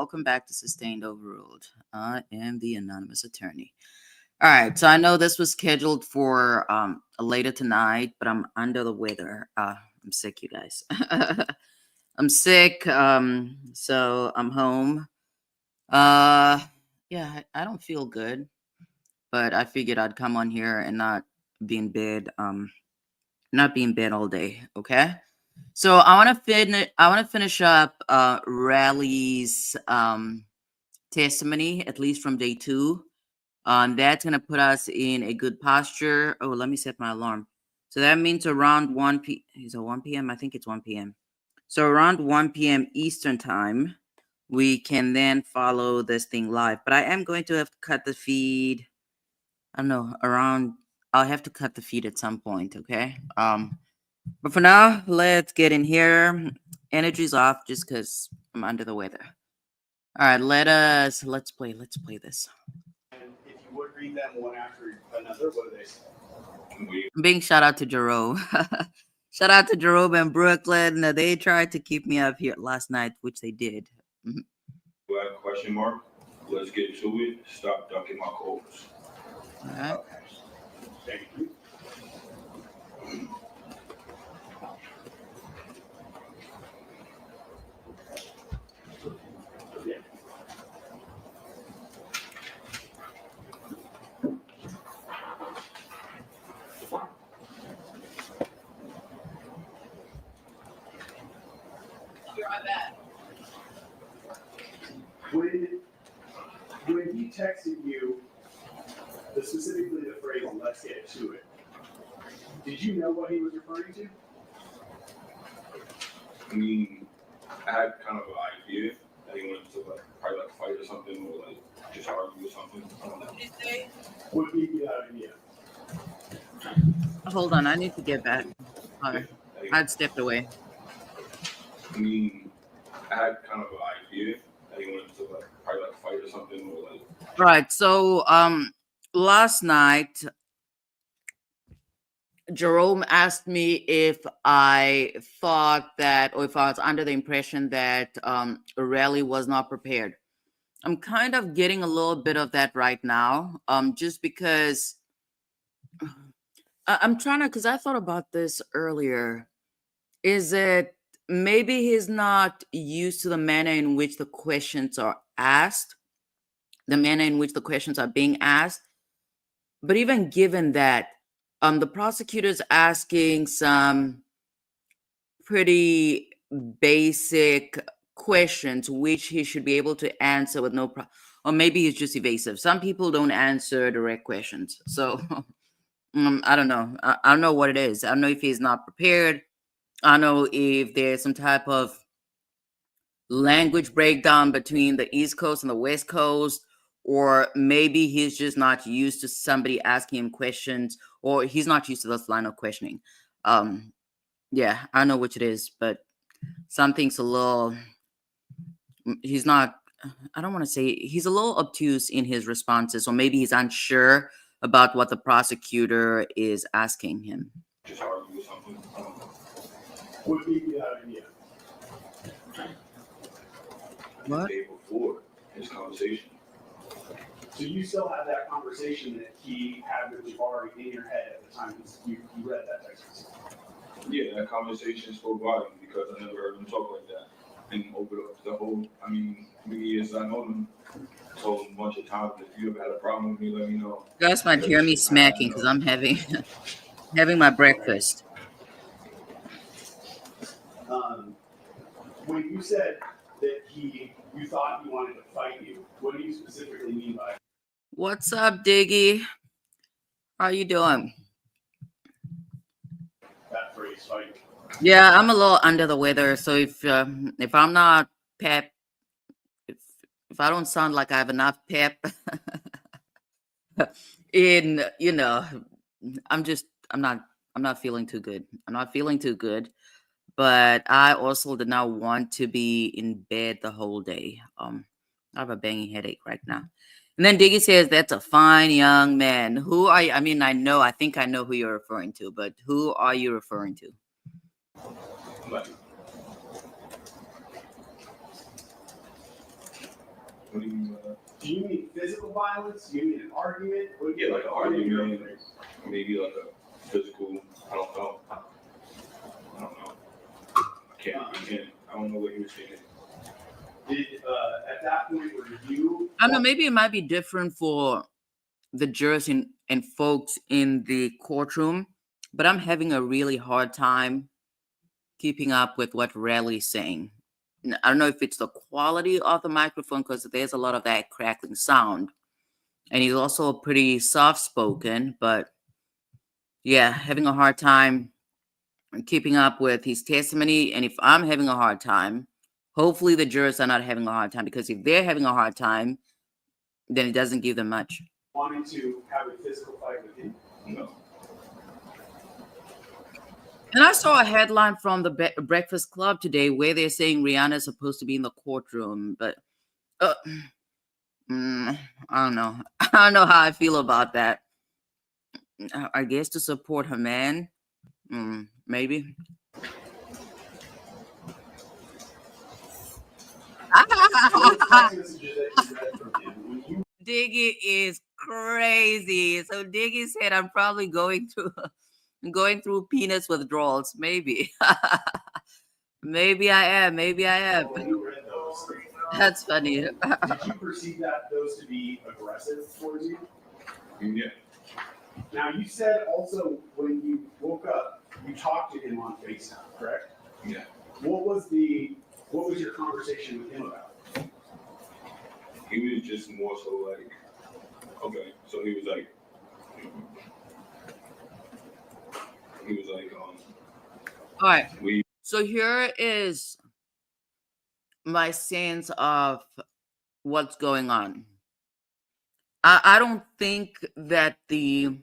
welcome back to Sustained Overruled. I am the anonymous attorney. All right, so I know this was scheduled for later tonight, but I'm under the weather. I'm sick, you guys. I'm sick, so I'm home. Yeah, I don't feel good, but I figured I'd come on here and not be in bed, all day. Okay. So I want to finish up Rally's testimony, at least from day 2. That's gonna put us in a good posture. Oh, let me set my alarm. So that means around 1 Is it 1 p.m.? I think it's 1 p.m. So around 1 p.m. Eastern time, we can then follow this thing live. But I am going to have to cut the feed. I don't know, I'll have to cut the feed at some point, okay? But for now, let's get in here. Energy's off just because I'm under the weather. All right, let's play this. And if you would read them one after another, what do they say? I'm being shout out to Jerome. Shout out to Jerome and Brooklyn. They tried to keep me up here last night, which they did. Question mark. Let's get to it. Stop ducking my calls. All right. Thank you. When he texted you, specifically the phrase "let's get to it," did you know what he was referring to? I mean, I had kind of an idea that he wanted to probably fight or something, or just argue or something. I don't know. What gave you that idea? Hold on, I need to get back. Sorry. I'd stepped away. I mean, I had kind of an idea that he wanted to probably fight or something, or Right. So last night Jerome asked me if I thought that, or if I was under the impression that Raleigh was not prepared. I'm kind of getting a little bit of that right now, just because I'm trying to, because I thought about this earlier. Is it maybe he's not used to the manner in which the questions are asked, the manner in which the questions are being asked? But even given that, the prosecutor's asking some pretty basic questions, which he should be able to answer with no problem. Or maybe he's just evasive. Some people don't answer direct questions. So I don't know. I don't know what it is. I don't know if he's not prepared. I don't know if there's some type of language breakdown between the East Coast and the West Coast, or maybe he's just not used to somebody asking him questions, or he's not used to this line of questioning. Yeah, I don't know which it is, but something's a little, he's not, I don't want to say, he's a little obtuse in his responses, or maybe he's unsure about what the prosecutor is asking him. just argue or something. I don't know. What gave you that idea? What? The day before his conversation. So you still have that conversation that he had with you already in your head at the time you read that text message? Yeah, that conversation spoke volume because I never heard him talk like that. And over the whole, I mean, 3 years I know him, I told him a bunch of times, if you ever had a problem with me, let me know. You guys might hear me smacking because I'm having my breakfast. When you said that you thought he wanted to fight you, what do you specifically mean by it? What's up, Diggy? How you doing? That phrase, fight? Yeah, I'm a little under the weather, so if I'm not pep, if I don't sound like I have enough pep in, I'm not feeling too good. I'm not feeling too good, but I also did not want to be in bed the whole day. I have a banging headache right now. And then Diggy says, that's a fine young man. Who are you? I mean, I think I know who you're referring to, but who are you referring to? What do you mean by that? Do you mean physical violence? Do you mean an argument? What Yeah, like an argument, argument. maybe like a physical. I don't know. I don't know what he was thinking. Did at that point were you? I don't know. Maybe it might be different for the jurors and folks in the courtroom, but I'm having a really hard time keeping up with what Rally's saying. I don't know if it's the quality of the microphone because there's a lot of that crackling sound. And he's also pretty soft spoken, but yeah, having a hard time keeping up with his testimony. And if I'm having a hard time, hopefully the jurors are not having a hard time, because if they're having a hard time, then it doesn't give them much. Wanting to have a physical fight with him? No. And I saw a headline from the Breakfast Club today where they're saying Rihanna is supposed to be in the courtroom, but I don't know. I don't know how I feel about that. I guess to support her man, maybe. Diggy is crazy. So Diggy said I'm probably going through penis withdrawals. Maybe. Maybe I am. That's funny. Did you perceive those to be aggressive towards you? Yeah. Now you said also when you woke up, you talked to him on FaceTime, correct? Yeah. What was your conversation with him about? He was just more so like, okay. So he was like, all right. So here is my sense of what's going on. I don't think that the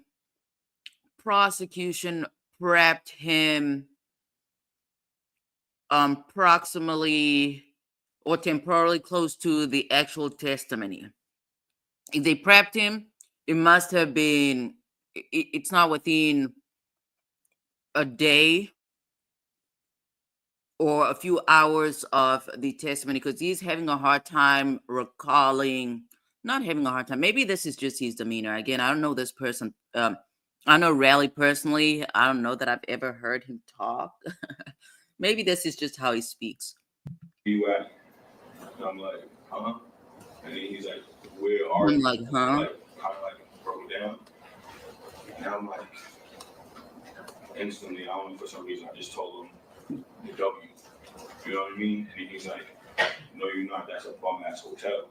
prosecution prepped him proximally or temporarily close to the actual testimony. If they prepped him, it must have been, it's not within a day or a few hours of the testimony, because he's having a hard time recalling, not having a hard time. Maybe this is just his demeanor. Again, I don't know this person. I know Raleigh personally. I don't know that I've ever heard him talk. Maybe this is just how he speaks. You at? I'm like, huh? And then he's like, where are you? I'm like, huh? Like, kind of like broke down. And I'm like, instantly, I don't know, for some reason, I just told him the W. You know what I mean? And he's like, no, you're not. That's a bum ass hotel.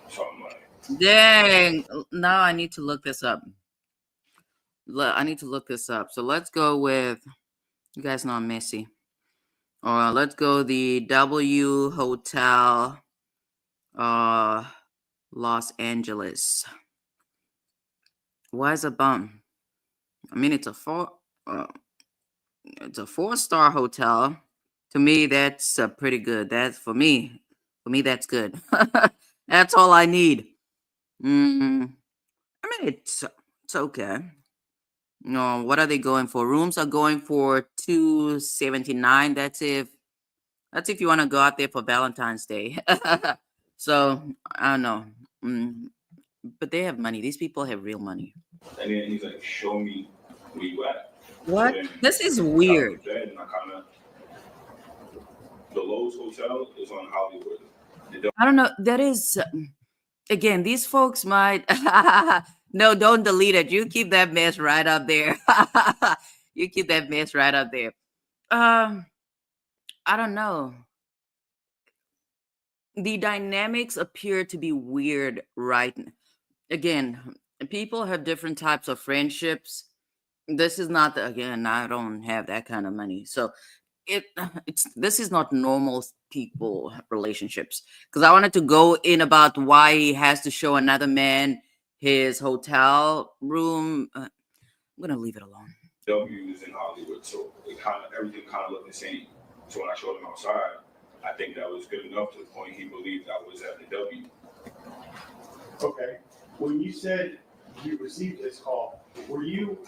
So I'm like, dang. Now I need to look this up. So let's go with, you guys know I'm messy. Let's go the W Hotel, Los Angeles. Why is a bum? I mean, it's a 4-star hotel. To me, that's pretty good. That's for me, that's good. That's all I need. I mean, it's okay. No, what are they going for? Rooms are going for $279. That's if you want to go out there for Valentine's Day. So I don't know. But they have money. These people have real money. and then he's like, show me where you at. What? So This is weird. And I the Lowe's Hotel is on Hollywood. I don't know. That is, again, these folks might. No, don't delete it. You keep that mess right up there. You keep that mess right up there. I don't know. The dynamics appear to be weird, right? Again, people have different types of friendships. This is not again, I don't have that kind of money. So this is not normal people relationships. Because I wanted to go in about why he has to show another man his hotel room. I'm gonna leave it alone. W is in Hollywood, so everything kind of looked the same. So when I showed him outside, I think that was good enough to the point he believed I was at the W. Okay. When you said you received this call, were you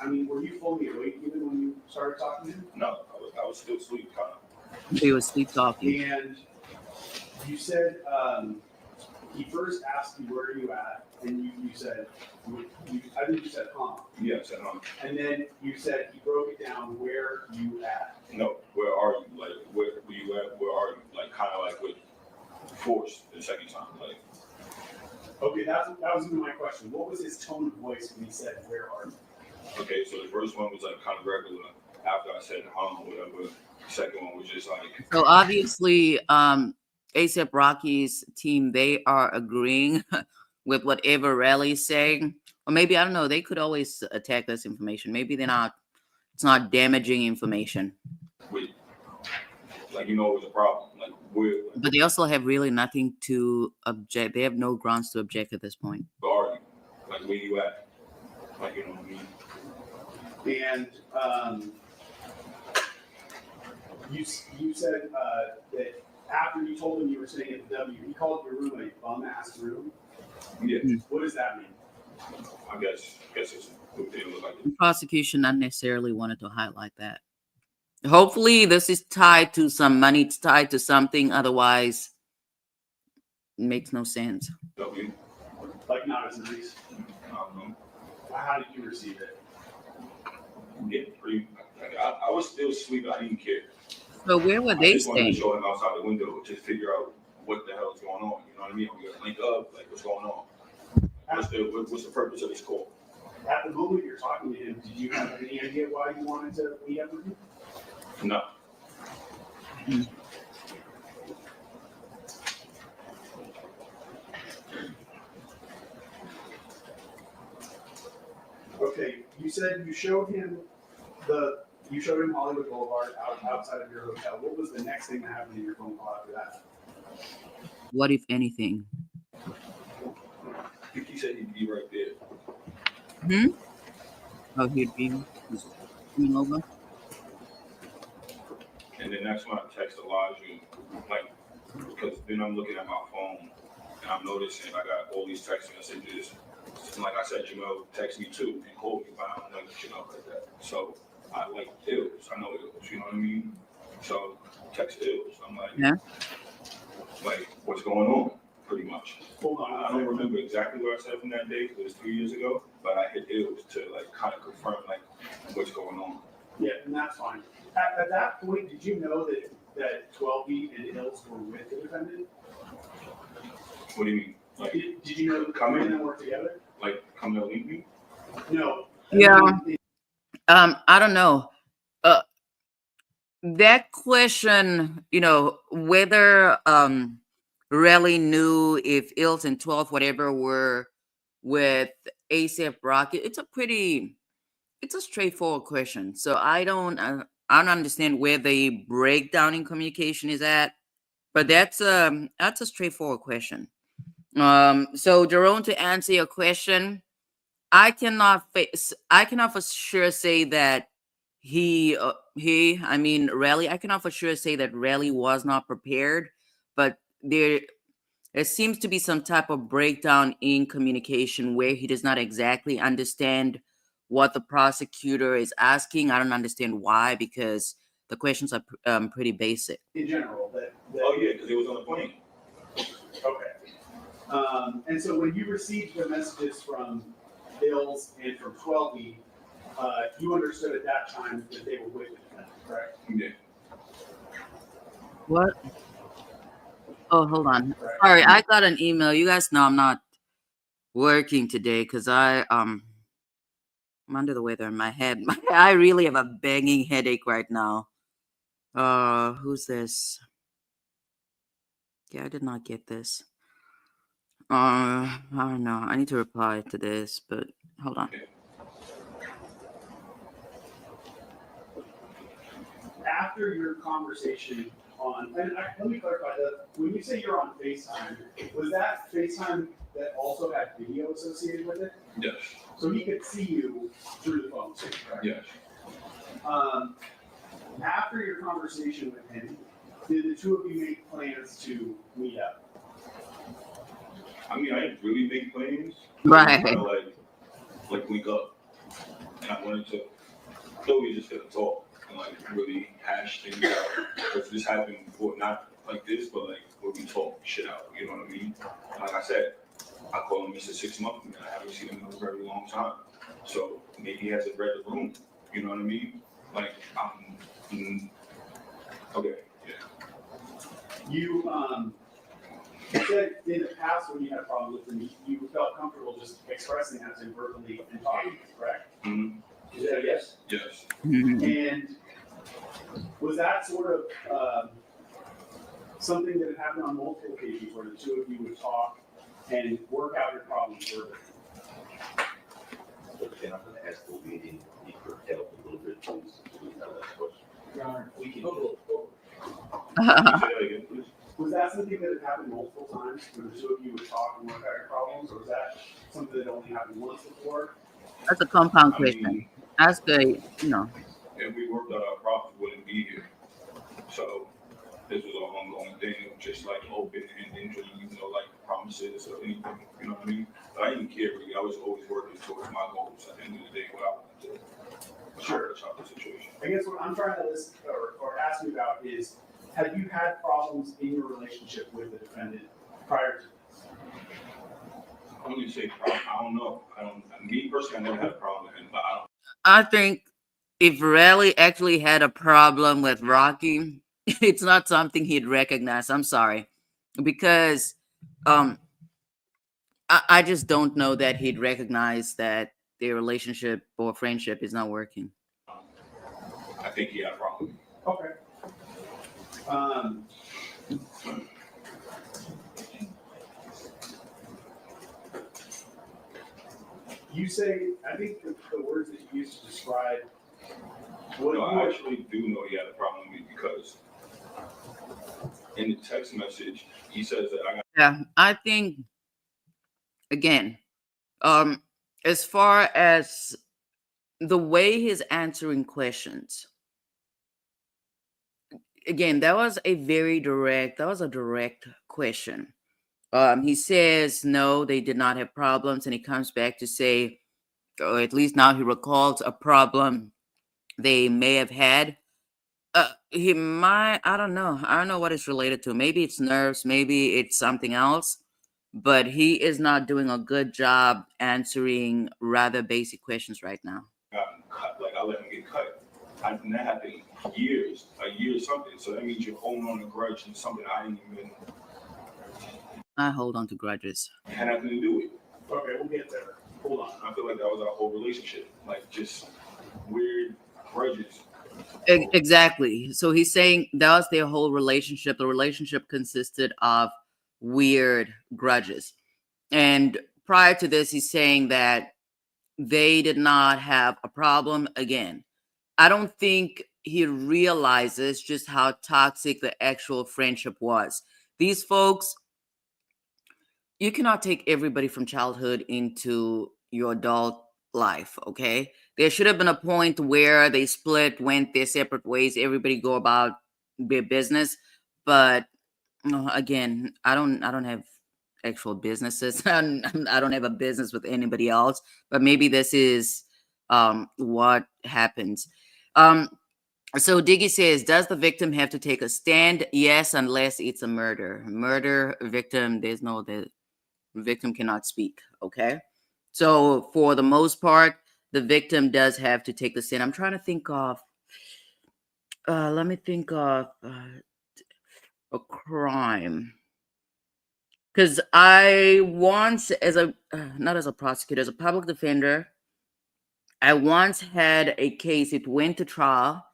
fully awake even when you started talking to him? No, I was still asleep, kind of. He was sleep talking. And you said he first asked you where are you at, and you said, I think you said Yeah, I said and then you said he broke it down where you at. No, where are you? Like, where you at? Where are you? Like, kind of like with force the second time. Like, okay, that was even my question. What was his tone of voice when he said, "Where are you?" okay, so the first one was like kind of regular. After I said whatever. The second one was just like. So obviously, ASAP Rocky's team, they are agreeing with whatever Rally's saying, or maybe I don't know. They could always attack this information. Maybe they're not. It's not damaging information. With, like, it was a problem. Like, where? But they also have really nothing to object. They have no grounds to object at this point. Where are you? Like, where you at? Like, you know what I mean? And you said that after you told him you were staying at the W, he called your room a bum-ass room. Yeah. What does that mean? I guess it's what they look like. The prosecution not necessarily wanted to highlight that. Hopefully, this is tied to some money. It's tied to something. Otherwise, it makes no sense. W. Like not as nice. I don't know. How did you receive it? Yeah, pretty. Like, I was still asleep. I didn't care. So where were I they just wanted to staying? show him outside the window to figure out what the hell is going on. You know what I mean? We gotta link up. Like, what's going on? What's the purpose of this call? At the moment you're talking to him, did you have any idea why you wanted to meet up with him? No. Okay, you said you showed him Hollywood Boulevard outside of your hotel. What was the next thing that happened in your phone call after that? What if anything? I think he said he'd be right there. Oh, he'd be coming over. And then that's when I text Elijah, like, because then I'm looking at my phone and I'm noticing I got all these text messages. And like I said, Jamel text me too and called me, but I don't like like that. So I like ills. I know ills, you know what I mean? So text ills. I'm like, Yeah. Like, what's going on? Pretty much. Hold on. I don't remember exactly what I said from that day because it was 3 years ago, but I hit ills to like kind of confirm like what's going on. Yeah, and that's fine. At that point, did you know that 12B and Ills were with the defendant? What do you mean? Like, did you know that come in and work together? Like, come to link me? No. Yeah. I don't know. That question, whether Relly knew if Ills and 12 whatever were with ASAP Rocky, it's a straightforward question. So I don't understand where the breakdown in communication is at, but that's a straightforward question. So Jerome, to answer your question, I cannot for sure say that Rally, I cannot for sure say that Rally was not prepared, but there seems to be some type of breakdown in communication where he does not exactly understand what the prosecutor is asking. I don't understand why, because the questions are pretty basic. In general, oh yeah, because it was on the plane. Okay. And so when you received the messages from Ills and from 12E, you understood at that time that they were with the defendant, correct? Yeah. What? Oh, hold on. Correct. Sorry, I got an email. You guys know I'm not working today because I'm under the weather in my head. I really have a banging headache right now. Who's this? Yeah, I did not get this. I don't know. I need to reply to this, but hold on. After your conversation let me clarify that. When you say you're on FaceTime, was that FaceTime that also had video associated with it? Yes. So he could see you through the phone, correct? Yes. After your conversation with him, did the two of you make plans to meet up? I mean, I didn't really make plans. Right. Kind of like link up. And I wanted to, though we just gonna talk and like really hash things out. Because this happened before, not like this, but like where we talk shit out. You know what I mean? Like I said, I call him Mr. 6 months, and I haven't seen him in a very long time. So maybe he hasn't read the room. You know what I mean? Like, okay, yeah. You said in the past when you had a problem with him, you felt comfortable just expressing that to him verbally and talking, correct? Mm-hmm. Is that yes? Yes. And was that sort of something that had happened on multiple occasions where the two of you would talk and work out your problems verbally? And I'm going to ask the meeting for help a little bit, please. Your Honor, we can. Can you say that again, please? Was that something that had happened multiple times where the two of you would talk and work out your problems, or was that something that only happened once before? That's a compound I question. mean, That's the, you know. if we worked out our problems, we wouldn't be here. So this was an ongoing thing, just like open and injury, like promises or anything, you know what I mean? But I didn't care really. I was always working towards my goals at the end of the day, what I wanted to accomplish out the situation. I guess what I'm trying to list or ask you about is, have you had problems in your relationship with the defendant prior to this? I'm gonna say problem. I don't know. Me personally, I never had a problem with him, but I think if Raleigh actually had a problem with Rocky, it's not something he'd recognize. I'm sorry. Because I just don't know that he'd recognize that their relationship or friendship is not working. I think he had a problem. Okay. You say, I think the words that you used to describe what No, you I actually do know he had a problem with me because in the text message, he says that I got. Yeah, I think again, as far as the way he's answering questions, again, that was a direct question. He says no, they did not have problems, and he comes back to say, or at least now he recalls a problem they may have had. He might, I don't know what it's related to. Maybe it's nerves, maybe it's something else, but he is not doing a good job answering rather basic questions right now. Gotten cut, like I let him get cut. And that happened a year something. So that means you're holding on a grudge and something I didn't even I hold on to grudges. had nothing to do with. Okay, we'll get there. Hold on. I feel like that was our whole relationship, like just weird grudges. Exactly. So he's saying that was their whole relationship. The relationship consisted of weird grudges. And prior to this, he's saying that they did not have a problem. Again, I don't think he realizes just how toxic the actual friendship was. These folks, you cannot take everybody from childhood into your adult life, okay? There should have been a point where they split, went their separate ways, everybody go about their business. But again, I don't have actual businesses. I don't have a business with anybody else, but maybe this is what happens. So Diggy says, does the victim have to take a stand? Yes, unless it's a murder. Murder victim, the victim cannot speak, okay? So for the most part, the victim does have to take the stand. I'm trying to think of, let me think of a crime. Because I once, not as a prosecutor, as a public defender, I once had a case, it went to trial,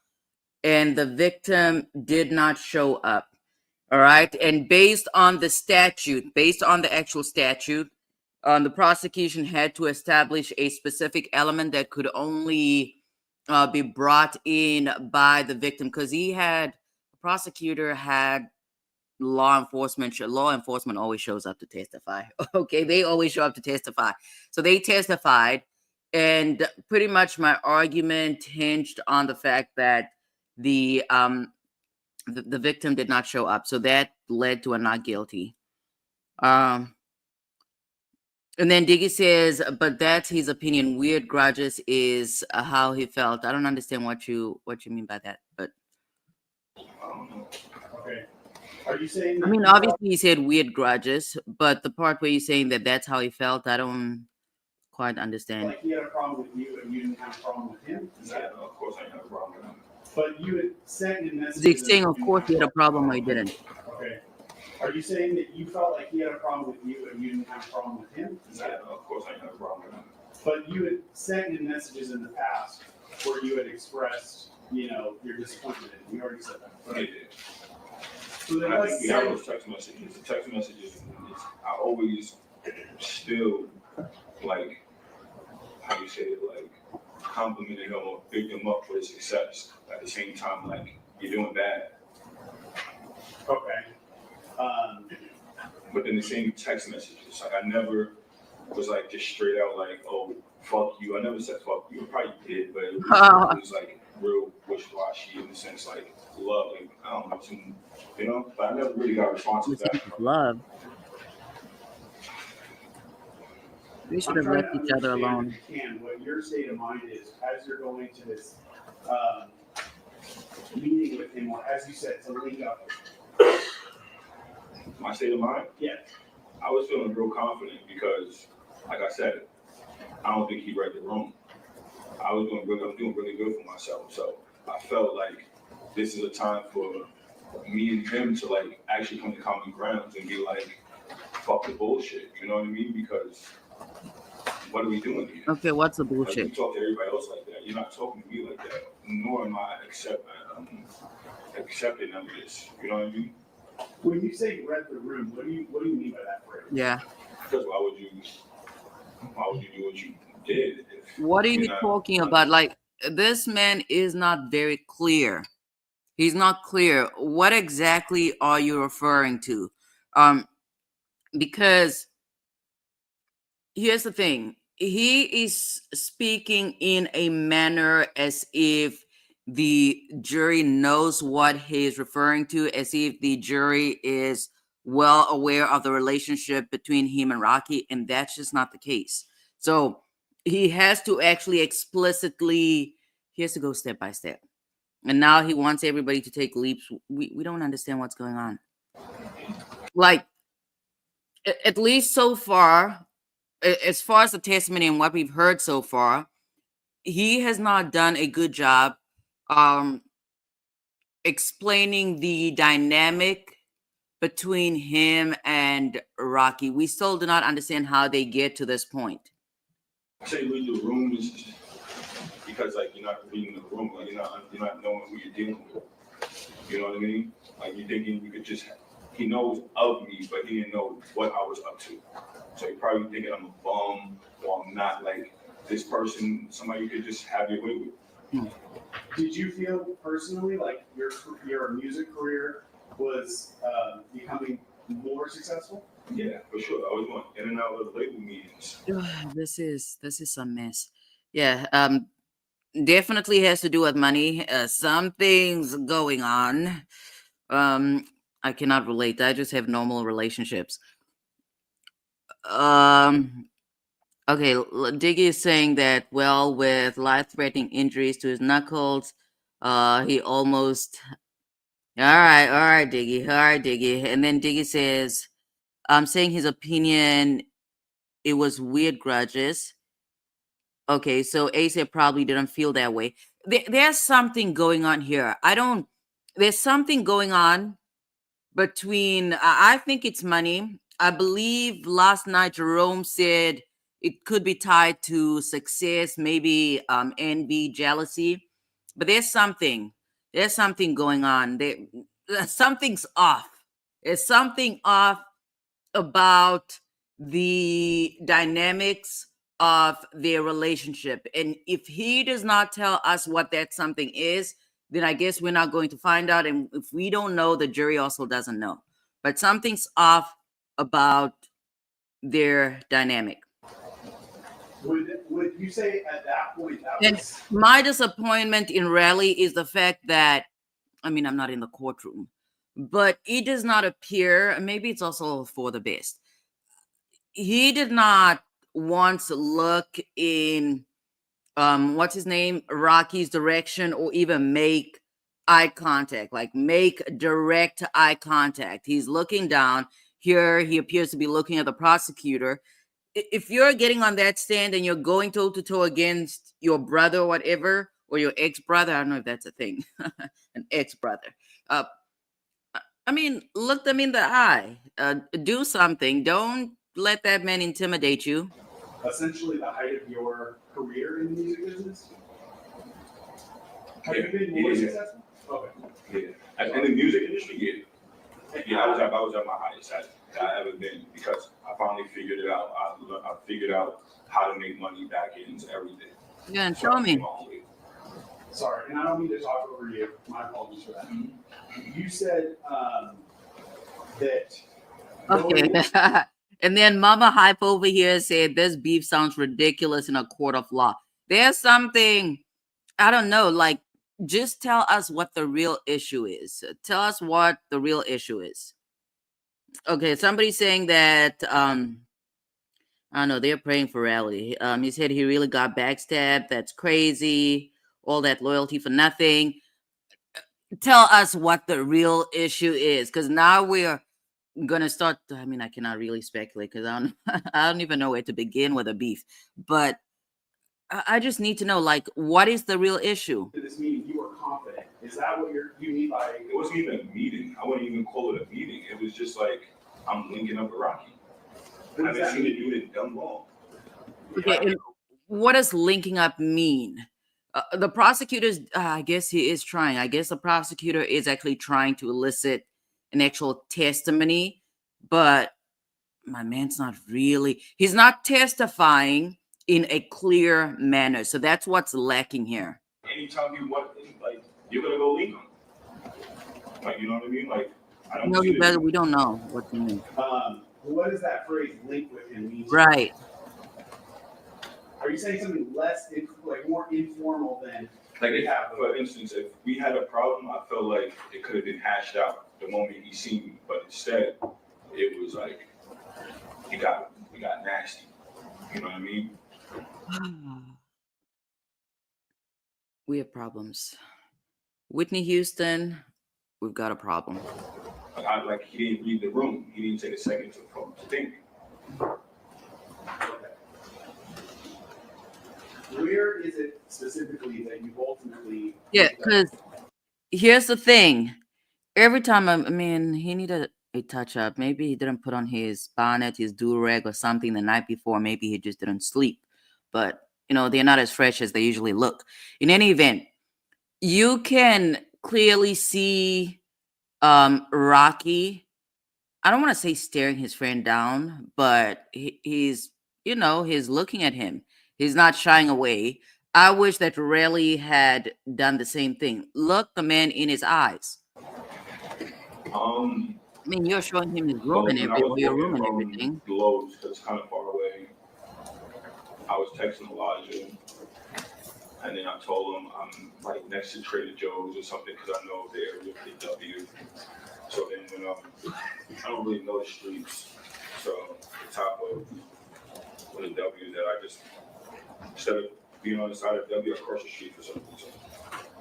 and the victim did not show up. All right. And based on the actual statute, the prosecution had to establish a specific element that could only be brought in by the victim, because the prosecutor had law enforcement always shows up to testify. Okay, they always show up to testify. So they testified, and pretty much my argument hinged on the fact that the victim did not show up. So that led to a not guilty. And then Diggy says, but that's his opinion. Weird grudges is how he felt. I don't understand what you mean by that, but Okay. Are you saying that I mean, you felt obviously he said weird grudges, but the part where you're saying that that's how he felt, I don't quite understand. like he had a problem with you and you didn't have a problem with him? Is Yeah, that? no, of course I ain't have a problem with him. But you had sent him He's messages saying, and of you course, didn't he have had a a problem or he didn't. problem. Okay. Are you saying that you felt like he had a problem with you and you didn't have a problem with him? Is Yeah, that? no, of course I ain't have a problem with him. But you had sent him messages in the past where you had expressed, your disappointment in him. You already said that. Yeah, Right? yeah. So there And I was think we have those text messages. The text messages, I always still like how you say it, like complimenting him or big him up for his success. At the same time, like you're doing bad. Okay. But then the same text messages, like I never was like just straight out like, oh fuck you. I never said fuck you. I probably did, but it was like real wishy-washy in the sense like love, like I don't know, but I never really got a response to The that sense of from him. love. We should I'm have trying left to each other understand, alone. if you can, what your state of mind is as you're going to this um, meeting with him, or as you said, to link up. My state of mind, Yeah. I was feeling real confident because, like I said, I don't think he read the room. I'm doing really good for myself. So I felt like this is a time for me and him to like actually come to common grounds and be like, fuck the bullshit. You know what I mean? Because what are we doing here? Okay, what's the Like you bullshit? talk to everybody else like that. You're not talking to me like that. Nor am I accepting of this. You know what I mean? When you say read the room, what do you mean by that phrase? Yeah. Because why would you do what you did if What are you're you not talking about? Like, this man is not very clear. He's not clear. What exactly are you referring to? Because here's the thing. He is speaking in a manner as if the jury knows what he's referring to, as if the jury is well aware of the relationship between him and Rocky, and that's just not the case. So he has to actually explicitly, he has to go step by step. And now he wants everybody to take leaps. We don't understand what's going on. Like, at least so far, as far as the testimony and what we've heard so far, he has not done a good job um, explaining the dynamic between him and Rocky. We still do not understand how they get to this point. I say read the room is because like you're not reading the room, like you're not knowing who you're dealing with. You know what I mean? Like you're thinking you could just he knows of me, but he didn't know what I was up to. So you're probably thinking I'm a bum or I'm not like this person, somebody you could just have your way with. Did you feel personally like your music career was becoming more successful? Yeah, for sure. I was going in and out of label meetings. This is a mess. Yeah, definitely has to do with money. Something's going on. I cannot relate. I just have normal relationships. Okay, Diggy is saying that, well, with life-threatening injuries to his knuckles, he almost. All right, Diggy. And then Diggy says, I'm saying his opinion, it was weird grudges. Okay, so Asa probably didn't feel that way. There's something going on here. There's something going on between, I think it's money. I believe last night Jerome said it could be tied to success, maybe envy, jealousy. But there's something going on. Something's off. There's something off about the dynamics of their relationship. And if he does not tell us what that something is, then I guess we're not going to find out. And if we don't know, the jury also doesn't know. But something's off about their dynamic. Would you say at that point that And was my disappointment in Raleigh is the fact that, I mean, I'm not in the courtroom, but it does not appear, maybe it's also for the best. He did not once look in what's his name, Rocky's direction, or even make eye contact, like make direct eye contact. He's looking down. Here, he appears to be looking at the prosecutor. If you're getting on that stand and you're going toe to toe against your brother or whatever, or your ex brother, I don't know if that's a thing, an ex brother. Uh, I mean, look them in the eye. Do something. Don't let that man intimidate you. Essentially, the height of your career in the music business. Have Yeah, you been more yeah. successful? Okay. Yeah. In the music industry, yeah, I was at my highest I ever been because I finally figured it out. I figured out how to make money back into everything. Yeah, and So show I me. came on with it. Sorry, and I don't mean to talk over you. My apologies for that. You said that. Okay. And then Mama Hype over here said this beef sounds ridiculous in a court of law. There's something, I don't know, like just tell us what the real issue is. Tell us what the real issue is. Okay, somebody's saying that I don't know, they're praying for Rally. He said he really got backstabbed. That's crazy. All that loyalty for nothing. Tell us what the real issue is, because now we're gonna start. I mean, I cannot really speculate because I don't, I don't even know where to begin with a beef. But I just need to know, like, what is the real issue? This meeting, you were confident. Is that what you mean by? It wasn't even a meeting. I wouldn't even call it a meeting. It was just like I'm linking up with Rocky. I haven't seen the dude in dumb long. Okay, and what does linking up mean? The prosecutor's, I guess he is trying. I guess the prosecutor is actually trying to elicit an actual testimony, but my man's not really, he's not testifying in a clear manner. So that's what's lacking here. Anytime you want, like, you're gonna go link him. Like, you know what I mean? Like, I don't No, see you the better, dude. we don't know what you mean. What does that phrase "link with him" mean? Right. Are you saying something less, like more informal than? Like, for instance, if we had a problem, I felt like it could have been hashed out the moment he seen me, but instead, it was like, we got nasty. You know what I mean? We have problems. Whitney Houston, we've got a problem. Like he didn't read the room. He didn't take a second to think. Where is it specifically that you ultimately? Yeah, because here's the thing. Every time, I mean, he needed a touch up. Maybe he didn't put on his bonnet, his do-rag or something the night before. Maybe he just didn't sleep. But, you know, they're not as fresh as they usually look. In any event, you can clearly see Rocky, I don't want to say staring his friend down, but he's, you know, he's looking at him. He's not shying away. I wish that Raleigh had done the same thing. Look the man in his eyes. I mean, you're showing him his room and everything, your room and everything. Lowe's, that's kind of far away. I was texting Elijah, and then I told him I'm like next to Trader Joe's or something because I know the area of the W. So then when I don't really know the streets, so the top of the W that I just, instead of being on the side of W, I cross the street for some reason.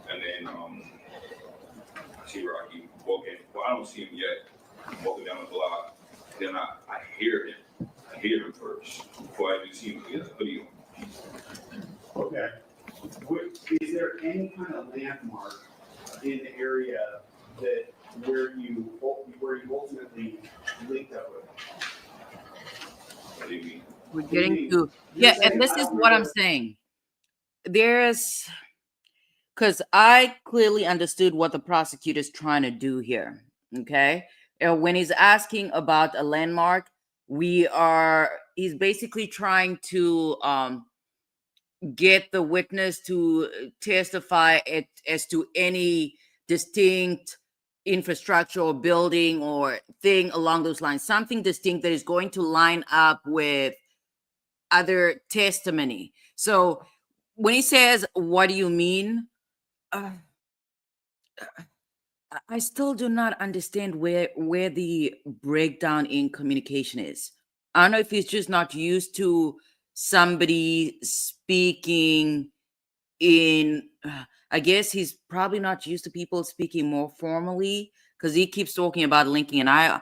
And then I see Rocky walking. Well, I don't see him yet. I'm walking down the block. Then I hear him. I hear him first before I even see him. He has a hoodie on. Okay. Is there any kind of landmark in the area that where you ultimately linked up with? What do you mean? We're getting to, yeah, and this is what I'm saying. There's, because I clearly understood what the prosecutor's trying to do here. Okay. When he's asking about a landmark, he's basically trying to get the witness to testify as to any distinct infrastructure or building or thing along those lines, something distinct that is going to line up with other testimony. So when he says, "What do you mean?" I still do not understand where the breakdown in communication is. I don't know if he's just not used to somebody speaking in I guess he's probably not used to people speaking more formally because he keeps talking about linking, and I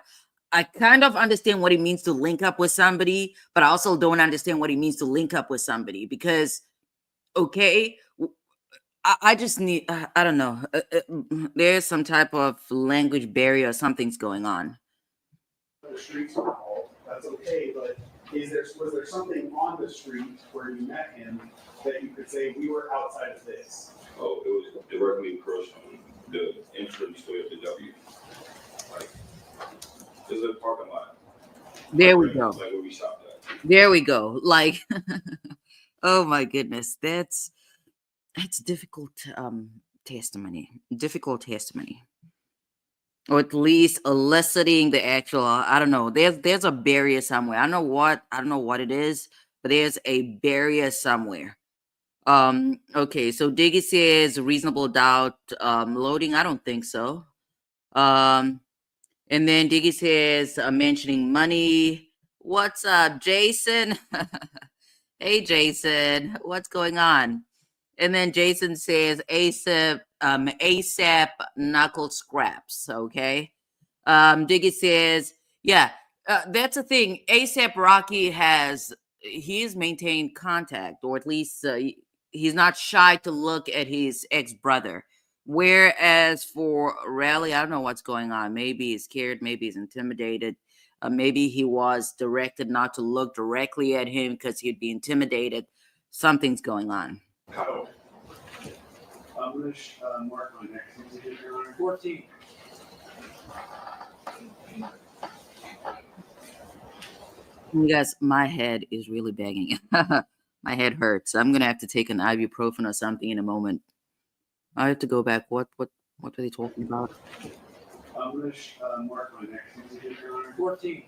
kind of understand what he means to link up with somebody, but I also don't understand what he means to link up with somebody because okay, I just need I don't know. There's some type of language barrier or something's going on. The streets were called, that's okay, but was there something on the street where you met him that you could say, we were outside of this? Oh, it was directly across from the entrance to the W. Like, there's a parking lot. There we Like go. Like where we stopped at. There we go. Like, oh my goodness, that's difficult testimony. Difficult testimony. Or at least eliciting the actual, I don't know. There's a barrier somewhere. I don't know what it is, but there's a barrier somewhere. Okay, so Diggy says reasonable doubt loading. I don't think so. And then Diggy says mentioning money. What's up, Jason? Hey Jason, what's going on? And then Jason says ASAP knuckle scraps. Okay. Diggy says, yeah, that's the thing. ASAP Rocky he's maintained contact, or at least he's not shy to look at his ex-brother. Whereas for Raleigh, I don't know what's going on. Maybe he's scared, maybe he's intimidated. Maybe he was directed not to look directly at him because he'd be intimidated. Something's going on. How? I'm going to mark my next one, Your Honor. 14. You guys, my head is really begging. My head hurts. I'm gonna have to take an ibuprofen or something in a moment. I have to go back. What were they talking about? I'm going to mark my next one, Your Honor. 14.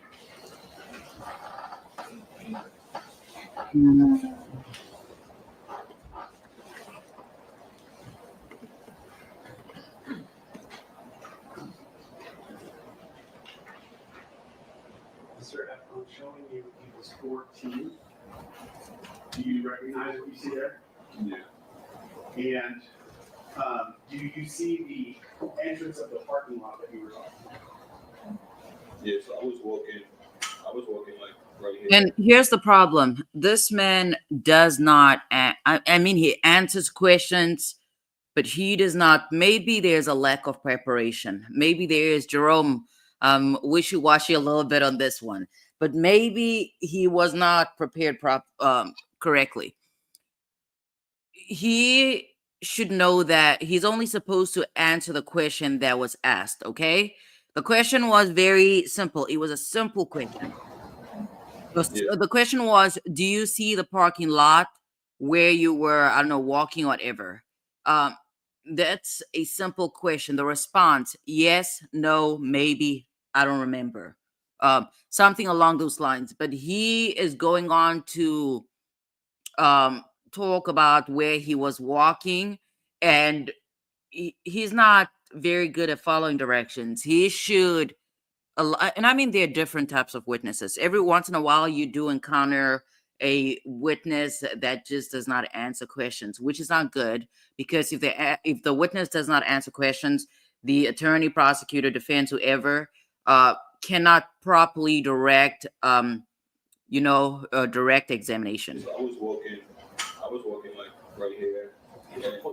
Sir, I'm showing you he was 14. Do you recognize what you see there? Yeah. And do you see the entrance of the parking lot that you were talking about? Yeah, so I was walking like right here. And here's the problem. This man does not, I mean, he answers questions, but he does not. Maybe there's a lack of preparation. Maybe there is, Jerome, wishy-washy a little bit on this one. But maybe he was not prepared correctly. He should know that he's only supposed to answer the question that was asked, okay? The question was very simple. It was a simple question. The question was, do you see the parking lot where you were, I don't know, walking or whatever? That's a simple question. The response, yes, no, maybe, I don't remember. Something along those lines. But he is going on to talk about where he was walking, and he's not very good at following directions. He should, and I mean, there are different types of witnesses. Every once in a while, you do encounter a witness that just does not answer questions, which is not good, because if the witness does not answer questions, the attorney, prosecutor, defense, whoever, cannot properly direct, direct examination. So I was walking like right here.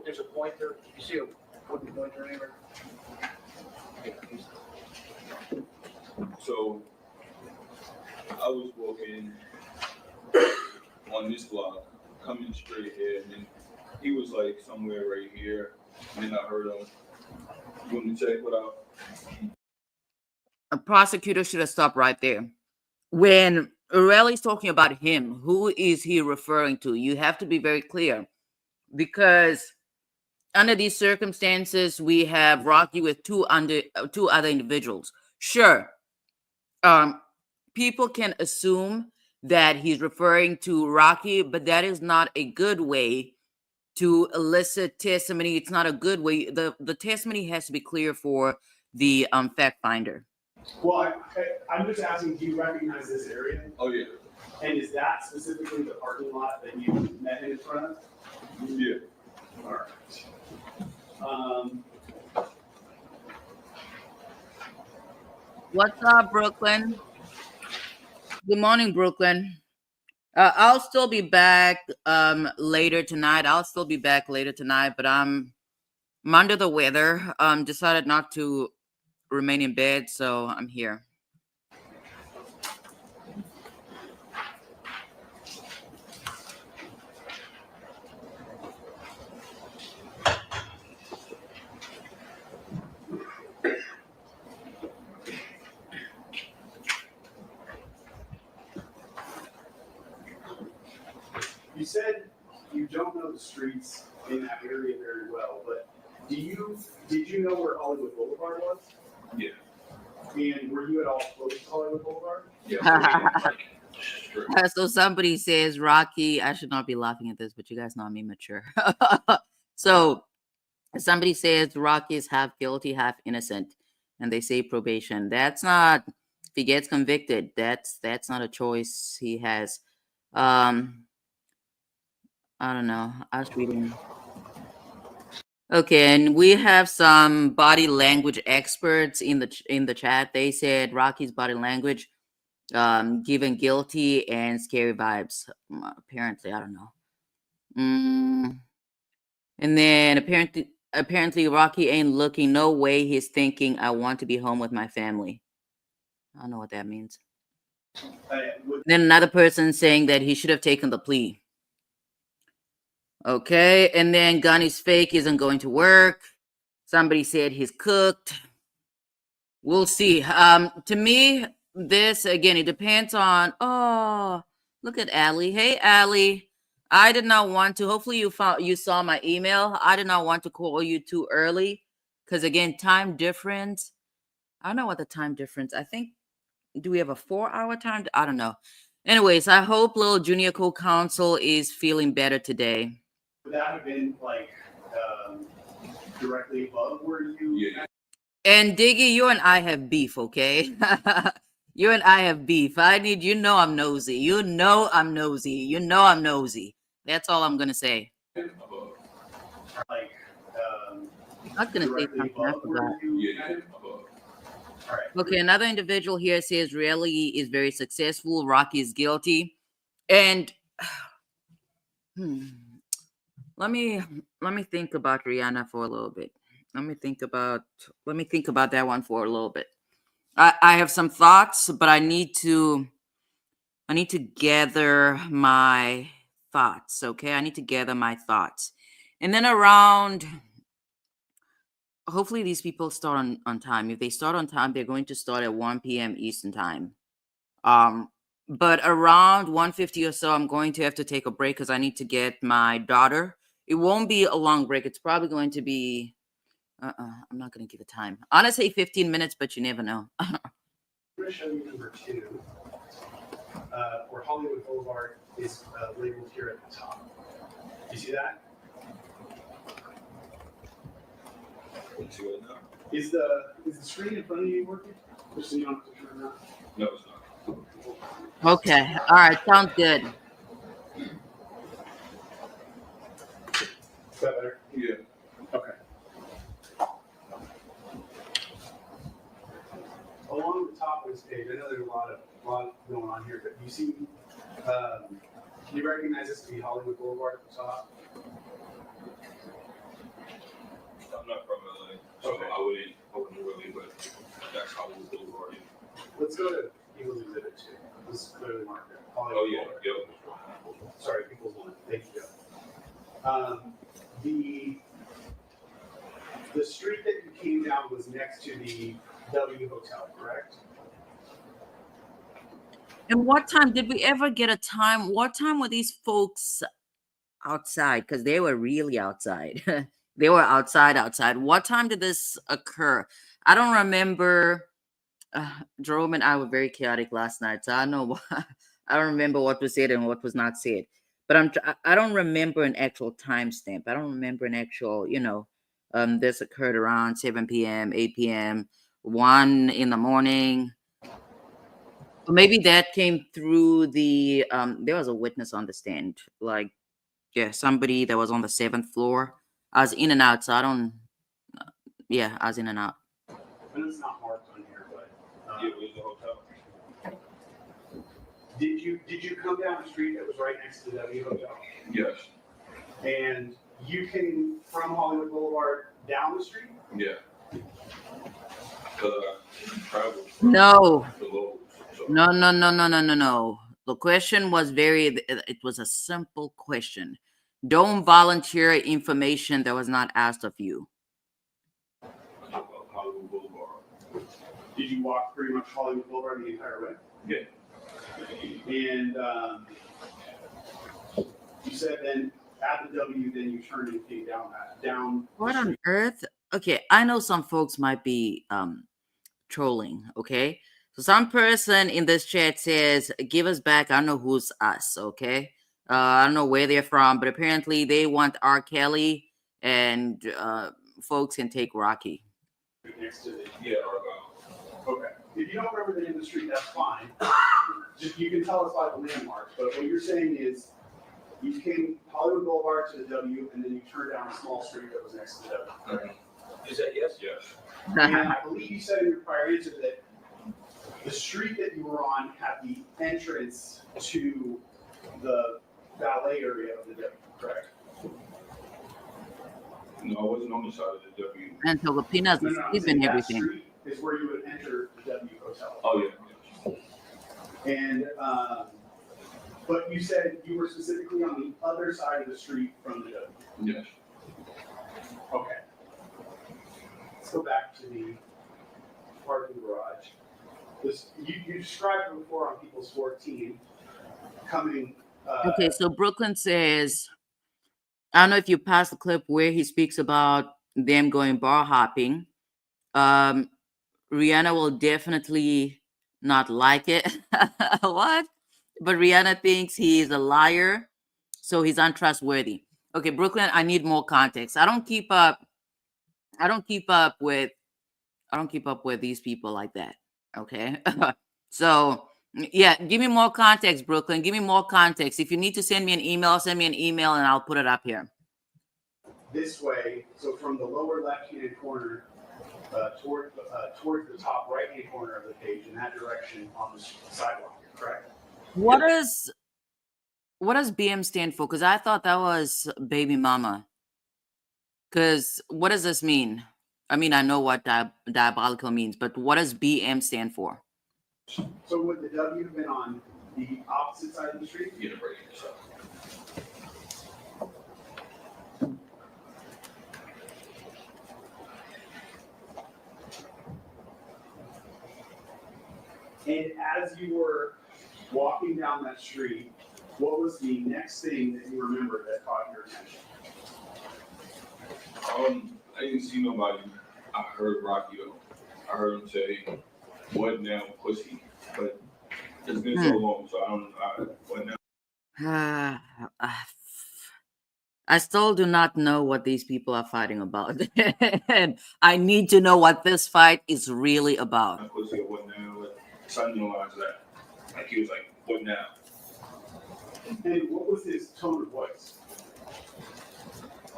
There's a pointer. You see a wooden pointer anywhere? So I was walking on this block, coming straight here, and then he was like somewhere right here, and then I heard him. You want me to check what out? A prosecutor should have stopped right there. When Ureli's talking about him, who is he referring to? You have to be very clear, because under these circumstances, we have Rocky with two other individuals. Sure, people can assume that he's referring to Rocky, but that is not a good way to elicit testimony. It's not a good way. The testimony has to be clear for the fact finder. Well, I'm just asking, do you recognize this area? Oh yeah. And is that specifically the parking lot that you met him in front of? Yeah. All right. What's up, Brooklyn? Good morning, Brooklyn. I'll still be back later tonight. But I'm under the weather. Decided not to remain in bed, so I'm here. You said you don't know the streets in that area very well, but did you know where Hollywood Boulevard was? Yeah. And were you at all close to Hollywood Boulevard? Yeah. So somebody says, Rocky, I should not be laughing at this, but you guys know I'm immature. So somebody says Rocky is half guilty, half innocent, and they say probation. That's not, if he gets convicted, that's not a choice he has. I don't know. I was reading. Okay, and we have some body language experts in the chat. They said Rocky's body language given guilty and scary vibes. Apparently, I don't know. And then apparently Rocky ain't looking no way. He's thinking, I want to be home with my family. I don't know what that means. Then another person saying that he should have taken the plea. Okay, and then Gunny's fake isn't going to work. Somebody said he's cooked. We'll see. To me, this again, it depends on. Oh, look at Allie. Hey, Allie. I did not want to. Hopefully, you saw my email. I did not want to call you too early, because again, time difference. I don't know what the time difference. I think. Do we have a 4-hour time? I don't know. Anyways, I hope little junior co-counsel is feeling better today. Would that have been like directly above where you? Yeah. And Diggy, you and I have beef, okay? You and I have beef. I'm nosy. You know I'm nosy. That's all I'm gonna say. Like I'm not gonna say directly something I above where forgot. you? Yeah. All right. Okay, another individual here says Rally is very successful. Rocky is guilty. And let me think about Rihanna for a little bit. Let me think about that one for a little bit. I have some thoughts, but I need to gather my thoughts. Okay, I need to gather my thoughts, and then around. Hopefully, these people start on time. If they start on time, they're going to start at 1 p.m. Eastern time. But around 1:50 or so, I'm going to have to take a break because I need to get my daughter. It won't be a long break. It's probably going to be. I'm not going to give a time. I'm gonna say 15 minutes, but you never know. I'm going to show you number 2, where Hollywood Boulevard is labeled here at the top. You see that? See what now? Is the screen in front of you working? Just so you don't have to turn it on. No, it's not. Okay. All right. Sounds good. Is that better? Yeah. Okay. Along the top of this page, I know there's a lot going on here, but you see, can you recognize this to be Hollywood Boulevard at the top? I'm not from LA, so Okay. I wouldn't really, but that's how we do already. Let's go to Eagles Exhibit 2. This is clearly marked there. Oh Hollywood yeah, Boulevard. yep. Sorry, Eagles 1. Thank you, Joe. The street that you came down was next to the W Hotel, correct? And what time did we ever get a time? What time were these folks outside? Because they were really outside. They were outside. What time did this occur? I don't remember. Jerome and I were very chaotic last night, so I know I don't remember what was said and what was not said. But I don't remember an actual timestamp. I don't remember an actual, this occurred around 7 p.m., 8 p.m., 1 in the morning. Or maybe that came through the there was a witness on the stand. Like, yeah, somebody that was on the 7th floor. I was in and out, so I don't I was in and out. And it's not marked on here, but Yeah, Did you come down the street that was right next to the W Hotel? Yes. And you came from Hollywood Boulevard down the street? Yeah. Because I traveled from No, the Lowe's. So no. The question was it was a simple question. Don't volunteer information that was not asked of you. Hollywood Boulevard. Did you walk pretty much Hollywood Boulevard the entire way? Yeah. And you said then at the W, then you turned and came down. What on earth? Okay, I know some folks might be trolling, okay? So some person in this chat says, give us back. I don't know who's us, okay? I don't know where they're from, but apparently they want R. Kelly and folks can take Rocky. Next to the, Yeah, Argyle. okay. If you don't remember the name of the street, that's fine. Just you can tell us by the landmarks, but what you're saying is you came Hollywood Boulevard to the W, and then you turned down a small street that was next to the W. Is that yes? Yes. And I believe you said in your prior answer that the street that you were on had the entrance to the ballet area of the W, correct? No, I wasn't on the side of the W. And Filipinas No, is no, I'm sleep saying and that everything. street is where you would enter the W Hotel. Oh, yeah. And, but you said you were specifically on the other side of the street from the W. Yes. Okay. Let's go back to the parking garage. You described it before on People's 14 coming. Okay, so Brooklyn says, I don't know if you passed the clip where he speaks about them going bar hopping. Rihanna will definitely not like it. What? But Rihanna thinks he's a liar, so he's untrustworthy. Okay, Brooklyn, I need more context. I don't keep up with these people like that. Okay. So yeah, give me more context, Brooklyn. Give me more context. If you need to send me an email, send me an email and I'll put it up here. This way, so from the lower left-hand corner towards the top right-hand corner of the page in that direction on the sidewalk, correct? What does BM stand for? Because I thought that was baby mama. Because what does this mean? I mean, I know what diabolical means, but what does BM stand for? So would the W have been on the opposite side of the street? Yeah, right here. So. And as you were walking down that street, what was the next thing that you remember that caught your attention? I didn't see nobody. I heard Rocky though. I heard him say, "What now, pussy?" But it's been so long, so what now? I still do not know what these people are fighting about. And I need to know what this fight is really about. My pussy, what now? Like, something along that. Like he was like, "What now?" And what was his tone of voice?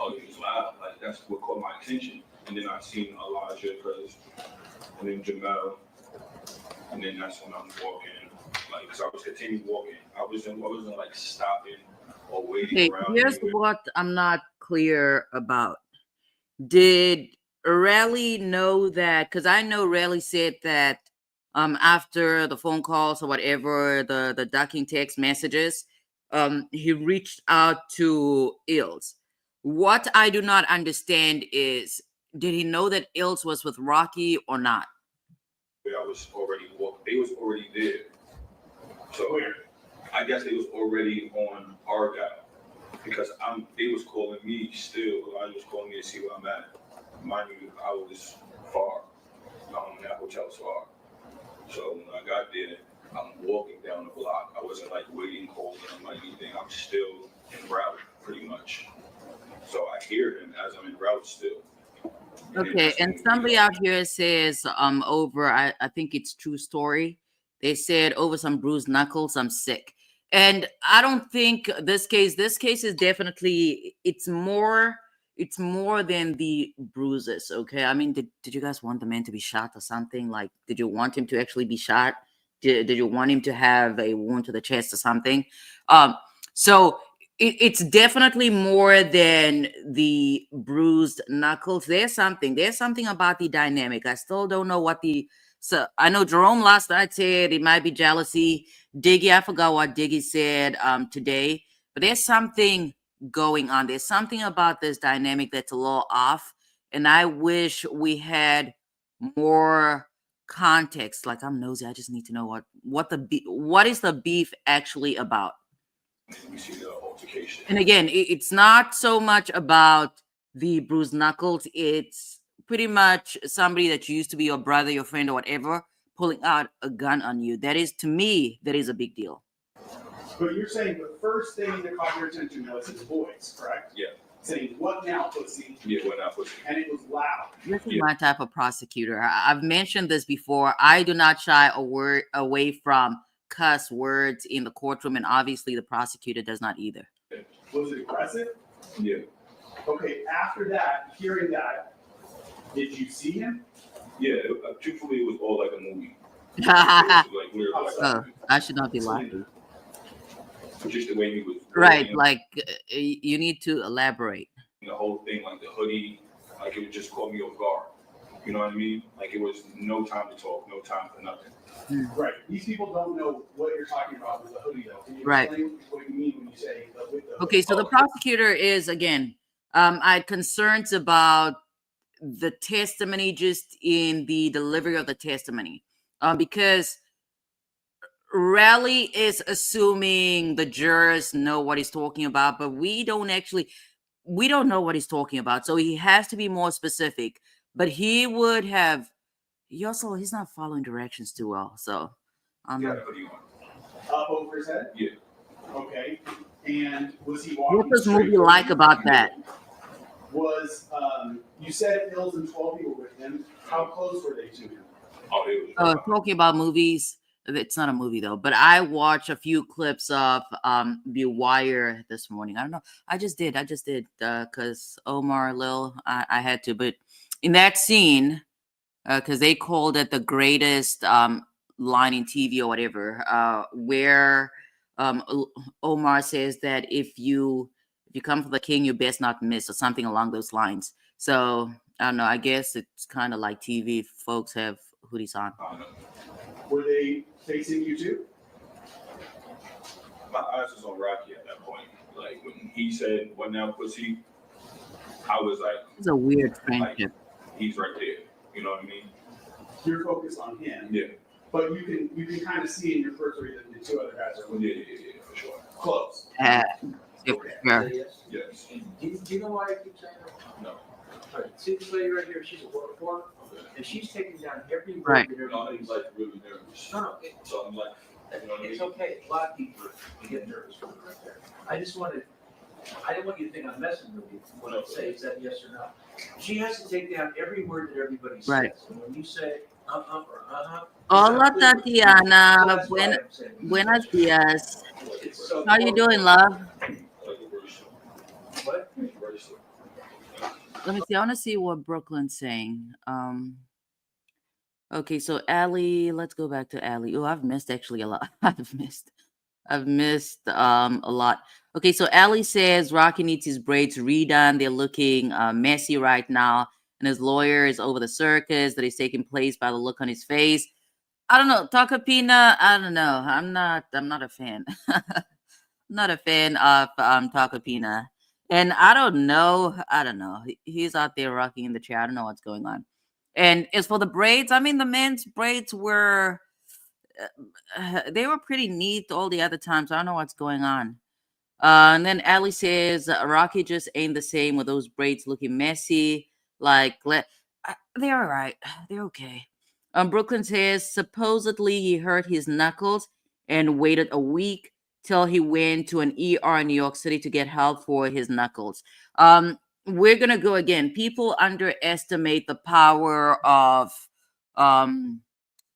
Oh, he was loud. Like that's what caught my attention. And then I seen Elijah first, and then Jamel, and then that's when I'm walking. Like, cause I was continuing walking. I wasn't like stopping or waiting Okay, around. here's what I'm not clear about. Did Raleigh know that? Because I know Raleigh said that after the phone calls or whatever, the ducking text messages, he reached out to Ills. What I do not understand is, did he know that Ills was with Rocky or not? I was already walking. They was already there. So Where? I guess they was already on Argyle because they was calling me still. Elijah was calling me to see where I'm at. Mind you, I was far. That hotel's far. So when I got there, I'm walking down the block. I wasn't like waiting, holding him like anything. I'm still en route, pretty much. So I hear him as I'm en route still. Okay, and somebody out here says over I think it's True Story. They said over some bruised knuckles, I'm sick. And I don't think this case is definitely it's more than the bruises, okay? I mean, did you guys want the man to be shot or something? Like, did you want him to actually be shot? Did you want him to have a wound to the chest or something? Um, so it's definitely more than the bruised knuckles. There's something about the dynamic. I still don't know what the. So I know Jerome last night said it might be jealousy. Diggy, I forgot what Diggy said today, but there's something going on. There's something about this dynamic that's a little off, and I wish we had more context. Like, I'm nosy. I just need to know what is the beef actually about. We see the altercation. And again, it's not so much about the bruised knuckles. It's pretty much somebody that used to be your brother, your friend, or whatever, pulling out a gun on you. That is, to me, that is a big deal. But you're saying the first thing that caught your attention was his voice, correct? Yeah. Saying, "What now, pussy?" Yeah, what now, pussy? And it was loud. This is Yeah. my type of prosecutor. I've mentioned this before. I do not shy away from cuss words in the courtroom, and obviously the prosecutor does not either. Was it aggressive? Yeah. Okay, after that, hearing that, did you see him? Yeah, truthfully, it was all like a movie. Oh, Like, literally, like a movie. I should not be laughing. Just the way he was. Right, walking, like you need to elaborate. the whole thing, like the hoodie, like it just caught me off guard. You know what I mean? Like it was no time to talk, no time for nothing. Right. These people don't know what you're talking about with the hoodie, though. Can you Right. explain what you mean when you say with the hoodie? Okay, so the prosecutor is, again, I had concerns about the testimony, just in the delivery of the testimony, because Raleigh is assuming the jurors know what he's talking about, but we don't know what he's talking about. So he has to be more specific. But he's not following directions too well. So Yeah, the hoodie on. Up over his head? Yeah. Okay. And was he walking? What does straight movie toward like you? about that? Was you said Hills and 12 people were with him? How close were they to him? Oh, it was. Talking about movies, it's not a movie though, but I watched a few clips of The Wire this morning. I don't know. I just did because Omar Lil, I had to. But in that scene, because they called it the greatest line in TV or whatever, where Omar says that if you come for the king, you best not miss, or something along those lines. So I don't know. I guess it's kind of like TV. Folks have hoodies on. I don't know. Were they facing you too? My eyes was on Rocky at that point. Like when he said, "What now, pussy?" I was like, It's a weird friendship. "He's right there." You know what I mean? You're focused on him, Yeah. but you can kind of see in your first read that the two other guys are Yeah, for sure. close. Yeah, Okay. sure. Yes. Do you know why I keep saying that? No. All right, see this lady right here, she's a work for, and she's taking down every word Right. that No, everybody's. he's like really nervous. No, So I'm like, you know what I it's mean? okay, a lot of people get nervous from it right there. I didn't want you to think I'm messing with you when I say, is that yes or no? She has to take down every word that everybody says. Right. And when you say, or Hola, Tatiana. So that's why I'm saying- Buenos dias. It's so How you doing, love? Like a very slow. What? Very slow. Let me see. I want to see what Brooklyn's saying. Okay, so Allie, let's go back to Allie. Oh, I've missed actually a lot. I've missed a lot. Okay, so Allie says Rocky needs his braids redone. They're looking messy right now, and his lawyer is over the circus that is taking place by the look on his face. I don't know, Takapina. I don't know. I'm not a fan. Not a fan of Takapina. And I don't know. He's out there rocking in the chair. I don't know what's going on. And as for the braids, I mean, the men's braids were they were pretty neat all the other times. I don't know what's going on. And then Ali says Rocky just ain't the same with those braids looking messy. They're all right. They're okay. Brooklyn says supposedly he hurt his knuckles and waited a week till he went to an ER in New York City to get help for his knuckles. We're gonna go again. People underestimate the power of an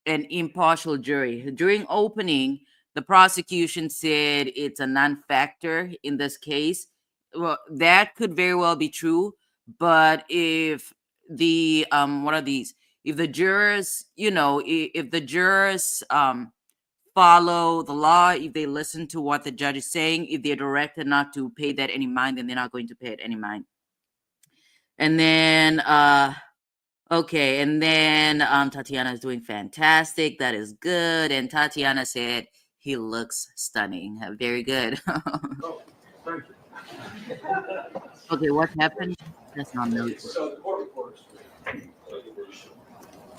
impartial jury. During opening, the prosecution said it's a non-factor in this case. Well, that could very well be true, but if the what are these? If the jurors, if the jurors follow the law, if they listen to what the judge is saying, if they're directed not to pay that any mind, then they're not going to pay it any mind. And then okay, and then Tatiana is doing fantastic. That is good. And Tatiana said he looks stunning. Very good. Oh, thank you. Okay, what happened? That's not me. So the court reporters.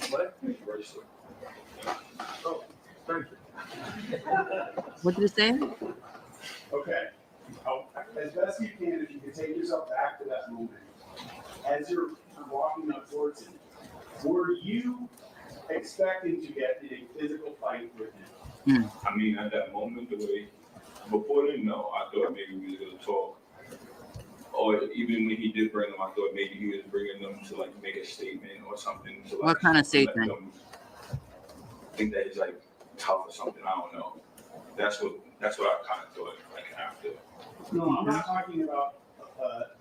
What? Oh, thank you. What did you say? Okay. As best you can, if you can take yourself back to that moment, as you're walking up towards him, were you expecting to get in a physical fight with him? I mean, at that moment, the way, before then, no, I thought maybe we was going to talk. Or even when he did bring them, I thought maybe he was bringing them to like make a statement or something. To, like, What kind of let statement? them think that he's like tough or something. I don't know. That's what I kind of thought. Like after. No, I'm not talking about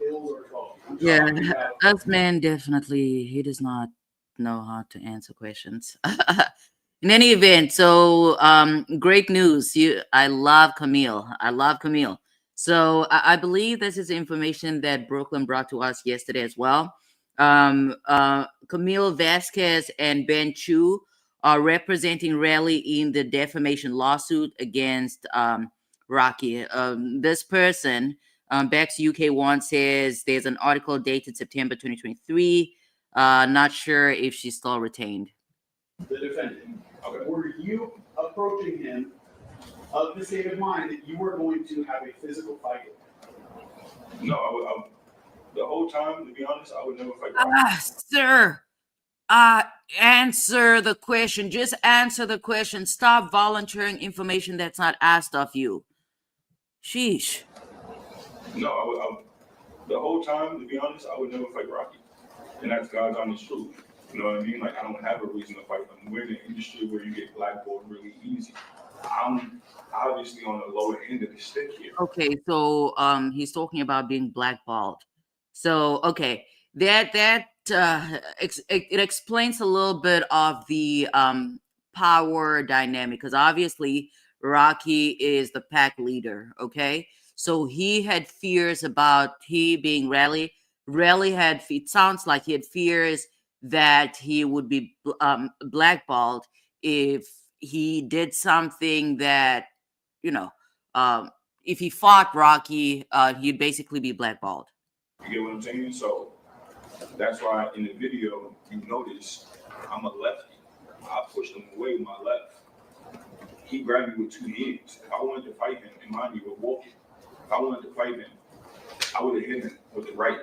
ill or trouble. I'm Yeah, talking about this man definitely, he does not know how to answer questions. In any event, so great news. I love Camille. I love Camille. So I believe this is information that Brooklyn brought to us yesterday as well. Camille Vasquez and Ben Chu are representing Raleigh in the defamation lawsuit against Rocky. This person, Bex UK1, says there's an article dated September 2023. Not sure if she's still retained. the defendant. Okay. Were you approaching him of the state of mind that you were going to have a physical fight with him? No, I the whole time, to be honest, I would never fight. Sir, answer the question. Just answer the question. Stop volunteering information that's not asked of you. Sheesh. No, the whole time, to be honest, I would never fight Rocky. And that's God's honest truth. You know what I mean? Like, I don't have a reason to fight them. We're in an industry where you get blackballed really easy. I'm obviously on the lower end of the stick here. Okay, so he's talking about being blackballed. So okay, it explains a little bit of the power dynamic, because obviously Rocky is the pack leader. Okay, so he had fears about he being Raleigh. Raleigh had, it sounds like he had fears that he would be blackballed if he did something that, you know, if he fought Rocky, he'd basically be blackballed. You get what I'm saying? So that's why in the video, you notice I'm a lefty. I pushed him away with my left. He grabbed me with two hands. If I wanted to fight him, and mind you, we're walking. If I wanted to fight him, I would have hit him with the right.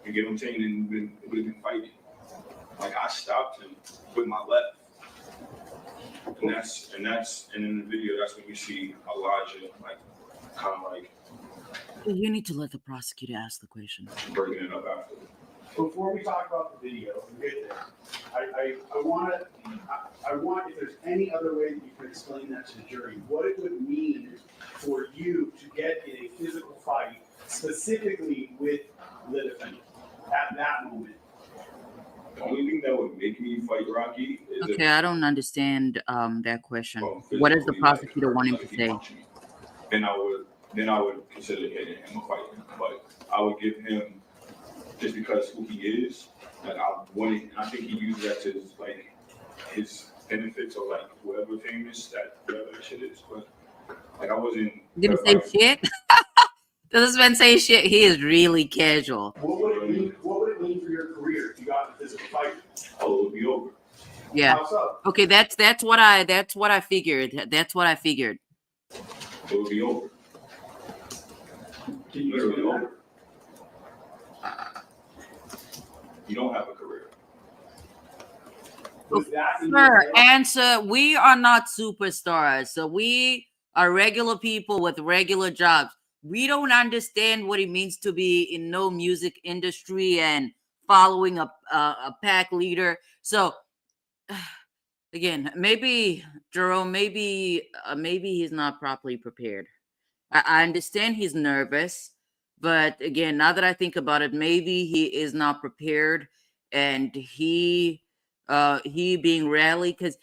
You get what I'm saying? And it would have been fighting. Like, I stopped him with my left. And in the video, that's when you see Elijah, like, kind of like You need to let the prosecutor ask the question. bringing it up after. Before we talk about the video, we get there. I want, if there's any other way that you can explain that to the jury, what it would mean for you to get in a physical fight, specifically with the defendant at that moment. The only thing that would make me fight Rocky is Okay, I don't understand that question. well, What does the physically, prosecutor like, want him like to if he say? punched me, then I would consider hitting him or fighting him. But I would give him, just because who he is, like, I wanted, and I think he used that to his benefits, or like whoever famous that whatever that shit is. But like, I wasn't. Did he say shit? Does this man say shit? He is really casual. What would it mean for your career if you got in a physical fight? Oh, it would be over. Yeah. How so? Okay, that's what I figured. That's what I figured. It would be over. Can you Literally explain over. You don't have a career. Was that in Sir, your head? answer. We are not superstars, so we are regular people with regular jobs. We don't understand what it means to be in no music industry and following a pack leader. So again, maybe Jerome, maybe he's not properly prepared. I understand he's nervous, but again, now that I think about it, maybe he is not prepared, and he being Raleigh, because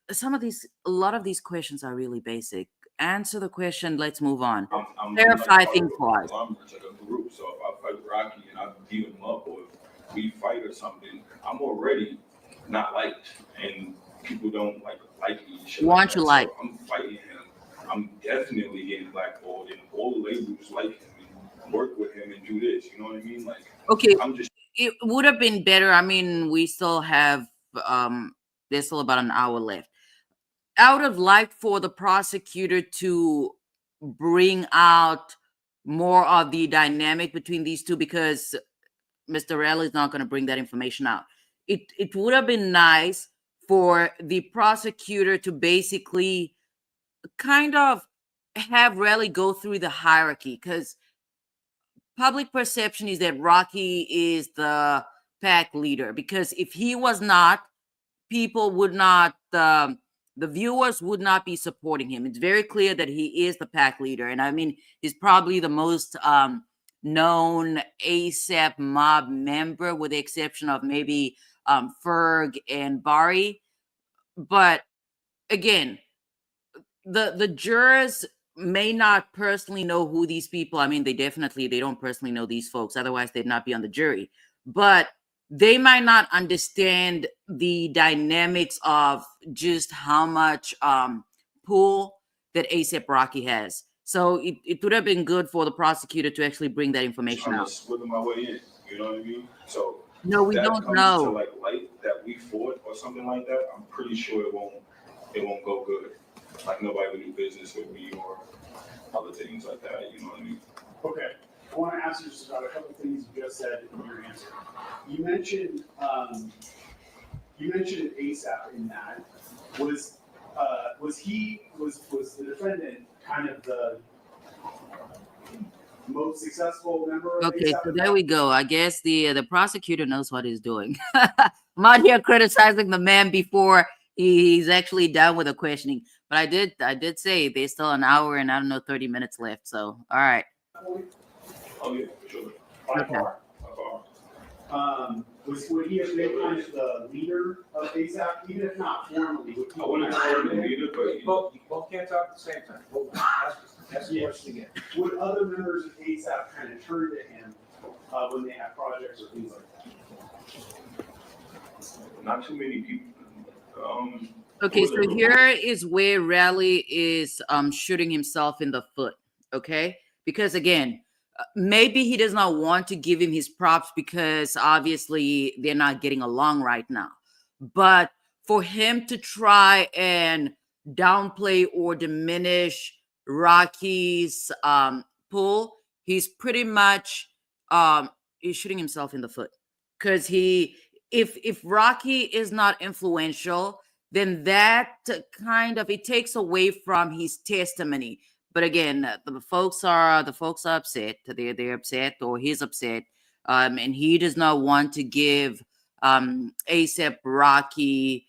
a lot of these questions are really basic. Answer the question. Let's move on. I'm Clarify like part things of for a us. conglomerate, like a group. So if I fight Rocky and I beat him up, or if we fight or something, I'm already not liked, and people don't like me and shit like Want you that. like? So I'm fighting him. I'm definitely getting blackballed, and all the labels like him and work with him and do this. You know what I mean? Like Okay, I'm just it would have been better. I mean, we still have there's still about an hour left. I would have liked for the prosecutor to bring out more of the dynamic between these two, because Mr. Rell is not going to bring that information out. It would have been nice for the prosecutor to basically kind of have Relly go through the hierarchy, because public perception is that Rocky is the pack leader, because if he was not, people would not, the viewers would not be supporting him. It's very clear that he is the pack leader. And I mean, he's probably the most known ASAP mob member, with the exception of maybe Ferg and Barry. But again, the jurors may not personally know who these people. I mean, they don't personally know these folks, otherwise they'd not be on the jury. But they might not understand the dynamics of just how much pull that ASAP Rocky has. So it would have been good for the prosecutor to actually bring that information trying out. to swiggle my way in. You know what I mean? So No, we that don't comes know. to like light that we fought or something like that, I'm pretty sure it won't go good. Like nobody would do business with me or other things like that. You know what I mean? Okay, I want to ask you just about a couple things you just said in your answer. You mentioned ASAP in that. Was the defendant kind of the most successful member of Okay, ASAP? so there we go. I guess the prosecutor knows what he's doing. I'm out here criticizing the man before he's actually done with the questioning. But I did say there's still an hour and 30 minutes left. So all right. Oh yeah, for sure. By Okay. far. Would he have been kind of the leader of ASAP, even if not formally? I wouldn't call him the leader, but You both can't talk at the same time. Ask the question again. Would other members of ASAP kind of turn to him when they have projects or things like that? not too many people. Okay, so here is where Raleigh is shooting himself in the foot. Okay, because again, maybe he does not want to give him his props because obviously they're not getting along right now. But for him to try and downplay or diminish Rocky's pull, he's pretty much he's shooting himself in the foot, because if Rocky is not influential, then that kind of, it takes away from his testimony. But again, the folks are upset. They're upset, or he's upset, and he does not want to give ASAP Rocky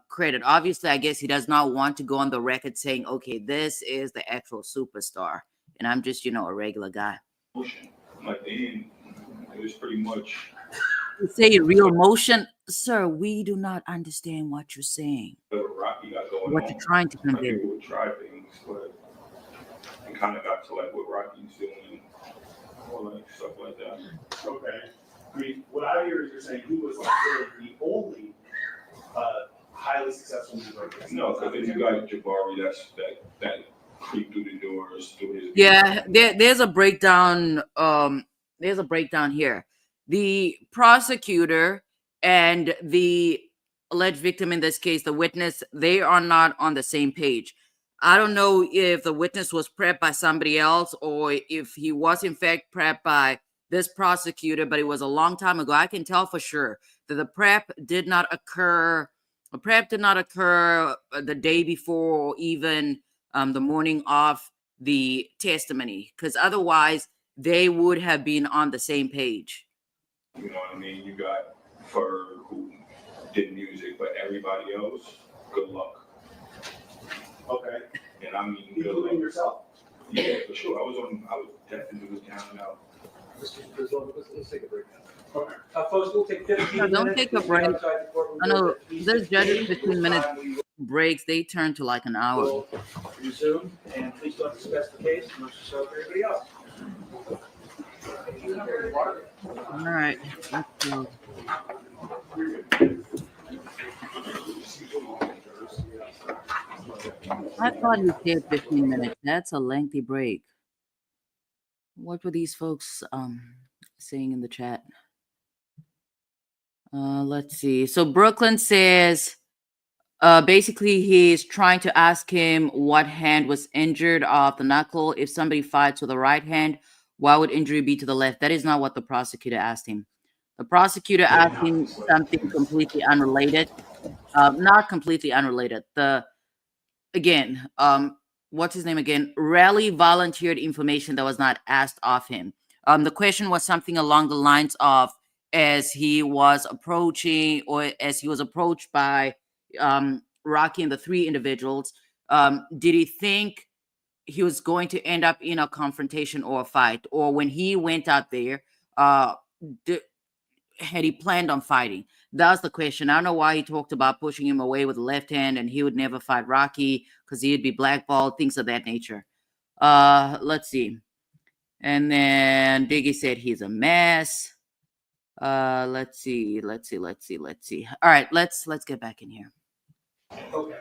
credit. Obviously, I guess he does not want to go on the record saying, "Okay, this is the actual superstar, and I'm just a regular guy." Like then, it was pretty much. You say real motion, sir. We do not understand what you're saying. Rocky got going What on. you're trying to Like convey. people would try things, but it kind of got to like what Rocky's doing, or like stuff like that. Okay. I mean, what I hear is you're saying he was like really the only highly successful member of ASAP. No, because then you got Jabari, that creep through the doors, through his. Yeah, there's a breakdown. There's a breakdown here. The prosecutor and the alleged victim, in this case, the witness, they are not on the same page. I don't know if the witness was prepped by somebody else or if he was in fact prepped by this prosecutor, but it was a long time ago. I can tell for sure that the prep did not occur. The prep did not occur the day before or even the morning of the testimony, because otherwise they would have been on the same page. You know what I mean? You got Ferg, who did music, but everybody else, good luck. Okay. And I mean, good Including luck. yourself? Yeah, for sure. I was definitely was down and out. Let's take a break now. Okay. Folks, we'll take 15 minutes. No, don't take a break. Outside the courtroom. I know this judge is 15 minutes breaks, they turn to like an hour. We'll resume, and please don't discuss the case amongst yourself or anybody else. All right. Let's go. I thought he said 15 minutes. That's a lengthy break. What were these folks saying in the chat? Let's see. So Brooklyn says basically he's trying to ask him what hand was injured off the knuckle. If somebody fights with the right hand, why would injury be to the left? That is not what the prosecutor asked him. The prosecutor asked him something completely unrelated. Not completely unrelated. What's his name again? Raleigh volunteered information that was not asked of him. The question was something along the lines of, as he was approaching, or as he was approached by Rocky and the three individuals, did he think he was going to end up in a confrontation or a fight? Or when he went out there, had he planned on fighting? That's the question. I don't know why he talked about pushing him away with the left hand and he would never fight Rocky because he'd be blackballed, things of that nature. Let's see. And then Biggie said he's a mess. Let's see. All right, let's get back in here. Okay.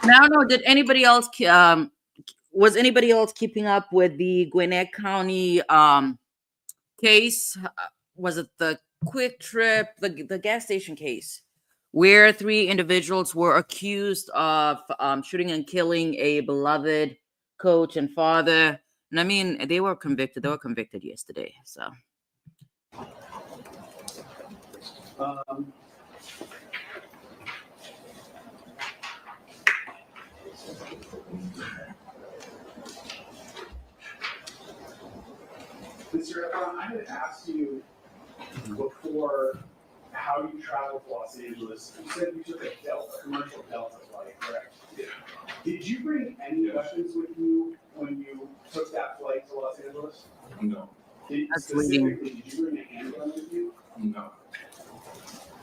Now, I don't know, did anybody else was anybody else keeping up with the Gwinnett County case? Was it the Quick Trip, the gas station case, where three individuals were accused of shooting and killing a beloved coach and father? And I mean, they were convicted. They were convicted yesterday. So. Mr. Efron, I had asked you before how you traveled to Los Angeles. You said you took a commercial Delta flight, correct? Yeah. Did you bring any weapons with you when you took that flight to Los Angeles? No. Specifically, did you bring a handgun with you? No.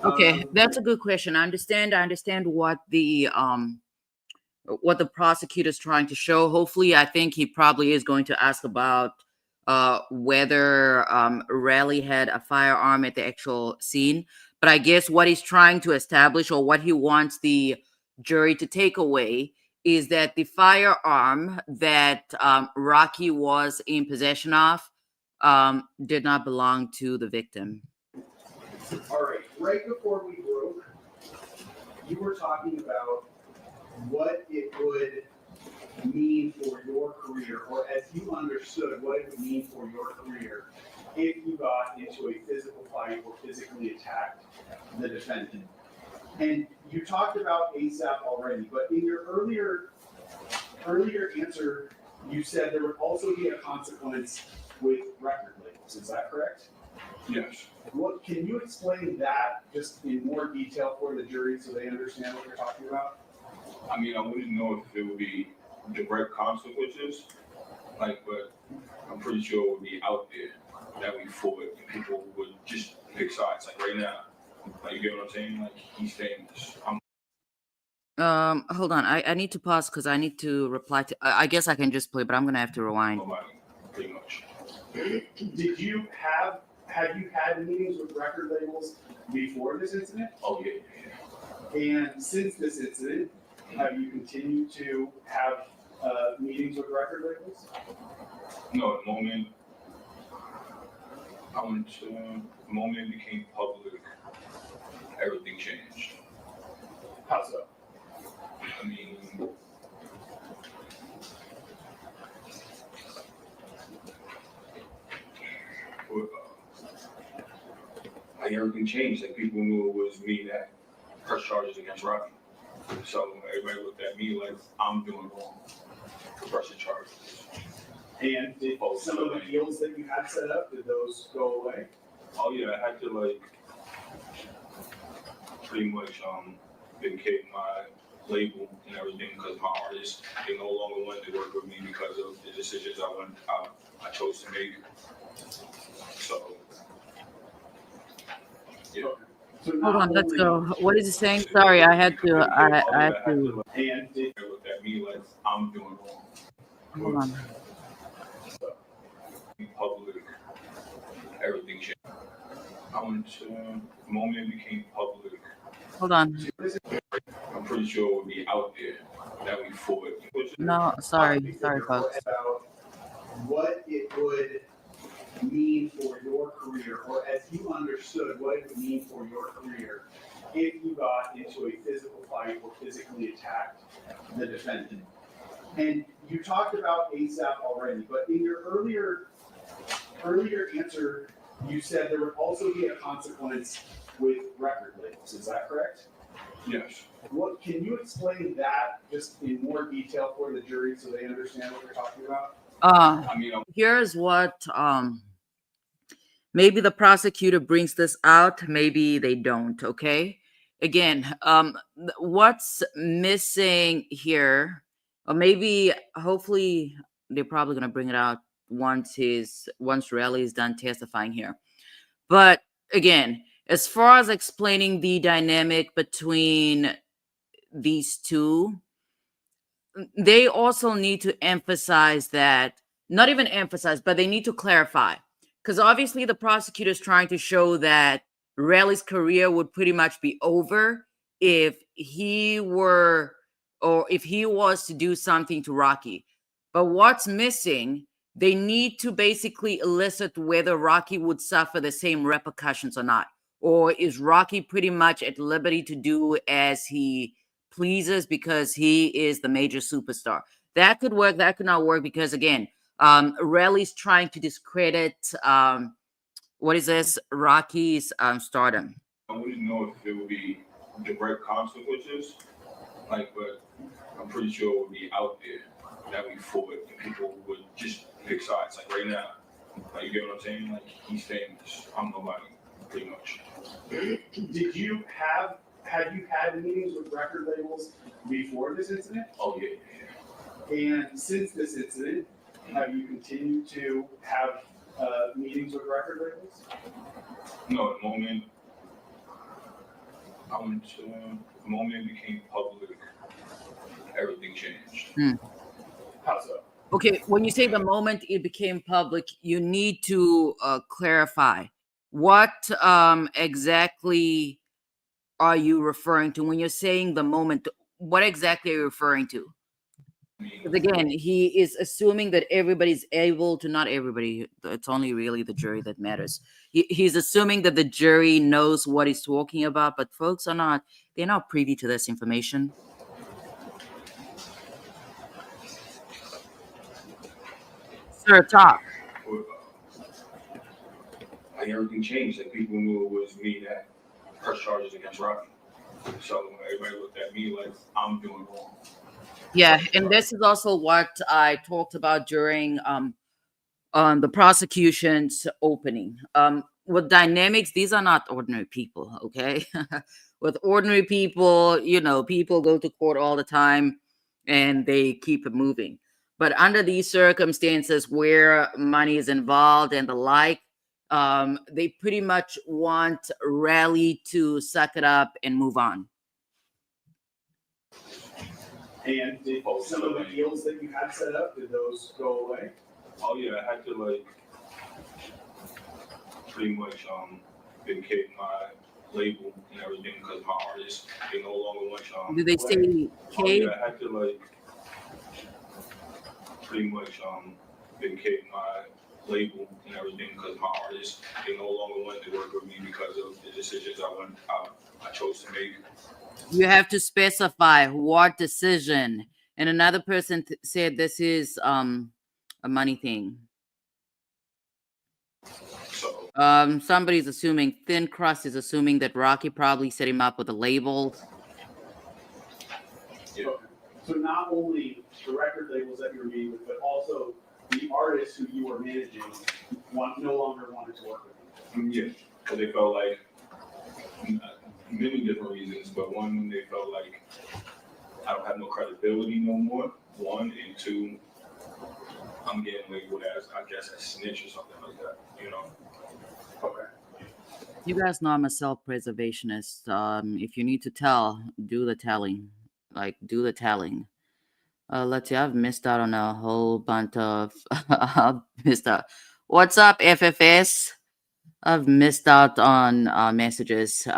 Okay, that's a good question. I understand what the prosecutor's trying to show. Hopefully, I think he probably is going to ask about whether Raleigh had a firearm at the actual scene. But I guess what he's trying to establish, or what he wants the jury to take away, is that the firearm that Rocky was in possession of did not belong to the victim. All right. Right before we broke, you were talking about what it would mean for your career, or as you understood what it would mean for your career if you got into a physical fight or physically attacked the defendant. And you talked about ASAP already, but in your earlier answer, you said there would also be a consequence with record labels. Is that correct? Yes. What can you explain that just in more detail for the jury so they understand what you're talking about? I mean, I wouldn't know if it would be direct consequences, but I'm pretty sure it would be out there that we fought and people would just pick sides. Like right now, you get what I'm saying? Like, he's famous. Hold on. I need to pause because I need to reply to. I guess I can just play, but I'm gonna have to rewind. Nobody, pretty much. Did you have you had meetings with record labels before this incident? Oh yeah. And since this incident, have you continued to have meetings with record labels? No, the moment the moment it became public, everything changed. How so? I mean, like everything changed. Like people knew it was me that pressed charges against Rocky. So everybody looked at me like I'm doing wrong for pressing charges. And did some of the deals that you had set up, did those go away? Oh yeah, I had to pretty much vacate my label and everything because my artists, they no longer wanted to work with me because of the decisions I chose to make. So Yeah. So Hold not on, let's only- go. What is he saying? Sorry, I had to. I had to. And They looked at me like I'm doing wrong. Hold on. In public, everything changed. I went to the moment it became public. Hold on. I'm pretty sure it would be out there that we fought. No, sorry, folks. about what it would mean for your career, or as you understood what it would mean for your career if you got into a physical fight or physically attacked the defendant. And you talked about ASAP already, but in your earlier answer, you said there would also be a consequence with record labels. Is that correct? Yes. What can you explain that just in more detail for the jury so they understand what we're talking about? I mean, Here's what maybe the prosecutor brings this out, maybe they don't, okay? Again, what's missing here, or maybe hopefully they're probably gonna bring it out once Raleigh is done testifying here. But again, as far as explaining the dynamic between these two, they also need to emphasize that, not even emphasize, but they need to clarify. Because obviously the prosecutor is trying to show that Raleigh's career would pretty much be over if he were, or if he was to do something to Rocky. But what's missing, they need to basically elicit whether Rocky would suffer the same repercussions or not. Or is Rocky pretty much at liberty to do as he pleases because he is the major superstar? That could work, that could not work, because again, Raleigh's trying to discredit Rocky's stardom. I wouldn't know if it would be direct consequences, but I'm pretty sure it would be out there that we fought and people would just pick sides. Like right now, you get what I'm saying? Like, he's famous, I'm nobody, pretty much. Had you had meetings with record labels before this incident? Oh yeah. And since this incident, have you continued to have meetings with record labels? No, the moment the moment it became public, everything changed. How so? Okay, when you say the moment it became public, you need to clarify what exactly are you referring to when you're saying the moment. What exactly are you referring to? Because again, he is assuming that everybody's able to, not everybody, it's only really the jury that matters. He's assuming that the jury knows what he's talking about, but folks are not, they're not privy to this information. Sir, talk. Like, everything changed. Like, people knew it was me that pressed charges against Rocky. So everybody looked at me like I'm doing wrong. Yeah, and this is also what I talked about during the prosecution's opening. With dynamics, these are not ordinary people, okay? With ordinary people, people go to court all the time and they keep it moving. But under these circumstances where money is involved and the like, they pretty much want Raleigh to suck it up and move on. And did some of the deals that you had set up, did those go away? Oh yeah, I had to pretty much vacate my label and everything because my artists, they no longer want Do they say Oh K? yeah, I had to pretty much vacate my label and everything because my artists, they no longer wanted to work with me because of the decisions I chose to make. You have to specify what decision. And another person said this is a money thing. So Somebody's assuming, Thin Crust is assuming that Rocky probably set him up with a label. yeah. So not only the record labels that you were meeting with, but also the artists who you were managing no longer wanted to work with you. Yeah, because they felt like many different reasons, but one, they felt like I don't have no credibility no more. One, and two, I'm getting labeled as, I guess, a snitch or something like that. Okay. You guys know I'm a self-preservationist. If you need to tell, do the telling. Like, do the telling. Let's see. I've missed out on a whole bunch of. I've missed out. What's up, FFS? I've missed out on messages.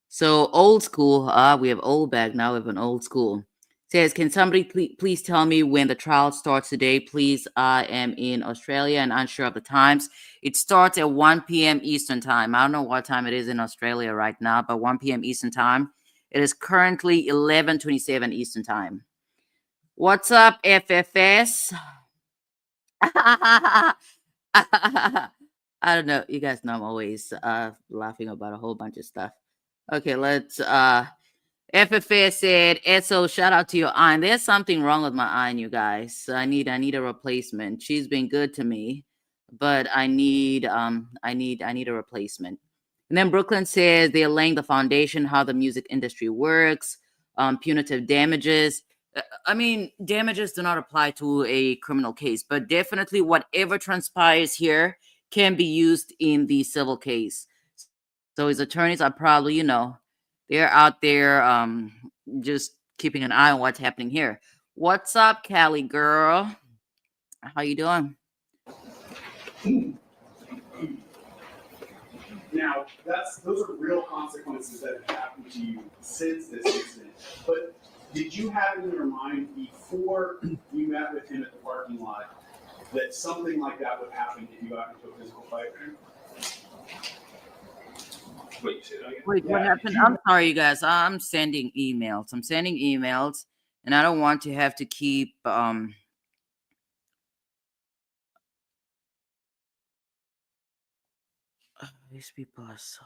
So old school. We have old bag now. We have an old school. Says, can somebody please tell me when the trial starts today? Please, I am in Australia and unsure of the times. It starts at 1 p.m. Eastern time. I don't know what time it is in Australia right now, but 1 p.m. Eastern time. It is currently 11:27 Eastern time. What's up, FFS? I don't know. You guys know I'm always laughing about a whole bunch of stuff. Okay, let's FFS said, Esso, shout out to your aunt. There's something wrong with my aunt, you guys. I need a replacement. She's been good to me, but I need a replacement. And then Brooklyn says they're laying the foundation, how the music industry works, punitive damages. I mean, damages do not apply to a criminal case, but definitely whatever transpires here can be used in the civil case. So his attorneys are probably, they're out there just keeping an eye on what's happening here. What's up, Callie girl? How you doing? Now, those are real consequences that have happened to you since this incident. But did you have in your mind before you met with him at the parking lot that something like that would happen if you got into a physical fight with him? Wait, say that again? Wait, what happened? I'm sorry, you guys. I'm sending emails. And I don't want to have to keep these people are so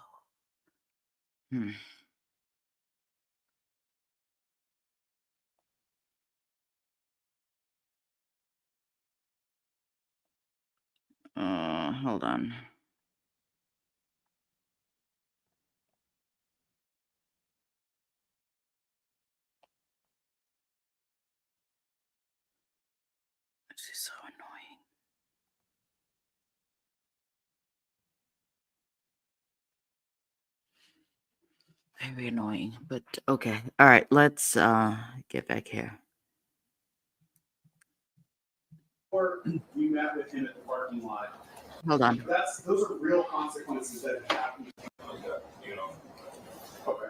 hold on. This is so annoying. Very annoying, but okay. All right, let's get back here. Or you met with him at the parking lot. Hold on. Those are real consequences that have happened. You know, Okay.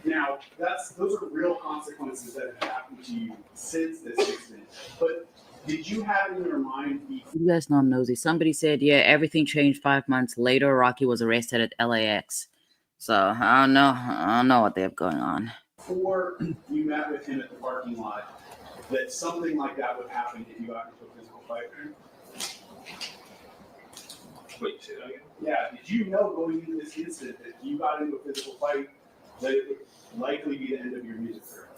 Now, those are real consequences that have happened to you since this incident. But did you have in your mind before? You guys know I'm nosy. Somebody said, yeah, everything changed 5 months later. Rocky was arrested at LAX. So I don't know what they have going on. Before you met with him at the parking lot, that something like that would happen if you got into a physical fight with him? wait, say that again? Yeah, did you know going into this incident that if you got into a physical fight, that it would likely be the end of your music career?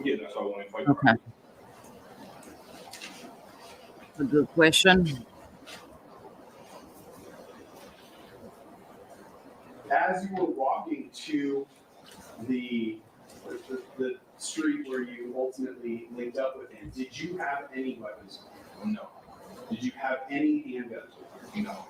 Yeah, that's why I want to fight. Okay. A good question. As you were walking to the street where you ultimately linked up with him, did you have any weapons? No, Did you have any handguns with you? no.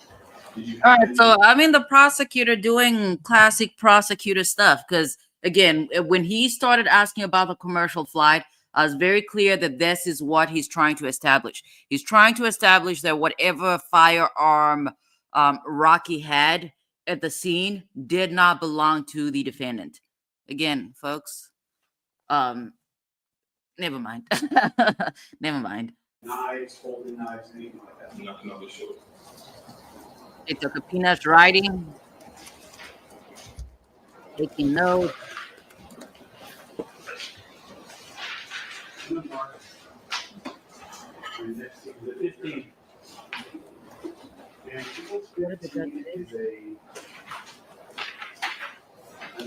Did you All have right, any? so I mean the prosecutor doing classic prosecutor stuff because again, when he started asking about the commercial flight, I was very clear that this is what he's trying to establish. He's trying to establish that whatever firearm Rocky had at the scene did not belong to the defendant. Again, folks, never mind. Never mind. Knives, holding knives, anything like that? No, for sure. They took a peanuts writing, taking notes. And next to the 15. And what's 15 is an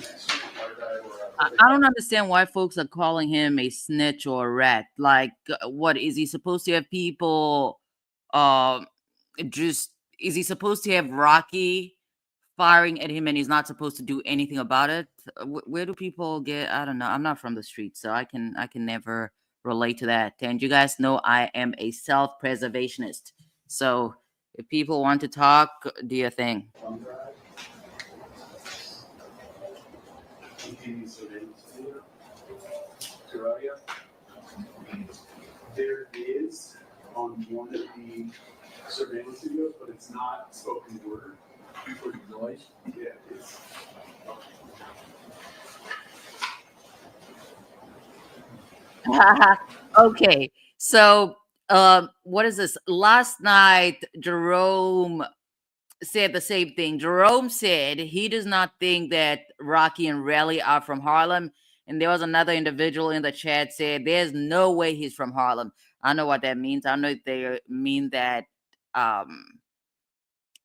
extra hard drive or I don't understand why folks are calling him a snitch or a rat. Like, what is he supposed to have people? Just is he supposed to have Rocky firing at him and he's not supposed to do anything about it? Where do people get? I don't know. I'm not from the street, so I can never relate to that. And you guys know I am a self-preservationist. So if people want to talk, do your thing. thumb drive. TV surveillance video. Terraria. There is on one of the surveillance videos, but it's not spoken word. Noise. Yeah, it's. Okay, so what is this? Last night, Jerome said the same thing. Jerome said he does not think that Rocky and Relly are from Harlem. And there was another individual in the chat said there's no way he's from Harlem. I know what that means. I know they mean that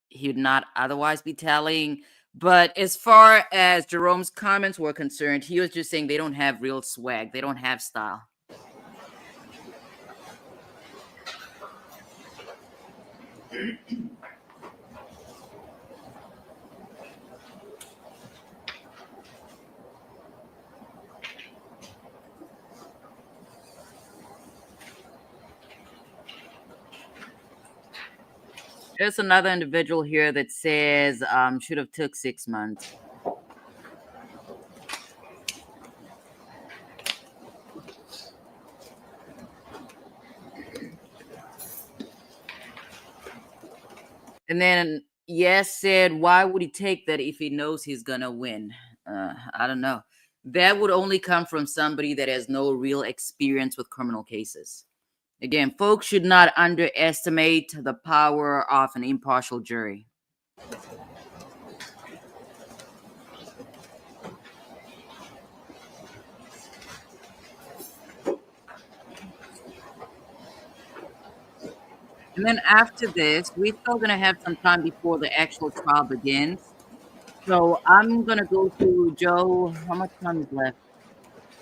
he would not otherwise be telling. But as far as Jerome's comments were concerned, he was just saying they don't have real swag. They don't have style. There's another individual here that says should have took 6 months. And then Yes said, why would he take that if he knows he's gonna win? I don't know. That would only come from somebody that has no real experience with criminal cases. Again, folks should not underestimate the power of an impartial jury. And then after this, we're still going to have some time before the actual trial begins. So I'm going to go to Joe. How much time is left?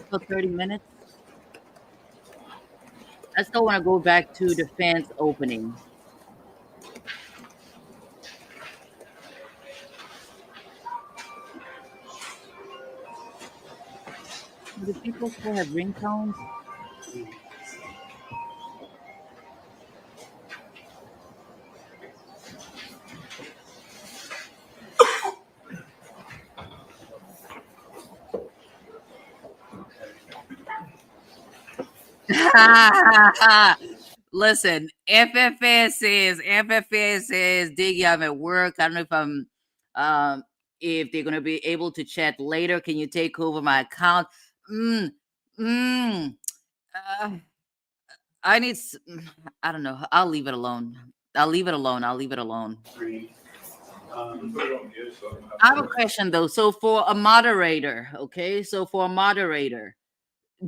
Still 30 minutes? I still want to go back to defense opening. Do people still have ringtones? Listen, FFS says, Diggy, I'm at work. I don't know if they're gonna be able to chat later. Can you take over my account? Uh, I need. I don't know. I'll leave it alone. I'll leave it alone. Three. Put it on here, so I have a question though. So for a moderator, okay. So for a moderator,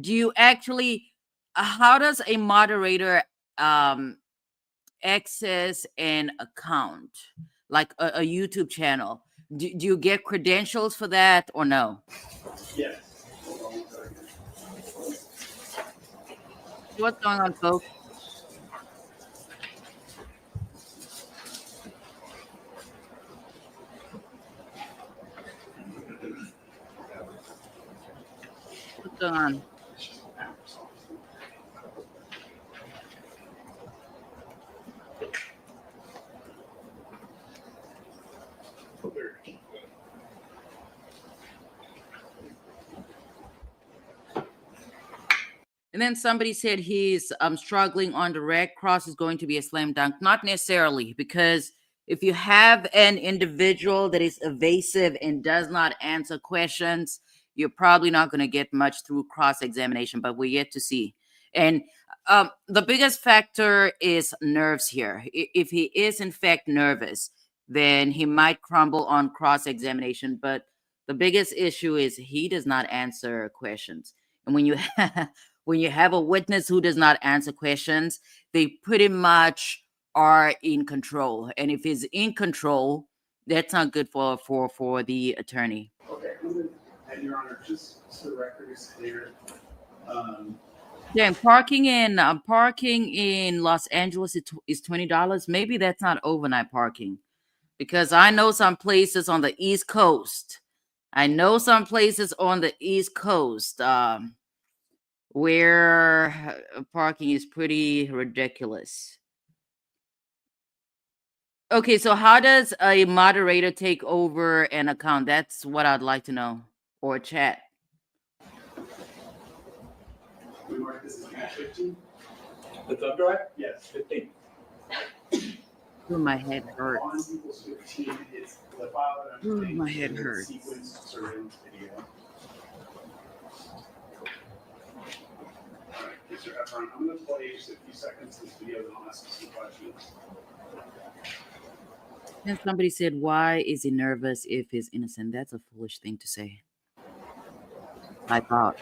do you actually? How does a moderator access an account like a YouTube channel? Do you get credentials for that or no? Yes. What's going on, folks? What's going on? And then somebody said he's struggling on direct. Cross is going to be a slam dunk. Not necessarily, because if you have an individual that is evasive and does not answer questions, you're probably not going to get much through cross examination, but we're yet to see. And the biggest factor is nerves here. If he is, in fact, nervous, then he might crumble on cross examination. But the biggest issue is he does not answer questions. And when you when you have a witness who does not answer questions, they pretty much are in control. And if he's in control, that's not good for the attorney. Okay, and Your Honor, just so the record is clear. Yeah, parking in Los Angeles is $20. Maybe that's not overnight parking, because I know some places on the East Coast. where parking is pretty ridiculous. Okay, so how does a moderator take over an account? That's what I'd like to know. Or chat. We mark this as match 15? The thumb drive? Yes. 15. Ooh, my head hurts. On equals 15, it's the file that I'm Ooh, saying my is head the hurts. sequence surveillance video. Alright, Mr. Efron, I'm gonna play just a few seconds of this video, then I'll ask you some questions. And somebody said, why is he nervous if he's innocent? That's a foolish thing to say. I thought.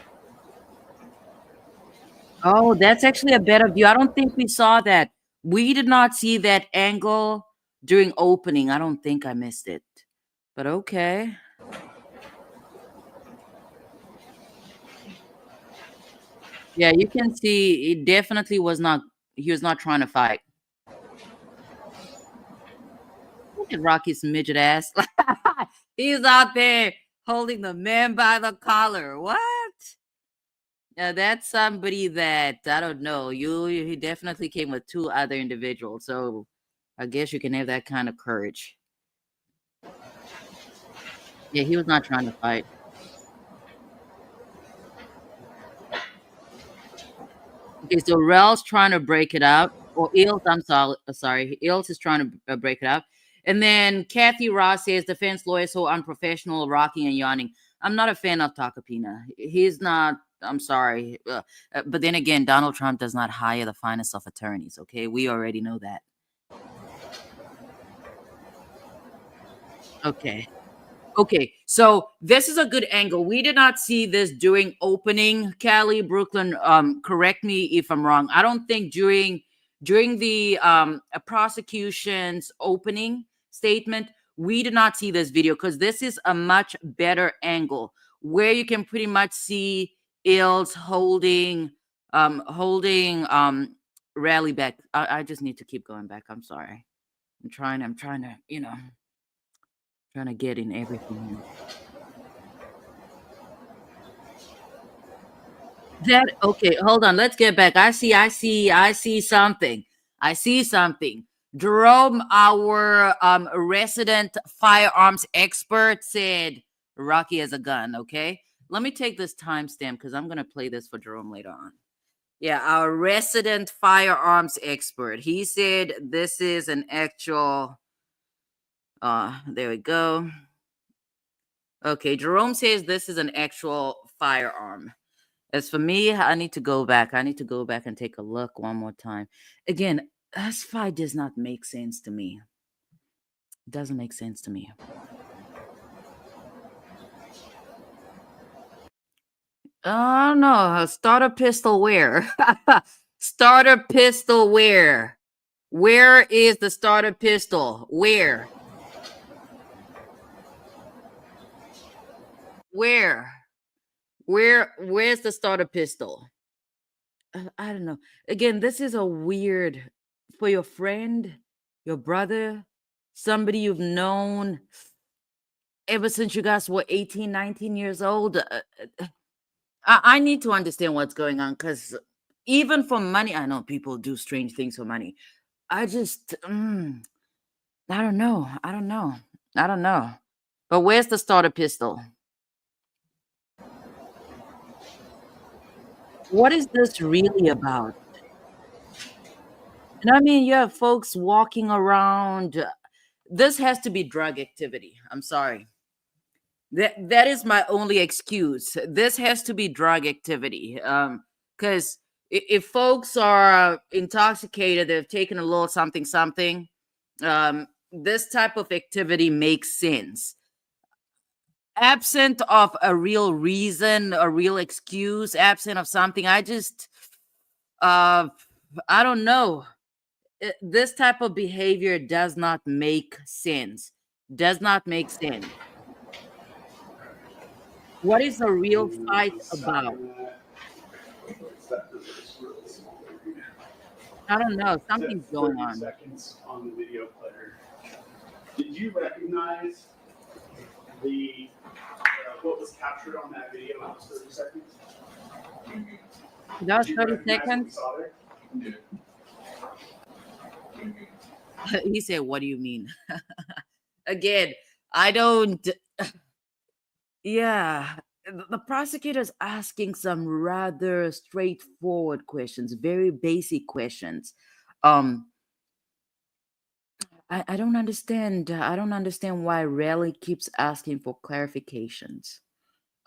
Oh, that's actually a better view. I don't think we saw that. We did not see that angle during opening. I don't think I missed it. But okay. Yeah, you can see it definitely he was not trying to fight. Look at Rocky's midget ass. He's out there holding the man by the collar. What? Yeah, that's somebody that I don't know. He definitely came with 2 other individuals, so I guess you can have that kind of courage. Yeah, he was not trying to fight. Okay, so Rel's trying to break it up. Or Eels, I'm sorry. Eels is trying to break it up. And then Kathy Ross says defense lawyer so unprofessional, rocking and yawning. I'm not a fan of Takapina. He's not. I'm sorry. But then again, Donald Trump does not hire the finest of attorneys. Okay, we already know that. Okay, so this is a good angle. We did not see this during opening. Callie, Brooklyn, correct me if I'm wrong. I don't think during the prosecution's opening statement, we did not see this video because this is a much better angle where you can pretty much see Ills holding Rally back. I just need to keep going back. I'm sorry. I'm trying to, trying to get in everything. Okay, hold on. Let's get back. I see something. I see something. Jerome, our resident firearms expert, said Rocky has a gun. Okay, let me take this timestamp because I'm gonna play this for Jerome later on. Yeah, our resident firearms expert. He said this is an actual. There we go. Okay, Jerome says this is an actual firearm. As for me, I need to go back. I need to go back and take a look one more time. Again, this fight does not make sense to me. It doesn't make sense to me. Oh no, starter pistol where? Starter pistol where? Where is the starter pistol? Where? Where's the starter pistol? I don't know. Again, this is a weird for your friend, your brother, somebody you've known ever since you guys were 18, 19 years old. I need to understand what's going on because even for money, I know people do strange things for money. I just, I don't know. I don't know. I don't know. But where's the starter pistol? What is this really about? And I mean, you have folks walking around. This has to be drug activity. I'm sorry. That is my only excuse. This has to be drug activity. Because if folks are intoxicated, they've taken a little something, this type of activity makes sense. Absent of a real reason, a real excuse, absent of something, I don't know. This type of behavior does not make sense. Does not make sense. What is a real fight about? I don't know. Something's going on. Seconds on the video player. Did you recognize what was captured on that video in those 30 seconds? That was Did you 30 recognize what we seconds. saw there? Yeah. What do you mean? He said, "What do you mean?" Again, I don't. Yeah, the prosecutor's asking some rather straightforward questions, very basic questions. Um, I don't understand. I don't understand why Raleigh keeps asking for clarifications.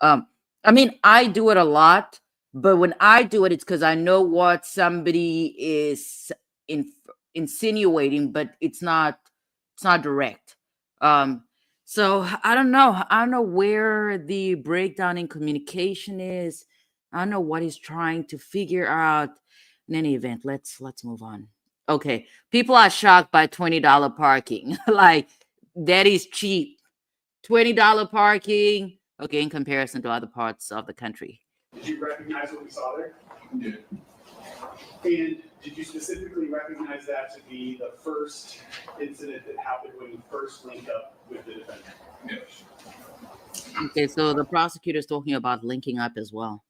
Um, I mean, I do it a lot, but when I do it, it's because I know what somebody is in, insinuating, but it's not direct. Um, so I don't know. I don't know where the breakdown in communication is. I don't know what he's trying to figure out. In any event, let's move on. Okay, people are shocked by $20 parking. Like that is cheap. $20 parking. Okay, in comparison to other parts of the country. Did you recognize what we saw there? Yeah. And did you specifically recognize that to be the first incident that happened when you first linked up with the defendant? Yes. Okay, so the prosecutor's talking about linking up as well.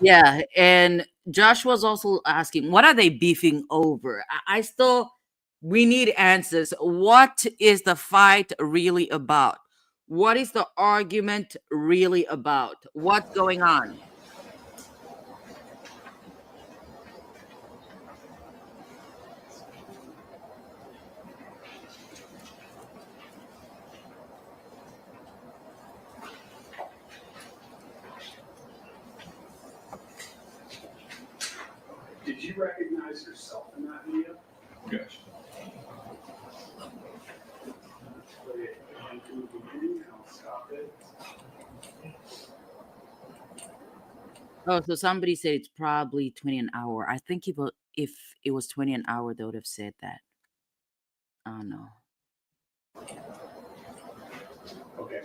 Yeah, and Joshua's also asking, what are they beefing over? I still, we need answers. What is the fight really about? What is the argument really about? What's going on? Did you recognize yourself in that video? Yes. Play it again from the beginning, and I'll stop it. Oh, so somebody said it's probably 20 an hour. I think if it was 20 an hour, they would have said that. I don't know. Okay.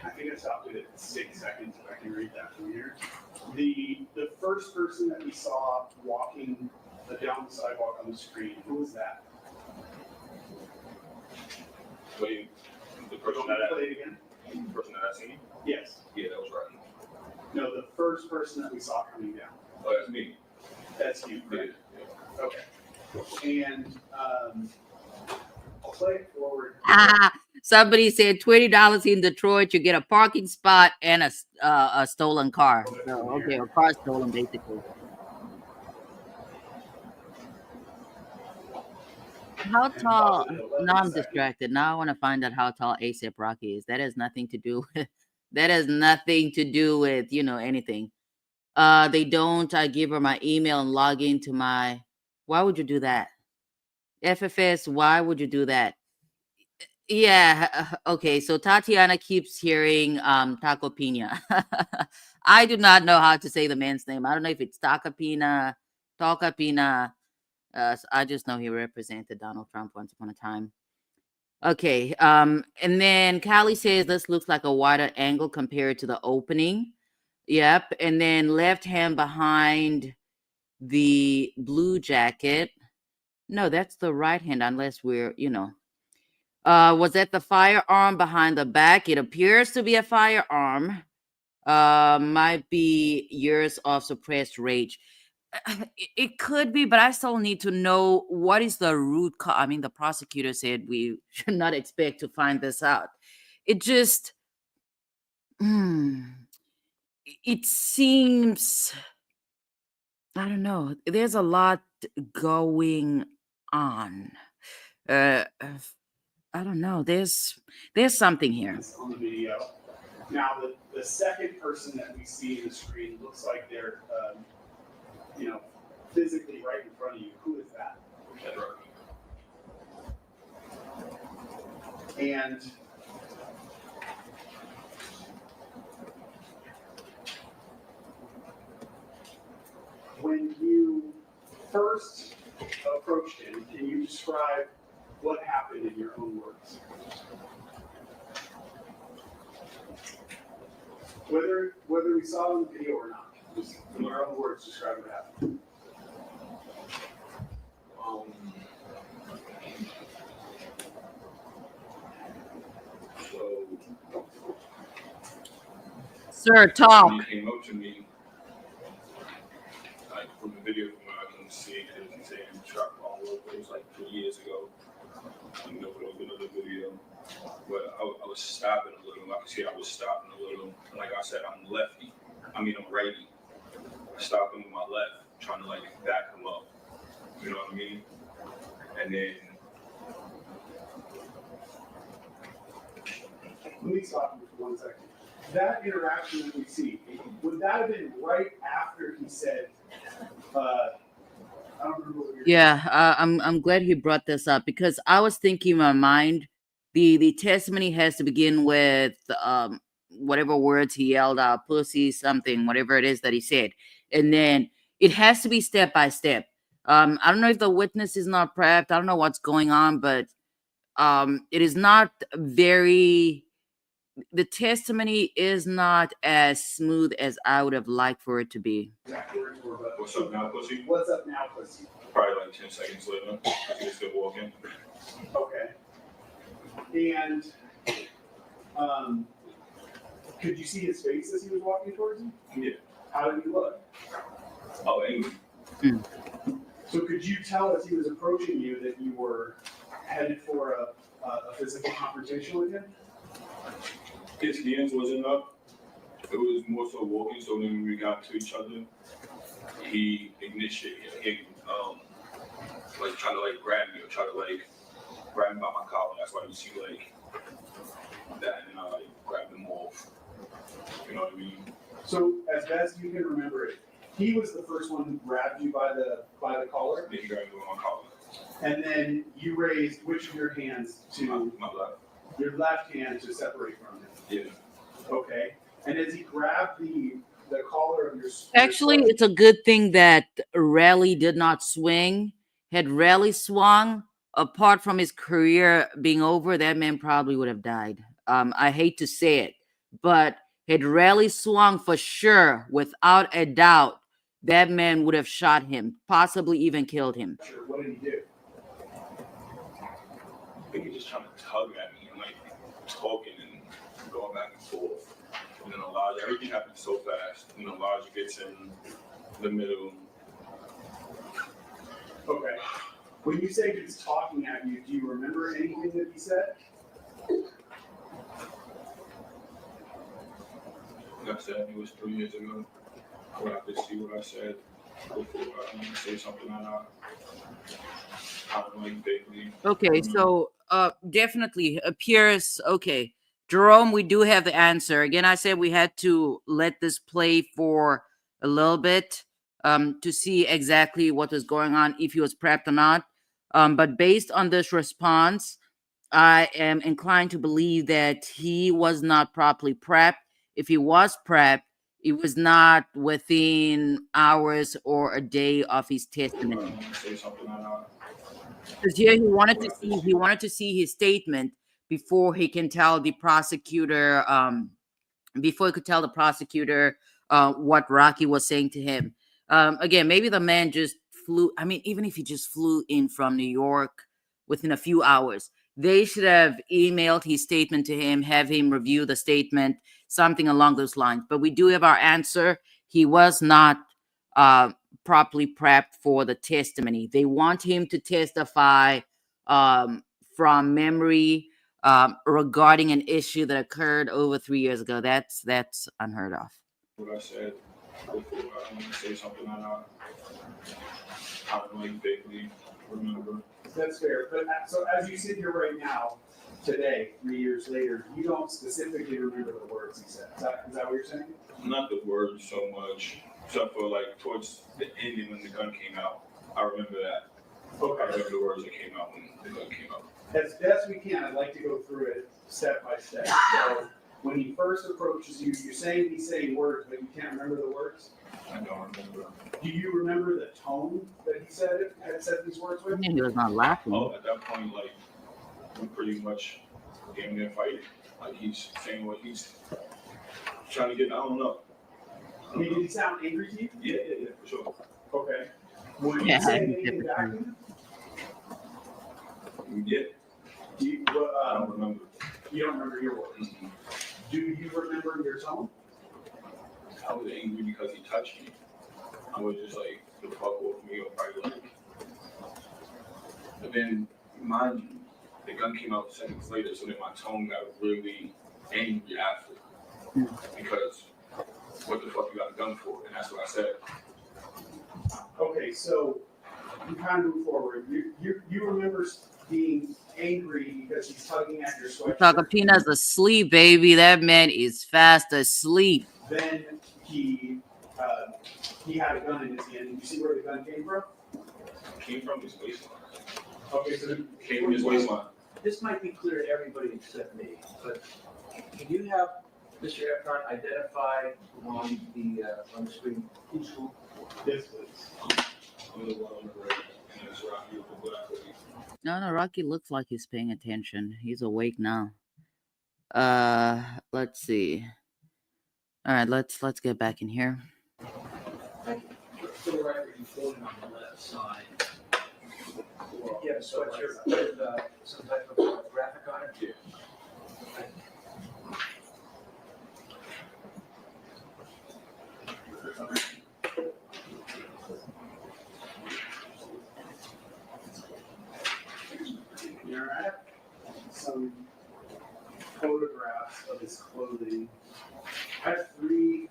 I think I stopped it at 6 seconds, if I can read that from here. The first person that we saw walking down the sidewalk on the screen, who was that? Wait, the person Don't that play it again? the person that I seen? Yes. Yeah, that was right. No, the first person that we saw coming down. Oh, that's me. That's you, Yeah. correct? Okay. And I'll play it forward. Ah, somebody said $20 in Detroit, you get a parking spot and a stolen car. So, okay, a car stolen basically. How And tall? pause it at 11 Now I'm seconds. distracted. Now I want to find out how tall ASAP Rocky is. That has nothing to do with that has nothing to do with, anything. They don't give her my email and log into my. Why would you do that? FFS, why would you do that? Yeah, okay. So Tatiana keeps hearing Taco Pina. I do not know how to say the man's name. I don't know if it's Takapina, Tokapina. I just know he represented Donald Trump once upon a time. Okay. And then Callie says this looks like a wider angle compared to the opening. Yep. And then left hand behind the blue jacket. No, that's the right hand, unless we're. Was that the firearm behind the back? It appears to be a firearm. Might be years of suppressed rage. It could be, but I still need to know what is the root cause. I mean, the prosecutor said we should not expect to find this out. It just, hmm, it seems, I don't know. There's a lot going on. I don't know. There's something here. On the video. Now, the second person that we see in the screen looks like they're, physically right in front of you. Who is that? That's right. And when you first approached him, can you describe what happened in your own words? Whether we saw it in the video or not, just in your own words, describe what happened. Sir, talk. When he came up to me, like from the video from what I can see, because he's saying truck on road, it was like 2 years ago. You know, with another video. But I was stopping a little. I could see I was stopping a little. Like I said, I'm lefty. I'm righty. Stopping with my left, trying to like back him up. You know what I mean? And then Let me stop you for 1 second. That interaction that we see, would that have been right after he said, I don't remember what you're. Yeah, I'm glad he brought this up because I was thinking in my mind, the testimony has to begin with whatever words he yelled out, pussy, something, whatever it is that he said, and then it has to be step by step. I don't know if the witness is not prepped. I don't know what's going on, but it is not very. The testimony is not as smooth as I would have liked for it to be. Exactly where you were, but what's up now, pussy? what's up now, pussy? Probably like 10 seconds later, he's still walking. Okay. And, could you see his face as he was walking towards you? Yeah. How did he look? Oh, angry. So could you tell as he was approaching you that you were headed for a physical confrontation with him? His hands wasn't up. It was more so walking. So then when we got to each other, he initiated him, like trying to like grab me or try to like grab me by my collar. That's why you see like that, and I like grabbed him off. You know what I mean? So as best you can remember it, he was the first one who grabbed you by the collar, Then he grabbed me by my collar. and then you raised which of your hands to My left. your left hand to separate from him. Yeah. Okay. And as he grabbed the collar of your Actually, it's a good thing that Raleigh did not swing. Had Raleigh swung, apart from his career being over, that man probably would have died. I hate to say it, but had Raleigh swung for sure, without a doubt, that man would have shot him, possibly even killed him. What did he do? I think he's just trying to tug at me and like talking and going back and forth. And then Elijah, everything happens so fast. And Elijah gets in the middle. Okay. When you say he's talking at you, do you remember anything that he said? Like I said, it was 3 years ago. I would have to see what I said before I say something that I don't like vaguely. Okay, so definitely appears okay. Jerome, we do have the answer. Again, I said we had to let this play for a little bit to see exactly what was going on, if he was prepped or not. But based on this response, I am inclined to believe that he was not properly prepped. If he was prepped, it was not within hours or a day of his testimony. Say something that Because here he wanted to see his statement before he can tell the prosecutor before he could tell the prosecutor what Rocky was saying to him. Again, maybe the man just flew. I mean, even if he just flew in from New York within a few hours, they should have emailed his statement to him, have him review the statement, something along those lines. But we do have our answer. He was not properly prepped for the testimony. They want him to testify from memory regarding an issue that occurred over 3 years ago. That's unheard of. what I said before I say something that I don't like vaguely remember. That's fair. But so as you sit here right now, today, 3 years later, you don't specifically remember the words he said. Is that what you're saying? Not the words so much, except for like towards the ending when the gun came out. I remember that. I remember the words that came out when the gun came out. As best we can, I'd like to go through it step by step. So when he first approaches you, you're saying he's saying words, but you can't remember the words. I don't remember. Do you remember the tone that he had said these words with? He was not laughing. Oh, at that point, like, we pretty much damn near fighting. Like, he's saying what he's trying to get, I don't know. I mean, did he sound angry to you? Yeah, for sure. Okay. Were you Yeah, saying I anything back to him? Yeah, Do you, I don't remember. you don't remember your words. Mhm. Do you remember your tone? I was angry because he touched me. I was just like, the fuck off me, or probably like. But then, mind you, the gun came out seconds later, so then my tone got really angry after. Because, what the fuck you got a gun for? And that's what I said. Okay, so you kind of move forward. You remember being angry because he's tugging at your sweatshirt. Tacopina's asleep, baby. That man is fast asleep. Then he had a gun in his hand. Did you see where the gun came from? It came from his waistline. Okay, so It came from his waistline. This might be clear to everybody except me, but can you have Mr. Eckhart identify on the screen? this was. I'm the one on the right, and it's Rocky with the black hoodie. No, Rocky looks like he's paying attention. He's awake now. Let's see. All right, let's get back in here. For the record, you folded on the left side. You have a sweatshirt with some type of graphic on it? Yeah. Here I have some photographs of his clothing. I have three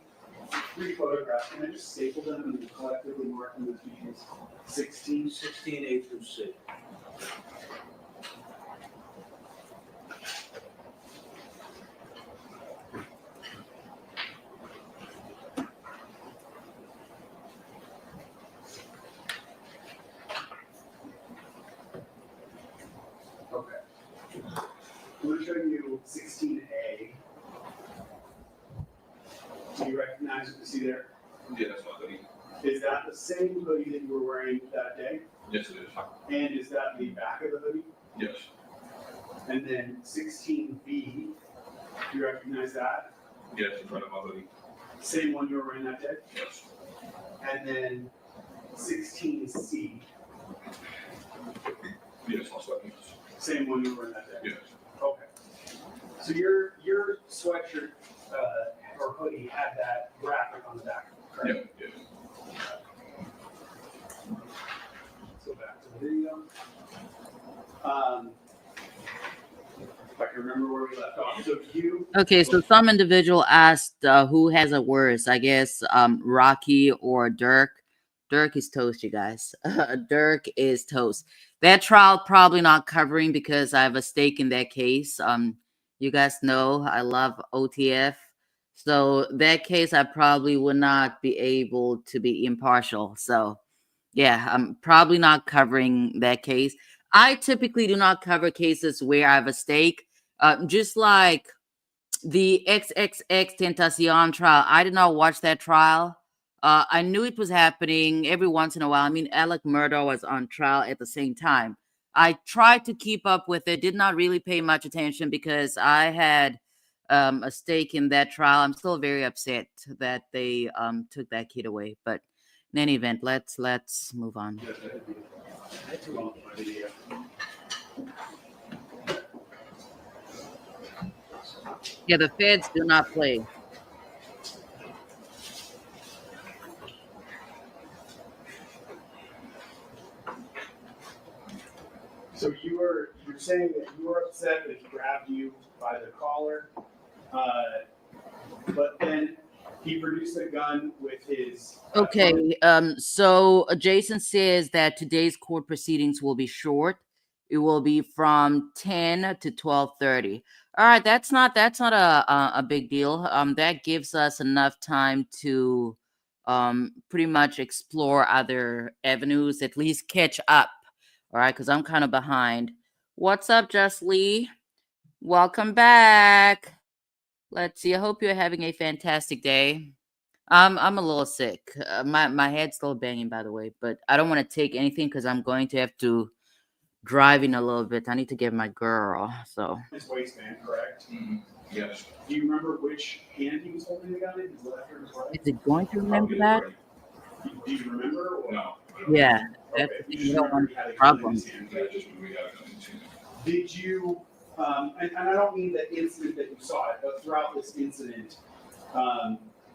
photographs. Can I just staple them and collectively mark them as being 16? 16A through C. Okay. I'm going to show you 16A. Do you recognize what you see there? Yeah, that's my hoodie. Is that the same hoodie that you were wearing that day? Yes, it is. And is that the back of the hoodie? Yes. And then 16B, do you recognize that? Yes, in front of my hoodie. Same one you were wearing that day? Yes. And then 16C, Yes, my sweatpants. same one you were wearing that day? Yes. Okay. So your sweatshirt or hoodie had that graphic on the back, Yeah, correct? yeah. Let's go back to the video. If I can remember where we left off. So you. Okay, so some individual asked who has it worse. I guess Rocky or Dirk. Dirk is toast, you guys. Dirk is toast. That trial probably not covering because I have a stake in that case. You guys know I love OTF. So that case I probably would not be able to be impartial. So yeah, I'm probably not covering that case. I typically do not cover cases where I have a stake. Just like the XXX Tentacion trial, I did not watch that trial. I knew it was happening every once in a while. I mean, Alec Murdaugh was on trial at the same time. I tried to keep up with it, did not really pay much attention because I had a stake in that trial. I'm still very upset that they took that kid away. But in any event, let's move on. Yeah, the feds do not play. So you're saying that you were upset that he grabbed you by the collar, but then he produced a gun with his. Okay, so Jason says that today's court proceedings will be short. It will be from 10 to 12:30. All right, that's not a big deal. That gives us enough time to pretty much explore other avenues, at least catch up. All right, because I'm kind of behind. What's up, Just Lee? Welcome back. Let's see. I hope you're having a fantastic day. I'm a little sick. My head's still banging, by the way, but I don't want to take anything because I'm going to have to drive in a little bit. I need to get my girl. So His waistband, correct? Mm-hmm. Yes. Do you remember which hand he was holding the gun in? His left or his right? is it going to remember Probably that? right. Do you remember? Or? No. Yeah, that's Okay. the You thing. just We don't remember want he had a gun in problem. his hand. I just we got a gun in his hand. Did you? And I don't mean the incident that you saw it, but throughout this incident,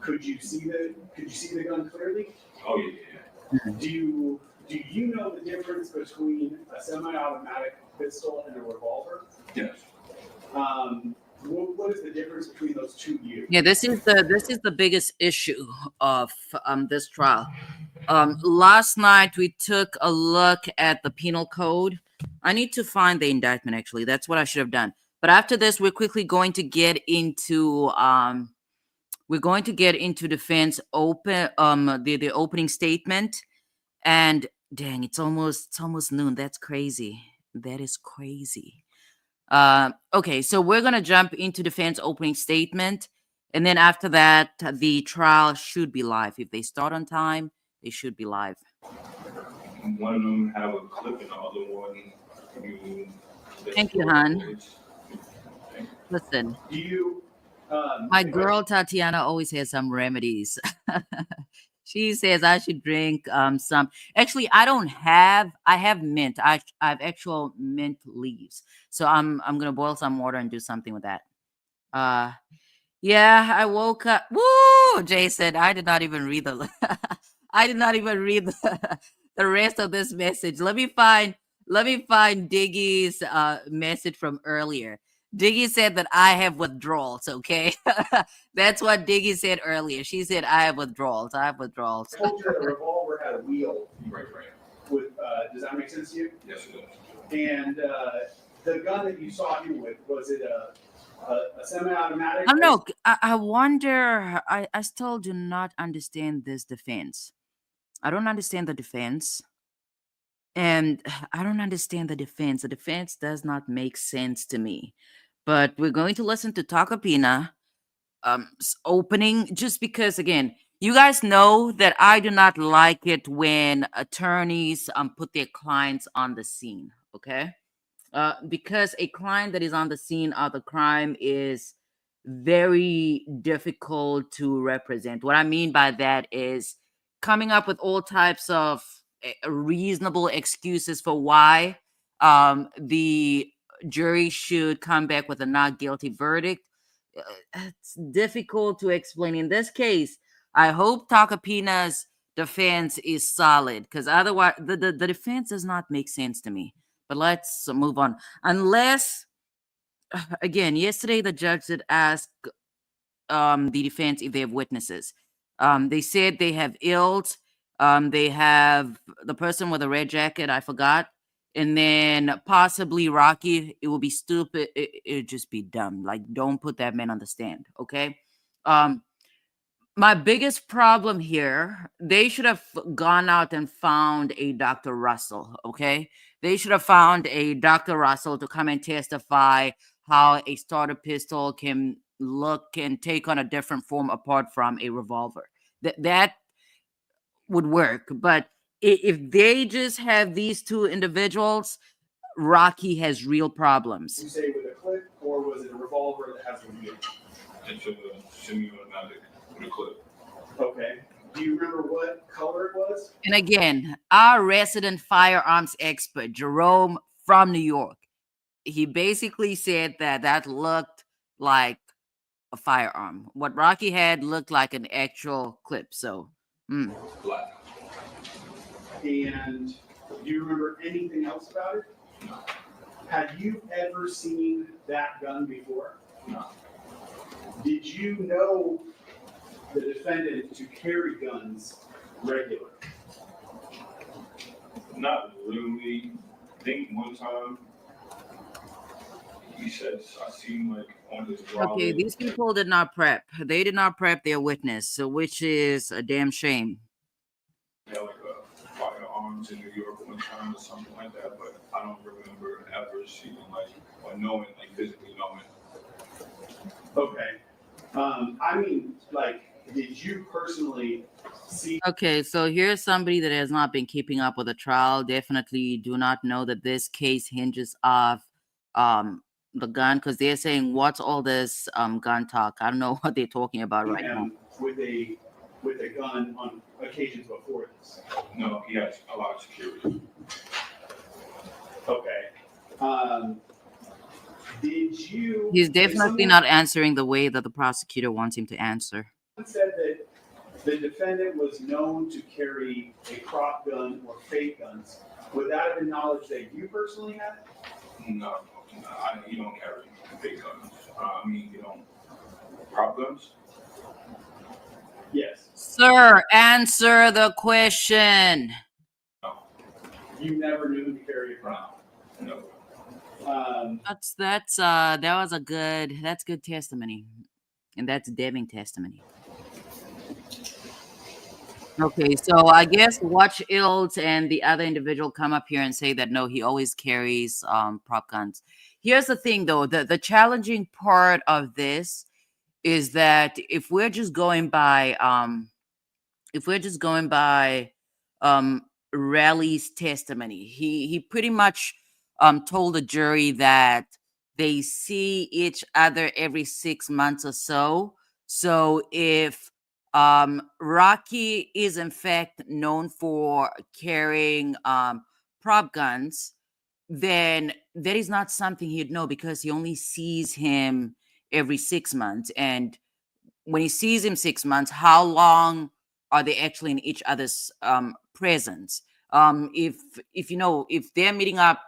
could you see the gun clearly? Oh, yeah. Do you know the difference between a semi-automatic pistol and a revolver? Yes. What is the difference between those two to you? Yeah, this is the biggest issue of this trial. Last night we took a look at the penal code. I need to find the indictment, actually. That's what I should have done. But after this, we're quickly going to get into defense open the opening statement. And dang, it's almost noon. That's crazy. That is crazy. Okay, so we're gonna jump into defense opening statement, and then after that, the trial should be live. If they start on time, they should be live. One of them have a clip and the other one you. Thank you, hon. Listen, Do you? my girl Tatiana always has some remedies. She says I should drink some. Actually, I don't have. I have mint. I have actual mint leaves. So I'm gonna boil some water and do something with that. Yeah, I woke up. Woo, Jason. I did not even read the. I did not even read the rest of this message. Let me find Diggy's message from earlier. Diggy said that I have withdrawals, okay? That's what Diggy said earlier. She said I have withdrawals. I have withdrawals. I told you that a revolver had a wheel. Right. With does that make sense to you? Yes, it does. And the gun that you saw him with, was it a semi-automatic? I don't know. I wonder. I still do not understand this defense. I don't understand the defense. And I don't understand the defense. The defense does not make sense to me. But we're going to listen to Takapina opening, just because, again, you guys know that I do not like it when attorneys put their clients on the scene, okay? Because a client that is on the scene of the crime is very difficult to represent. What I mean by that is coming up with all types of reasonable excuses for why the jury should come back with a not guilty verdict. It's difficult to explain. In this case, I hope Takapina's defense is solid, because otherwise the defense does not make sense to me. But let's move on. Unless, again, yesterday the judge did ask the defense if they have witnesses. They said they have Ills. They have the person with a red jacket, I forgot. And then possibly Rocky. It will be stupid. It would just be dumb. Like, don't put that man on the stand, okay? My biggest problem here, they should have gone out and found a Dr. Russell, okay? They should have found a Dr. Russell to come and testify how a starter pistol can look and take on a different form apart from a revolver. That would work. But if they just have these two individuals, Rocky has real problems. You say with a clip, or was it a revolver that has a wheel? It's a semi-automatic with a clip. Okay. Do you remember what color it was? And again, our resident firearms expert, Jerome from New York, he basically said that looked like a firearm. What Rocky had looked like an actual clip. So, Black. And do you remember anything else about it? No. Had you ever seen that gun before? No. Did you know the defendant to carry guns regularly? Not really. I think one time he said I seen like on his wallet. okay, these people did not prep. They did not prep their witness, so which is a damn shame. Had like a firearms in New York one time or something like that, but I don't remember ever seeing like or knowing, like physically knowing. Okay. I mean, like, did you personally see? Okay, so here's somebody that has not been keeping up with the trial. Definitely do not know that this case hinges off the gun, because they're saying, what's all this gun talk? I don't know what they're talking about right now. With a gun on occasions before this? No, he has a lot of security. Okay. Did you? He's definitely not answering the way that the prosecutor wants him to answer. said that the defendant was known to carry a prop gun or fake guns, would that have been knowledge that you personally had? No, you don't carry big guns. You don't prop guns. Yes. Sir, answer the question. No, You never knew to carry a prop. no. That's good testimony. And that's damning testimony. Okay, so I guess Watch Ills and the other individual come up here and say that no, he always carries prop guns. Here's the thing though, the challenging part of this is that if we're just going by Raleig's testimony, he pretty much told the jury that they see each other every 6 months or so. So if Rocky is in fact known for carrying prop guns, then that is not something he'd know because he only sees him every 6 months. And when he sees him 6 months, how long are they actually in each other's presence? If they're meeting up,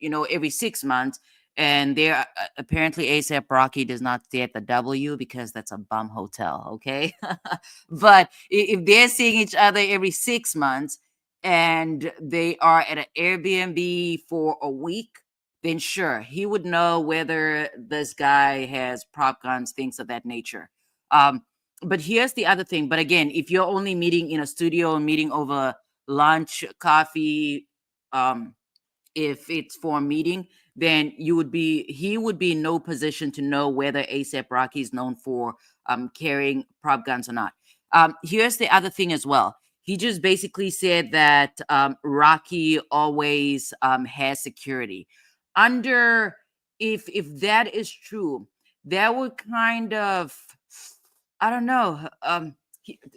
every 6 months, and they're apparently ASAP Rocky does not stay at the W because that's a bum hotel, okay? But if they're seeing each other every 6 months and they are at an Airbnb for a week, then sure, he would know whether this guy has prop guns, things of that nature. But here's the other thing. But again, if you're only meeting in a studio and meeting over lunch, coffee, if it's for a meeting, then he would be in no position to know whether ASAP Rocky is known for carrying prop guns or not. Here's the other thing as well. He just basically said that Rocky always has security. If that is true, that would kind of, I don't know.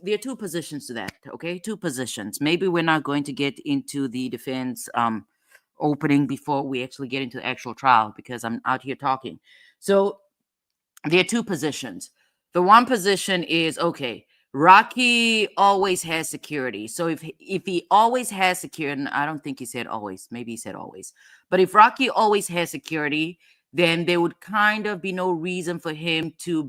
There are two positions to that. Okay, two positions. Maybe we're not going to get into the defense opening before we actually get into the actual trial because I'm out here talking. So there are two positions. The one position is, okay, Rocky always has security. So if he always has security, and I don't think he said always, maybe he said always, but if Rocky always has security, then there would kind of be no reason for him to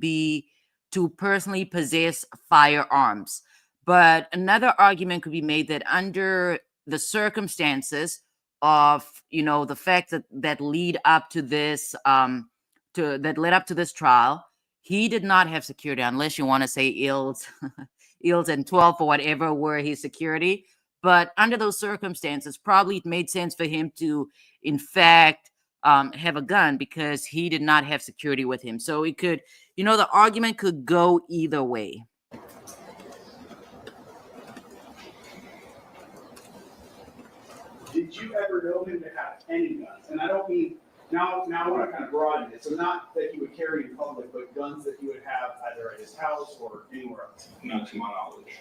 personally possess firearms. But another argument could be made that under the circumstances of the fact that lead up to this that led up to this trial, he did not have security, unless you want to say Ills and 12 or whatever were his security. But under those circumstances, probably it made sense for him to, in fact, have a gun because he did not have security with him. So it could, the argument could go either way. Did you ever know him to have any guns? And I don't mean, now I want to kind of broaden it. So not that he would carry in public, but guns that he would have either at his house or anywhere else. Not to my knowledge.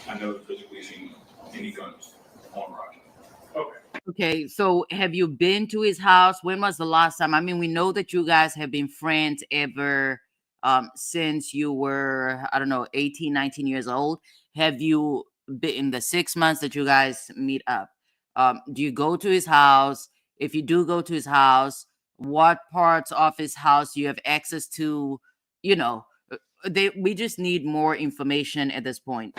I never physically seen any guns on Rocky. Okay. Okay, so have you been to his house? When was the last time? I mean, we know that you guys have been friends ever since you were, I don't know, 18, 19 years old. Have you been in the 6 months that you guys meet up? Do you go to his house? If you do go to his house, what parts of his house you have access to? We just need more information at this point.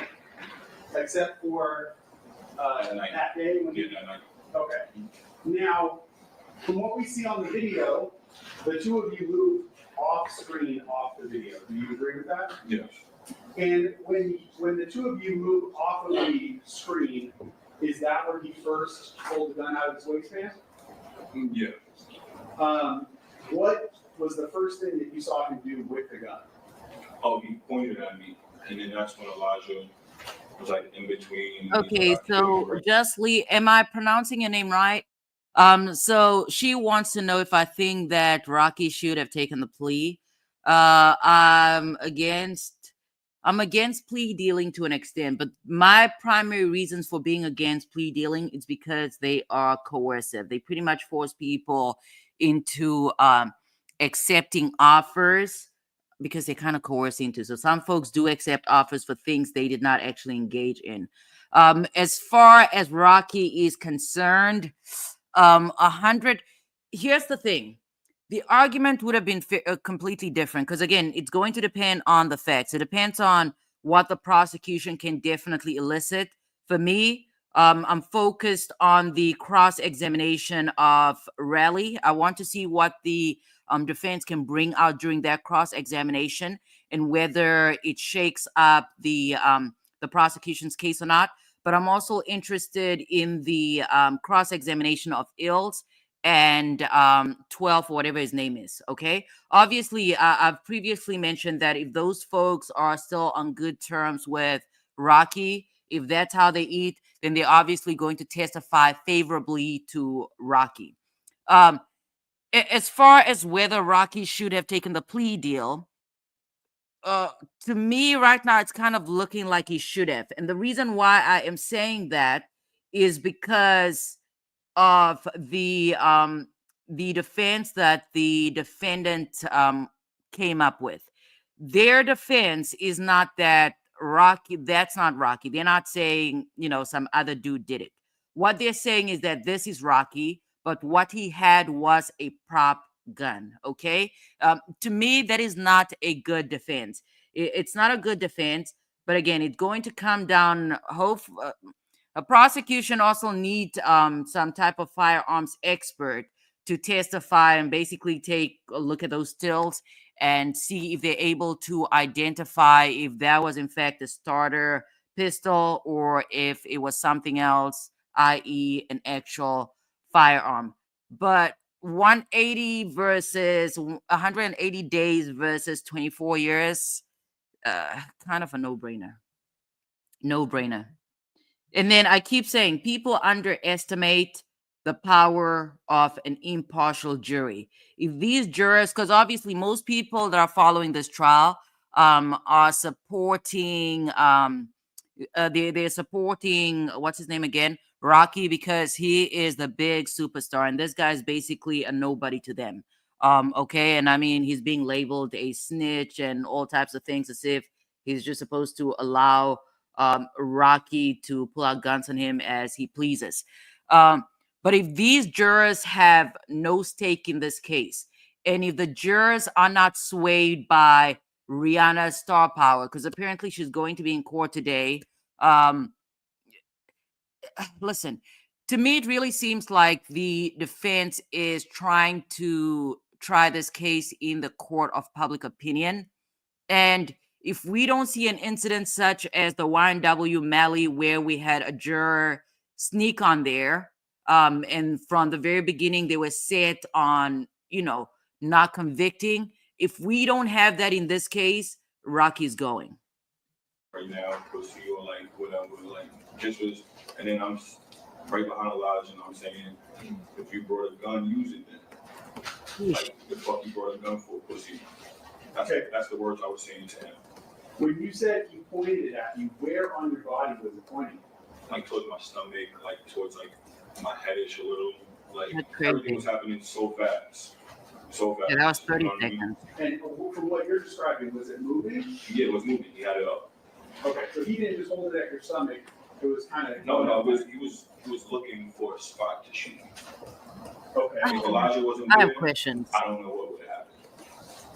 Except for that day when Yeah, that night. Okay. Now, from what we see on the video, the two of you move off screen off the video. Do you agree with that? Yes. And when the two of you move off of the screen, is that where he first pulled the gun out of his waistband? Yeah. What was the first thing that you saw him do with the gun? Oh, he pointed at me, and then that's when Elijah was like in between. Okay, so Justly, am I pronouncing your name right? So she wants to know if I think that Rocky should have taken the plea. I'm against plea dealing to an extent, but my primary reasons for being against plea dealing is because they are coercive. They pretty much force people into accepting offers because they're kind of coerced into. So some folks do accept offers for things they did not actually engage in. As far as Rocky is concerned, 100. Here's the thing: the argument would have been completely different because, again, it's going to depend on the facts. It depends on what the prosecution can definitely elicit. For me, I'm focused on the cross-examination of Raleigh. I want to see what the defense can bring out during that cross-examination and whether it shakes up the prosecution's case or not. But I'm also interested in the cross-examination of Ills and 12, or whatever his name is. Okay. Obviously, I've previously mentioned that if those folks are still on good terms with Rocky, if that's how they eat, then they're obviously going to testify favorably to Rocky. As far as whether Rocky should have taken the plea deal, to me right now, it's kind of looking like he should have. And the reason why I am saying that is because of the defense that the defendant came up with. Their defense is not that Rocky, that's not Rocky. They're not saying, some other dude did it. What they're saying is that this is Rocky, but what he had was a prop gun. Okay. To me, that is not a good defense. It's not a good defense, but again, it's going to come down. A prosecution also needs some type of firearms expert to testify and basically take a look at those stills and see if they're able to identify if that was in fact a starter pistol or if it was something else, i.e., an actual firearm. But 180 versus 180 days versus 24 years, kind of a no-brainer. No-brainer. And then I keep saying people underestimate the power of an impartial jury. If these jurors, because obviously most people that are following this trial are supporting, they're supporting, what's his name again? Rocky, because he is the big superstar. And this guy is basically a nobody to them. Okay. And I mean, he's being labeled a snitch and all types of things as if he's just supposed to allow Rocky to pull out guns on him as he pleases. But if these jurors have no stake in this case, and if the jurors are not swayed by Rihanna's star power, because apparently she's going to be in court today, listen, to me, it really seems like the defense is trying to try this case in the court of public opinion. And if we don't see an incident such as the YNW Mally, where we had a juror sneak on there, and from the very beginning, they were set on, not convicting. If we don't have that in this case, Rocky's going. Right now, pussy or like whatever, like just was, and then I'm right behind Elijah and I'm saying, if you brought a gun, use it then. Like, the fuck you brought a gun for, pussy? That's the words I was saying to him. When you said he pointed it at you, where on your body was it pointing? Like towards my stomach, like towards like my headish a little. Like That's everything crazy. was happening so fast. So fast. Yeah, that was 30 You know what I mean? seconds. And from what you're describing, was it moving? Yeah, it was moving. He had it up. Okay, so he didn't just hold it at your stomach. It was kind of No, he was looking for a spot to shoot. Okay. If Elijah wasn't I there, have questions. I don't know what would have happened.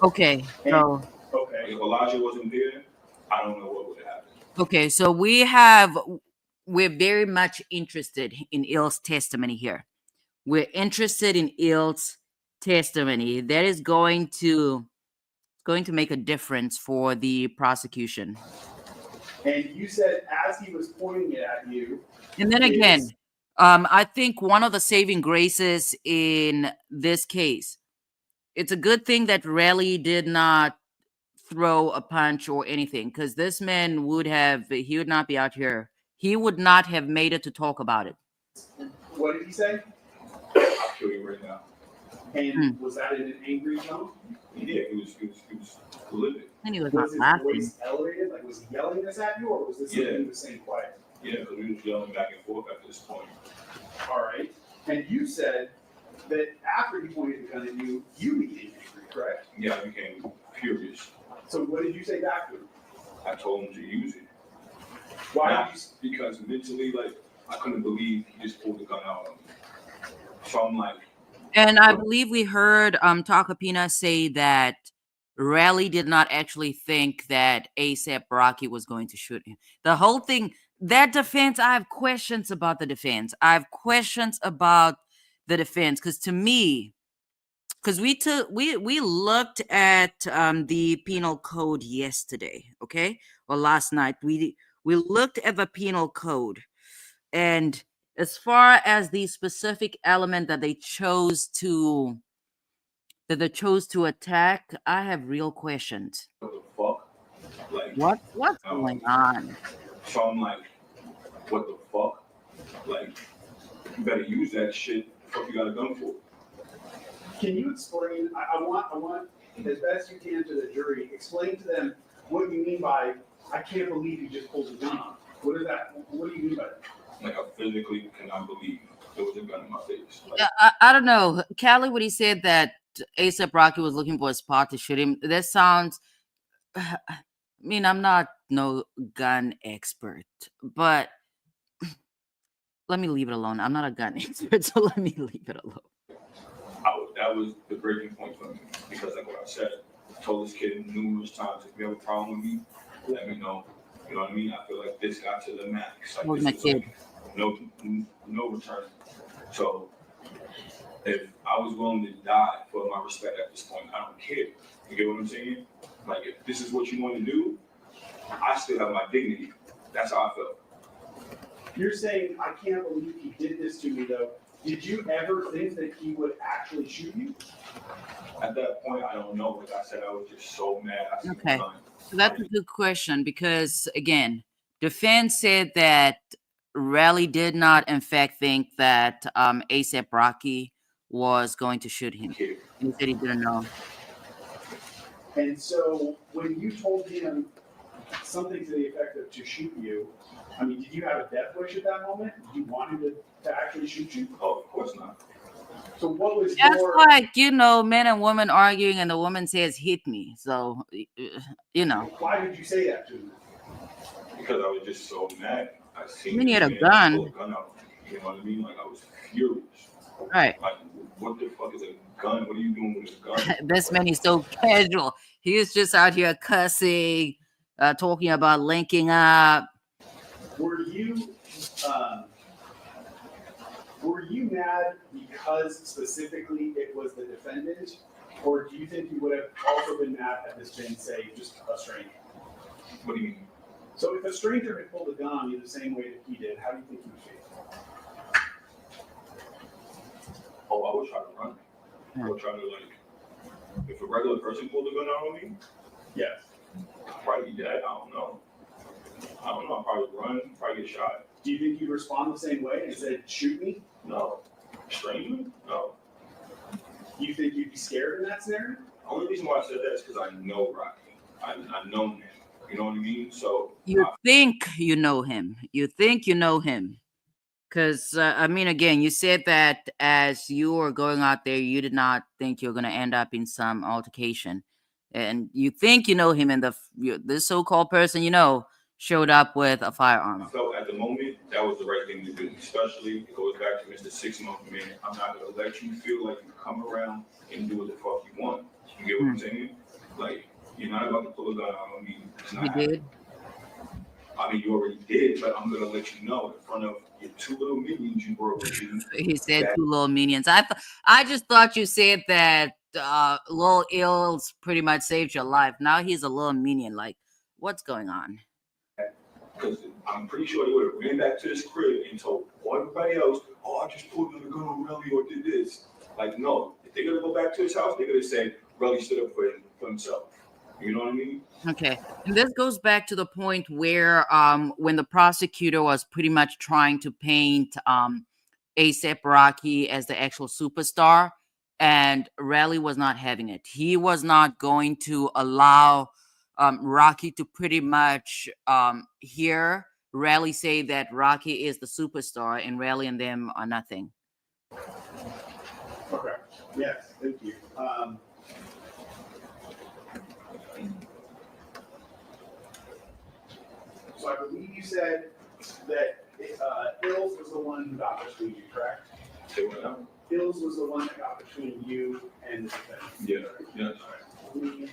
Okay, so Okay. If Elijah wasn't there, I don't know what would have happened. so we're very much interested in Ill's testimony here. We're interested in Ill's testimony. That is going to make a difference for the prosecution. And you said as he was pointing it at you. And then again, I think one of the saving graces in this case, it's a good thing that Raleigh did not throw a punch or anything, because this man he would not be out here. He would not have made it to talk about it. What did he say? I'll kill you right now. And was that in an angry tone? Yeah, he was livid. And he was Was not his laughing. voice elevated? Like, was he yelling this at you, or was this something he was saying quiet? Yeah, because we was yelling back and forth at this point. All right. And you said that after he pointed the gun at you, you became angry, correct? Yeah, I became furious. So what did you say back to him? I told him to use it. Why Not did because mentally, like, I couldn't believe he just pulled the gun out on me. So I'm like, And I believe we heard Takapina say that Raleigh did not actually think that ASAP Rocky was going to shoot him. The whole thing, that defense, I have questions about the defense. I have questions about the defense because to me, because we looked at the penal code yesterday, okay, or last night. We looked at the penal code, and as far as the specific element that they chose to attack, I have real questions. what the fuck? Like, What's going on? so I'm like, what the fuck? Like, you better use that shit. The fuck you got a gun for? Can you explain, I want, as best you can to the jury, explain to them what you mean by, I can't believe you just pulled a gun on. What do you mean by that? Like, I physically cannot believe there was a gun in my face. Like, I don't know. Callie, when he said that ASAP Rocky was looking for a spot to shoot him, that sounds. I mean, I'm not no gun expert, but let me leave it alone. I'm not a gun expert, so let me leave it alone. that was the breaking point for me. Because like what I said, I told this kid numerous times, if you have a problem with me, let me know. You know what I mean? I feel like this got to the max. Like, Who's this my was kid? like, no return. So if I was willing to die for my respect at this point, I don't care. You get what I'm saying? Like, if this is what you want to do, I still have my dignity. That's how I felt. You're saying, I can't believe he did this to me though. Did you ever think that he would actually shoot you? At that point, I don't know. Like I said, I was just so mad. I seen the Okay. gun. So that's a good question because, again, defense said that Raleigh did not, in fact, think that ASAP Rocky was going to shoot him. Kid. He said he didn't know. And so when you told him something to the effect of to shoot you, I mean, did you have a death wish at that moment? Did you want him to actually shoot you? Oh, of course not. So what was That's your... like, men and women arguing and the woman says, hit me. So, Why did you say that to him? Because I was just so mad. I seen mean, he this had a man gun. pull a gun out. You know what I mean? Like, I was furious. Right. Like, what the fuck is a gun? What are you doing with a gun? This man is so casual. He was just out here cussing, talking about linking up. Were you mad because specifically it was the defendant, or do you think you would have also been mad had this been, say, just a stranger? What do you mean? So if a stranger had pulled a gun on you the same way that he did, how do you think you would feel? Oh, I would try to run. I would try to, like, if a regular person pulled a gun out on me, Yes. I'd probably be dead. I don't know. I'd probably run, probably get shot. Do you think you'd respond the same way and say, shoot me? No. Stranger? No. You think you'd be scared in that scenario? The only reason why I said that is because I know Rocky. I know him. You know what I mean? So You think you know him. You think you know him. Because, again, you said that as you were going out there, you did not think you're going to end up in some altercation. And you think you know him, and this so-called person showed up with a I firearm. felt at the moment that was the right thing to do. Especially, it goes back to Mr. 6 Month Man. I'm not going to let you feel like you come around and do what the fuck you want. You get what I'm saying? Like, you're not about to pull a gun out on me. It's not You did? I mean, you already did, but I'm going to let you know in front of your 2 little minions you brought with you. He said 2 little minions. I just thought you said that Lil Ills pretty much saved your life. Now he's a little minion. Like, what's going on? Because I'm pretty sure he would have ran back to his crib and told everybody else, oh, I just pulled the gun on Relly or did this. Like, no. If they're going to go back to his house, they're going to say, Relly stood up for himself. You know what I mean? Okay. And this goes back to the point where when the prosecutor was pretty much trying to paint ASAP Rocky as the actual superstar, and Raleigh was not having it. He was not going to allow Rocky to pretty much hear Raleigh say that Rocky is the superstar and Raleigh and them are nothing. Okay. Yes, thank you. So I believe you said that Hills was the one who got between you, correct? Say what now? Hills was the one that got between you and the defendant. Yeah, yeah. Let me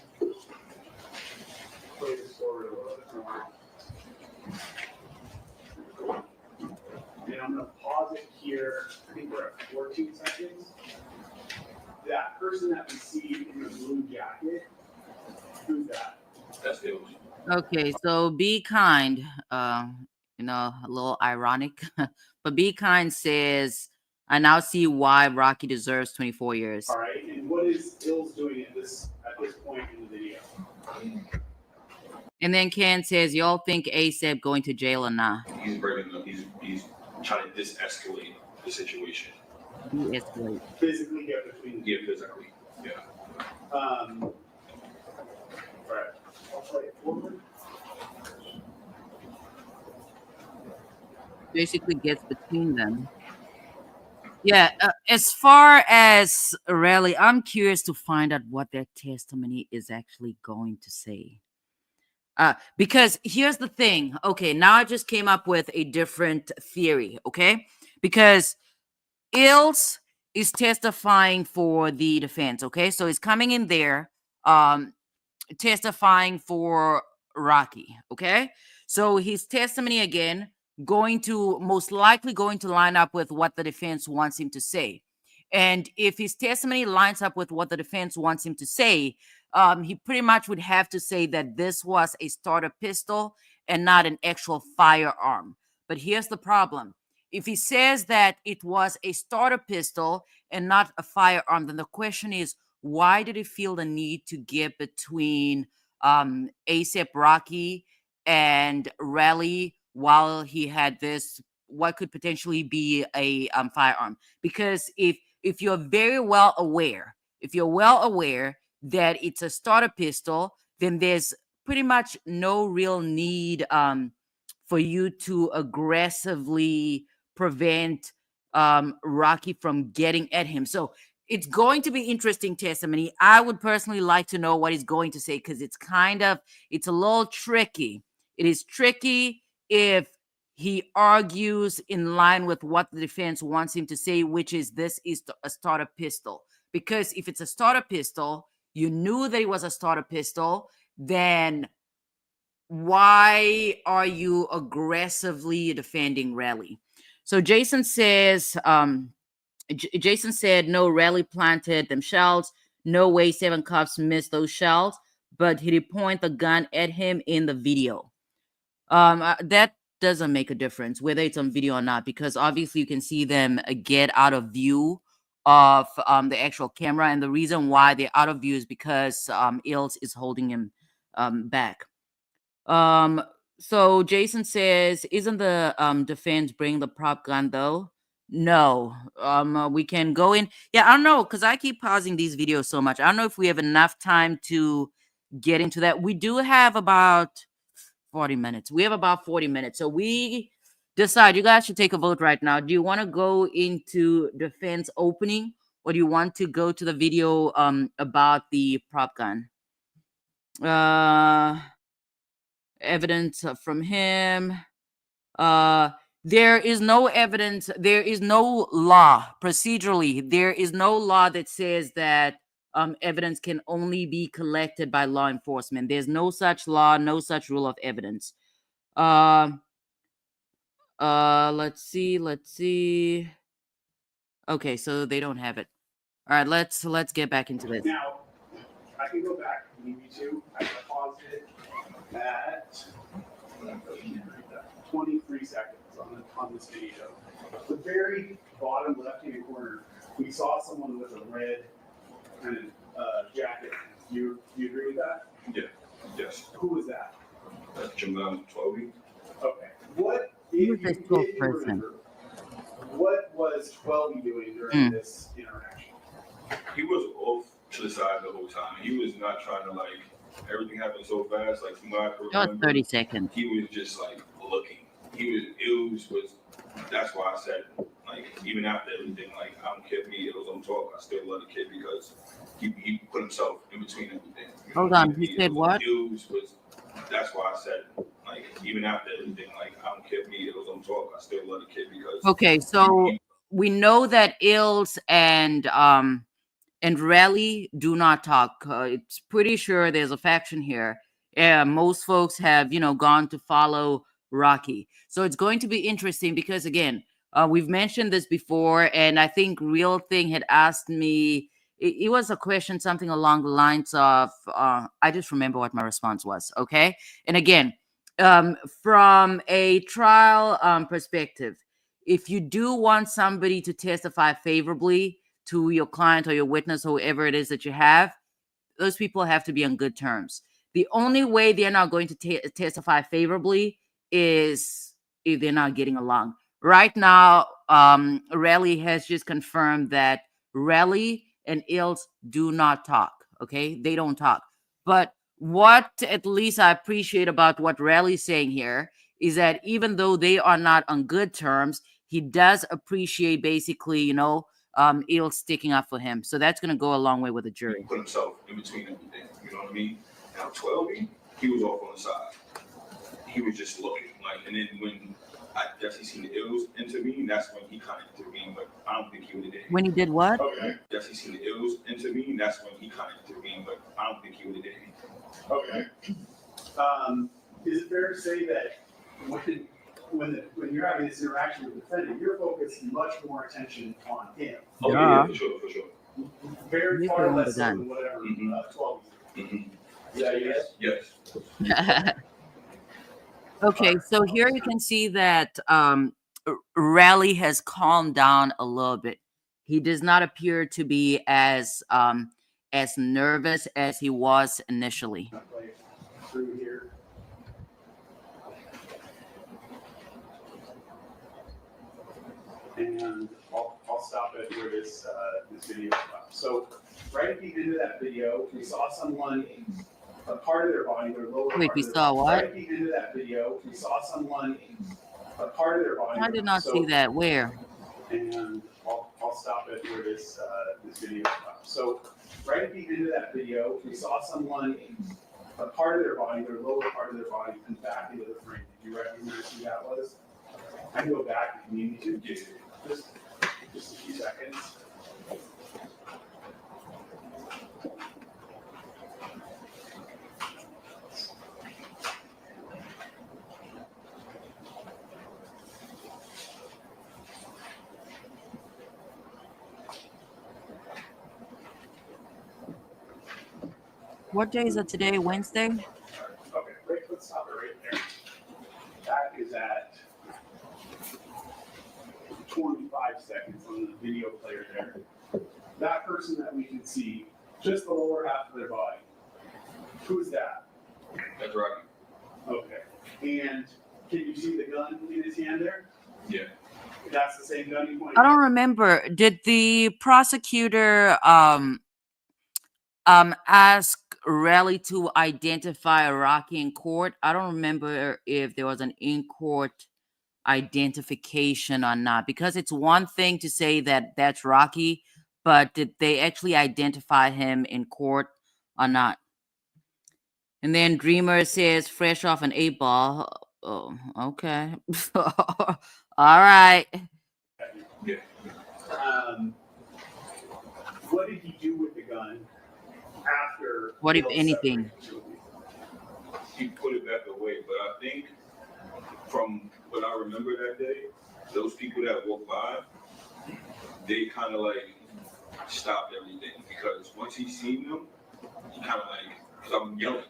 play the story a little bit more. And I'm gonna pause it here. I think we're at 14 seconds. That person that we see in the blue jacket, who's that? That's it. Okay, so Be Kind, a little ironic, but Be Kind says, I now see why Rocky deserves 24 years. All right, and what is Hills doing at this point in the video? And then Ken says, y'all think ASAP going to jail or not? He's breaking up. He's trying to de-escalate the situation. De-escalate. Physically get between the Yeah, physically. Yeah. All right, I'll play it forward. Basically gets between them. Yeah, as far as Raleigh, I'm curious to find out what their testimony is actually going to say. Because here's the thing. Okay, now I just came up with a different theory, okay? Because Ills is testifying for the defense, okay? So he's coming in there testifying for Rocky, okay? So his testimony again most likely going to line up with what the defense wants him to say. And if his testimony lines up with what the defense wants him to say, he pretty much would have to say that this was a starter pistol and not an actual firearm. But here's the problem. If he says that it was a starter pistol and not a firearm, then the question is, why did he feel the need to get between ASAP Rocky and Raleigh while he had this, what could potentially be a firearm? Because if you're well aware that it's a starter pistol, then there's pretty much no real need for you to aggressively prevent Rocky from getting at him. So it's going to be interesting testimony. I would personally like to know what he's going to say, because it's a little tricky. It is tricky if he argues in line with what the defense wants him to say, which is this is a starter pistol. Because if it's a starter pistol, you knew that it was a starter pistol, then why are you aggressively defending Raleigh? So Jason says, Jason said, no, Raleigh planted them shells. No way 7 cops missed those shells, but he did point the gun at him in the video. That doesn't make a difference whether it's on video or not, because obviously you can see them get out of view of the actual camera. And the reason why they're out of view is because Ills is holding him back. So Jason says, isn't the defense bring the prop gun though? No. We can go in. Yeah, I don't know, because I keep pausing these videos so much. I don't know if we have enough time to get into that. We do have about 40 minutes. We have about 40 minutes. So we decide, you guys should take a vote right now. Do you want to go into defense opening, or do you want to go to the video about the prop gun? Evidence from him. There is no evidence. There is no law procedurally. There is no law that says that evidence can only be collected by law enforcement. There's no such law, no such rule of evidence. Let's see. Okay, so they don't have it. All right, let's get back into this. Now, I can go back if you need me to. I paused it at 23 seconds on this video. The very bottom left-hand corner, we saw someone with a red kind of jacket. You agree with that? Yeah. Yes. Who was that? Jamal Toby. Okay. What was 12 doing during this interaction? He was off to the side the whole time. He was not trying to everything happened so fast. From what I remember, 30 seconds. He was just looking. That's why I said, even after everything, I don't care if he was on talk, I still love the kid because he put himself in between everything. Hold on, he said what? That's why I said, Like, even after everything, like, I don't care if he was on talk, I still love the kid because Okay, so we know that Ills and Rally do not talk. It's pretty sure there's a faction here. Most folks have, gone to follow Rocky. So it's going to be interesting because, again, we've mentioned this before, and I think Real Thing had asked me. It was a question, something along the lines of, I just remember what my response was. Okay, and again, from a trial perspective, if you do want somebody to testify favorably to your client or your witness, or whoever it is that you have, those people have to be on good terms. The only way they're not going to testify favorably is if they're not getting along. Right now, Relly has just confirmed that Relly and Ills do not talk. Okay, they don't talk. But what at least I appreciate about what Relly's saying here is that even though they are not on good terms, he does appreciate basically, Eel sticking up for him. So that's going to go a long way with the he jury. put himself in between everything. You know what I mean? Now, 12, he was off on the side. He was just looking. Like, and then when I definitely seen the ills intervene, that's when he kind of intervened, but I don't think he would have did it. When he did what? Okay, Definitely seen the ills intervene, that's when he kind of intervened, but I don't think he would have did it. okay. Is it fair to say that when you're having this interaction with the defendant, you're focusing much more attention on him? Oh, Yeah. for sure, for sure. Very He's far the one less so that done. than whatever Mhm. 12 is. Mm-hmm. Yeah, yes? Yes. Okay, so here you can see that Rally has calmed down a little bit. He does not appear to be as nervous as he was initially. Play through here. And I'll stop it where this video stops. So right at the end of that video, we saw someone, a part of their body, their lower Wait, part we of their saw body. what? Right at the end of that video, we saw someone, a part of their body. I did not So- see that. Where? And I'll stop it where this video stops. So right at the end of that video, we saw someone, a part of their body, their lower part of their body, come back into the frame. Did you recognize who that was? I can go back if you need me to. Just a few seconds. What day is it today? Wednesday? Okay, wait, let's stop it right there. That is at 25 seconds on the video player there. That person that we can see, just the lower half of their body. Who's that? That's right. Okay. And can you see the gun in his hand there? Yeah. That's the same gun you pointed I don't remember. Did the prosecutor ask Rally to identify Rocky in court? I don't remember if there was an in-court identification or not, because it's one thing to say that that's Rocky, but did they actually identify him in court or not? And then Dreamer says fresh off an 8-ball. Oh, okay. All right. Yeah. What did he do with the gun after? What if Bill anything? separated the two of you? He put it back away, but I think from what I remember that day, those people that walked by, they kind of like stopped everything because once he seen them, he kind of like, because I'm yelling.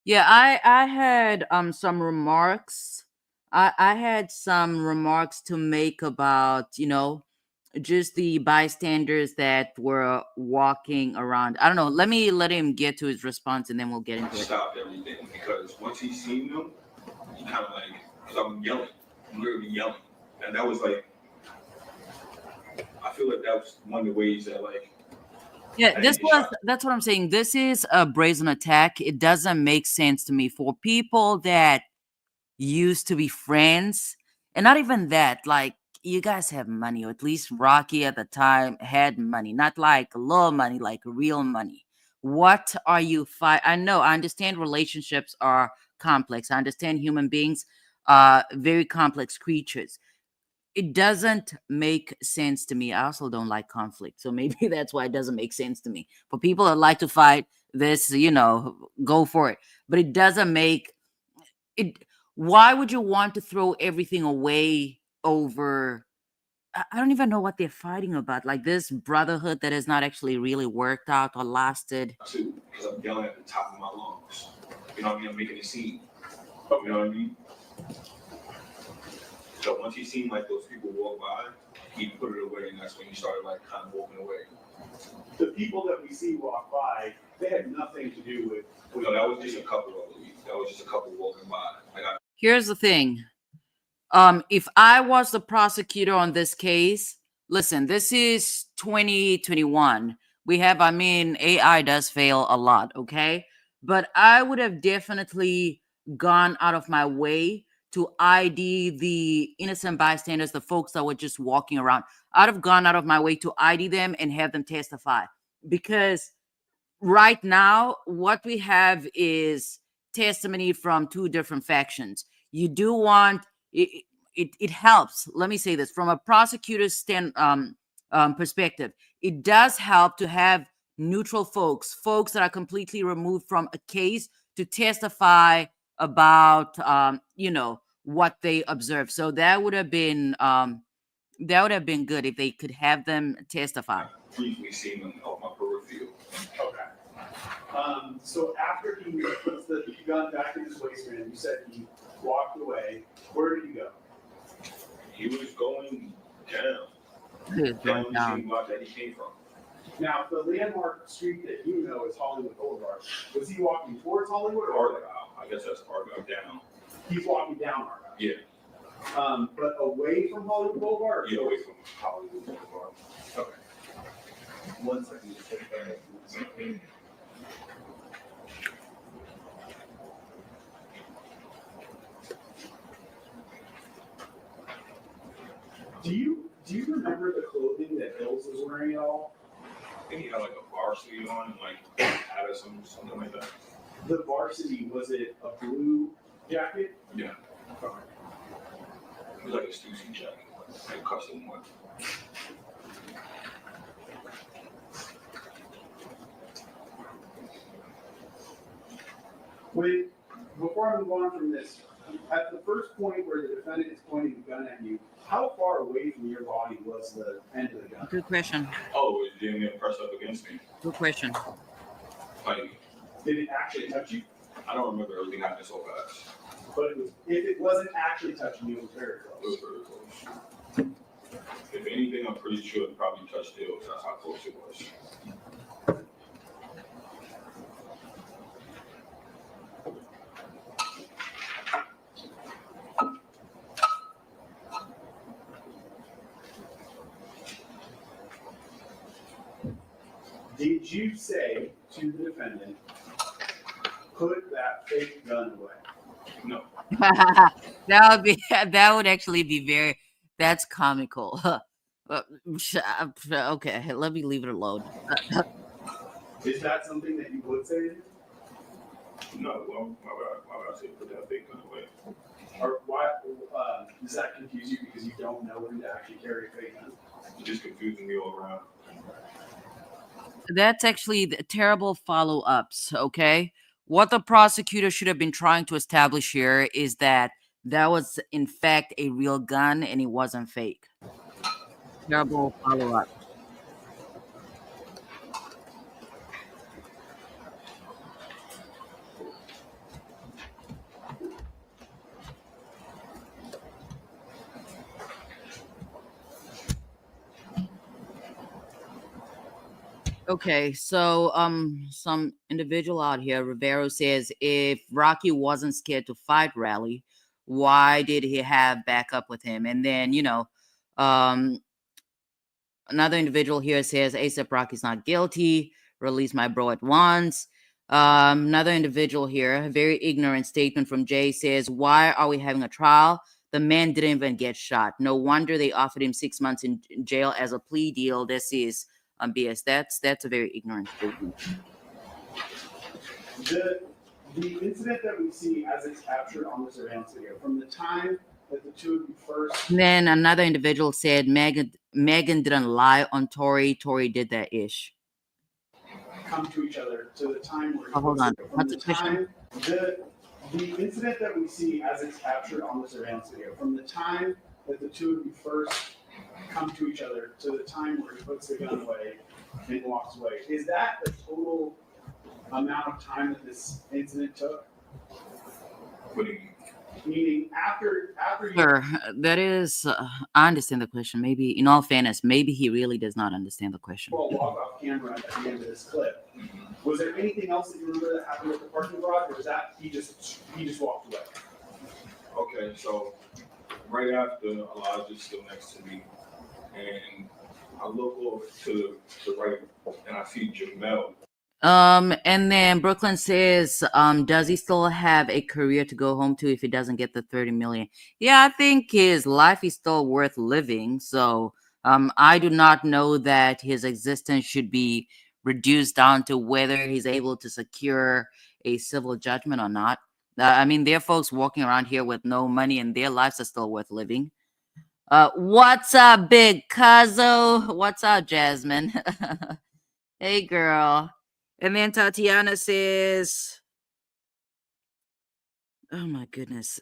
Yeah, I had some remarks. I had some remarks to make about, just the bystanders that were walking around. I don't know. Let him get to his response and then we'll get into it. Stopped everything because once he seen them, he kind of like, because I'm yelling, I'm literally yelling, and that was like, I feel like that was one of the ways that like. Yeah, that's what I'm saying. This is a brazen attack. It doesn't make sense to me for people that used to be friends. And not even that, like, you guys have money, or at least Rocky at the time had money, not like little money, like real money. What are you I know, I understand relationships are complex. I understand human beings are very complex creatures. It doesn't make sense to me. I also don't like conflict. So maybe that's why it doesn't make sense to me. For people that like to fight this, go for it. But it doesn't make it. Why would you want to throw everything away over? I don't even know what they're fighting about. Like this brotherhood that has not actually really worked out or lasted. too, because I'm yelling at the top of my lungs. You know what I mean? I'm making a scene. You know what I mean? So once he seen like those people walk by, he put it away, and that's when he started like kind of walking away. The people that we see walk by, they had nothing to do with. No, that was just a couple, I believe. That was just a couple walking by. Here's the thing. If I was the prosecutor on this case, listen, this is 2021. AI does fail a lot, okay? But I would have definitely gone out of my way to ID the innocent bystanders, the folks that were just walking around. I'd have gone out of my way to ID them and have them testify. Because right now, what we have is testimony from two different factions. You do want it helps. Let me say this from a prosecutor's perspective. It does help to have neutral folks that are completely removed from a case to testify about what they observed. So that would have been good if they could have them testify. I briefly seen them off my peripheral. Okay. So after he puts the gun back in his waistband, you said he walked away. Where did he go? He was going down. Going Down the down. same block that he came from. Now, the landmark street that you know is Hollywood Boulevard. Was he walking towards Hollywood or Argyle. I guess that's Argyle down. he's walking down Argyle? Yeah. But away from Hollywood Boulevard? Yeah, away from Hollywood Boulevard. Okay. One second. Do you remember the clothing that Hills was wearing at all? I think he had like a varsity on and like had something like that. The varsity, was it a blue jacket? Yeah. Okay. It was like a Stussy jacket, like a custom one. Before I move on from this, at the first point where the defendant is pointing the gun at you, how far away from your body was the end of the gun? Good question. Oh, it didn't even press up against me. Good question. Like, Did it actually touch you? I don't remember everything happening so fast. But if it wasn't actually touching you, it was very It close. was very close. If anything, I'm pretty sure it probably touched Dill, that's how close it was. Did you say to the defendant, put that fake gun away? No. that would actually be that's comical. Okay, let me leave it alone. Is that something that you would say to him? No, well, why would I say put that big gun away? Or why, does that confuse you because you don't know him to actually carry a fake gun? It's just confusing me all around. That's actually the terrible follow-ups, okay? What the prosecutor should have been trying to establish here is that was, in fact, a real gun and it wasn't fake. Terrible follow-up. Okay, so some individual out here, Rivero says, if Rocky wasn't scared to fight Rally, why did he have backup with him? And then, another individual here says, ASAP Rocky's not guilty, release my bro at once. Another individual here, a very ignorant statement from Jay, says, why are we having a trial? The man didn't even get shot. No wonder they offered him 6 months in jail as a plea deal. This is BS. That's a very ignorant statement. the incident that we see as it's captured on the surveillance video, from the time that the two of you first And then another individual said Megan didn't lie on Tori. Tori did that ish. come to each other, to the time where he Oh, hold puts on. it, from What's the the question? time the incident that we see as it's captured on the surveillance video, from the time that the two of you first come to each other to the time where he puts the gun away and walks away, is that the total amount of time that this incident took? What do you mean? Meaning after you Sure, that is. I understand the question. Maybe, in all fairness, maybe he really does not understand the question. walk off camera at the end of this clip, was there anything else that you remember that happened at the parking garage, or was that he just walked away? Okay, so right after Elijah's still next to me, and I look over to the right, and I see Jamel. And then Brooklyn says, does he still have a career to go home to if he doesn't get the 30 million? Yeah, I think his life is still worth living. So, I do not know that his existence should be reduced down to whether he's able to secure a civil judgment or not. I mean, there are folks walking around here with no money and their lives are still worth living. What's up, Big Cuzzo? What's up, Jasmine? Hey, girl. And then Tatiana says, oh my goodness.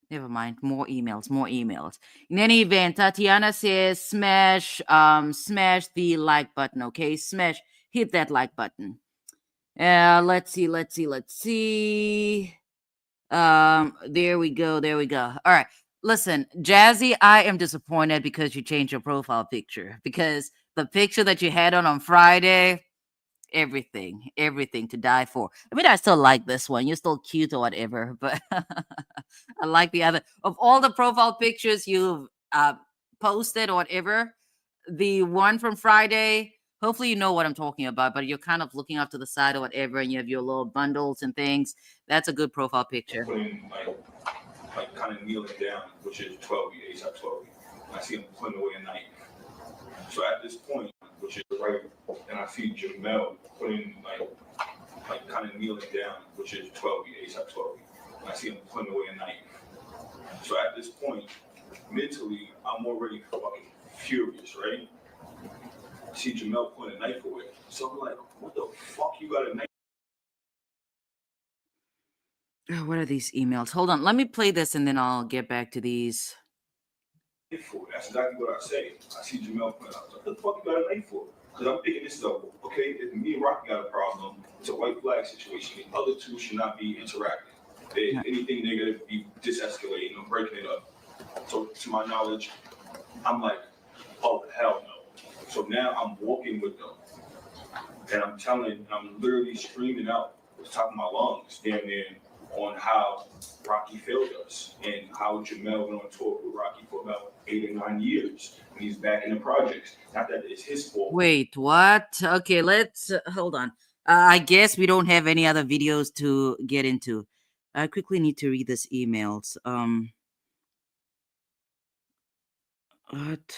Never mind. More emails. In any event, Tatiana says, smash the like button, okay? Hit that like button. Let's see. There we go. All right. Listen, Jazzy, I am disappointed because you changed your profile picture. Because the picture that you had on Friday, everything to die for. I mean, I still like this one. You're still cute or whatever, but I like the other. Of all the profile pictures you've posted or whatever, the one from Friday, hopefully you know what I'm talking about, but you're kind of looking off to the side or whatever, and you have your little bundles and things. That's a good profile picture. Putting like kind of kneeling down, which is 12 ASAP 12. I see him putting away a knife. So at this point, which is right, and I see Jamel putting like kind of kneeling down, which is 12 ASAP 12. I see him putting away a knife. So at this point, mentally, I'm already fucking furious, right? I see Jamel putting a knife away. So I'm like, what the fuck you got a knife? What are these emails? Hold on, let me play this and then I'll get back to these. For. That's exactly what I say. I see Jamel putting out. What the fuck you got a knife for? Because I'm thinking this stuff, okay, if me and Rocky got a problem, it's a white flag situation. The other two should not be interacting. If anything negative, be de-escalating or breaking it up. So to my knowledge, I'm like, oh, hell no. So now I'm walking with them. And I'm literally screaming out at the top of my lungs, damn near, on how Rocky failed us and how Jamel went on tour with Rocky for about 8 or 9 years and he's back in the projects. Not that it's his fault. Wait, what? Okay, let's hold on. I guess we don't have any other videos to get into. I quickly need to read these emails. What?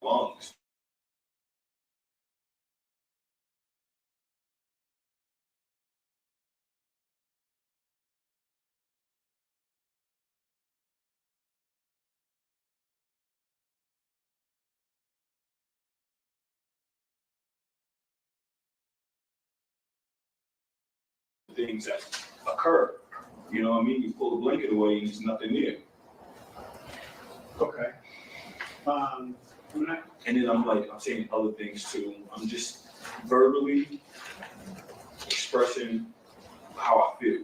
Lungs. Things that occur. You know what I mean? You pull the blanket away and there's nothing there. Okay. And then I'm saying other things too. I'm just verbally expressing how I feel.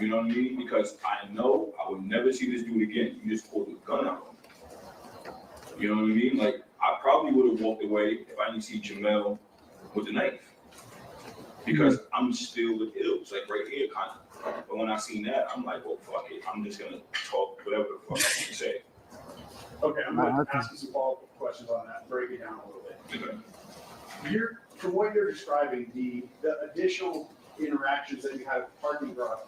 You know what I mean? Because I know I would never see this dude again. You just pulled the gun out on me. You know what I mean? Like, I probably would have walked away if I didn't see Jamel with the knife. Because I'm still with ills, like right here, kind of. But when I seen that, I'm like, well, fuck it. I'm just gonna talk whatever the fuck I want to say. Okay, I'm gonna ask you some follow-up questions on that, break it down a little bit. Okay. From what you're describing, the additional interactions that you had at the parking garage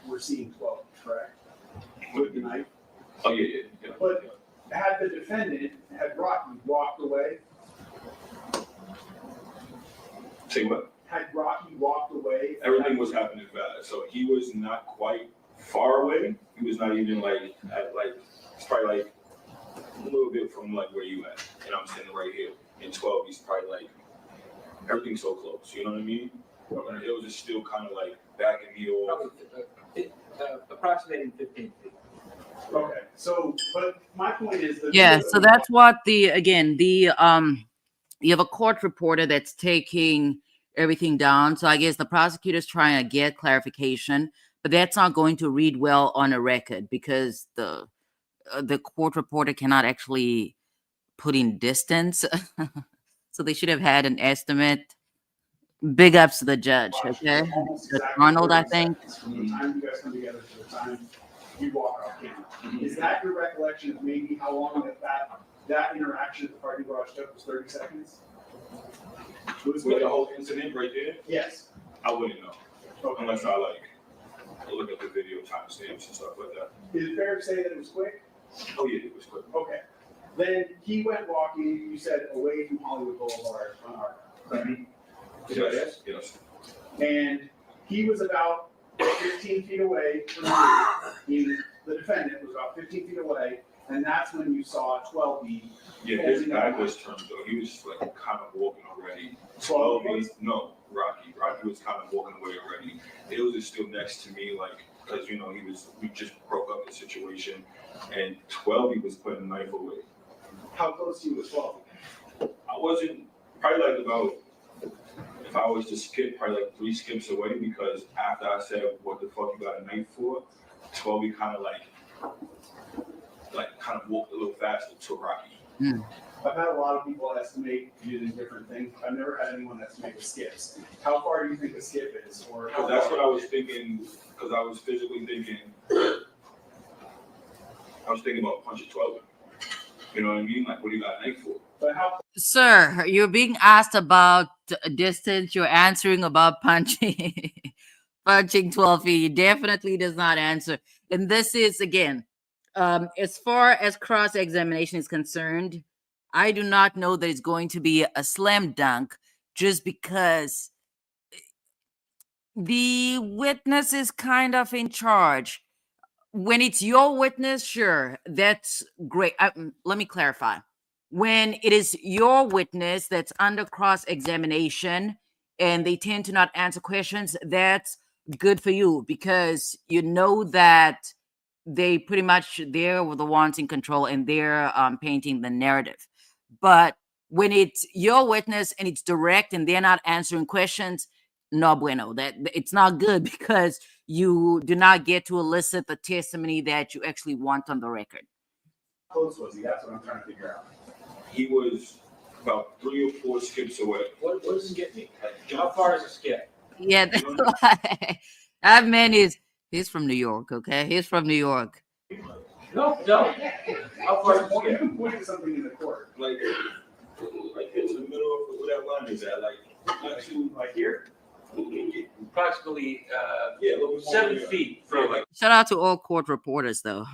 were seeing 12, correct? With the knife. Oh, yeah. But had the defendant, had Rocky walked away? Say what? Had Rocky walked away? Everything was happening fast, so he was not quite far away. He was not even like at like it's probably like a little bit from like where you at, and I'm sitting right here. In 12, he's probably like everything's so close. You know what I mean? It was just still kind of like backing me off. Probably, approximating 15 feet. Okay, so, but my point is that. Yeah, so that's what you have a court reporter that's taking everything down. So I guess the prosecutor's trying to get clarification, but that's not going to read well on a record because the court reporter cannot actually put in distance. So they should have had an estimate. Big ups to the judge, okay? Almost Judge exactly Arnold, I 30 think. seconds From the time you guys come together to the time you walk off camera. Is that your recollection of maybe how long that interaction at the parking garage took was 30 seconds? With the whole incident right there, Yes. I wouldn't know Okay. unless I like look at the video timestamps and stuff like that. Is it fair to say that it was quick? Oh yeah, it was quick. Okay. Then he went walking, you said, away from Hollywood Boulevard on our, correct? Yes, yes. And he was about 15 feet away from you. The defendant was about 15 feet away, and that's when you saw 12B. Yeah, his back was turned though. He was like kind of walking already. 12B? No, Rocky. Rocky was kind of walking away already. It was just still next to me, like, because you know we just broke up the situation, and 12B was putting a knife away. How close to you was 12B? I wasn't probably like about. If I was to skip, probably like 3 skips away, because after I said, "What the fuck you got a knife for?" 12B kind of kind of walked a little faster to Rocky. I've had a lot of people estimate using different things. I've never had anyone estimate the skips. How far do you think a skip is? Or how Because that's far- what I was thinking, because I was physically thinking, I was thinking about punching 12. You know what I mean? Like, what do you got a knife for? But how Sir, you're being asked about distance. You're answering about punching. Punching 12 feet. He definitely does not answer. And this is, again, as far as cross examination is concerned, I do not know that it's going to be a slam dunk just because the witness is kind of in charge. When it's your witness, sure, that's great. Let me clarify. When it is your witness that's under cross examination and they tend to not answer questions, that's good for you because you know that they pretty much they're the ones in control and they're painting the narrative. But when it's your witness and it's direct and they're not answering questions, no bueno. That it's not good because you do not get to elicit the testimony that you actually want on the record. close was he? That's what I'm trying to figure out. He was about 3 or 4 skips away. What does skip mean? How far is a skip? Yeah, that's why that man he's from New York, okay? He's from New York. No. How far is a You skip? can point to something in the court. Like into the middle of where that line is at, like not too, Like here? Approximately yeah, a little bit more 7 there. feet Yeah, from like Shout out to all court reporters though.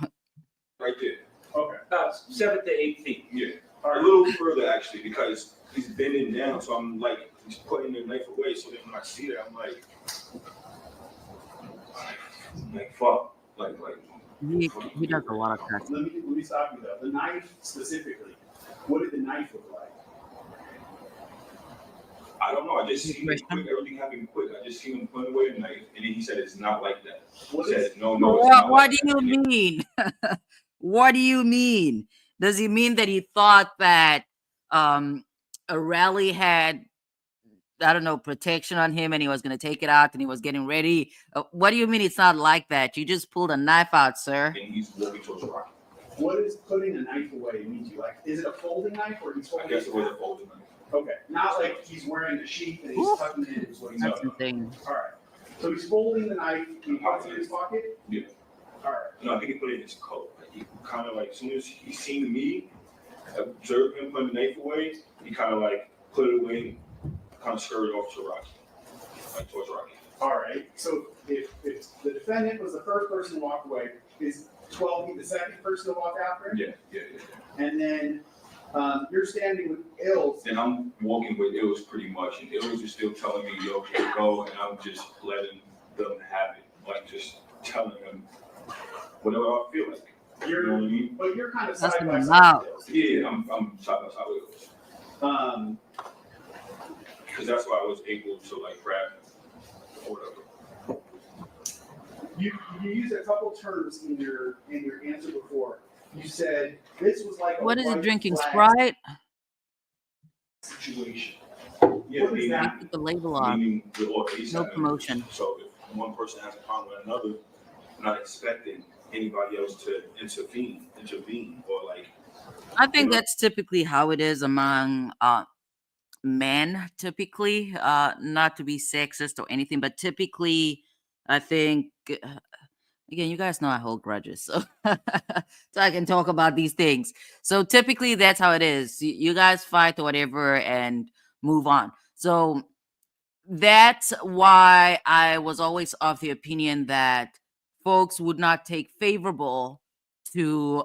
right there. Okay. about 7 to 8 feet. Yeah, All a right. little further actually, because he's bending down, so I'm like, he's putting the knife away. So then when I see that, I'm like fuck, like. He does a lot of cuts. Let me stop you though. The knife specifically. What did the knife look like? I don't know. I just Good seen it question. quick. Everything happened quick. I just seen him putting away the knife, and then he said it's not like that. What He is said no, it's What, not what like do that. you mean? What do you mean? Does he mean that he thought that a rally had, I don't know, protection on him and he was going to take it out and he was getting ready? What do you mean it's not like that? You just pulled a knife out, sir. And he's walking towards the rock. What is putting a knife away mean to you? Like, is it a folding knife or he's I folding guess it? it was a folding knife. Okay, not like he's wearing a sheath and he's Oof. tucking it in is what he's That's doing. insane. All right. So he's folding the knife, he puts it in his pocket? Yeah. All right. No, I think he put it in his coat. Like he kind of like, as soon as he seen me, observed him putting the knife away, he kind of like put it away, kind of scurried off to Rocky, like towards Rocky. All right. So if the defendant was the first person to walk away. Is 12 the second person to walk after him? Yeah. And then you're standing with Ills. And I'm walking with Ills pretty much, and Ills is still telling me, yo, can't go, and I'm just letting them have it. Like, just telling them whatever I feel like. You know what I mean? But you're kind of That's side by the side mouth. with Ills. Yeah, I'm side by side with Ills. Because that's why I was able to, like, grab him or whatever. You used a couple terms in your answer before. You said this was like What a is he white drinking? flag Sprite? situation. Yeah, What is that? Put the label on. meaning we're all ASAP No members. promotion. So if one person has a problem with another, I'm not expecting anybody else to intervene, or like. I think that's typically how it is among men, typically. Not to be sexist or anything, but typically, I think, again, you guys know I hold grudges, so, so I can talk about these things. So typically, that's how it is. You guys fight or whatever and move on. So that's why I was always of the opinion that folks would not take favorable to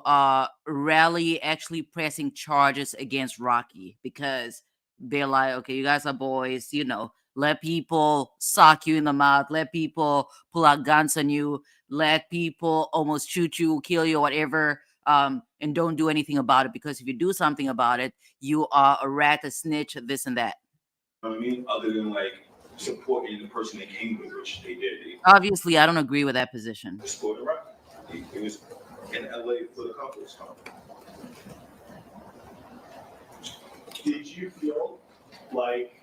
Rally actually pressing charges against Rocky, because they're like, okay, you guys are boys, let people sock you in the mouth, let people pull out guns on you, let people almost shoot you, kill you, or whatever, and don't do anything about it, because if you do something about it, you are a rat, a snitch, this and that. You know what I mean? Other than like supporting the person they came with, which they did. Obviously, I don't agree with that position. They supported Rocky. He was in LA for the conference. Did you feel like,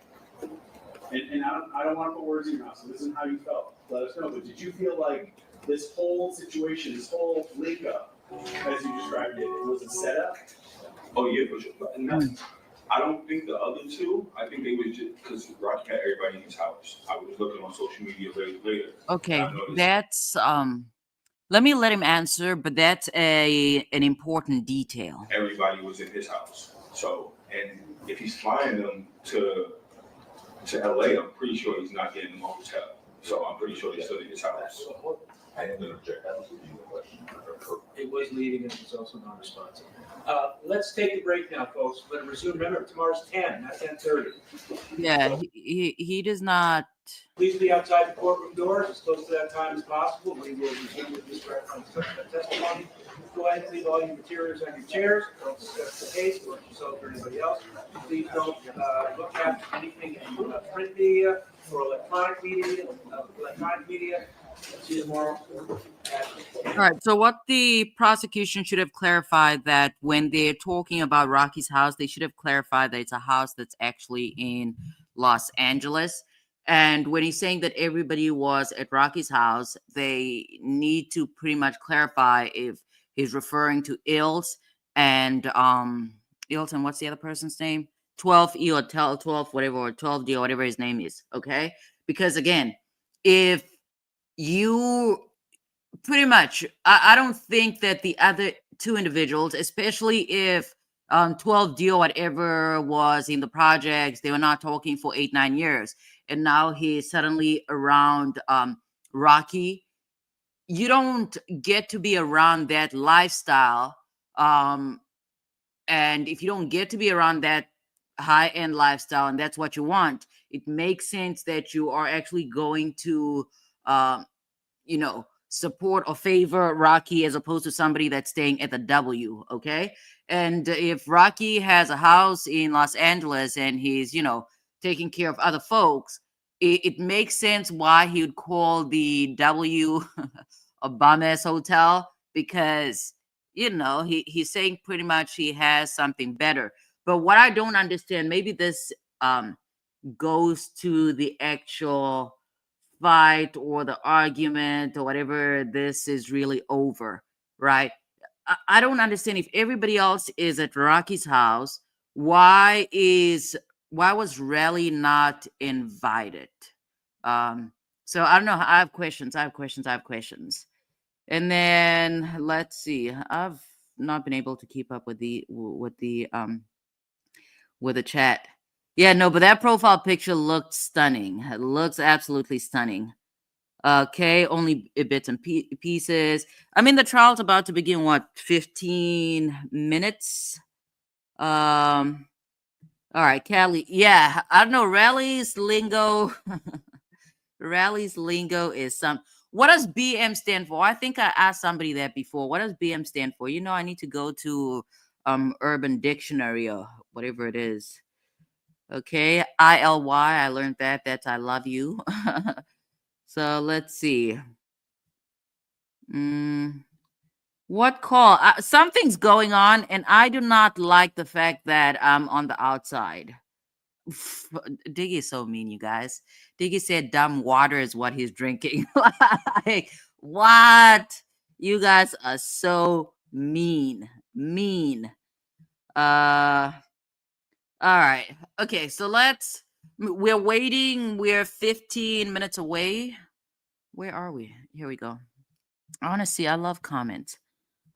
and I don't want to put words in your mouth, so this isn't how you felt. Let us know. But did you feel like this whole situation, this whole link up, as you described it, was a setup? Oh yeah, for sure. And that's, I don't think the other two. I think they was just because Rocky had everybody in his house. I was looking on social media later. Okay, that's let him answer, but that's an important detail. Everybody was in his house. So, and if he's flying them to LA, I'm pretty sure he's not getting them a hotel. So I'm pretty sure he's still in his house. I am going to object. That was leading the question. It was leading and it's also non-responsive. Let's take a break now, folks. We're going to resume. Remember, tomorrow's 10, not 10:30. Yeah, he does not. Please be outside the courtroom doors as close to that time as possible. We will resume with Mr. Efron's testimony. Go ahead and leave all your materials on your chairs. Don't discuss the case or yourself or anybody else. Please don't look at anything in print media or electronic media. See you tomorrow. All right. So what the prosecution should have clarified, that when they're talking about Rocky's house, they should have clarified that it's a house that's actually in Los Angeles. And when he's saying that everybody was at Rocky's house, they need to pretty much clarify if he's referring to Ills and Ills and what's the other person's name? 12E or 12 whatever, or 12D or whatever his name is. Okay? Because again, if you pretty much, I don't think that the other two individuals, especially if 12D or whatever was in the projects, they were not talking for 8-9 years, and now he's suddenly around Rocky. You don't get to be around that lifestyle, and if you don't get to be around that high-end lifestyle and that's what you want, it makes sense that you are actually going to support or favor Rocky as opposed to somebody that's staying at the W, okay? And if Rocky has a house in Los Angeles and he's, taking care of other folks, it makes sense why he would call the W a bum-ass hotel, because, he's saying pretty much he has something better. But what I don't understand, maybe this goes to the actual fight or the argument or whatever, this is really over, right? I don't understand, if everybody else is at Rocky's house, why was Rally not invited? So I don't know. I have questions. And then let's see. I've not been able to keep up with the chat. Yeah, no, but that profile picture looked stunning. It looks absolutely stunning. Okay, only bits and pieces. I mean, the trial's about to begin. What, 15 minutes? All right, Callie. Yeah, I don't know. Rally's lingo. Rally's lingo is some. What does BM stand for? I think I asked somebody that before. What does BM stand for? You know, I need to go to Urban Dictionary or whatever it is. Okay, ILY. I learned that. That's I love you. So let's see. What call? Something's going on, and I do not like the fact that I'm on the outside. Diggy is so mean, you guys. Diggy said dumb water is what he's drinking. Like, what? You guys are so mean. Mean. Uh all right. Okay, so we're waiting. We're 15 minutes away. Where are we? Here we go. I want to see. I love comments.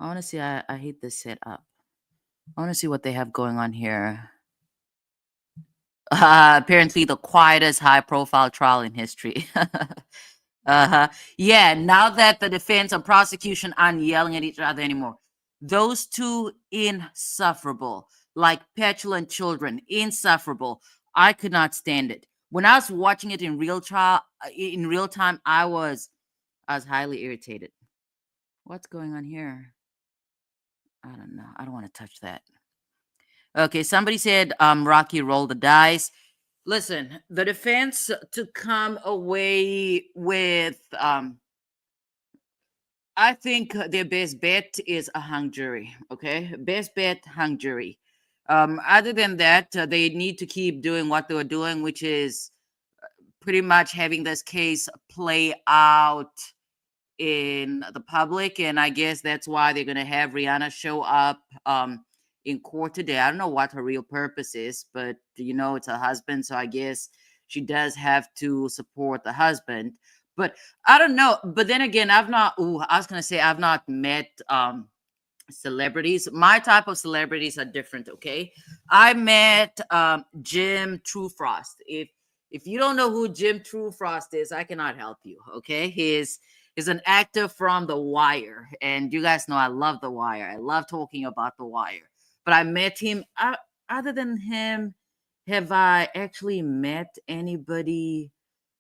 I want to see. I hate this setup. I want to see what they have going on here. Apparently, the quietest high-profile trial in history. Uh-huh. Yeah, now that the defense and prosecution aren't yelling at each other anymore. Those two, insufferable. Like petulant children, insufferable. I could not stand it. When I was watching it in real time, I was highly irritated. What's going on here? I don't know. I don't want to touch that. Okay, somebody said Rocky rolled the dice. Listen, the defense to come away with I think their best bet is a hung jury. Okay, best bet, hung jury. Other than that, they need to keep doing what they were doing, which is pretty much having this case play out in the public, and I guess that's why they're gonna have Rihanna show up in court today. I don't know what her real purpose is, but you know it's her husband, so I guess she does have to support the husband. But I don't know. But then again, I was gonna say I've not met celebrities. My type of celebrities are different. Okay, I met Jim Truefrost. If you don't know who Jim Truefrost is, I cannot help you. Okay, he's an actor from The Wire, and you guys know I love The Wire. I love talking about The Wire. But I met him. Other than him, have I actually met anybody?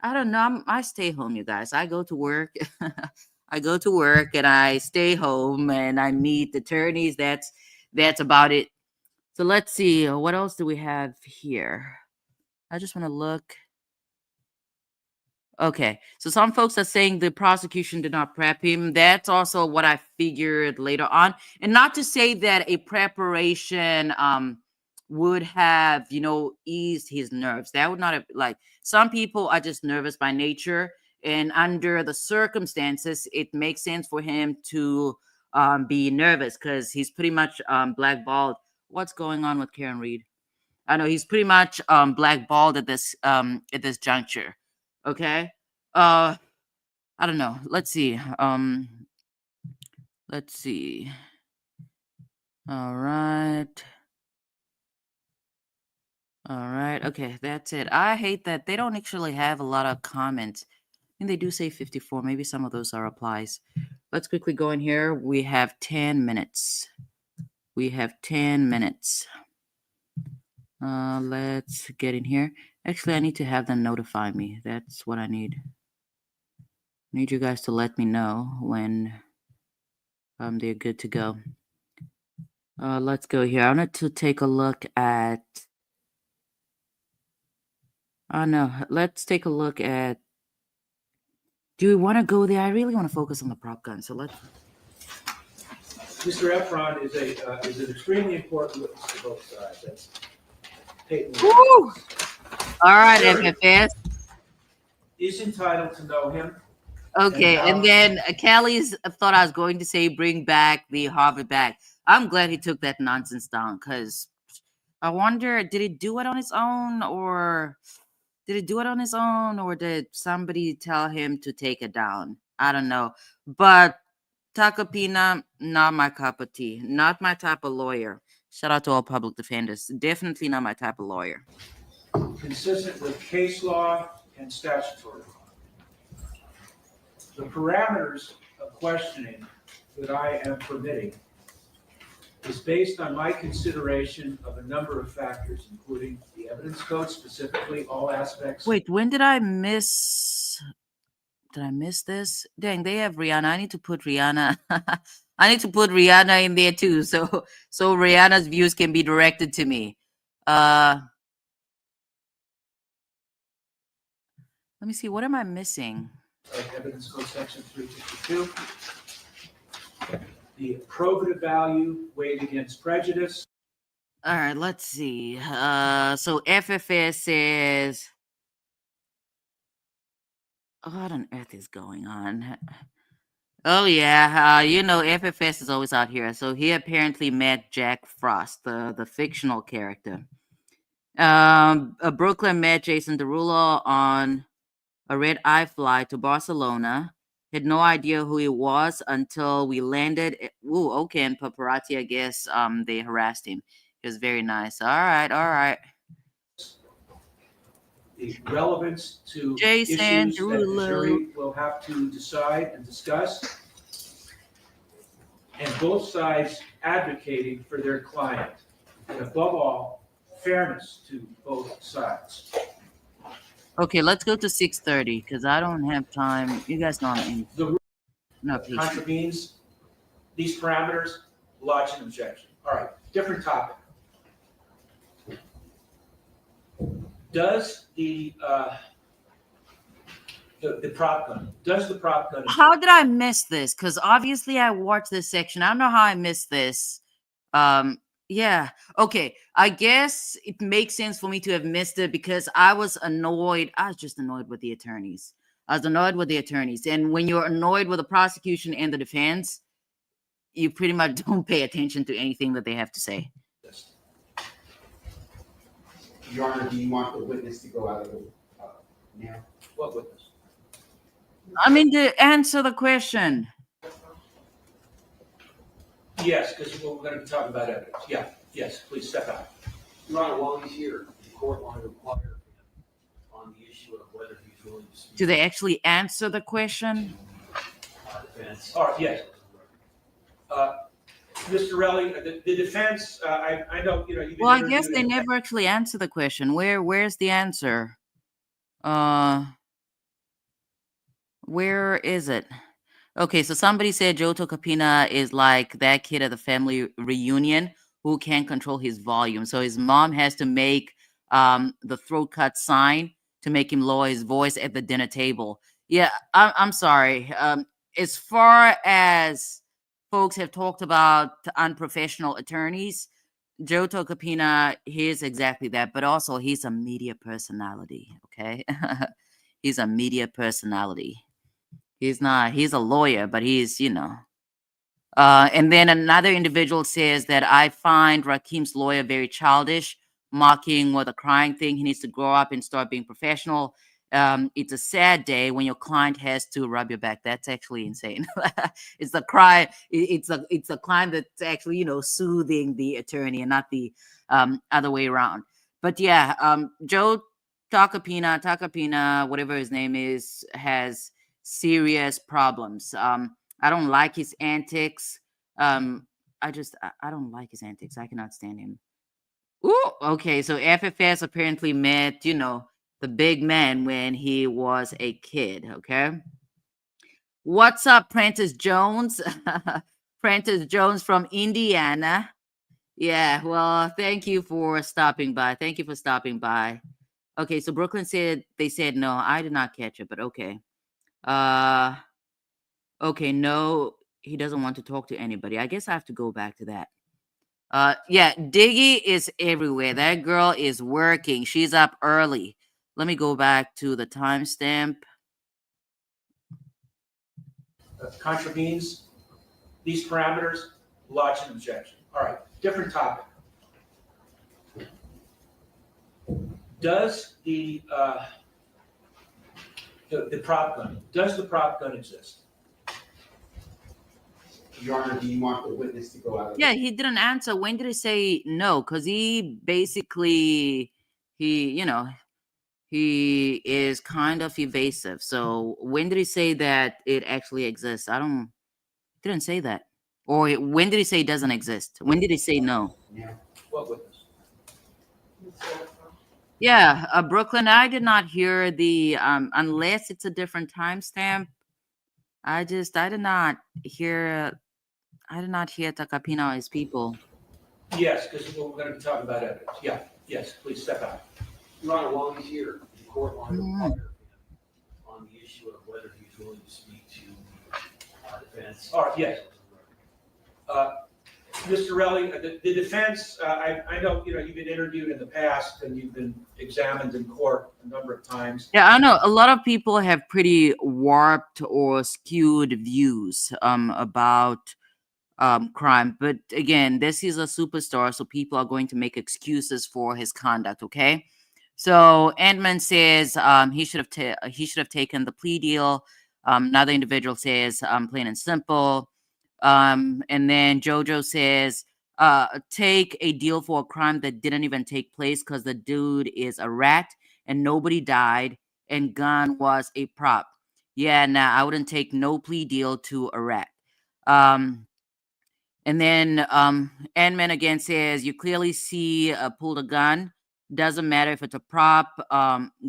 I don't know. I stay home, you guys. I go to work. I go to work and I stay home and I meet attorneys. That's about it. So let's see. What else do we have here? I just want to look. Okay, so some folks are saying the prosecution did not prep him. That's also what I figured later on. And not to say that a preparation would have, eased his nerves. That would not have, like, some people are just nervous by nature. And under the circumstances, it makes sense for him to be nervous because he's pretty much blackballed. What's going on with Karen Reed? I know he's pretty much blackballed at this juncture. Okay. I don't know. Let's see. Let's see. All right. All right. Okay, that's it. I hate that they don't actually have a lot of comments. And they do say 54. Maybe some of those are replies. Let's quickly go in here. We have 10 minutes. We have 10 minutes. Let's get in here. Actually, I need to have them notify me. That's what I need. I need you guys to let me know when they're good to go. Let's go here. I wanted to take a look at. Oh no, let's take a look at. Do we want to go there? I really want to focus on the prop gun. So let's. Mr. Efron is an extremely important witness to both sides. That's Peyton. Woo! All right, FFS. Is entitled to know him. Okay, and then Callie's thought I was going to say bring back the Harvard bag. I'm glad he took that nonsense down because I wonder, did he do it on his own or did somebody tell him to take it down? I don't know. But Takapina, not my cup of tea. Not my type of lawyer. Shout out to all public defenders. Definitely not my type of lawyer. Consistent with case law and statutory law. The parameters of questioning that I am permitting is based on my consideration of a number of factors, including the evidence code, specifically all aspects. Wait, when did I miss? Did I miss this? Dang, they have Rihanna. I need to put Rihanna. I need to put Rihanna in there too, so Rihanna's views can be directed to me. Let me see. What am I missing? Evidence code section 352. The probative value weighed against prejudice. All right, let's see. So FFS says, what on earth is going on? Oh yeah, FFS is always out here. So he apparently met Jack Frost, the fictional character. Brooklyn met Jason Derulo on a red-eye flight to Barcelona. Had no idea who he was until we landed. Ooh, okay, and paparazzi, I guess, they harassed him. It was very nice. All right. The relevance to Jason issues that the Derulo. jury will have to decide and discuss, and both sides advocating for their client, and above all, fairness to both sides. Okay, let's go to 6:30 because I don't have time. You guys know I'm in. The No, please. contravenes these parameters, lodge an objection. All right, different topic. Does the prop gun, How did I miss this? Because obviously I watched this section. I don't know how I missed this. Yeah. Okay. I guess it makes sense for me to have missed it because I was annoyed. I was just annoyed with the attorneys. And when you're annoyed with the prosecution and the defense, you pretty much don't pay attention to anything that they have to say. Your Honor, do you want the witness to go out of the, now? What witness? I mean, to answer the question. Yes, because we're going to be talking about evidence. Yeah, yes, please step out. Your Honor, while he's here, the court want to require him on the issue of whether he's willing to speak. Do they actually answer the question? Defense. All right, yes. Mr. Relli, the defense, I know, you've been Well, I guess interviewed they and- never actually answer the question. Where's the answer? Where is it? Okay, so somebody said Joe Tocopina is like that kid at the family reunion who can't control his volume. So his mom has to make the throat cut sign to make him lower his voice at the dinner table. Yeah, I'm sorry. As far as folks have talked about unprofessional attorneys, Joe Tocopina, he is exactly that, but also he's a media personality, okay? He's a media personality. He's a lawyer, but he's, and then another individual says that I find Rakim's lawyer very childish, mocking with a crying thing. He needs to grow up and start being professional. It's a sad day when your client has to rub your back. That's actually insane. It's a cry. It's a client that's actually, soothing the attorney and not the other way around. But yeah, Joe Tacopina, whatever his name is, has serious problems. I don't like his antics. I don't like his antics. I cannot stand him. Ooh, okay. So FFS apparently met, the big man when he was a kid. Okay. What's up, Prentice Jones? Prentice Jones from Indiana. Yeah. Well, thank you for stopping by. Okay. So Brooklyn said they said no. I did not catch it, but okay. Okay, no, he doesn't want to talk to anybody. I guess I have to go back to that. Yeah, Diggy is everywhere. That girl is working. She's up early. Let me go back to the timestamp. Contravenes these parameters, lodge an objection. All right, different topic. Does the prop gun exist? Your Honor, do you want the witness to go out of Yeah, he didn't answer. When did he say no? Because he basically, He is kind of evasive. So when did he say that it actually exists? Didn't say that. Or when did he say it doesn't exist? When did he say no? What witness? Yeah, Brooklyn, I did not hear the unless it's a different timestamp. I did not hear Takapina or his people. Yes, because we're going to be talking about evidence. Yeah, yes, please step out. Your Honor, while he's here, the court wanted to Mhm. inquire of him on the issue of whether he's willing to speak to defense. All right, yes. Mr. Relli, the defense, I know, you've been interviewed in the past and you've been examined in court a number of times. Yeah, I know a lot of people have pretty warped or skewed views about crime, but again, this is a superstar, so people are going to make excuses for his conduct. Okay, so Antman says he should have taken the plea deal. Another individual says plain and simple. And then Jojo says take a deal for a crime that didn't even take place because the dude is a rat and nobody died and gun was a prop. Yeah, nah, I wouldn't take no plea deal to a rat. And then Ant-Man again says, you clearly see pulled a gun. Doesn't matter if it's a prop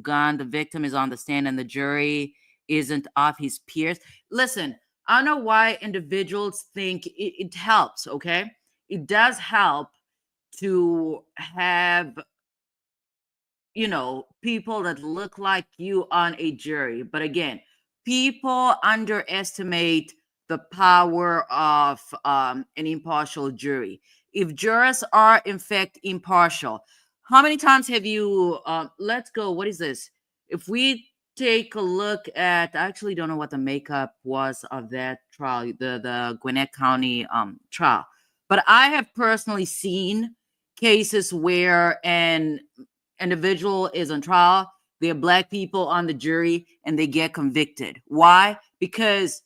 gun. The victim is on the stand and the jury isn't of his peers. Listen, I don't know why individuals think it helps, okay? It does help to have, people that look like you on a jury. But again, people underestimate the power of an impartial jury. If jurors are in fact impartial, how many times have you? Let's go. What is this? If we take a look at, I actually don't know what the makeup was of that trial, the Gwinnett County trial, but I have personally seen cases where an individual is on trial, there are black people on the jury, and they get convicted. Why? Because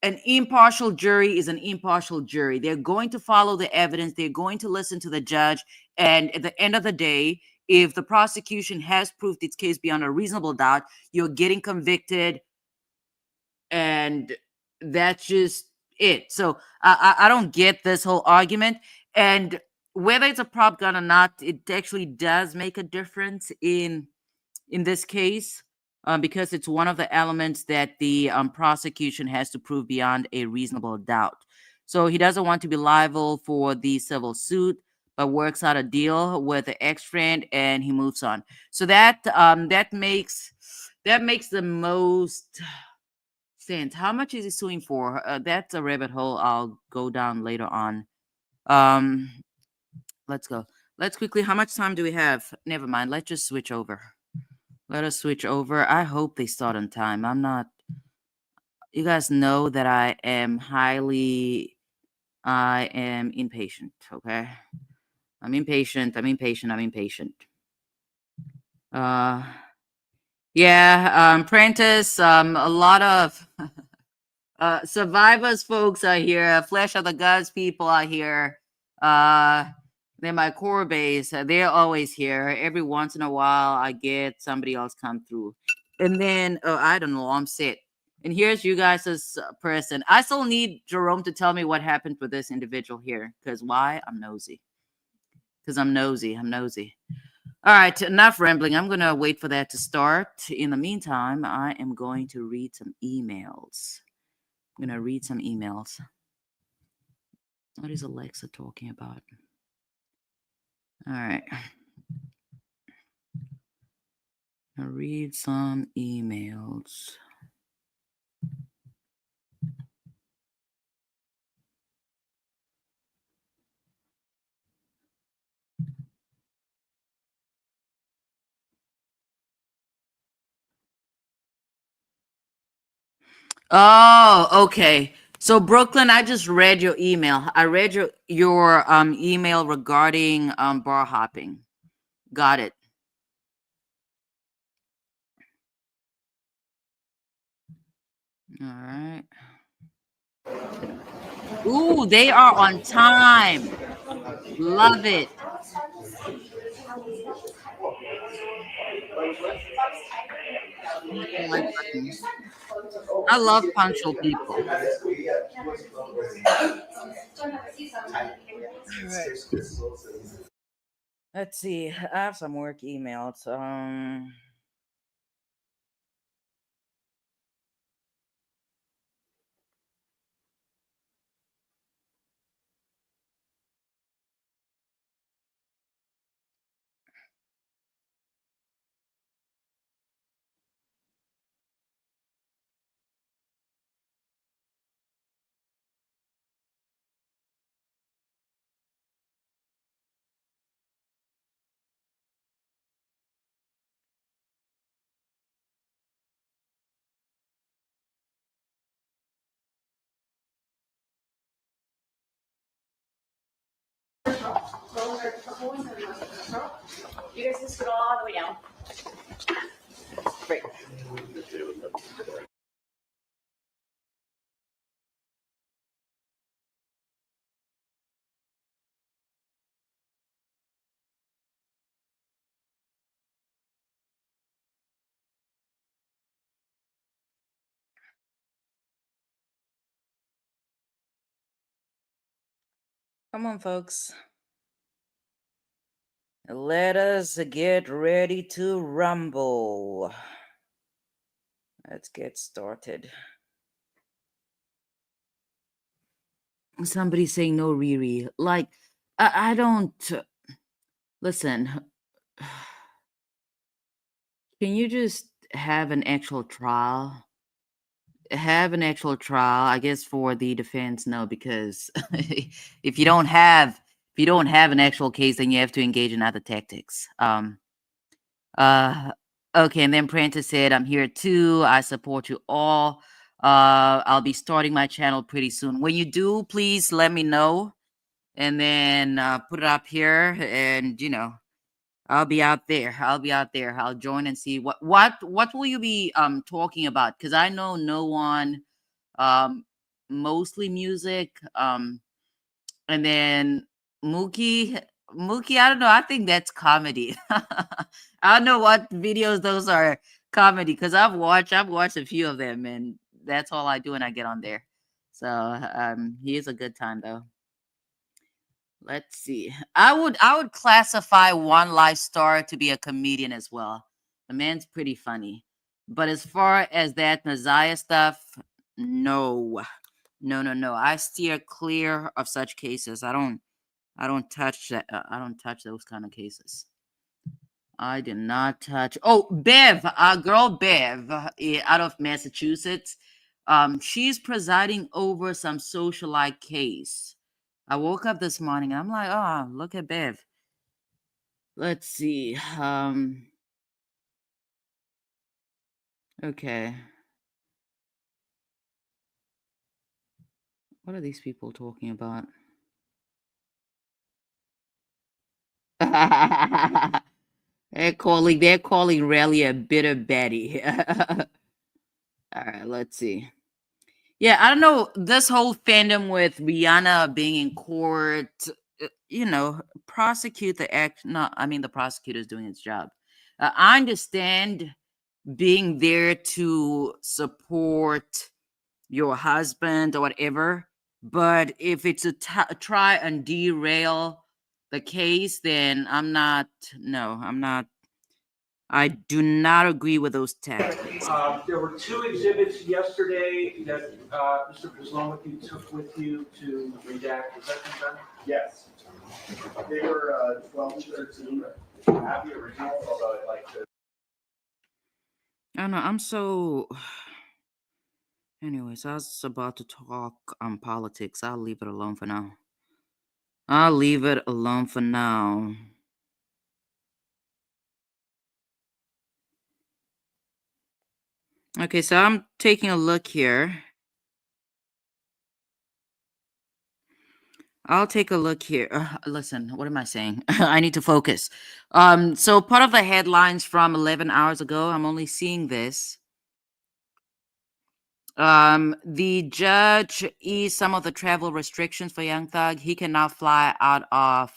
an impartial jury is an impartial jury. They're going to follow the evidence, they're going to listen to the judge, and at the end of the day, if the prosecution has proved its case beyond a reasonable doubt, you're getting convicted, and that's just it. So I don't get this whole argument. And whether it's a prop gun or not, it actually does make a difference in this case, because it's one of the elements that the prosecution has to prove beyond a reasonable doubt. So he doesn't want to be liable for the civil suit, but works out a deal with the ex-friend and he moves on. So that makes the most sense. How much is he suing for? That's a rabbit hole I'll go down later on. Let's go. Let's quickly. How much time do we have? Never mind. Let's just switch over. Let us switch over. I hope they start on time. I'm not. You guys know that I am impatient. Okay. I'm impatient. Yeah. Prentice. A lot of survivors folks are here. Flesh of the Gods people are here. They're my core base. They're always here. Every once in a while, I get somebody else come through. And then, I don't know, I'm set. And here's you guys as person. I still need Jerome to tell me what happened with this individual here. Because why? I'm nosy. I'm nosy. All right, enough rambling. I'm going to wait for that to start. In the meantime, I am going to read some emails. I'm going to read some emails. What is Alexa talking about? All right. I'll read some emails. Oh, okay. So Brooklyn, I just read your email. I read your email regarding bar hopping. Got it. All right. Ooh, they are on time. Love it. Hit the like button. I love punctual people. All right. Let's see. I have some work emails. You guys can scroll all the way down. Great. Come on, folks. Let us get ready to rumble. Let's get started. Somebody's saying no, Riri. Like, I don't. Listen. Can you just have an actual trial? Have an actual trial, I guess for the defense, no, because if you don't have an actual case, then you have to engage in other tactics. Uh okay, and then Prentice said, I'm here too. I support you all. I'll be starting my channel pretty soon. When you do, please let me know and then put it up here and I'll be out there. I'll join and see what will you be talking about? Because I know no one, mostly music. And then Mookie, I don't know. I think that's comedy. I don't know what videos those are comedy because I've watched a few of them and that's all I do when I get on there. So he is a good time though. Let's see. I would classify One Life Star to be a comedian as well. The man's pretty funny. But as far as that Messiah stuff, no. No. I steer clear of such cases. I don't touch that. I don't touch those kind of cases. I did not touch. Oh, Bev, girl Bev, out of Massachusetts. She's presiding over some socialite case. I woke up this morning. I'm like, oh, look at Bev. Let's see. Okay. What are these people talking about? they're calling Raleigh a bitter Betty. All right, let's see. Yeah, I don't know. This whole fandom with Rihanna being in court, prosecute the act. No, I mean, the prosecutor's doing its job. I understand being there to support your husband or whatever, but if it's a try and derail the case, then I'm not. No, I'm not. I do not agree with those tactics. There were two exhibits yesterday that Mr. Kozlowski took with you to redact. Is that confirmed? Yes. They were 12 and 13. I have the original, although I like the. I don't know. I'm so. Anyways, I was about to talk politics. I'll leave it alone for now. Okay, so I'm taking a look here. I'll take a look here. Listen, what am I saying? I need to focus. So part of the headlines from 11 hours ago, I'm only seeing this. The judge eased some of the travel restrictions for Young Thug. He can now fly out of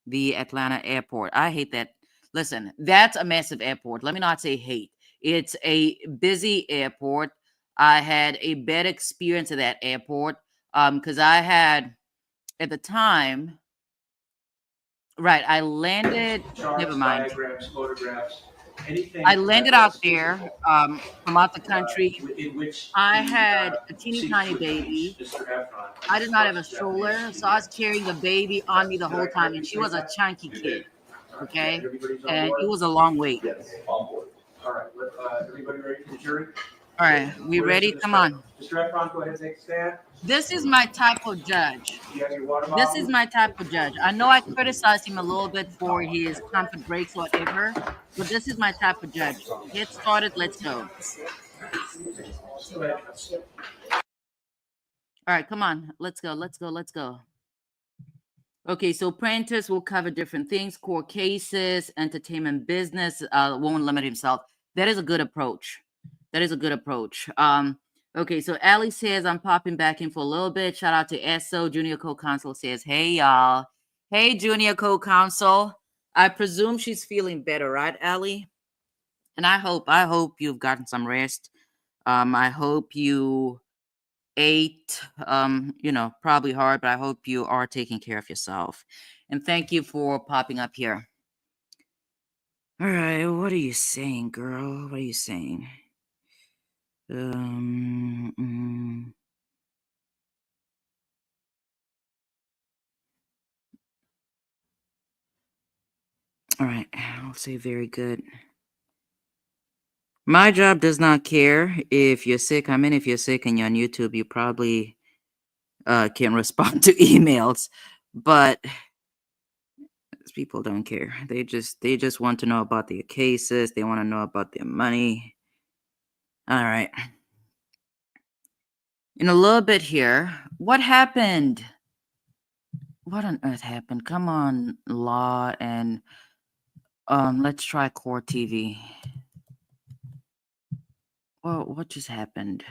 the Atlanta airport. I hate that. Listen, that's a massive airport. Let me not say hate. It's a busy airport. I had a bad experience at that airport because I had at the time, right, I landed, never Charts, mind. diagrams, photographs, anything. I landed that out was there physical, from out the country. in which I the had a teeny seats tiny would reach baby. Mr. Efron. I did not have a First stroller, Japanese so I was studio. carrying the baby on me the Did I whole time, correctly and she say was a that? chunky You kid, did. okay? Everybody's on And board? it was a long wait. Yes, on board. All right, everybody ready for the jury? All right, we ready? Come on. Mr. Efron, go ahead and take a stand. This is my type of judge. You have your water This bottle. is my type of judge. I know I criticized him a little bit for his comfort breaks, whatever, but this is my type of judge. Get started. Let's go. Go ahead. All right, come on. Let's go. Let's go. Let's go. Okay, so Prentice will cover different things, core cases, entertainment business, won't limit himself. That is a good approach. That is a good approach. Okay, so Allie says, I'm popping back in for a little bit. Shout out to Esso. Junior Co-Counsel says, hey, y'all. Hey, Junior Co-Counsel. I presume she's feeling better, right, Allie? And I hope you've gotten some rest. I hope you ate, probably hard, but I hope you are taking care of yourself. And thank you for popping up here. All right, what are you saying, girl? What are you saying? All right, I'll say very good. My job does not care if you're sick. I mean, if you're sick and you're on YouTube, you probably can respond to emails, but people don't care. They just want to know about their cases. They want to know about their money. All right. In a little bit here, what happened? What on earth happened? Come on, Law, and let's try Core TV. Well, what just happened?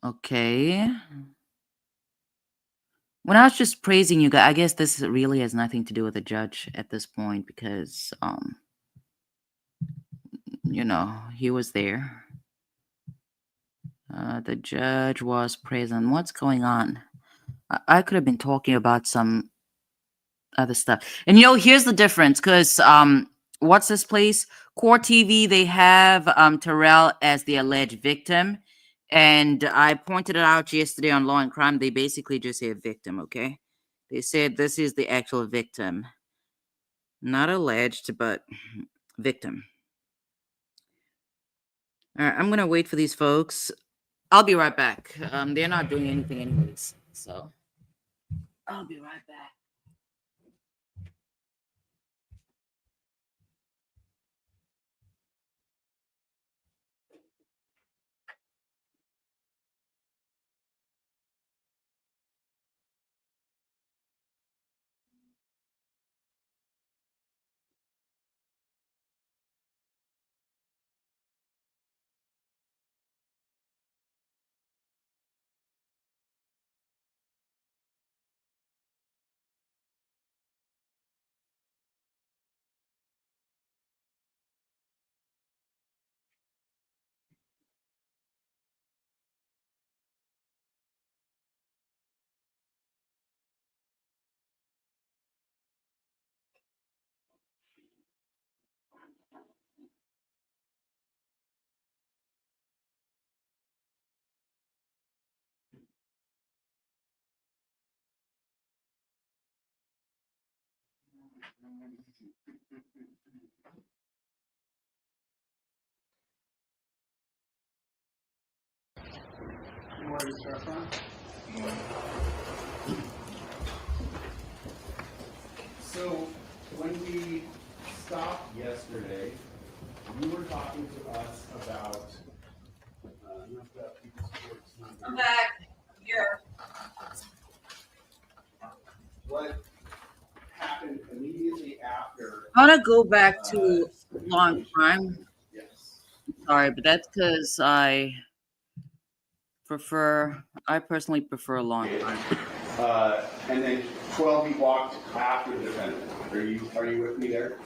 Okay. When I was just praising you guys, I guess this really has nothing to do with the judge at this point because he was there. The judge was present. What's going on? I could have been talking about some other stuff. And here's the difference, because what's this place? Core TV, they have Terrell as the alleged victim. And I pointed it out yesterday on Law and Crime. They basically just said victim, okay? They said this is the actual victim. Not alleged, but victim. All right, I'm going to wait for these folks. I'll be right back. They're not doing anything anyways, so I'll be right back. So when we stopped yesterday, you were talking to us about. I'm back. Here. What happened immediately after? I want to go back to Law and Crime. Yes. Sorry, but that's because I personally prefer Law and Crime. And then 12 we walked after the defendant. Are you with me there?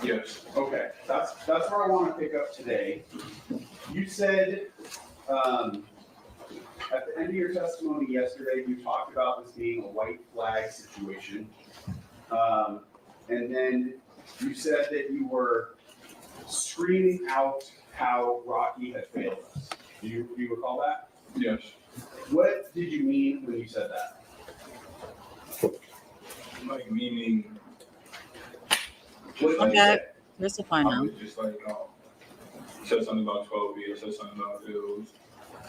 Yes. Okay, that's where I want to pick up today. You said, at the end of your testimony yesterday, you talked about this being a white flag situation. And then you said that you were screaming out how Rocky had failed us. Do you recall that? Yes. What did you mean when you said that? Like meaning. What Come did you back. say? Let's find I out. was just like, said something about 12B, I said something about bills,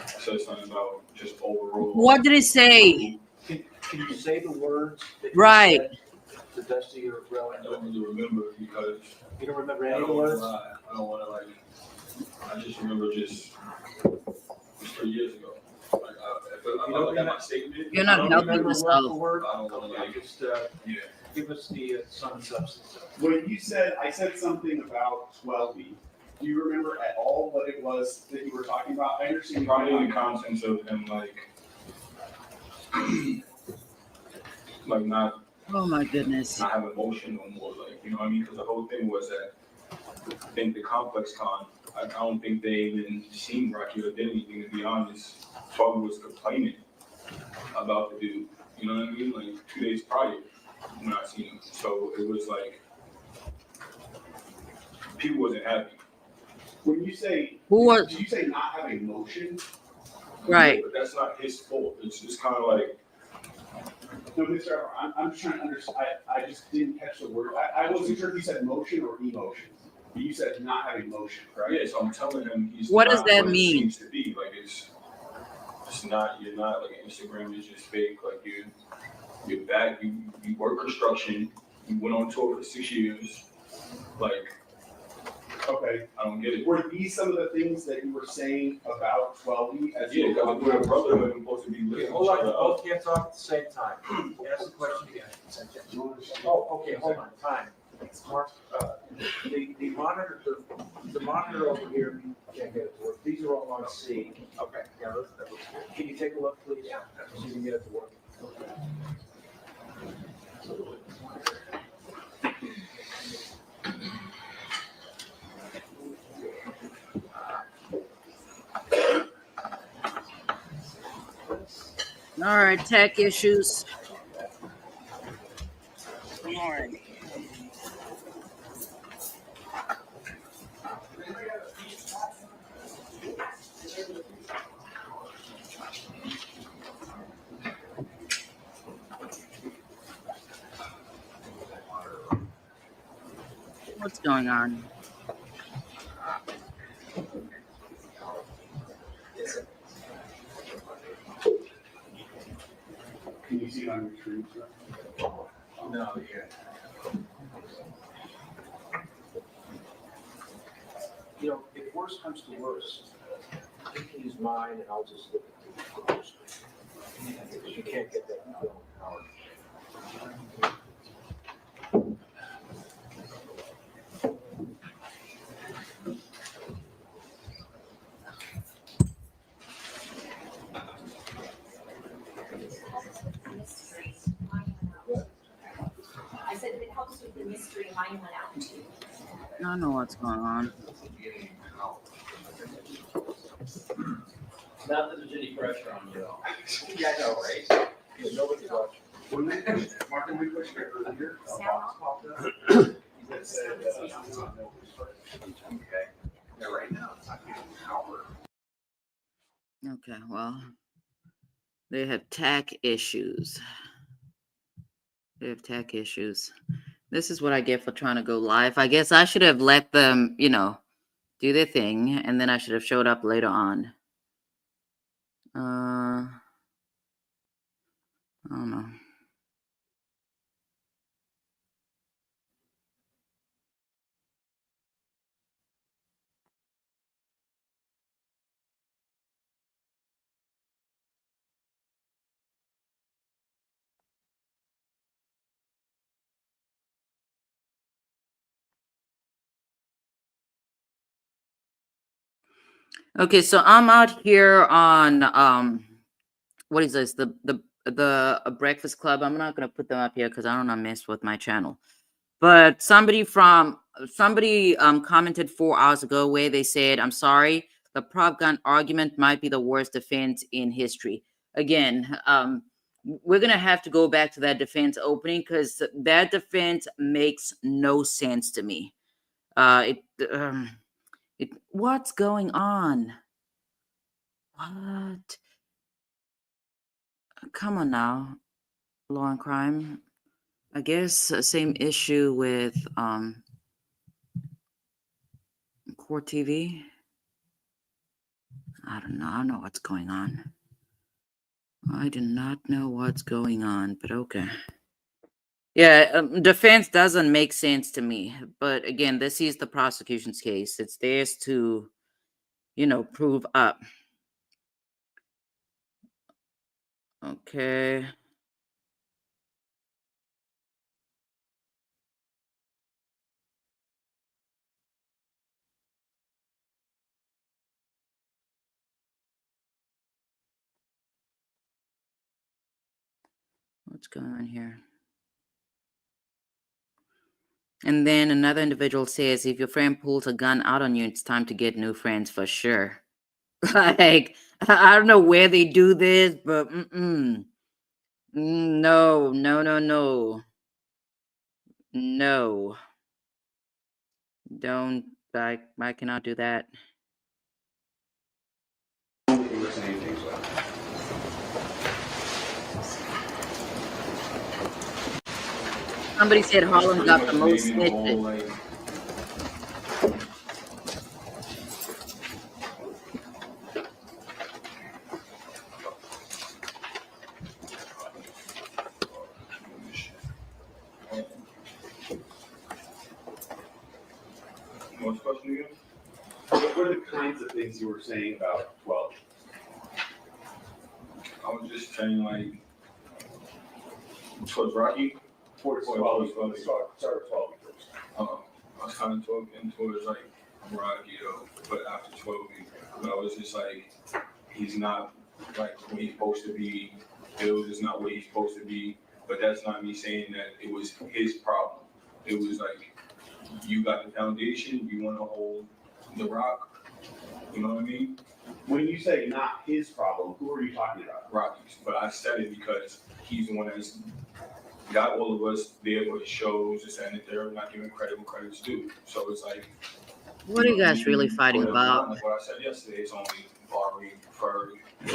I said something about just overall. What did it say? Can you say the words that you Right. said to the best of your I relative? don't really remember because You don't remember I any of the don't want to words? lie. I don't want to I just remember just 3 years ago. Like, if I look at my statement. You're I not don't helping remember word yourself. for word. I don't want to Just yeah. give us the sum and substance. When you said, I said something about 12B, do you remember at all what it was that you were talking about? I understand. Probably in the contents of him like not Oh my goodness. not have emotion no more, like, you know what I mean? Because the whole thing was that I think the complex con, I don't think they even seen Rocky or did anything, to be honest. Toby was complaining about the dude, you know what I mean? Like 2 days prior when I seen him. So it was like, people wasn't happy. When you say, Who was did you say not having motion? right? But that's not his fault. It's just kind of like, No, Mr. Everett, I'm just trying to understand. I just didn't catch the word. I wasn't sure if you said motion or emotion. But you said not having motion, correct? yeah, so I'm telling him he's What does not that what mean? It seems to be. Like it's not, you're not, like Instagram is just fake. Like you're back, you work construction, you went on tour for 6 years. Like, Okay. I don't get it. Were these some of the things that you were saying about 12E as Yeah, you were because talking we're a about? brotherhood, we're supposed to be Okay, lifting hold each on, other you up. both can't talk at the same time. Ask the question again. Oh, okay, hold on, time. Mark, the monitor, the monitor over here, you can't get it to work. These are all on C. Okay. Yeah, that looks good. Can you take a look, please? Yeah. So you can get it to work. All right, tech issues. All right. What's going on? Can you see it on your screen, sir? No, yeah. You know, if worse comes to worse, you can use mine and I'll just look at the worst. You can't get that film power. I said, if it helps with the mystery, mine went out too. I don't know what's going on. Not that there's any pressure on you. Yeah, I know, right? Yeah, nobody's watching. When they, Martin, we pushed it earlier, a box popped up. That said, Okay. Yeah, right now, it's not getting power. Okay, well, they have tech issues. They have tech issues. This is what I get for trying to go live. I guess I should have let them, do their thing, and then I should have showed up later on. I don't know. Okay, so I'm out here on what is this? The Breakfast Club. I'm not gonna put them up here because I don't want to mess with my channel. But somebody commented 4 hours ago where they said, "I'm sorry, the prop gun argument might be the worst defense in history." Again, we're gonna have to go back to that defense opening because that defense makes no sense to me. What's going on? What? Come on now, law and crime. I guess same issue with Core TV. I don't know. I don't know what's going on. I do not know what's going on, but okay. Yeah, defense doesn't make sense to me. But again, this is the prosecution's case. It's theirs to, prove up. Okay. What's going on here? And then another individual says, if your friend pulls a gun out on you, it's time to get new friends for sure. Like, I don't know where they do this, but no, no, no, no. No. Don't, I cannot do that. You were saying things like. Somebody said Harlem got the most Naming the whole, snitches. like, what's the question again? What were the kinds of things you were saying about 12? I was just saying, like, towards Rocky, Towards Or 12, twelve. start with 12 first. I was kind of talking towards, like, Rocky, though, but after 12, but I was just like, he's not, like, what he's supposed to be. Bills is not what he's supposed to be, but that's not me saying that it was his problem. It was like, you got the foundation, you want to hold the rock, you know what I mean? When you say not his problem, who are you talking about? Rockies, but I said it because he's the one that's got all of us there for his shows, this and that, they're not giving credit when credit's due. So it's like, What are you guys really fighting about? like what I said yesterday, it's only Barry, Ferg,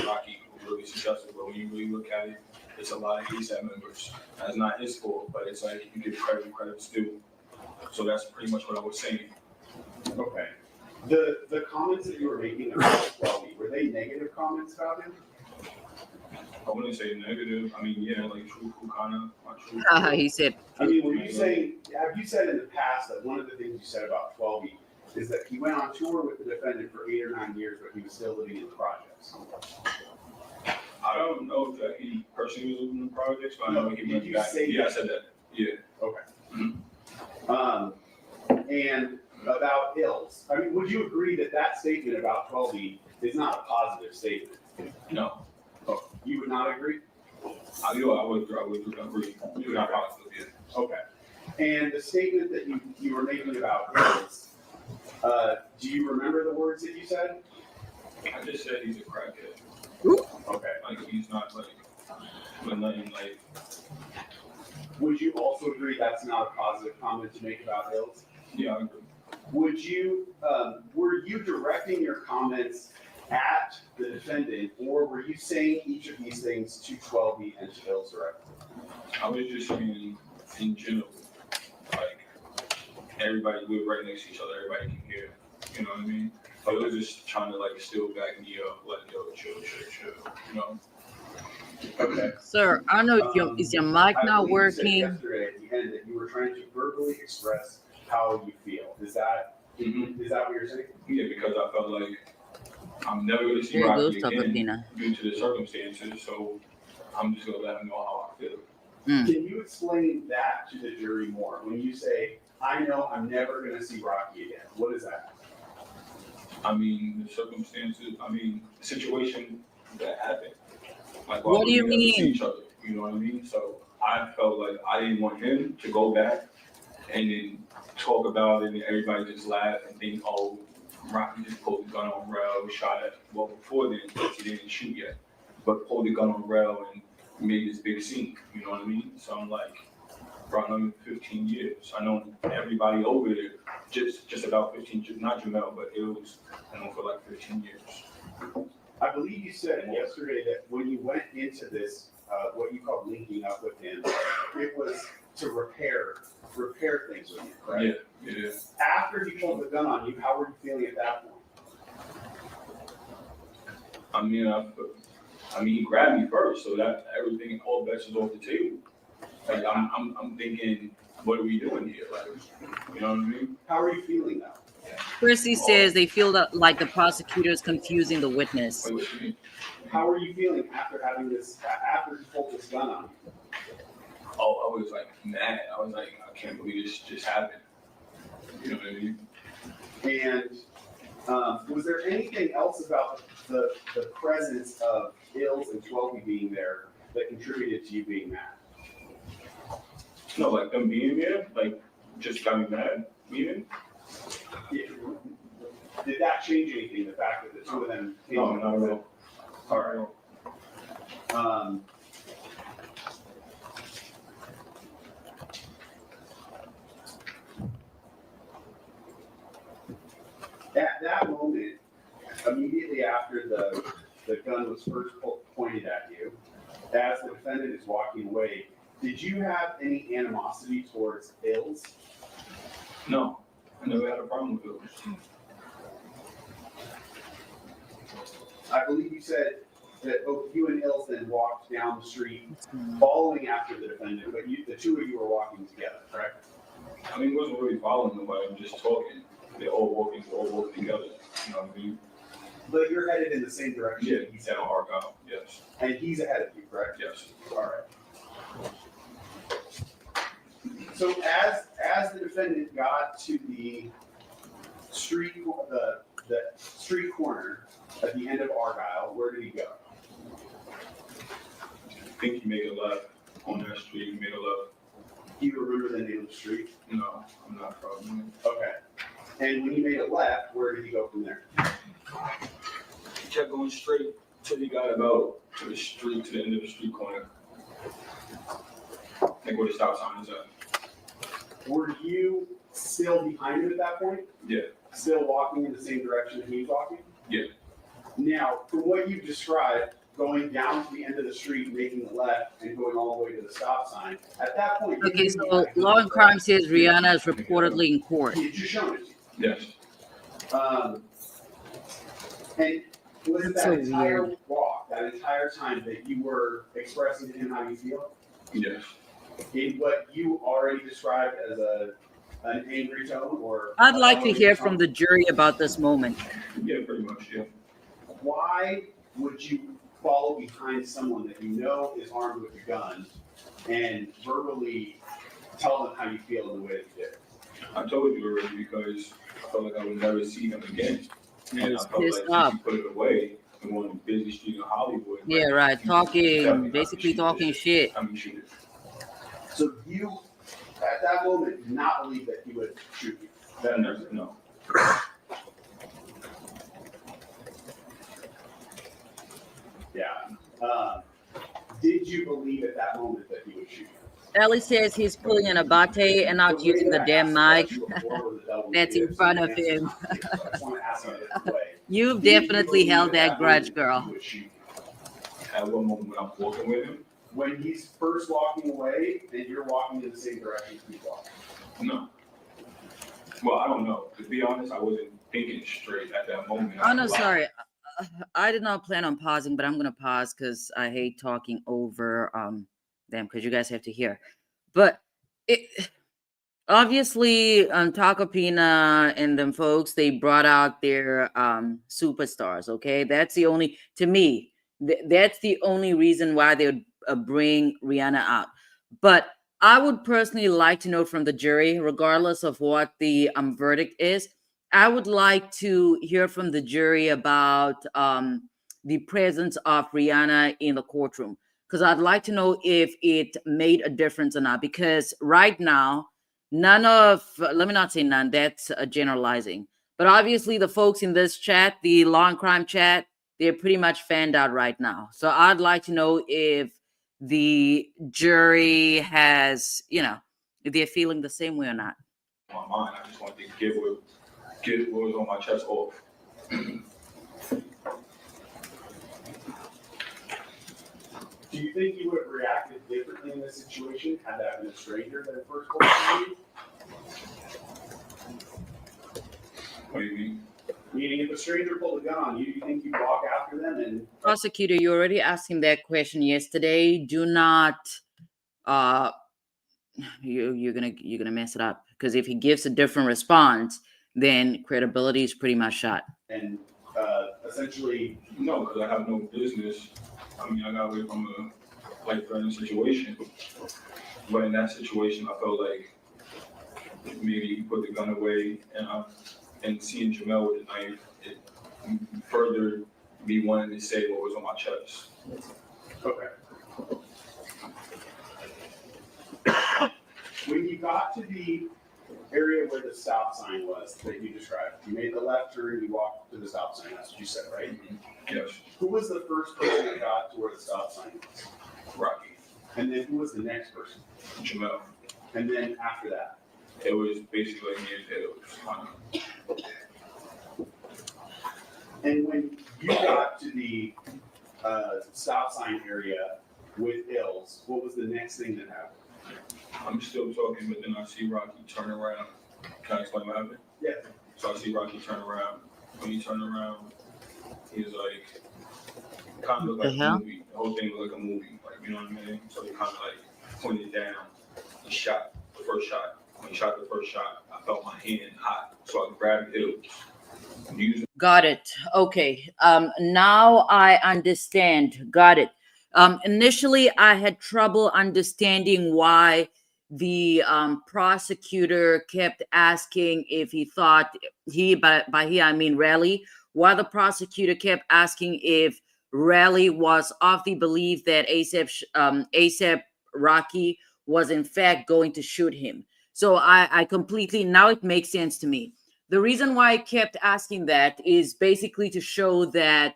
Rocky who really successful. But when you really look at it, it's a lot of ASAP members. That's not his fault, but it's like you give credit when credit's due. So that's pretty much what I was saying. Okay. The comments that you were making about 12, were they negative comments about him? I wouldn't say negative. I mean, yeah, like truthful kind of, not truthful. He said, I mean, were you saying, have you said in the past that one of the things you said about 12 is that he went on tour with the defendant for 8 or 9 years, but he was still living in the projects? I don't know if that he personally was living in the projects, but I know he Did went you back. say Yeah, I that? said that. Yeah. Okay. And about Hills, I mean, would you agree that that statement about 12 is not a positive statement? No. Oh, you would not agree? I would agree. You're not positive, yeah. Okay. And the statement that you were making about Hills, do you remember the words that you said? I just said he's a crackhead. Okay. Like, he's not like, but nothing like, Would you also agree that's not a positive comment to make about Hills? yeah, I agree. Would you, were you directing your comments at the defendant, or were you saying each of these things to 12B and to Hills directly? I was just saying, in general, like, everybody, we were right next to each other, everybody can hear, you know what I mean? But it was just trying to, like, still back me up, like, yo, chill, you know? Okay. sir, I don't know if is your mic I not believe you said working? yesterday at the end that you were trying to verbally express how you feel. Is that what you're saying? Yeah, because I felt like I'm never gonna see There goes Rocky again Tacopina. due to the circumstances, so I'm just gonna let him know how I feel. Can you explain that to the jury more? When you say, I know I'm never gonna see Rocky again, what is that? I mean, the circumstances, the situation that happened. Like, why What would do you we ever see mean? each other? You know what I mean? So I felt like I didn't want him to go back and then talk about it, and everybody just laugh and think, oh, Rocky just pulled the gun on rail, shot at, well, before then, he didn't shoot yet, but pulled the gun on rail and made this big scene, you know what I mean? So I'm like, bro, I know him 15 years. I know everybody over there, just about 15 years, not Jamel, but it was, I know for like 15 years. I believe you said yesterday that when you went into this, what you call linking up with him, it was to repair things with you, correct? Yeah. After he pulled the gun on you, how were you feeling at that point? I mean, he grabbed me first, so that everything, all bets is off the table. Like, I'm thinking, what are we doing here? Like, you know what I mean? How are you feeling now? Chrissy says they feel that like the prosecutor is confusing the witness. Like, what you mean? How are you feeling after having this, after he pulled this gun on you? Oh, I was like mad. I was like, I can't believe this just happened. You know what I mean? And was there anything else about the presence of Ills and 12 being there that contributed to you being mad? No, like them being there, like just got me mad. Meaning? Did that change anything, the fact that the two of them came? No, not at all. All right. At that moment, immediately after the gun was first pointed at you, as the defendant is walking away, did you have any animosity towards Ills? No, I never had a problem with it. I believe you said that both you and Ills then walked down the street following after the defendant, but the two of you were walking together, correct? I mean, it wasn't really following nobody. I'm just talking. They're all walking together. You know what I mean? But you're headed in the same direction. Yeah, he's at Argyle. Yes. And he's ahead of you, correct? Yes. All right. So as the defendant got to the street, the street corner at the end of Argyle, where did he go? I think he made a left on that street. He made a left. Do you remember the name of the street? No, I'm not problem. Okay. And when he made a left, where did he go from there? He kept going straight till he got about to the street, to the end of the street corner. Like where the stop sign is at. Were you still behind him at that point? Yeah. Still walking in the same direction that he was walking? Yeah. Now, from what you've described, going down to the end of the street, making a left, and going all the way to the stop sign, at that point. Okay, so Law and Crime says Rihanna is reportedly in court. He had just shown it to you. Yes. And was it that So entire weird. walk, that entire time that you were expressing to him how you feel? Yes. In what you already described as an angry tone, or? I'd like to hear from the jury about this moment. Yeah, pretty much. Yeah. Why would you follow behind someone that you know is armed with a gun and verbally tell them how you feel in the way that you did? I told you already because I felt like I would never see him again. He And was I felt pissed like off. if you put it away in one of the busy streets in Hollywood. Yeah, like, right. you definitely Talking, have to basically shoot talking it. shit. I mean, shoot it. So you, at that moment, did not believe that he would shoot you? That never, no. Yeah. Did you believe at that moment that he would shoot you? Ellie says he's pulling an abate and not using the damn mic that's in front of him. You've definitely held that grudge, girl. At one moment when I'm walking with him, When he's first walking away and you're walking in the same direction he's walking? no. Well, I don't know. To be honest, I wasn't thinking straight at that moment. Oh, no, sorry. I did not plan on pausing, but I'm going to pause because I hate talking over them because you guys have to hear. But it obviously, Takapina and them folks, they brought out their superstars, okay? That's the only, to me, that's the only reason why they would bring Rihanna out. But I would personally like to know from the jury, regardless of what the verdict is, I would like to hear from the jury about the presence of Rihanna in the courtroom, because I'd like to know if it made a difference or not. Because right now, none of, let me not say none, that's generalizing. But obviously, the folks in this chat, the law and crime chat, they're pretty much fanned out right now. So I'd like to know if the jury has, if they're feeling the same way or not. My mind, I just wanted to get what was on my chest off. Do you think you would have reacted differently in this situation had that been a stranger that first told you? What do you mean? Meaning, if a stranger pulled a gun on you, do you think you'd walk after them and? Prosecutor, you already asked him that question yesterday. Do not, you're gonna mess it up, because if he gives a different response, then credibility is pretty much shot. And essentially, No, because I have no business. I mean, I got away from a life-threatening situation. But in that situation, I felt like maybe he put the gun away, and seeing Jamel with the knife, it furthered me wanting to say what was on my chest. okay. When you got to the area where the stop sign was that you described, you made the left turn, you walked to the stop sign, that's what you said, right? Yes, Who was the first person that got to where the stop sign was? Rocky, And then who was the next person? Jamel. And then after that? It was basically me and it was fun. And when you got to the stop sign area with Ills, what was the next thing that happened? I'm still talking, but then I see Rocky turn around. Can I explain what happened? Yeah. So I see Rocky turn around. When he turned around, he was like, kind of looked like a movie. The whole thing looked like a movie, like, you know what I mean? So he kind of like pointed down. He shot the first shot. When he shot the first shot, I felt my hand hot, so I grabbed it. Got it. Okay. Now I understand. Got it. Initially, I had trouble understanding why the prosecutor kept asking if he thought by he I mean Raleigh. Why the prosecutor kept asking if Raleigh was of the belief that ASAP Rocky was in fact going to shoot him. So I completely, now it makes sense to me. The reason why I kept asking that is basically to show that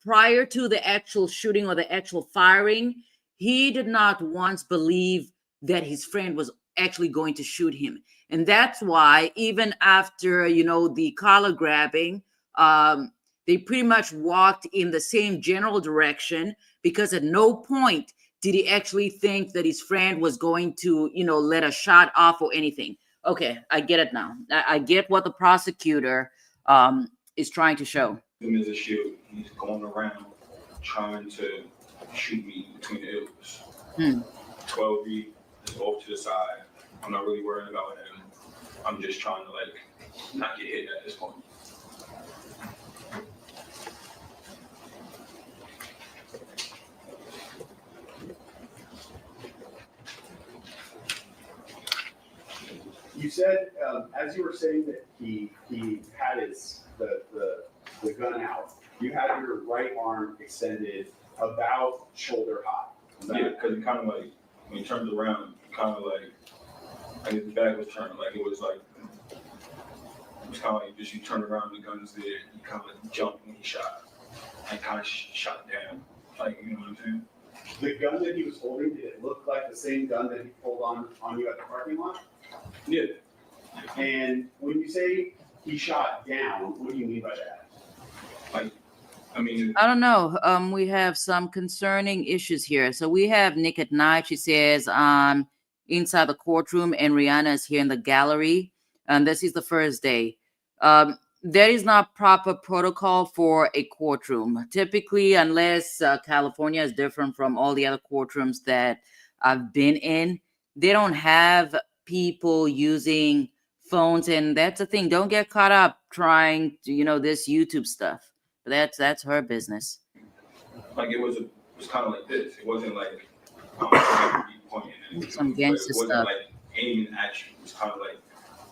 prior to the actual shooting or the actual firing, he did not once believe that his friend was actually going to shoot him. And that's why even after, the collar grabbing, they pretty much walked in the same general direction, because at no point did he actually think that his friend was going to, let a shot off or anything. Okay, I get it now. I get what the prosecutor is trying to show. Him as a shield, he's going around trying to shoot me between the ears. 12 feet is off to the side. I'm not really worried about him. I'm just trying to not get hit at this point. You said, as you were saying that he had the gun out, you had your right arm extended about shoulder high. Yeah, because he kind of when he turned around, kind of his back was turned, it was kind of just you turned around, the gun's there, he kind of jumped when he shot, and kind of shot down, you know what I'm saying? The gun that he was holding, did it look like the same gun that he pulled on you at the parking lot? Yeah. And when you say he shot down, what do you mean by that? I don't know. We have some concerning issues here. So we have Nick at Night. She says, inside the courtroom, and Rihanna is here in the gallery. And this is the first day. There is not proper protocol for a courtroom. Typically, unless California is different from all the other courtrooms that I've been in, they don't have people using phones, and that's the thing. Don't get caught up trying to, this YouTube stuff. That's her business. It was kind of like this. It wasn't I'm pointing. Some gangster stuff. It stuff. wasn't aiming at you. It was kind of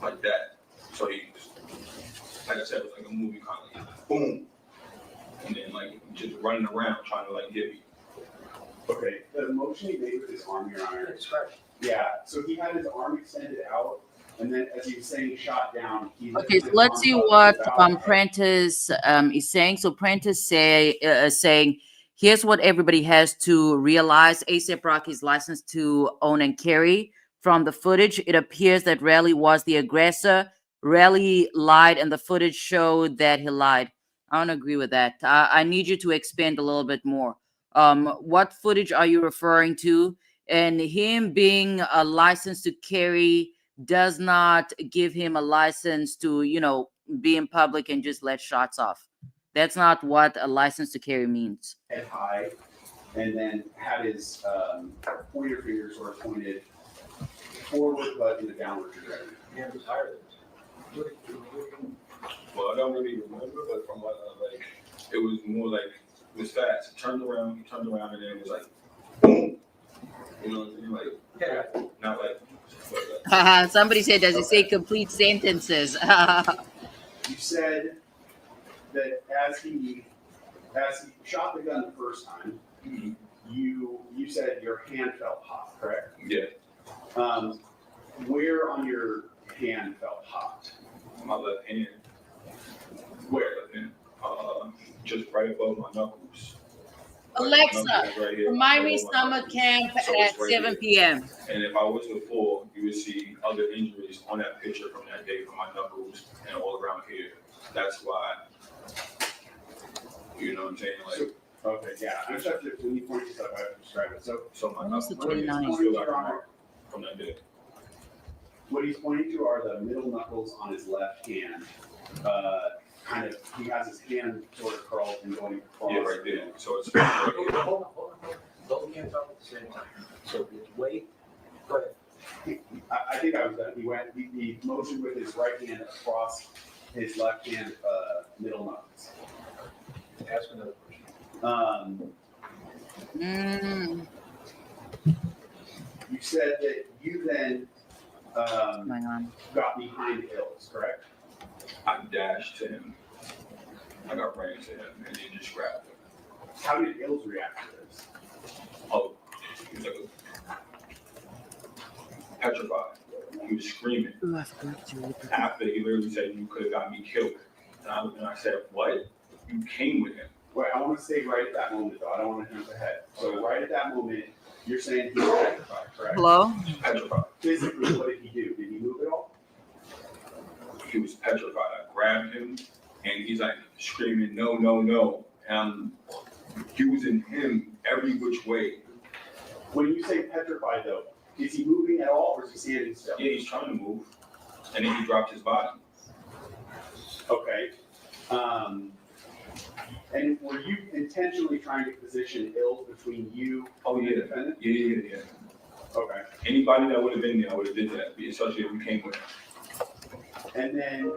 like that. So he, like I said, it was like a movie, kind of boom, and then just running around trying to hit me. Okay, the motion he made with his arm, Your Honor, Yeah, so he had his arm extended out, and then as he was saying shot down, he Okay, lifted so his let's arm see up what without. Prentice is saying. So Prentice saying, here's what everybody has to realize: A$AP Rocky is licensed to own and carry. From the footage, it appears that Raleigh was the aggressor. Raleigh lied, and the footage showed that he lied. I don't agree with that. I need you to expand a little bit more. What footage are you referring to? And him being a license to carry does not give him a license to, be in public and just let shots off. That's not what a license to carry means. Head high, and then had his pointer finger sort of pointed forward, but in a downward trajectory. Hand was higher than Well, I don't really remember, but from what it was more like it was fast. He turned around, and then it was like boom. You know what I'm saying? Like yeah. not like. Somebody said, does it say complete sentences? You said that as he shot the gun the first time, Mhm. you said your hand felt hot, correct? Yeah, Where on your hand felt hot? my left hand. Where? Left hand. Just right above my knuckles. Alexa, My knuckles right here, remind me above my summer knuckles. camp So it's at right 7 here. p.m. And if I was to fall, you would see other injuries on that picture from that day from my knuckles and all around here. That's why, you know what I'm saying? Like, Okay, yeah. I just have to, when you point this out, I have to describe it. So my When was the knuckles 29th? still got the mark from that day. what he's pointing to are the middle knuckles on his left hand. He has his hand sort of curled and going across. Yeah, right there. So it's right here. Hold on. Both hands up at the same time. So his weight, go ahead. I think I was done. He motioned with his right hand across his left hand middle knuckles. Ask another question. Mm, You said that you then hang on. got behind Hills, correct? I dashed to him. I got ran to him and then just grabbed him. How did Hills react to this? Oh, he was like petrified. He was screaming. Ooh, I forgot to read that. After he literally said, "You could have got me killed." And I said, "What? You came with him?" Wait, I want to stay right at that moment, though. I don't want to jump ahead. So right at that moment, you're saying he was petrified, correct? Hello? Petrified. Physically, what did he do? Did he move at all? He was petrified. I grabbed him and he's like screaming, "No, no, no." And I'm using him every which way. When you say petrified, though, is he moving at all, or is he standing still? Yeah, he's trying to move. And then he dropped his body. Okay. And were you intentionally trying to position Hills between you Oh, and the yeah. defendant? Yeah. Okay. Anybody that would have been there, I would have did that, especially if you came with him. And then,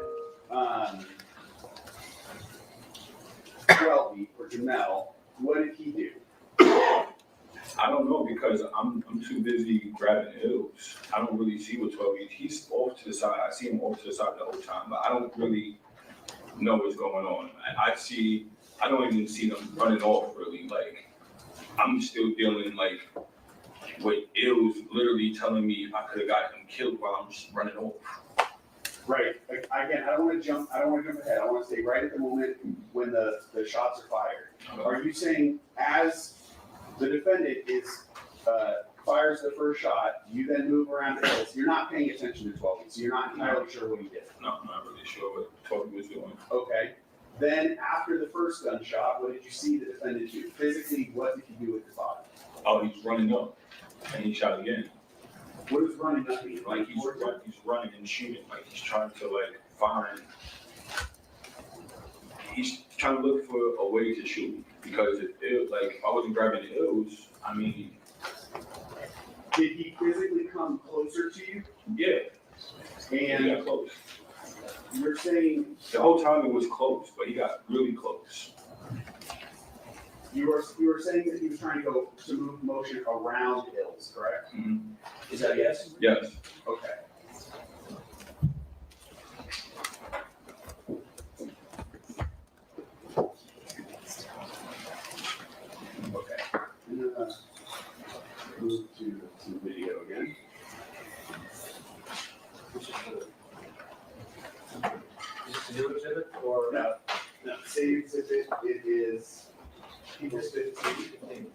Shelby or Jamel, what did he do? I don't know because I'm too busy grabbing hills. I don't really see what 12 is. He's off to the side. I see him off to the side the whole time, but I don't really know what's going on. I don't even see them running off really. Like, I'm still dealing like with Ills literally telling me I could have got him killed while I'm just running off. Right. Again, I don't want to jump ahead. I want to stay right at the moment when the shots are fired. Are you saying as the defendant fires the first shot, you then move around to Hills? You're not paying attention to 12, so you're not entirely sure what he did. No, I'm not really sure what Toby was doing. Okay. Then after the first gunshot, what did you see the defendant do? Physically, what did he do with his body? Oh, he's running up and he shot again. What does running up mean? Like he's running and shooting. Like he's trying to like find. He's trying to look for a way to shoot because if I wasn't grabbing the Ills, I mean. Did he physically come closer to you? Yeah. And He got close. you're saying The whole time it was close, but he got really close. you were saying that he was trying to move motion around Hills, correct? Mm-hmm. Is that yes? Yes. Okay. Okay. I'm gonna move to the video again. People's 15.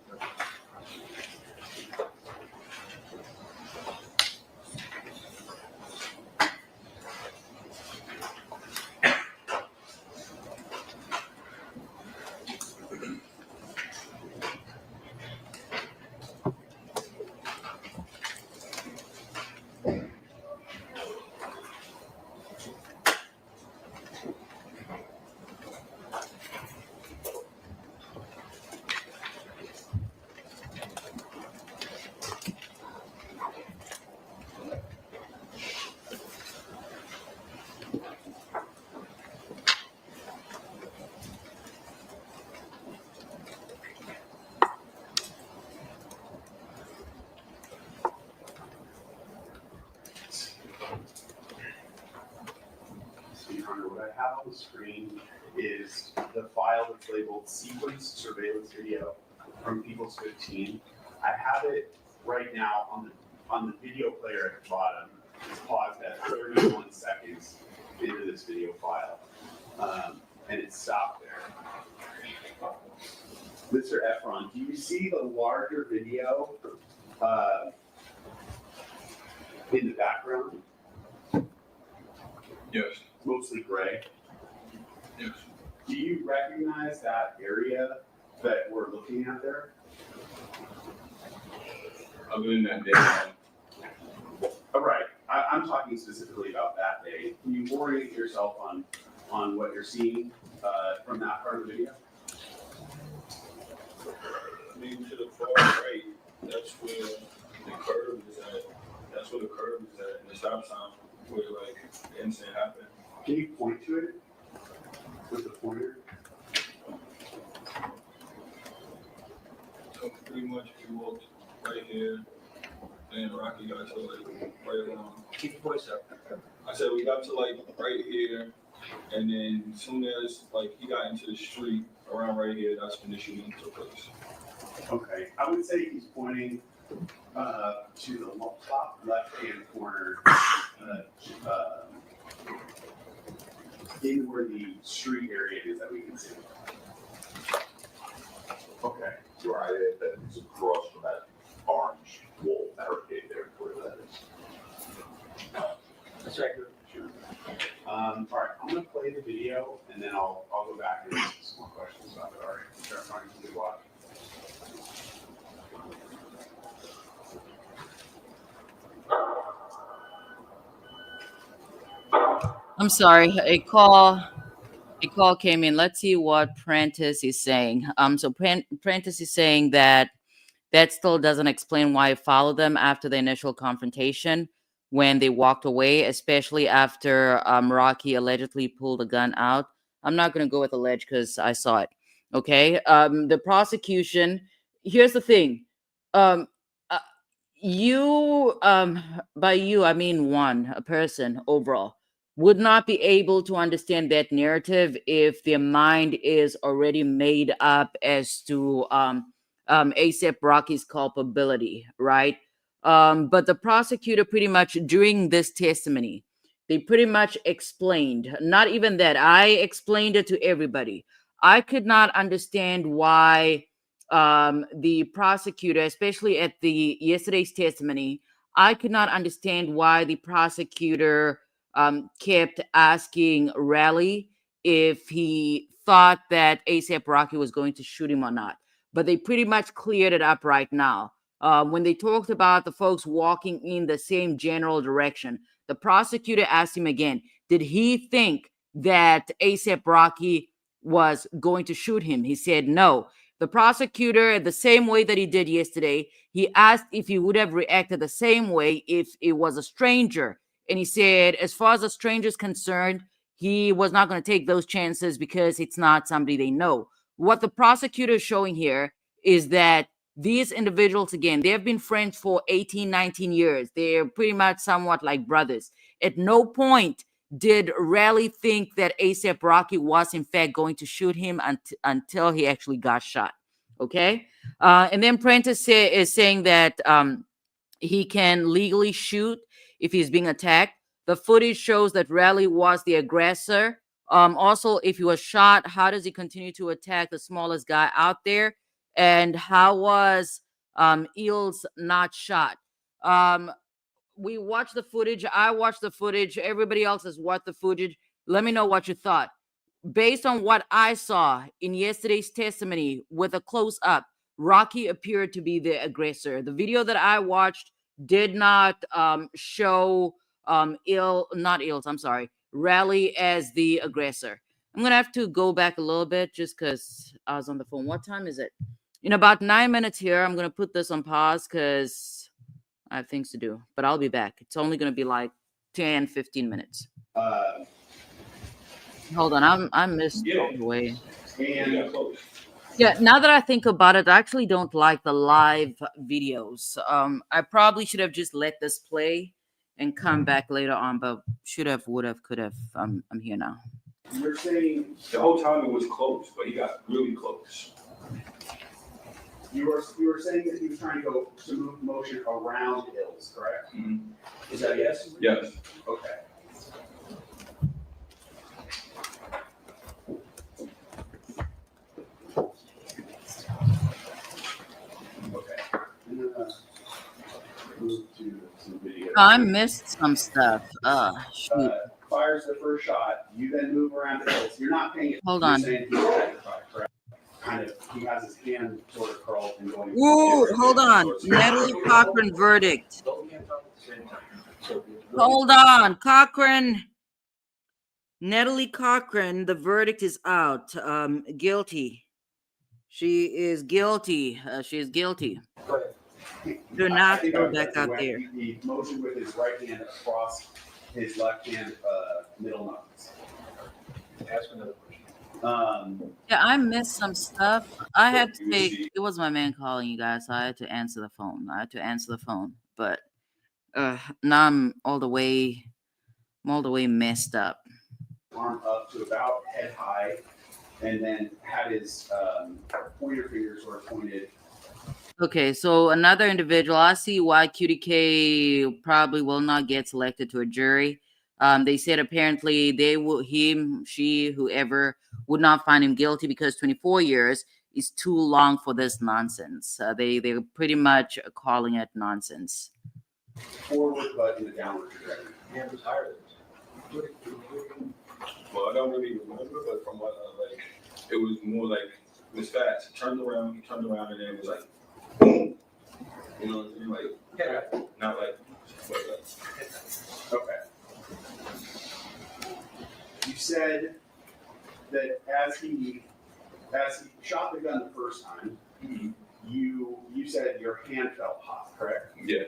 What I have on the screen is the file that's labeled sequence surveillance video from People's 15. I have it right now on the video player at the bottom. It's paused at 31 seconds into this video file. And it stopped there. Mr. Efron, do you see the larger video in the background? Yes, Mostly gray. yes. Do you recognize that area that we're looking at there? Other than that day, All right, I'm talking specifically about that day. Can you orient yourself on what you're seeing from that part of the video? I mean, to the far right, that's where the curve is at. That's where the curve is at, and the stop sign where like the incident happened. Can you point to it with the pointer? So pretty much if you walked right here, and Rocky got to like right along. Keep your voice up. I said we got to like right here, and then as soon as like he got into the street around right here, that's when the shooting took place. Okay, I would say he's pointing to the top left-hand corner, in where the street area is that we can see. Okay. Right, that is across from that orange wall barricade there, where that is. That's accurate. All right, I'm gonna play the video and then I'll go back and ask some more questions about it. All right, start trying to watch. I'm sorry. A call came in. Let's see what Prentice is saying. So Prentice is saying that still doesn't explain why he followed them after the initial confrontation when they walked away, especially after Rocky allegedly pulled a gun out. I'm not going to go with alleged because I saw it. Okay. The prosecution. Here's the thing. Um, uh, you, by you, I mean a person overall, would not be able to understand that narrative if their mind is already made up as to ASAP Rocky's culpability, right? But the prosecutor pretty much during this testimony, they pretty much explained, not even that, I explained it to everybody. I could not understand why the prosecutor, especially at the yesterday's testimony, I could not understand why the prosecutor kept asking Raleigh if he thought that ASAP Rocky was going to shoot him or not. But they pretty much cleared it up right now. When they talked about the folks walking in the same general direction, the prosecutor asked him again, did he think that ASAP Rocky was going to shoot him? He said no. The prosecutor, the same way that he did yesterday, he asked if he would have reacted the same way if it was a stranger. And he said, as far as a stranger is concerned, he was not going to take those chances because it's not somebody they know. What the prosecutor is showing here is that these individuals, again, they have been friends for 18, 19 years. They're pretty much somewhat like brothers. At no point did Raleigh think that ASAP Rocky was, in fact, going to shoot him until he actually got shot. Okay? And then Prentice is saying that he can legally shoot if he's being attacked. The footage shows that Raleigh was the aggressor Also, if he was shot, how does he continue to attack the smallest guy out there? And how was Eels not shot? We watched the footage. I watched the footage. Everybody else has watched the footage. Let me know what you thought. Based on what I saw in yesterday's testimony with a close up, Rocky appeared to be the aggressor. The video that I watched did not show not Ills, I'm sorry, Rally as the aggressor. I'm gonna have to go back a little bit just because I was on the phone. What time is it? In about 9 minutes here, I'm gonna put this on pause because I have things to do, but I'll be back. It's only gonna be like 10, 15 minutes. Hold on, I missed all the way. And Yeah, now that I think about it, I actually don't like the live videos. I probably should have just let this play and come back later on, but should have, would have, could have. I'm here now. you're saying The whole time it was close, but he got really close. you were saying that he was trying to move motion around Hills, correct? Mhm. Is that yes? Yes. Okay. Okay. I'm gonna move to some video. I missed some stuff. Shoot. Fires the first shot, you then move around Hills. You're not paying it. Hold You're on. saying he's petrified, correct? Kind of, he has his hand sort of curled and going. Whoa, hold on. Natalie Cochran verdict. Don't get up at the same time. So, Hold on. Cochran. Natalie Cochran, the verdict is out. Guilty. She is guilty. She is guilty. Go ahead. Do I not think go I was back at the out way there. He motioned with his right hand across his left hand, middle knuckles. Ask another question. Yeah, I missed some stuff. I had to You take, see- it was my man calling you guys, so I had to answer the phone. But now I'm all the way messed up. Arm up to about head high, and then had his pointer finger sort of pointed. Okay, so another individual, I see why QDK probably will not get selected to a jury. They said apparently they will, him, she, whoever would not find him guilty because 24 years is too long for this nonsense. They're pretty much calling it nonsense. Forward, but in a downward trajectory. Hand was higher than Well, I don't really remember, but from what like, it was more like it was fast. He turned around, and then it was like, boom. You know what I mean? Like, Yeah. not like. Okay. You said that as he shot the gun the first time, Mhm. you said your hand felt hot, correct? Yeah,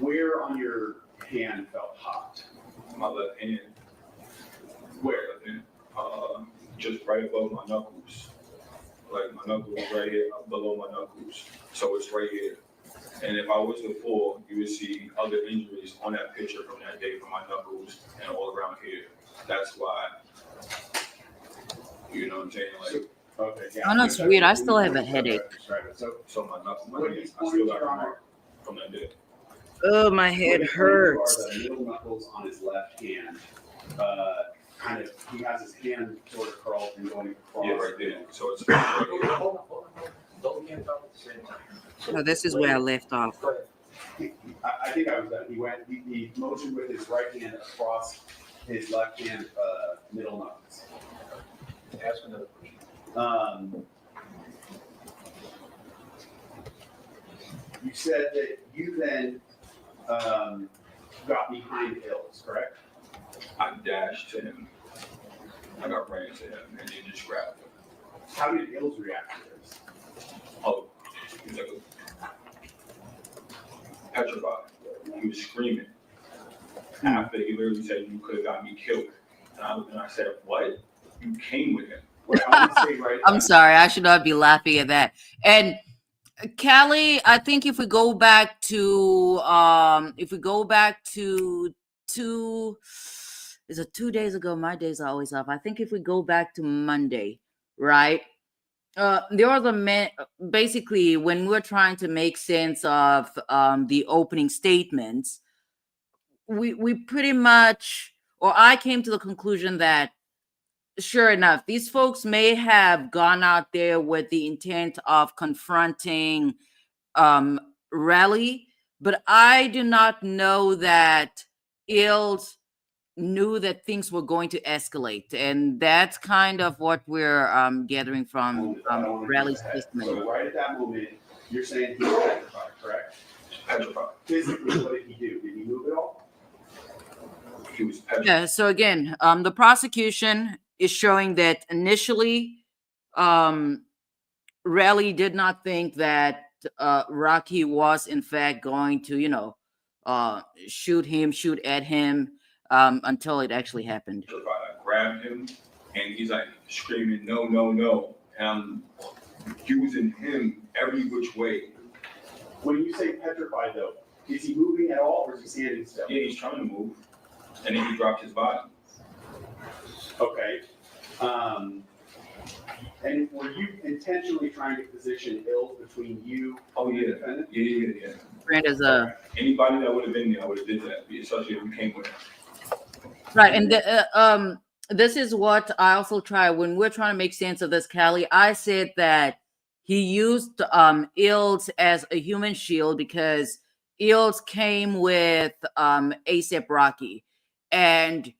Where on your hand felt hot? my left hand. Where? Left hand. Just right above my knuckles. Like my knuckles right here, below my knuckles. So it's right here. And if I was to fall, you would see other injuries on that picture from that day from my knuckles and all around here. That's why. You know what I'm saying? Like, Okay. Yeah. Oh, no, it's weird. I still have a headache. So my knuckles, my What hands, he's I still pointing got to a on mark from that day. Oh, my head what he's pointing to hurts. are the middle knuckles on his left hand. Kind of, he has his hand sort of curled and going across. Yeah, right there. So it's right Hold here. on, hold on. Don't get up at the same time. So, No, this is where I left off. Go ahead. I think I was done. He motioned with his right hand across his left hand, middle knuckles. Ask another question. You said that you then, got behind Hills, correct? I dashed to him. I got ran to him and he just grabbed him. How did Hills react to this? Oh, he was like petrified. He was screaming. After he literally said, "You could have got me killed." And I said, "What? You came with him?" Well, I want to say right. I'm sorry, I should not be laughing at that. And Callie, I think if we go back to is it 2 days ago? My days are always off. I think if we go back to Monday, right? There was a man basically when we're trying to make sense of the opening statements, we pretty much or I came to the conclusion that sure enough, these folks may have gone out there with the intent of confronting um Raleigh, but I do not know that Ills knew that things were going to escalate, and that's kind of what we're gathering from I don't want to jump Raleigh's ahead. testimony. So right at that moment, you're saying he was petrified, correct? Petrified. Physically, what did he do? Did he move at all? He was petrified. Yeah, so again, the prosecution is showing that initially Raleigh did not think that Rocky was in fact going to, shoot at him until it actually happened. I grabbed him and he's like screaming, no, no, no. And I'm using him every which way. When you say petrified, though, is he moving at all, or is he standing still? Yeah, he's trying to move. And then he dropped his body. Okay. And were you intentionally trying to position Ills between you Oh, and the yeah. defendant? Yeah. Brand is Anybody that would have been there, I would have did that, especially if we came with him. right, and this is what I also try when we're trying to make sense of this, Callie. I said that he used Ills as a human shield because Ills came with ASAP Rocky, and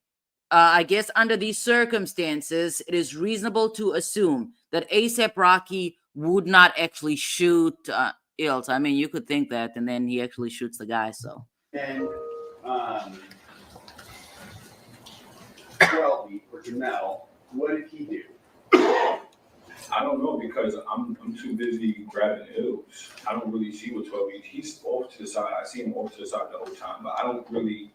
I guess under these circumstances, it is reasonable to assume that ASAP Rocky would not actually shoot Ills. I mean, you could think that, and then he actually shoots the guy. So, And 12 or Jamel, what did he do? I don't know because I'm too busy grabbing Ills. I don't really see what 12 is. He's off to the side. I see him off to the side the whole time, but I don't really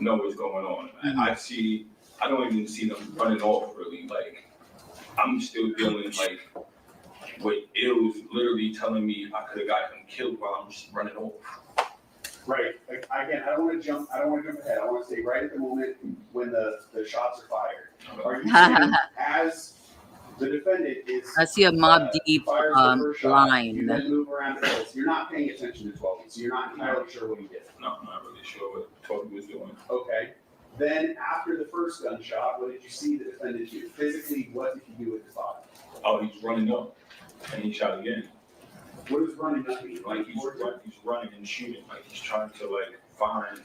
know what's going on. Mhm. I don't even see them running off really. Like, I'm still dealing like with Ills literally telling me I could have got him killed while I'm just running off. Right. Again, I don't want to jump ahead. I want to stay right at the moment when the shots are fired. Are you saying as the defendant is I see a Mob Deep fires the first shot, line. you then move around the hills. You're not paying attention to 12, so you're not entirely sure what he did. No, I'm not really sure what Toby was doing. Okay. Then after the first gunshot, what did you see the defendant do? Physically, what did he do with his body? Oh, he's running up and he shot again. What does running up mean? Like he's running and shooting. Like he's trying to like find.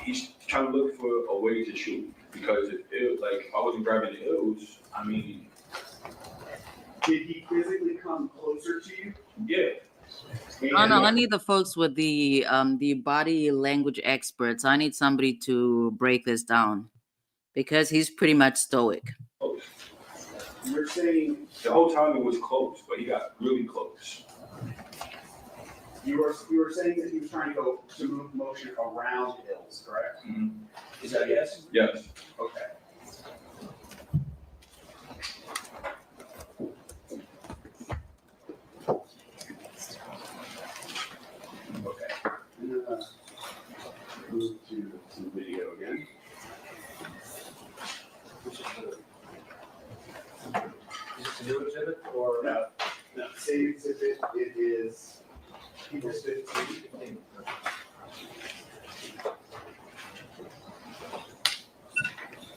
He's trying to look for a way to shoot because if I wasn't grabbing the Ills, I mean. Did he physically come closer to you? Yeah. Oh no, I need the folks with the body language experts. I need somebody to break this down because he's pretty much stoic. Close. You're saying The whole time it was close, but he got really close. you were saying that he was trying to move motion around hills, correct? Mm-hmm. Is that yes? Yes. Okay. Okay. I'm gonna move to some video again. Is this a new exhibit or? No, same exhibit, it is People's 15.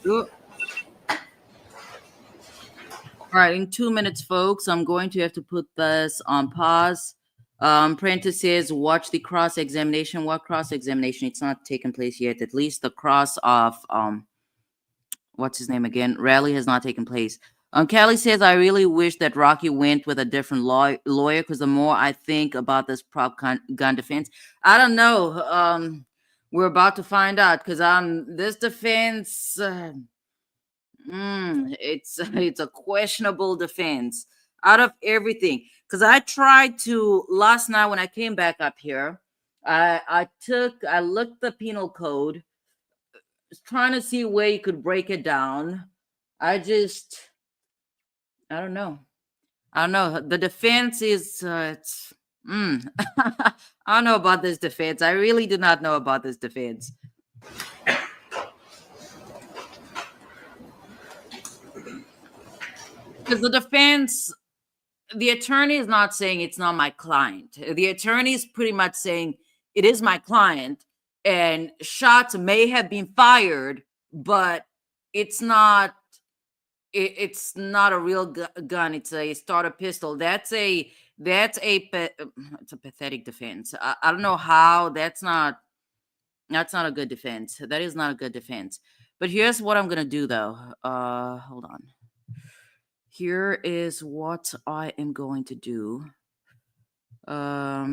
All right, in 2 minutes, folks, I'm going to have to put this on pause. Prentice says, watch the cross-examination. What cross-examination? It's not taken place yet. At least the cross of, what's his name again? Raleigh has not taken place. Kelly says, I really wish that Rocky went with a different lawyer because the more I think about this prop gun defense, I don't know. We're about to find out because this defense, it's a questionable defense out of everything. Because I tried to last night when I came back up here, I looked the penal code, trying to see where you could break it down. I don't know. The defense is I don't know about this defense. I really do not know about this defense. Because the defense, the attorney is not saying it's not my client. The attorney is pretty much saying it is my client, and shots may have been fired, but it's not. It's not a real gun. It's a starter pistol. It's a pathetic defense. I don't know how. That's not a good defense. That is not a good defense. But here's what I'm gonna do though. Hold on. Here is what I am going to do. I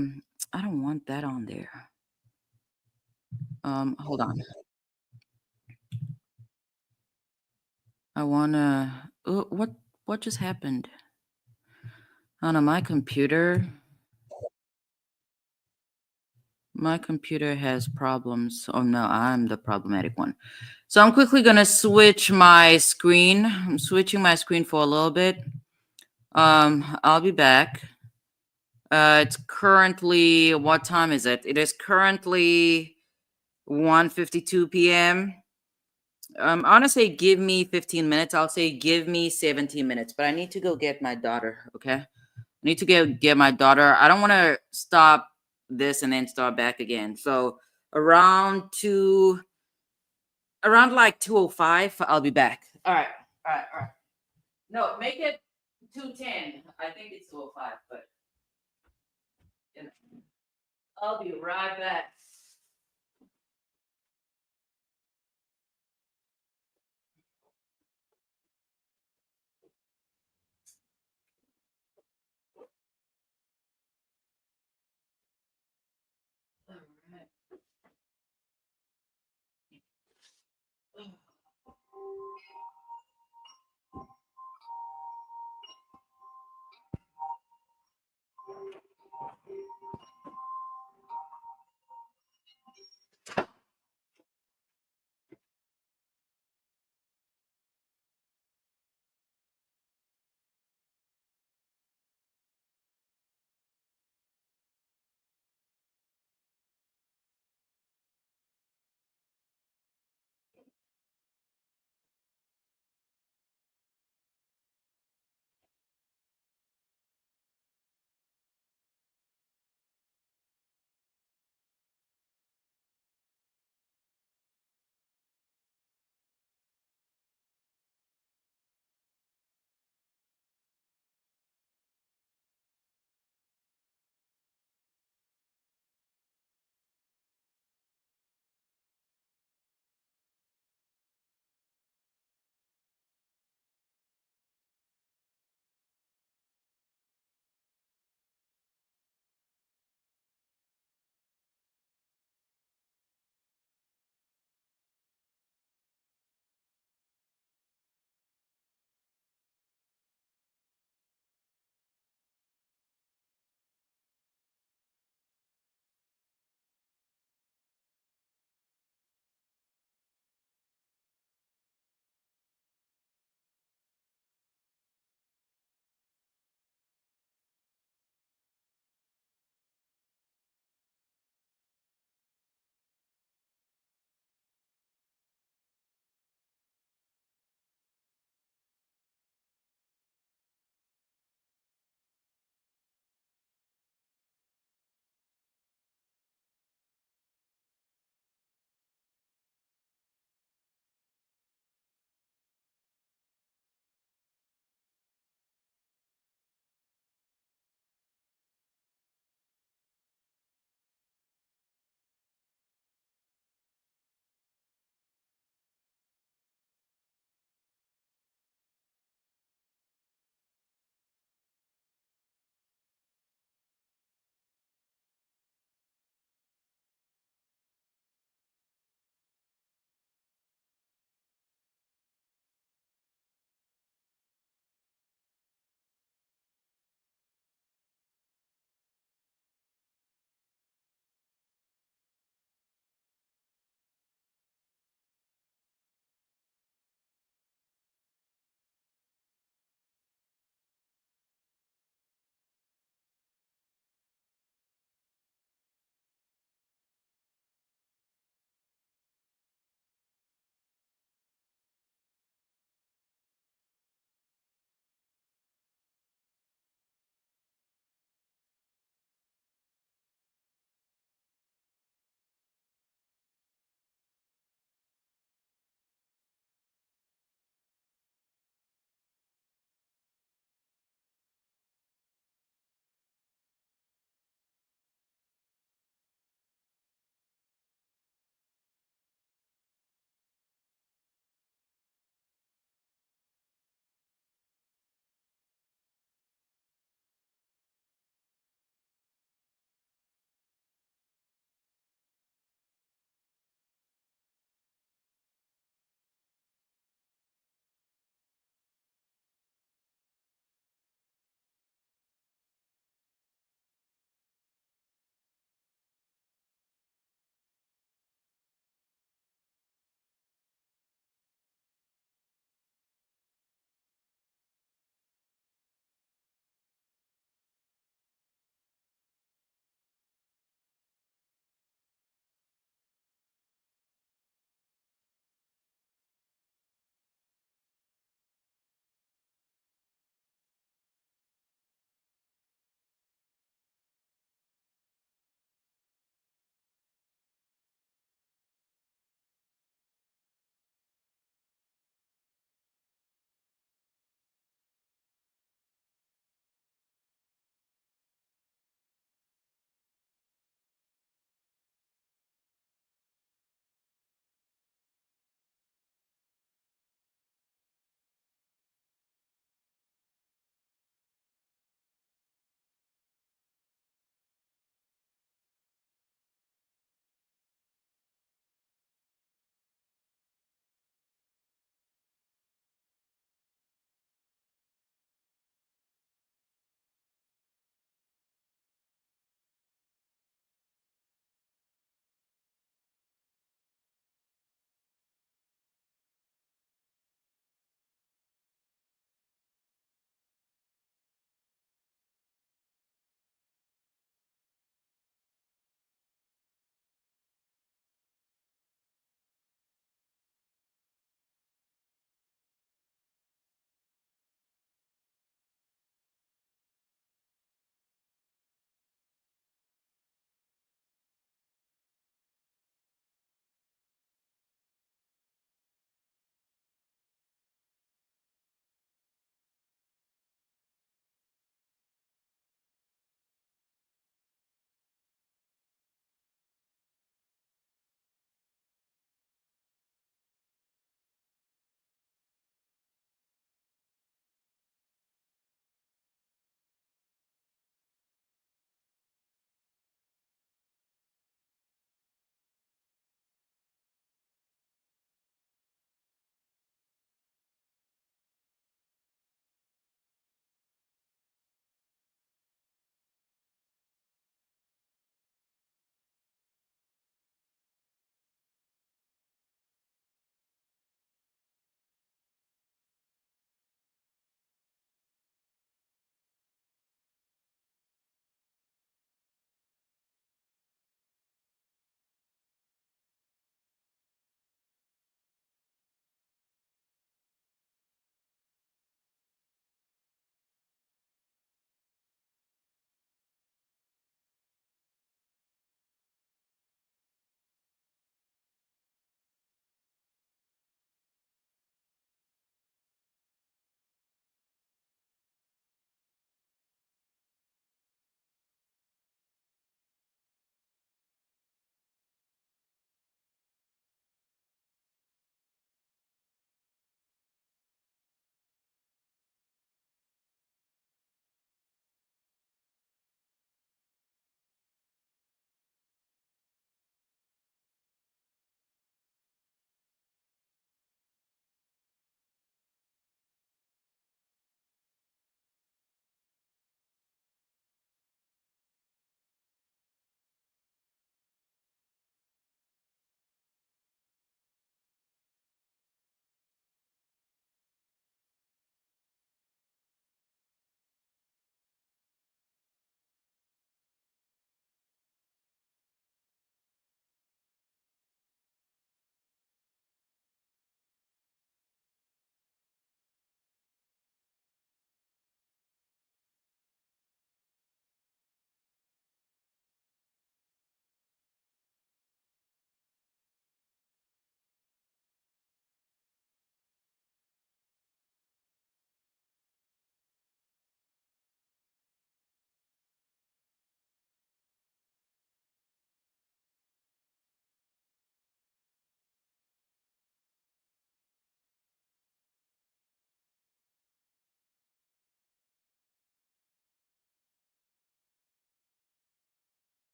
don't want that on there. Hold on. I wanna. Oh, what just happened? I don't know. My computer has problems. Oh no, I'm the problematic one. So I'm quickly gonna switch my screen. I'm switching my screen for a little bit. I'll be back. It's currently, what time is it? It is currently 1:52 p.m. I want to say give me 15 minutes. I'll say give me 17 minutes, but I need to go get my daughter, okay? I need to get my daughter. I don't want to stop this and then start back again. So around like 2:05, I'll be back. All right. All right. No, make it 2:10. I think it's 2:05, but you know, I'll be right back. All right.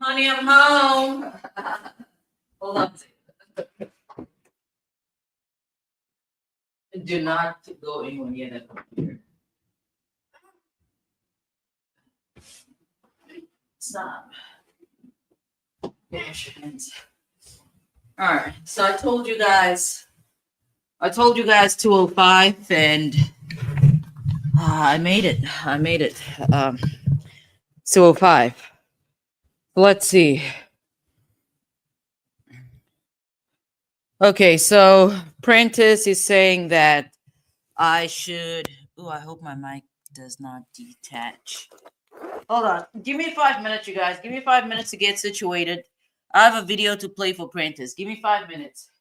Honey, I'm home. Hold on. Do not go anywhere near that computer. Stop. Wash your hands. All right. So I told you guys 205, and I made it. 205. Let's see. Okay, so Prentice is saying that I should. Oh, I hope my mic does not detach. Hold on. Give me 5 minutes, you guys. Give me 5 minutes to get situated. I have a video to play for Prentice. Give me 5 minutes.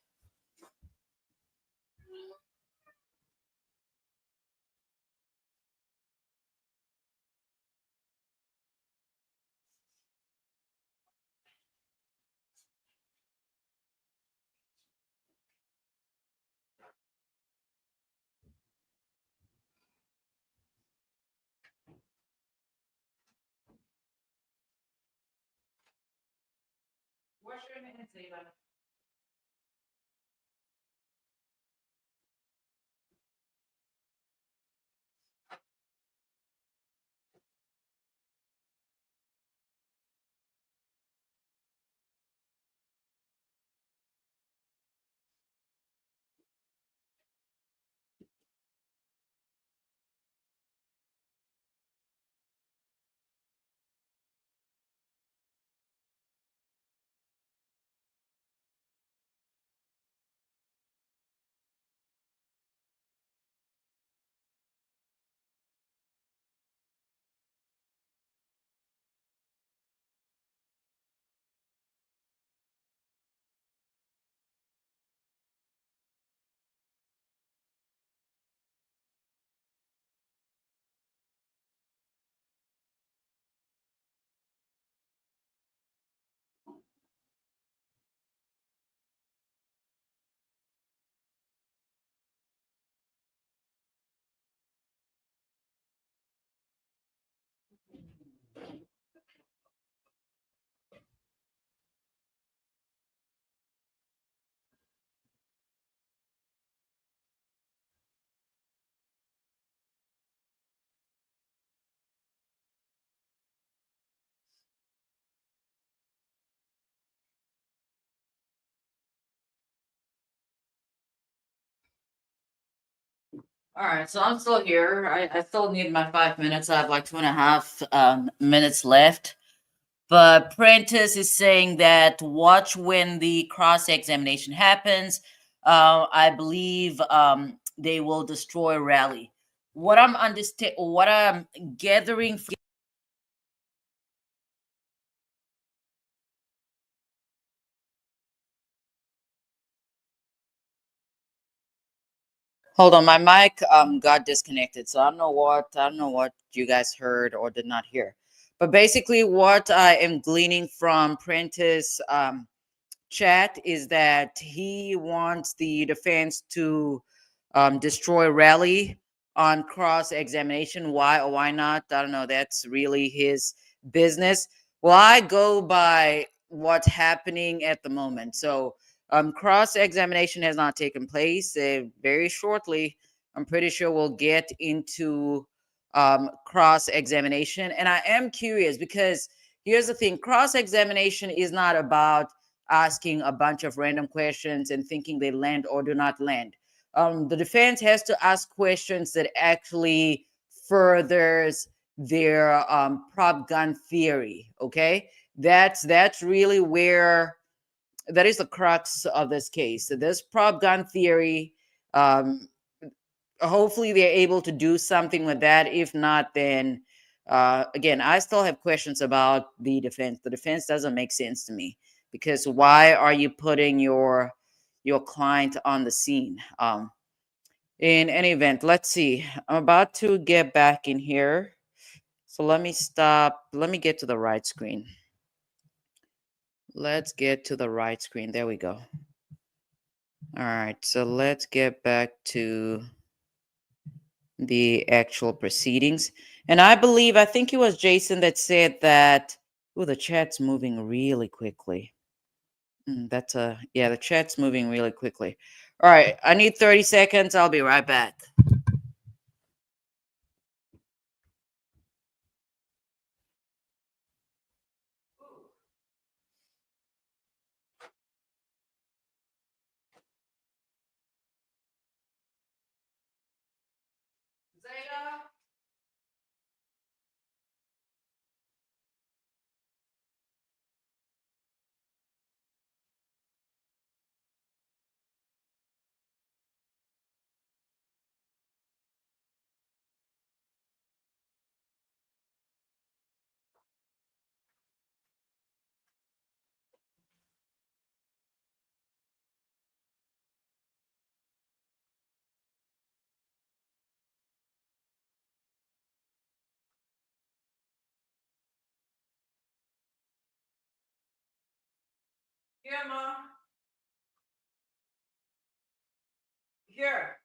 Wash your hands, Ava. All right, so I'm still here. I still need my 5 minutes. I have like 2.5 minutes left. But Prentice is saying that watch when the cross examination happens. I believe they will destroy Rally. What I'm gathering. Hold on, my mic got disconnected, so I don't know what you guys heard or did not hear. But basically, what I am gleaning from Prentice chat is that he wants the defense to destroy Rally on cross examination. Why or why not? I don't know. That's really his business. Well, I go by what's happening at the moment. So, cross examination has not taken place. Very shortly, I'm pretty sure we'll get into cross examination. And I am curious because here's the thing: cross examination is not about asking a bunch of random questions and thinking they land or do not land. The defense has to ask questions that actually furthers their prop gun theory. Okay, that's really where that is the crux of this case. So this prop gun theory. Hopefully, they're able to do something with that. If not, then again, I still have questions about the defense. The defense doesn't make sense to me because why are you putting your client on the scene? In any event, let's see. I'm about to get back in here. So let me stop. Let me get to the right screen. Let's get to the right screen. There we go. All right. So let's get back to the actual proceedings. And I think it was Jason that said that Oh, the chat's moving really quickly. Yeah, the chat's moving really quickly. All right, I need 30 seconds. I'll be right back. Zeta? Here, Ma. Here.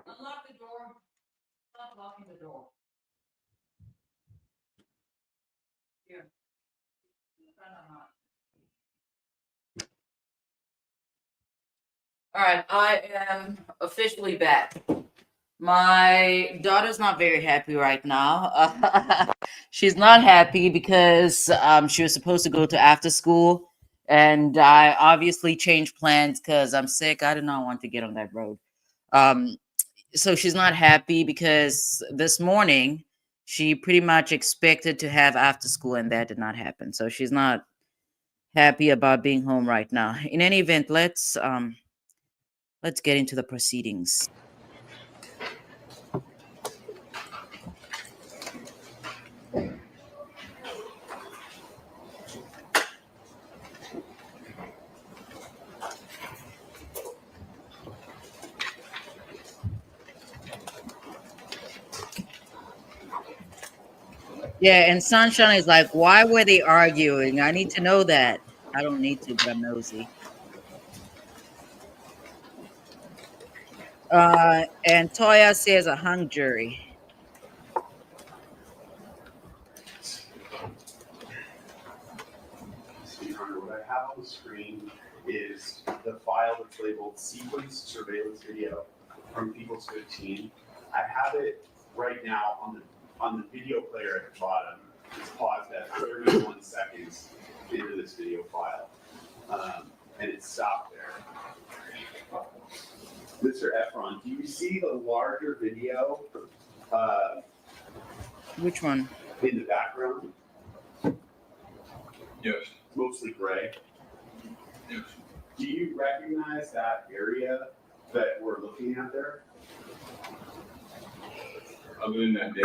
Unlock the door. Stop locking the door. Here. All right, I am officially back. My daughter's not very happy right now. She's not happy because she was supposed to go to after school, and I obviously changed plans because I'm sick. I did not want to get on that road. Um, so she's not happy because this morning she pretty much expected to have after school, and that did not happen. So she's not happy about being home right now. In any event, let's get into the proceedings. Yeah, and Sunshine is like, why were they arguing? I need to know that. I don't need to, but I'm nosy. And Toya says a hung jury. So, Your Honor, what I have on the screen is the file that's labeled sequence surveillance video from People's 15. I have it right now on the video player at the bottom. It's paused at 31 seconds into this video file. And it stopped there. Mr. Efron, do you see the larger video Which one? in the background? Yes, Mostly gray. yes. Do you recognize that area that we're looking at there? Other than that day,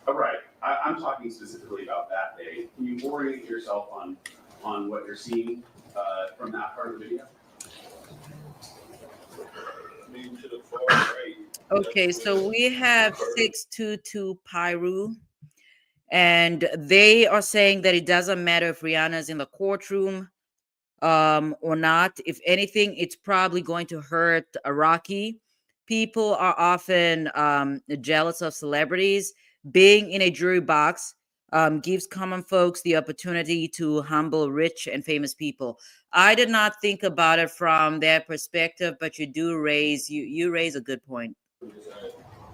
All right, I'm talking specifically about that day. Can you orient yourself on what you're seeing from that part of the video? maybe to the far right. Okay, so we have 622 Pyru, and they are saying that it doesn't matter if Rihanna's in the courtroom or not. If anything, it's probably going to hurt Iraqi. People are often jealous of celebrities. Being in a jury box gives common folks the opportunity to humble rich and famous people. I did not think about it from that perspective, but you raise a good point.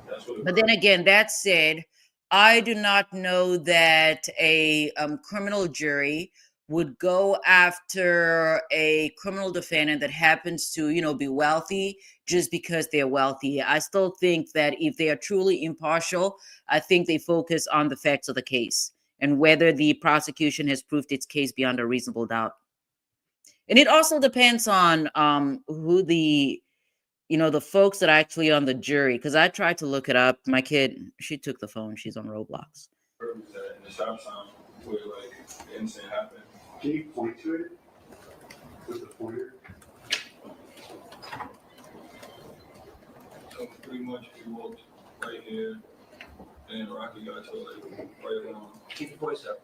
That's what it But then again, that said, I do not know that a criminal jury would go after a criminal defendant that happens to, be wealthy just because they're wealthy. I still think that if they are truly impartial, I think they focus on the facts of the case and whether the prosecution has proved its case beyond a reasonable doubt. And it also depends on who the folks that are actually on the jury, because I tried to look it up. My kid, she took the phone. She's on Roblox. was that in the stop sign where like the incident happened. Can you point to it with the pointer? So pretty much we walked right here, and Rocky got to like right around. Keep your voice up.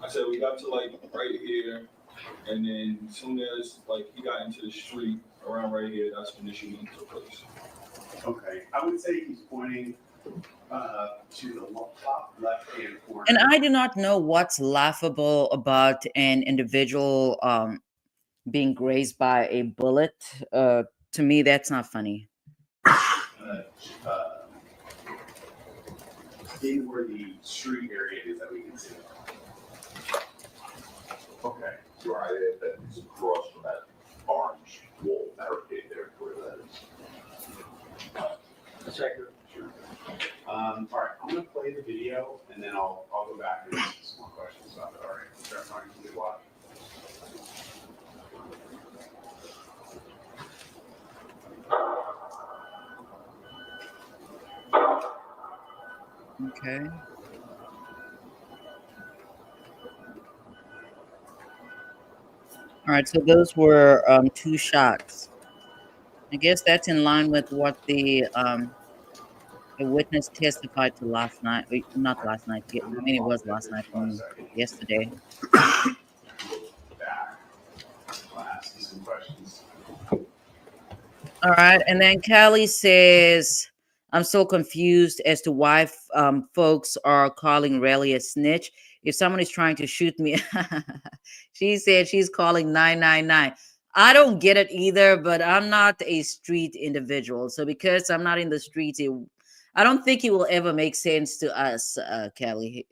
I said we got to like right here, And then as soon as like he got into the street around right here, that's when the shooting took place. Okay, I would say he's pointing to the top left-hand corner. And I do not know what's laughable about an individual being grazed by a bullet. To me, that's not funny. In where the street area is that we can see. Okay, so I have that is across from that orange wall barricade there, where that is. Second. All right, I'm gonna play the video and then I'll go back and ask some more questions about it. All right, start talking to the watch. Okay. All right, so those were 2 shots. I guess that's in line with what the witness testified to last night. Not last night. I mean, it was last night from yesterday. Back. I'll ask you some questions. All right, and then Callie says, "I'm so confused as to why folks are calling Raleigh a snitch. If someone is trying to shoot me," she said she's calling 999. I don't get it either, but I'm not a street individual, so because I'm not in the streets, I don't think it will ever make sense to us, Kelly.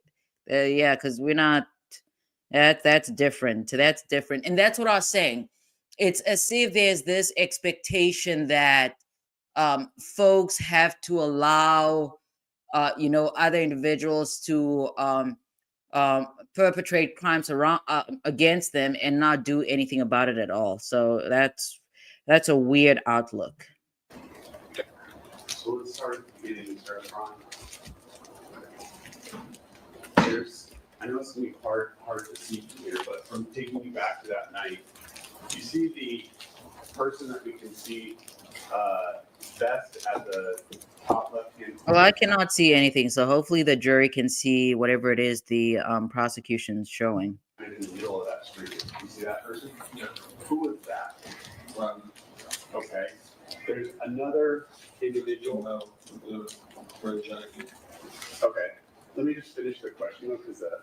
Yeah, because we're not. That's different. That's different, and that's what I was saying. It's as if there's this expectation that folks have to allow, other individuals to perpetrate crimes around against them and not do anything about it at all. So that's a weird outlook. So let's start at the beginning and start from. I know it's gonna be hard to see from here, but from taking you back to that night, you see the person that we can see best at the top left-hand corner. Well, I cannot see anything, so hopefully the jury can see whatever it is the prosecution's showing. And in the middle of that street, you see that person? Yeah. Who is that? Okay. There's another individual. Okay. Let me just finish the question though, because the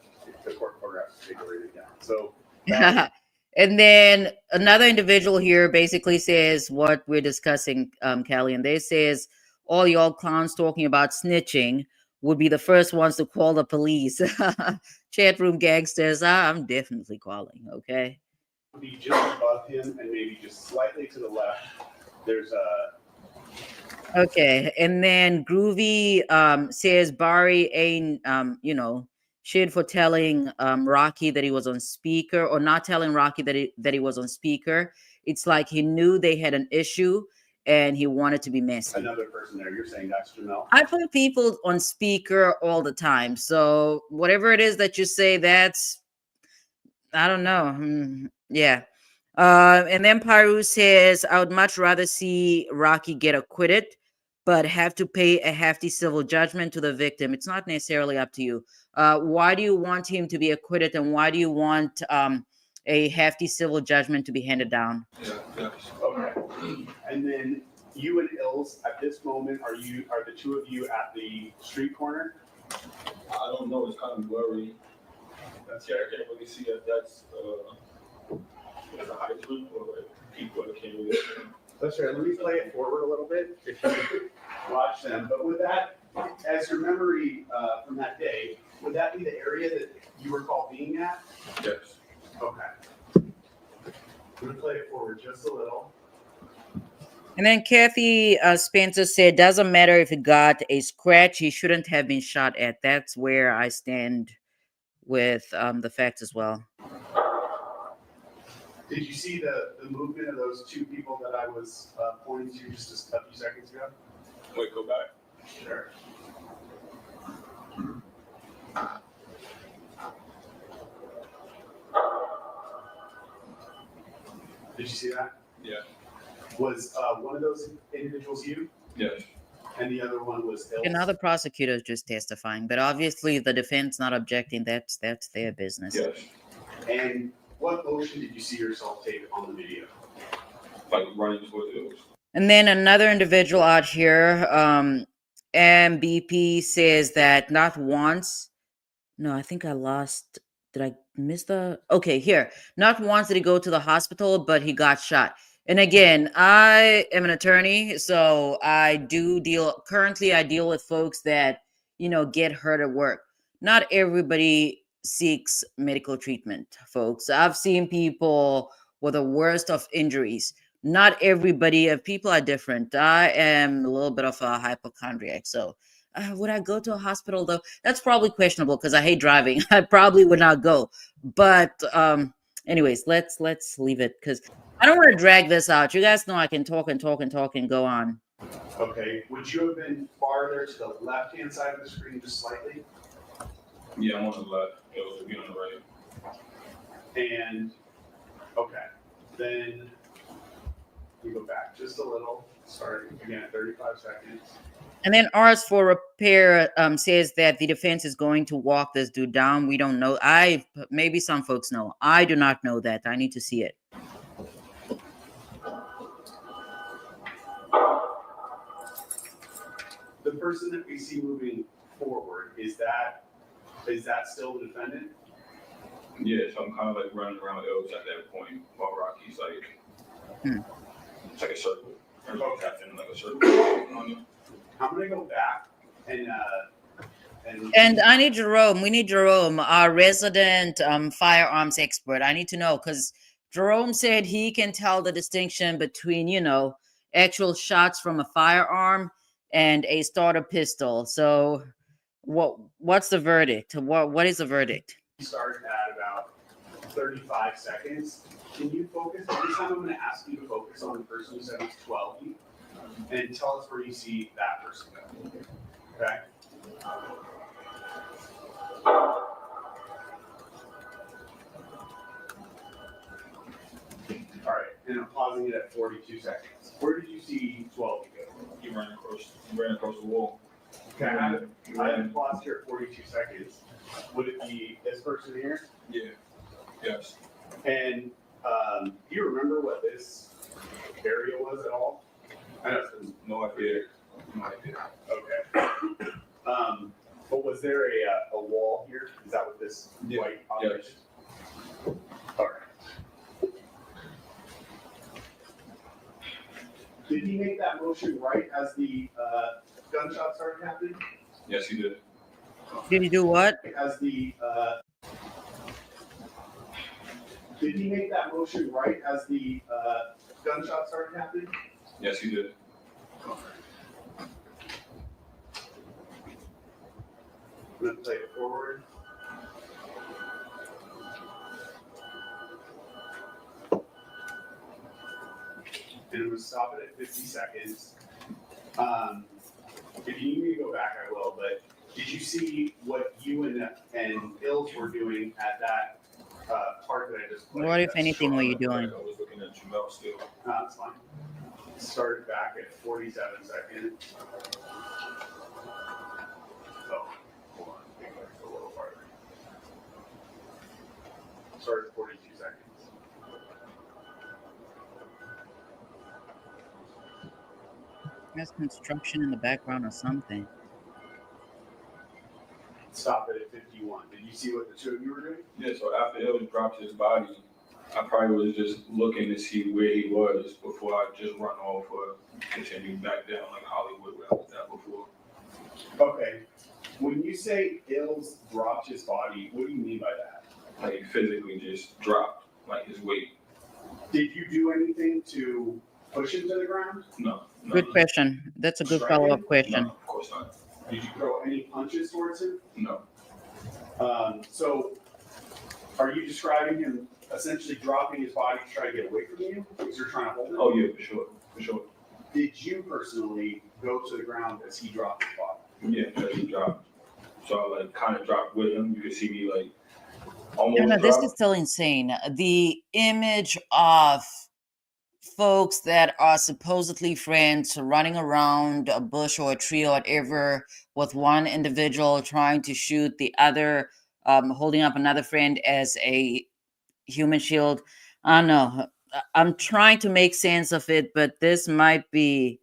court reporter has to take it right down. So. And then another individual here basically says what we're discussing, Callie, and they says all y'all clowns talking about snitching would be the first ones to call the police. Chat room gangsters, I'm definitely calling, okay? Be just above him and maybe just slightly to the left. There's a. Okay, and then Groovy says Barry ain't, shit for telling Rocky that he was on speaker, or not telling Rocky that he was on speaker. It's like he knew they had an issue and he wanted to be messy. Another person there, you're saying that's Jamel? I put people on speaker all the time. So whatever it is that you say, that's, I don't know. Yeah. And then Paru says, I would much rather see Rocky get acquitted, but have to pay a hefty civil judgment to the victim. It's not necessarily up to you. Why do you want him to be acquitted, and why do you want a hefty civil judgment to be handed down? Yeah. Okay. And then you and Ills, at this moment, are the two of you at the street corner? I don't know. It's kind of blurry. I can't really see if that's a high school or like people that can't really. That's right. Let me play it forward a little bit. If you could watch them. But with that, as your memory from that day, would that be the area that you recall being at? Yes. Okay. I'm going to play it forward just a little. And then Kathy Spencer said, doesn't matter if he got a scratch, he shouldn't have been shot at. That's where I stand with the facts as well. Did you see the movement of those two people that I was pointing to just a few seconds ago? Wait, go back. Sure. Did you see that? Yeah. Was one of those individuals you? Yes. And the other one was Hills? Another prosecutor is just testifying, but obviously the defense not objecting. That's their business. Yes. And what motion did you see yourself take on the video? Like running towards those. And then another individual out here, MBP says that not once. No, I think I lost. Did I miss the? Okay, here. Not once did he go to the hospital, but he got shot. And again, I am an attorney, so I deal with folks that, get hurt at work. Not everybody seeks medical treatment, folks. I've seen people with the worst of injuries. Not everybody, people are different. I am a little bit of a hypochondriac, so would I go to a hospital though? That's probably questionable because I hate driving. I probably would not go. But anyways, let's leave it because I don't want to drag this out. You guys know I can talk and talk and talk and go on. Okay, would you have been farther to the left-hand side of the screen just slightly? Yeah, I'm on the left. It was to be on the right. And, okay, then we go back just a little, starting again at 35 seconds. And then ours for repair says that the defense is going to walk this dude down. We don't know. Maybe some folks know. I do not know that. I need to see it. The person that we see moving forward, is that still the defendant? Yeah, so I'm kind of like running around L's at that point while Rocky's like, it's like a circle. Everybody's tapped in like a circle. I'm gonna go back and I need Jerome. We need Jerome, our resident firearms expert. I need to know because Jerome said he can tell the distinction between, actual shots from a firearm and a starter pistol. So, what's the verdict? What is the verdict? start at about 35 seconds. Can you focus? This time I'm going to ask you to focus on the person who said it's 12 feet and tell us where you see that person go. Okay? All right, and I'm pausing it at 42 seconds. Where did you see 12 go? He ran across the wall. Okay, I have paused here at 42 seconds. Would it be this person here? Yeah. Yes. And do you remember what this area was at all? I know it's been No idea. No idea. okay. But was there a wall here? Is that what this white object is? All right. Did he make that motion right as the gunshot started happening? Yes, he did. Did he do what? As the did he make that motion right as the gunshot started happening? Yes, he did. I'm gonna play it forward. And I'm gonna stop it at 50 seconds. If you need me to go back, I will, but did you see what you and Ills were doing at that part that I just played? What, if anything, were you doing? I was looking at you out still. That's fine. Started back at 47 seconds. Oh, hold on. I think I go a little farther. Started at 42 seconds. There's construction in the background or something. Stop it at 51. Did you see what the two of you were doing? Yeah, so after Elvis dropped his body, I probably was just looking to see where he was before I just run off or continue back down like Hollywood where I was at before. Okay. When you say Ills dropped his body, what do you mean by that? Like he physically just dropped, like his weight. Did you do anything to push him to the ground? No. Good question. That's a good Striking? follow-up question. No, of course not. Did you throw any punches towards him? No. So are you describing him essentially dropping his body to try to get away from you? Because you're trying to hold him? Oh yeah, for sure. For sure. Did you personally go to the ground as he dropped his body? Yeah, because he dropped. So I like kind of dropped with him. You could see me like almost No, this drop. is still insane. The image of folks that are supposedly friends running around a bush or a tree or whatever with one individual trying to shoot the other, holding up another friend as a Human Shield. I don't know. I'm trying to make sense of it, but this might be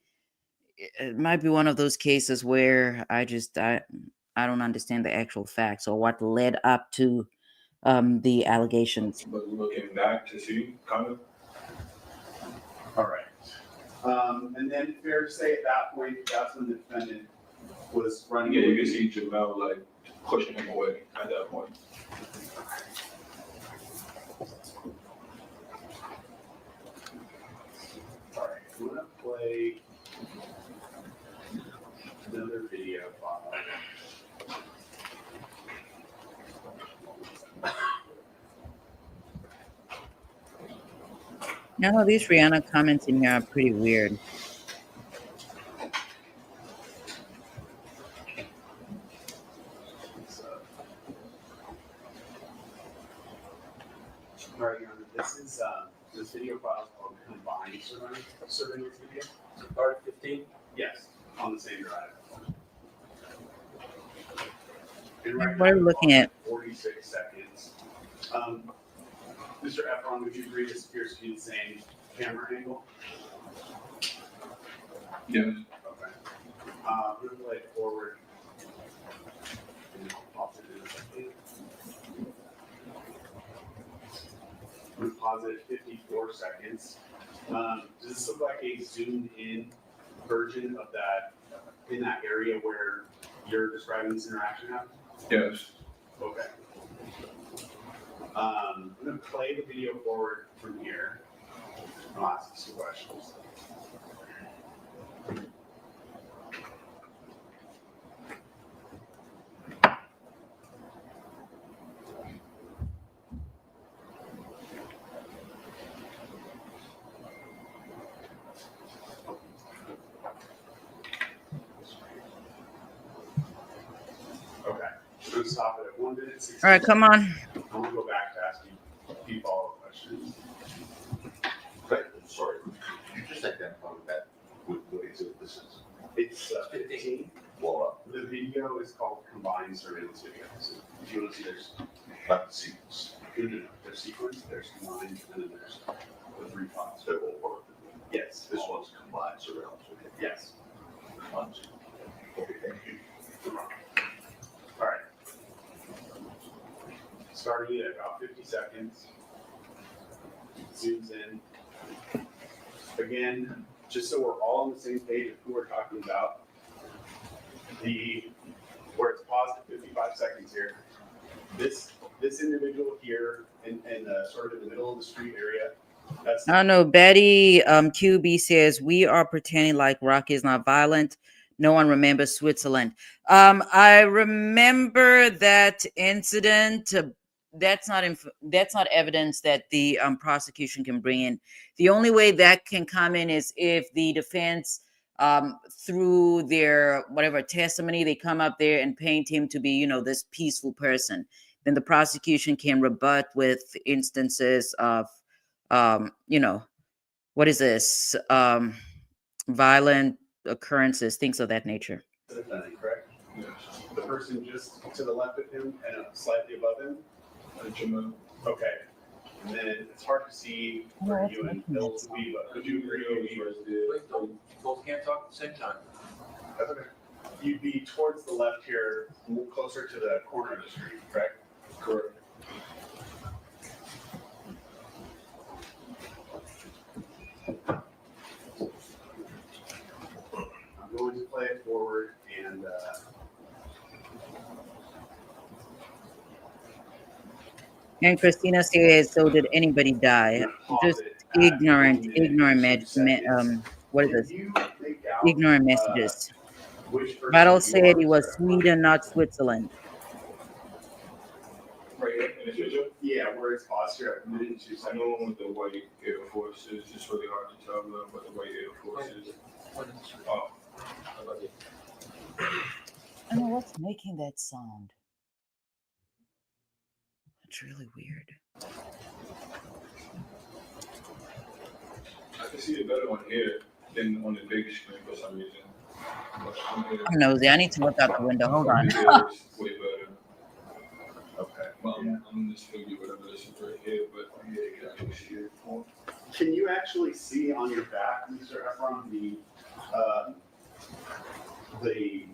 it might be one of those cases where I don't understand the actual facts or what led up to the allegations. But looking back to see, kind of, All right. And then fair to say at that point, that's when the defendant was running. yeah, you can see Jamel like pushing him away at that point. All right, I'm gonna play another video file. Now these Rihanna comments in here are pretty weird. All right, Your Honor, this video file is called combined surveillance video. Part 15. Yes, on the same drive. And right What are we now, looking at? 46 seconds. Mr. Efron, would you agree this appears to be the same camera angle? Yeah. Okay. We're gonna play it forward. And I'll pause it in a second. I'm gonna pause it at 54 seconds. Does this look like a zoomed in version of that, in that area where you're describing this interaction happened? Yes. Okay. I'm gonna play the video forward from here. I'll ask you some questions. Okay, I'm gonna stop it at 1 minute. 60 All right, come on. I want to go back to asking a few follow-up questions. Okay, sorry. You just identified that, what is it, this is, It's 15. well, The video is called combined surveillance video. So if you want to see, there's not the sequence, there's sequence, there's combined, and then there's the 3 files. they're all part of it. Yes, This one's combined surveillance, okay? yes. Okay, thank you. All right. Starting at about 50 seconds. Zooms in. Again, just so we're all on the same page of who we're talking about, where it's paused at 55 seconds here, this individual here in sort of in the middle of the street area, that's I don't know. Betty QB says we are pretending like Rocky is not violent. No one remembers Switzerland. I remember that incident. That's not evidence that the prosecution can bring in. The only way that can come in is if the defense, through their whatever testimony, they come up there and paint him to be, this peaceful person. Then the prosecution can rebut with instances of, what is this? Violent occurrences, things of that nature. the defendant, correct? Yes. The person just to the left of him and slightly above him? Jamel. Okay. And then it's hard to see where you and Bill would be, but could you agree Wait, both can't talk at the same time. That's okay. You'd be towards the left here, closer to the corner of the street, correct? Correct. I'm going to play it forward and And Christina says, so did anybody die? Just ignorant what is this? Ignorant messages. Battle said it was Sweden, not Switzerland. Right here in the picture. Yeah, where it's paused here at 1 minute and 2 I seconds. know with the white Air Forces, it's really hard to tell what the white Air Forces. Oh, I know what's making that sound. It's really weird. I can see it better on here than on the big screen for some reason. I'm nosy. I need to look out the window. Hold on. Way better. Okay. Well, on this figure, whatever this is right here, but yeah, you can actually see it. Can you actually see on your back, Mr. Efron, the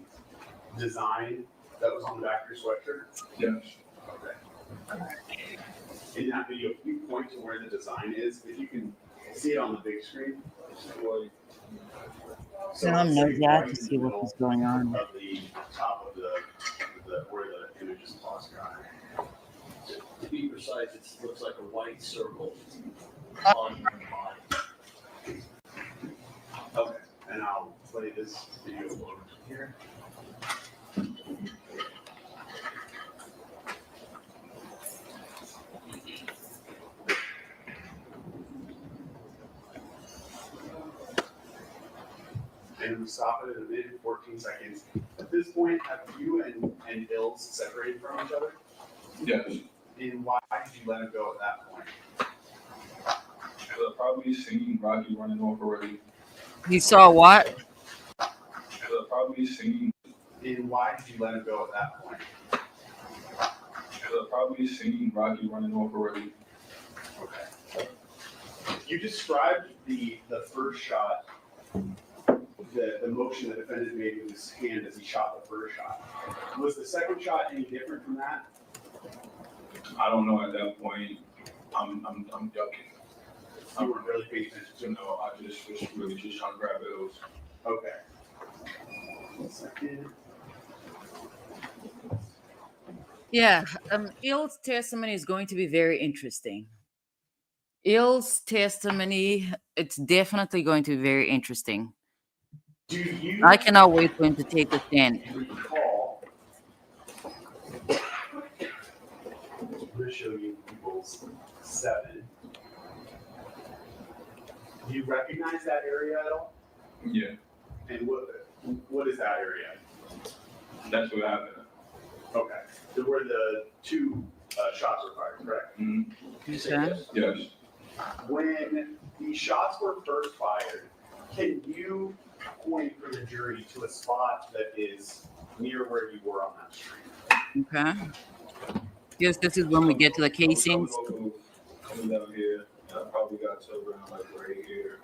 design that was on the back of your sweatshirt? Yes. Okay. In that video, if you point to where the design is, if you can see it on the big screen. So Tom it's knows sitting that right to in the see what middle is going on. of the top of the where the image is paused on. To be precise, it looks like a white circle on your mind. Okay, and I'll play this video over here. And we stop it in a minute, 14 seconds. At this point, have you and Ills separated from each other? Yes. And why did you let him go at that point? I've probably seen Rocky running off already. You saw what? I've probably seen. And why did you let him go at that point? I've probably seen Rocky running off already. Okay. You described the first shot, the motion the defendant made with his hand as he shot the first shot. Was the second shot any different from that? I don't know at that point. I'm ducking. You weren't really paying attention to So no, I just was really just trying to grab those. Okay. 1 second. Yeah, Ill's testimony is going to be very interesting. Ill's testimony, it's definitely going to be very interesting. Do you I cannot wait for him to take the stand. recall? I'm going to show you People's 7. Do you recognize that area at all? Yeah, And what is that area? that's what happened. Okay. So where the 2 shots were fired, correct? Mm-hmm. You say Okay. yes? Yes. When the shots were first fired, can you point for the jury to a spot that is near where you were on that street? Okay. Yes, this is when we get to the casings. Coming down here, I probably got to around like right here,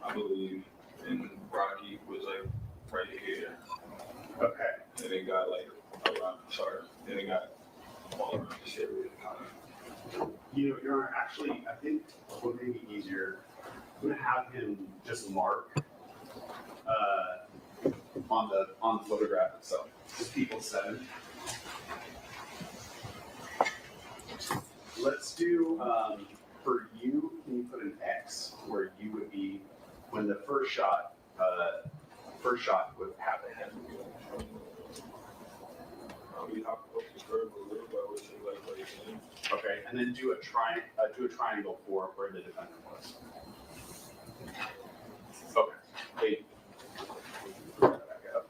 I believe, and Rocky was like right here, Okay. and it got like around. Sorry, then it got all around this area, kind of. You know, Your Honor, actually, I think what may be easier, I'm gonna have him just mark on the photograph itself. Just People 7. Let's do for you. Can you put an X where you would be when the first shot would happen? We hopped up the curve a little bit, which is like right here. Okay, and then do a triangle for where the defendant was. Okay. Hey. Back up.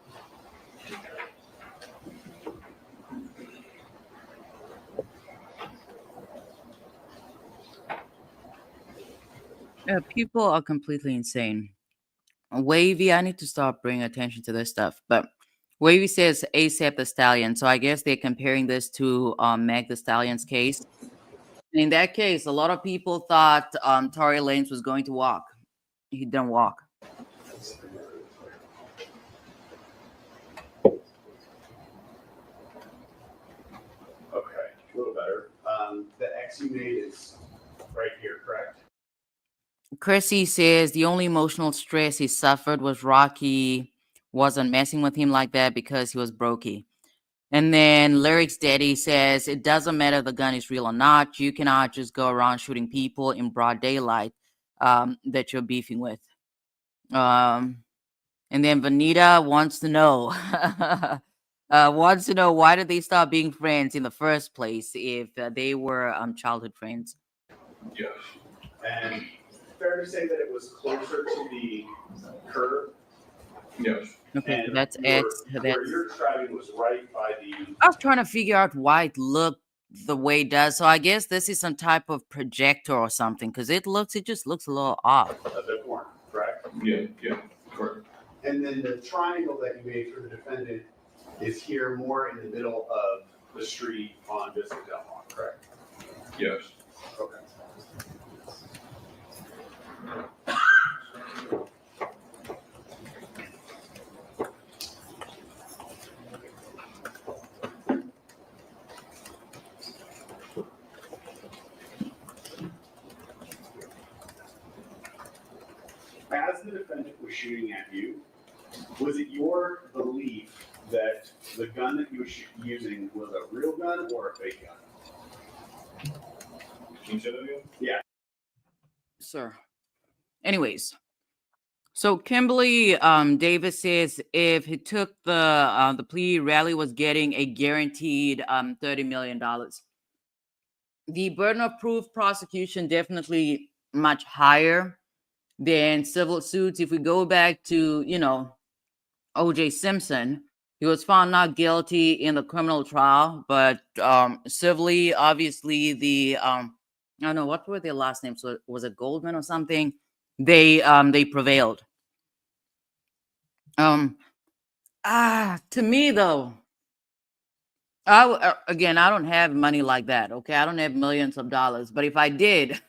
Yeah, people are completely insane. Wavy, I need to stop bringing attention to this stuff. But Wavy says ASAP the Stallion. So I guess they're comparing this to Meg the Stallion's case. In that case, a lot of people thought Tory Lanez was going to walk. He didn't walk. Okay, a little better. The X you made is right here, correct? Chrissy says the only emotional stress he suffered was Rocky wasn't messing with him like that because he was brokey. And then Lyric's Daddy says it doesn't matter if the gun is real or not. You cannot just go around shooting people in broad daylight that you're beefing with. And then Vanita wants to know why did they stop being friends in the first place if they were childhood friends. Yes. And fair to say that it was closer to the curb. Yes. Okay, And so that's where X. you're describing was right by the I was trying to figure out why it looked the way it does. So I guess this is some type of projector or something because it just looks a little off. corner, correct? Yeah. Correct. And then the triangle that you made for the defendant is here more in the middle of the street on Vista Del Mar, correct? Yes. Okay. As the defendant was shooting at you, was it your belief that the gun that he was using was a real gun or a fake gun? Can you say that again? Sir. Anyways, so Kimberly Davis says if he took the plea, Raleigh was getting a guaranteed $30 million. The burden of proof prosecution definitely much higher than civil suits. If we go back to, O.J. Simpson, he was found not guilty in the criminal trial, but civilly, obviously, I don't know, what were their last names? So was it Goldman or something? They prevailed. To me though, again, I don't have money like that. Okay, I don't have millions of dollars, but if I did,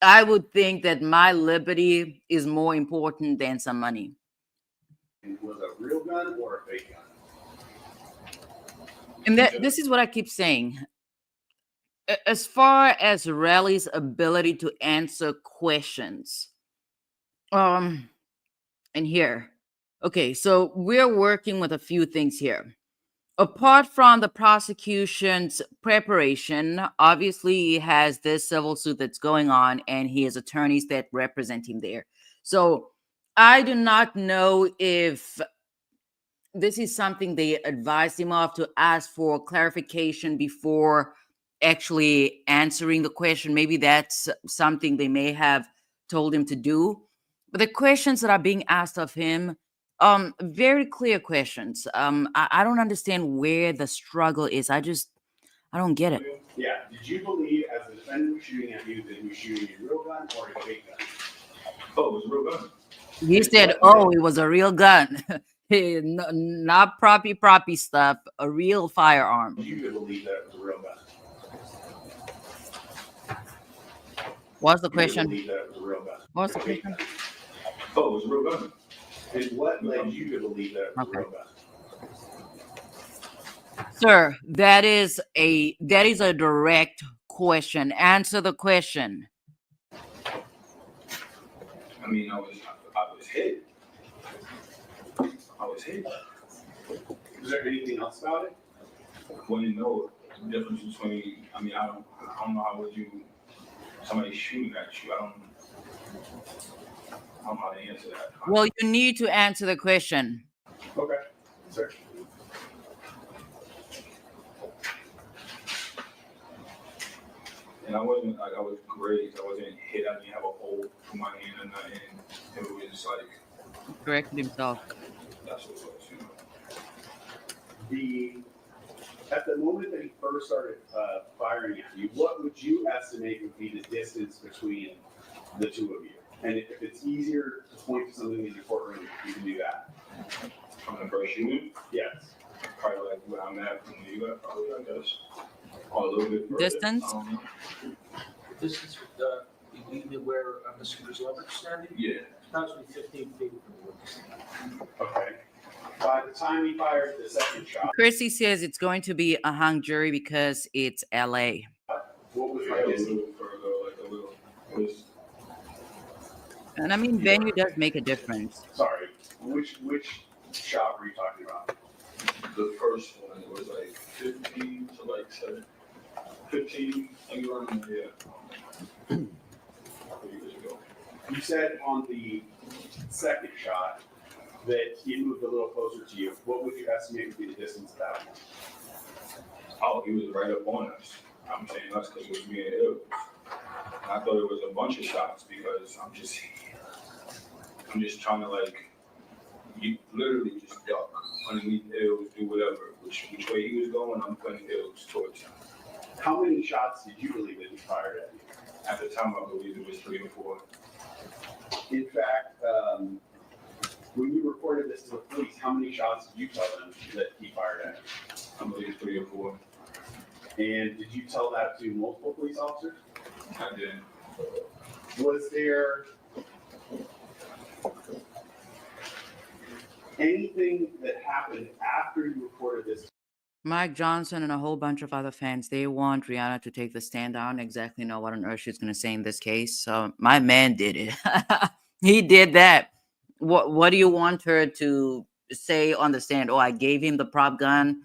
I would think that my liberty is more important than some money. Was a real gun or a fake gun? And this is what I keep saying. As far as Raleigh's ability to answer questions, and here, okay, so we're working with a few things here. Apart from the prosecution's preparation, obviously he has this civil suit that's going on, and he has attorneys that represent him there. So I do not know if this is something they advised him of, to ask for clarification before actually answering the question. Maybe that's something they may have told him to do. But the questions that are being asked of him, very clear questions. I don't understand where the struggle is. I don't get it. Yeah. Did you believe, as the defendant was shooting at you, that he was shooting a real gun or a fake gun? Oh, it was a real gun. He said, "Oh, it was a real gun." Not proppy stuff, a real firearm. You could believe that it was a real gun. What's the You could question? believe that it was a real gun. What's the A fake question? gun. Oh, it was a real gun. And what led you to believe that it was a real gun? Sir, that is a direct question. Answer the question. I mean, I was hit. I was hit. Is there anything else about it? When you know the difference between, I mean, I don't know how would you, somebody shooting at you, I don't know how to answer that. Well, you need to answer the question. Okay. Sir. And I wasn't, like, I was grazed, I wasn't hit, I didn't have a hole in my hand or nothing. It was like, Corrected himself. that's what it was, you know. At the moment that he first started firing at you, what would you estimate would be the distance between the two of you? And if it's easier to point to something in the courtroom, you can do that. From the first shooting, Yes. probably like where I'm at from where you at, probably, I guess. Or a little bit further. Distance? I don't know. This is, immediately where Mr. Grislevic is standing, Yeah. approximately 15 feet from the witness. Okay. By the time he fired the second shot, Chrissy says it's going to be a hung jury because it's LA. what was Like a the distance? little further, like a little, it was, And I mean, venue does make a difference. Sorry. Which shot were you talking about? the first one, it was like 15 to like 7, 15, like around there, yeah. A couple years ago. You said on the second shot that he moved a little closer to you. What would you estimate would be the distance of that one? Oh, he was right up on us. I'm saying us because it was me and him. And I thought it was a bunch of shots because I'm just trying to like, you literally just duck underneath hills, do whatever. Which way he was going, I'm putting hills towards him. How many shots did you believe that he fired at you? At the time, I believe it was 3 or 4. In fact, when you reported this to the police, how many shots did you tell them that he fired at you? I believe 3 or 4. And did you tell that to multiple police officers? I did. Was there anything that happened after you reported this? Mike Johnson and a whole bunch of other fans, they want Rihanna to take the stand. I don't exactly know what on earth she's going to say in this case. So my man did it. He did that. What do you want her to say on the stand? Oh, I gave him the prop gun.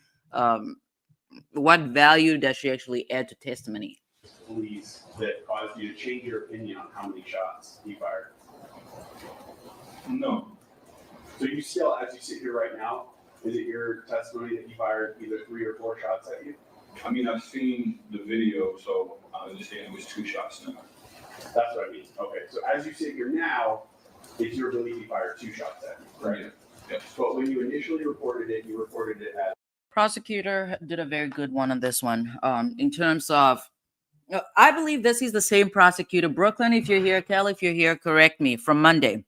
What value does she actually add to testimony? Police that caused you to change your opinion on how many shots he fired? No. So you still, as you sit here right now, is it your testimony that he fired either 3 or 4 shots at you? I mean, I've seen the video, so I understand it was 2 shots now. That's what I mean. Okay, so as you sit here now, it's your belief he fired 2 shots at you, right? Yeah. Yes. But when you initially reported it, you reported it as Prosecutor did a very good one on this one. In terms of, I believe this is the same prosecutor. Brooklyn, if you're here, Kelly, if you're here, correct me, from Monday.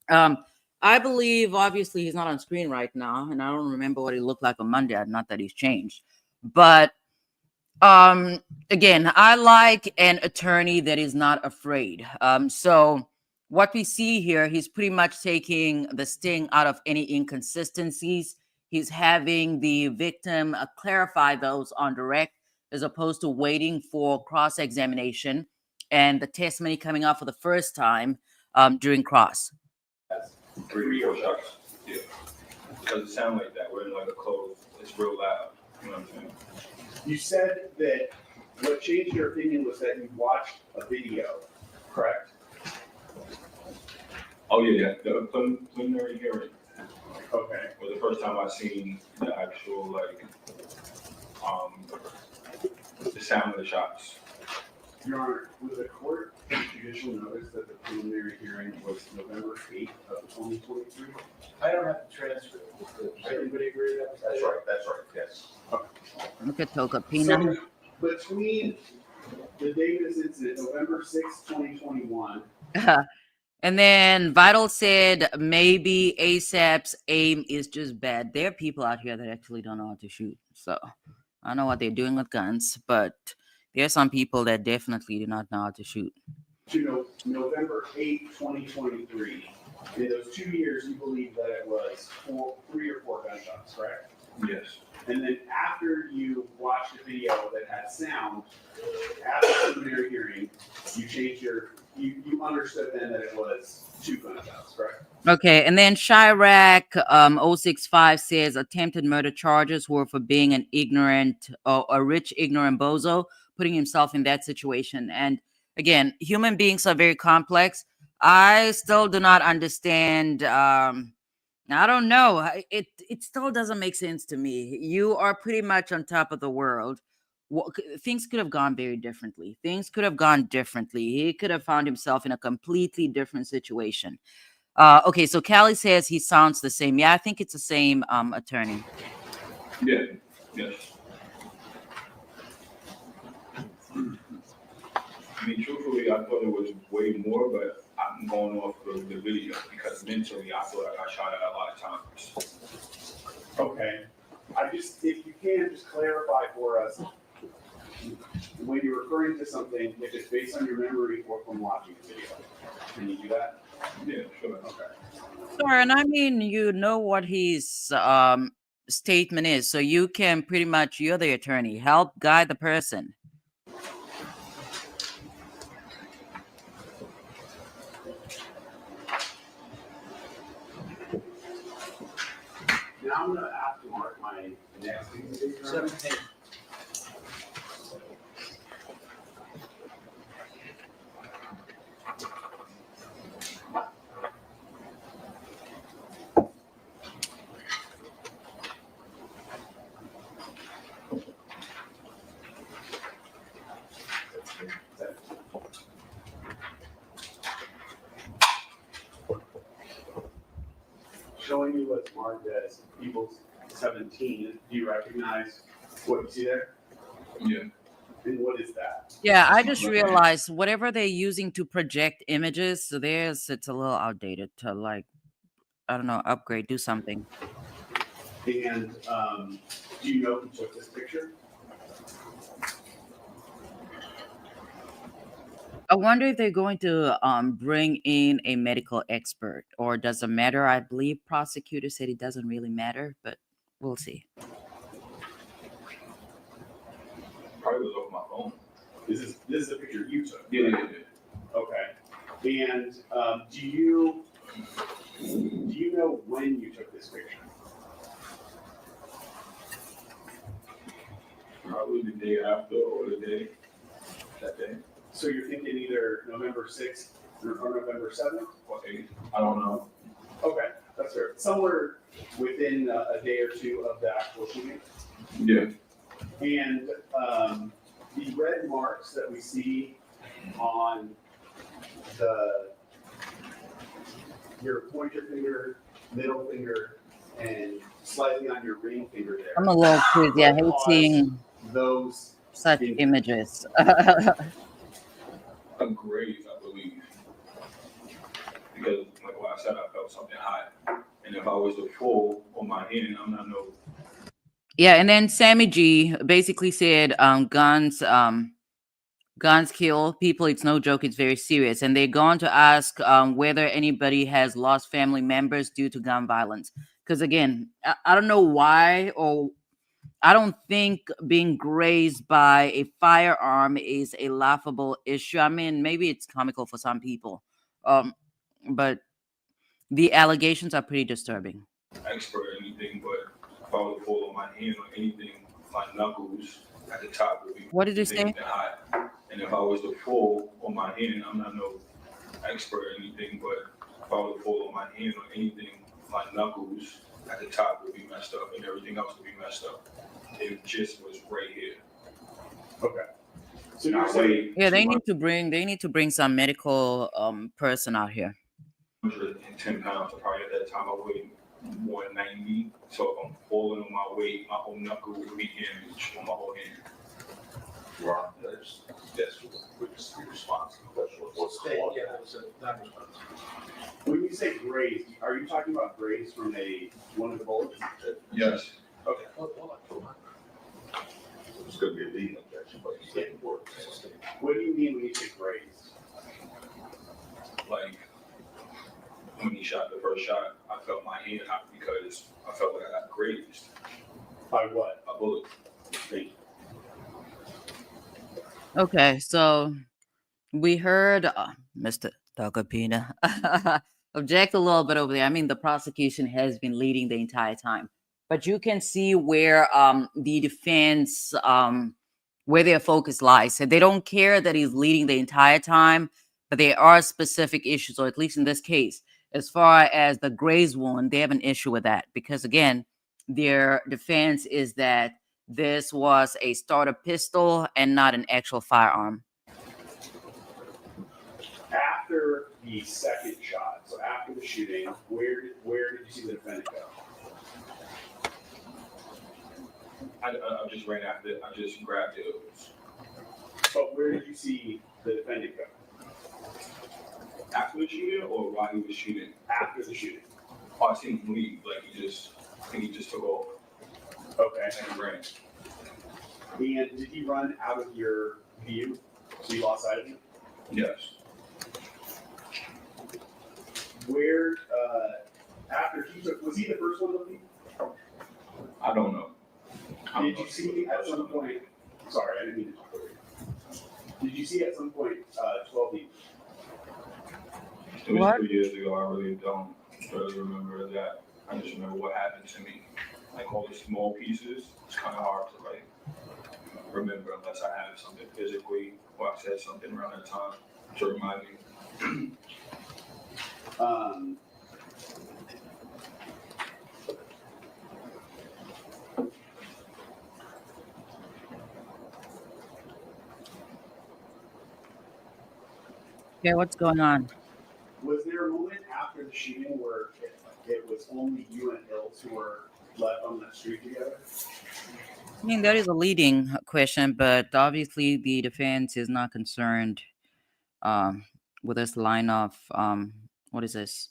I believe, obviously, he's not on screen right now, and I don't remember what he looked like on Monday. Not that he's changed, but again, I like an attorney that is not afraid. So what we see here, he's pretty much taking the sting out of any inconsistencies. He's having the victim clarify those on direct, as opposed to waiting for cross-examination and the testimony coming out for the first time during cross. 3 or 4 shots. Yeah. Because it sounds like that. We're in like a closed, it's real loud. You know what I'm saying? you said that what changed your opinion was that you watched a video, correct? Oh, yeah. The preliminary hearing Okay. was the first time I seen the actual, like, the sound of the shots. Your Honor, was the court judicial notice that the preliminary hearing was November 8th of 2023? I don't have the transcript. Does everybody agree with that? That's right, yes. Look at Toka Pina. So between the date of this incident, November 6th, 2021, And then Vital said maybe ASAP's aim is just bad. There are people out here that actually don't know how to shoot. So I don't know what they're doing with guns, but there are some people that definitely do not know how to shoot. to November 8th, 2023, in those 2 years, you believe that it was 3 or 4 gunshots, correct? Yes. And then after you watched a video that had sound, at the preliminary hearing, you changed you understood then that it was 2 gunshots, correct? Okay, and then Chirac 065 says attempted murder charges were for being an ignorant or a rich ignorant bozo, putting himself in that situation. And again, human beings are very complex. I still do not understand. I don't know. It still doesn't make sense to me. You are pretty much on top of the world. Things could have gone very differently. Things could have gone differently. He could have found himself in a completely different situation. Okay, so Callie says he sounds the same. Yeah, I think it's the same attorney. Yeah. Yes. I mean, truthfully, I thought it was way more, but I'm going off of the video because mentally I thought I got shot at a lot of times. Okay. If you can, just clarify for us, when you're referring to something, if it's based on your memory or from watching the video. Can you do that? Yeah, sure. Okay. Sure, and I mean, you know what his statement is, so you can pretty much, you're the attorney, help guide the person. Now I'm gonna have to mark my next exhibit. 17. Showing you what's marked as People's 17. Do you recognize what you see there? Yeah. And what is that? Yeah, I just realized whatever they're using to project images, so it's a little outdated to, like, I don't know, upgrade, do something. And do you know who took this picture? I wonder if they're going to bring in a medical expert, or does it matter? I believe prosecutor said it doesn't really matter, but we'll see. Probably was off my phone. This is the picture you took. Yeah. Okay. And do you know when you took this picture? Probably the day after or the day, that day. So you're thinking either November 6th or November 7th? Or 8th. I don't know. Okay, that's fair. Somewhere within a day or two of the actual shooting. Yeah. And the red marks that we see on your pointer finger, middle finger, and slightly on your ring finger there. I'm a little crazy. I hate What seeing caused those such injuries? images. A graze, I believe. Because, like what I said, I felt something hot. And if I was to pull on my hand, I'm not no. Yeah, and then Sammy G basically said, guns kill people. It's no joke. It's very serious. And they're going to ask whether anybody has lost family members due to gun violence. Because again, I don't know why, or I don't think being grazed by a firearm is a laughable issue. I mean, maybe it's comical for some people, but the allegations are pretty disturbing. Expert or anything, but if I was to pull on my hand or anything, my knuckles at the top would be. What did you say? Hot. And if I was to pull on my hand, I'm not no expert or anything, but if I was to pull on my hand or anything, my knuckles at the top would be messed up and everything else would be messed up. It just was right here. Okay. So you're saying, Yeah, they need to bring some medical person out here. 110 pounds, probably at that time I weighed 190. So if I'm falling on my weight, my whole knuckle would be damaged on my whole hand. Ron, that's your response to the question. What's the law? Yeah, that was a non-response. when you say grazed, are you talking about grazed from one of the bullets? Yes. Okay. Hold on. It's gonna be a leading objection, but you can't work. What do you mean when you say grazed? Like when he shot the first shot, I felt my hand hot because I felt like I got grazed. By what? A bullet. Thank you. Okay, so we heard Mr. Tacopina object a little bit over there. I mean, the prosecution has been leading the entire time, but you can see where the defense, where their focus lies. So they don't care that he's leading the entire time, but there are specific issues, or at least in this case, as far as the graze wound, they have an issue with that because, again, their defense is that this was a starter pistol and not an actual firearm. After the second shot, so after the shooting, where did you see the defendant go? I just ran after it. I just grabbed it. But where did you see the defendant go? After the shooting or while he was shooting? After the shooting. Oh, I seen him leave. Like I think he just took off. Okay. And he ran. And did he run out of your view? So you lost sight of him? Yes. Where, after he took, was he the first one to leave? I don't know. Did you see at some point, sorry, I didn't mean to talk over you. Did you see at some point 12 people? It was What? 3 years ago. I really don't really remember that. I just remember what happened to me. Like all these small pieces, it's kind of hard to like remember unless I have something physically or I said something around that time to remind me. Okay, what's going on? Was there a moment after the shooting where it was only you and Hills who were left on that street together? I mean, that is a leading question, but obviously the defense is not concerned with this line of what is this?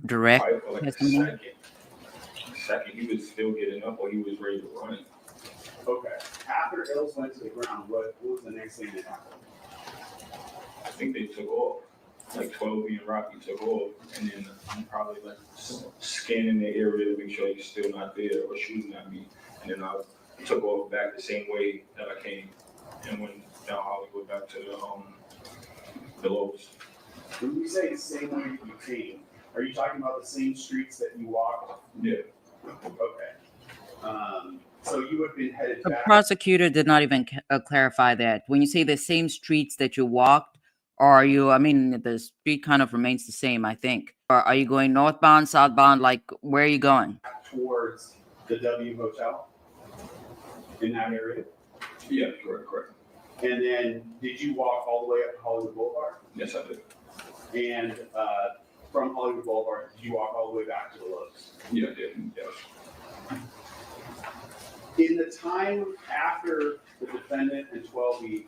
Direct Probably for like a testimony? second. second, he was still getting up or he was ready to run. Okay. After Ills went to the ground, what was the next thing that happened? I think they took off. Like 12B and Rocky took off, and then I'm probably like scanning the area to make sure he's still not there or shooting at me. And then I took off back the same way that I came and went down Hollywood back to the Lowe's. When you say the same way you came, are you talking about the same streets that you walked? Yeah. Okay. So you would have been headed The back. prosecutor did not even clarify that. When you say the same streets that you walked, are you, I mean, the street kind of remains the same, I think. Or are you going northbound, southbound? Like, where are you going? Towards the W Hotel in that area? Yeah, correct. And then did you walk all the way up to Hollywood Boulevard? Yes, I did. And from Hollywood Boulevard, did you walk all the way back to the Lowe's? Yeah, I did. Yes. In the time after the defendant and 12B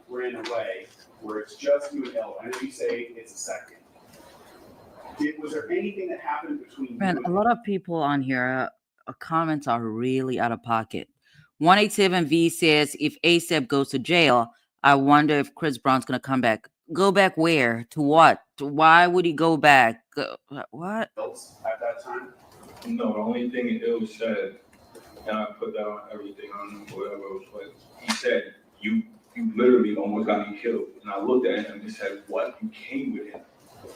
ran away, where it's just you and Ella, I know you say it's a second. Was there anything that happened between you Man, and a lot of people on here, comments are really out of pocket. 187V says, if ASAP goes to jail, I wonder if Chris Brown's going to come back. Go back where? To what? Why would he go back? What? else at that time? No, the only thing it was said, and I put that on everything on whatever it was, but he said, you literally almost got me killed. And I looked at him and said, what? You came with him.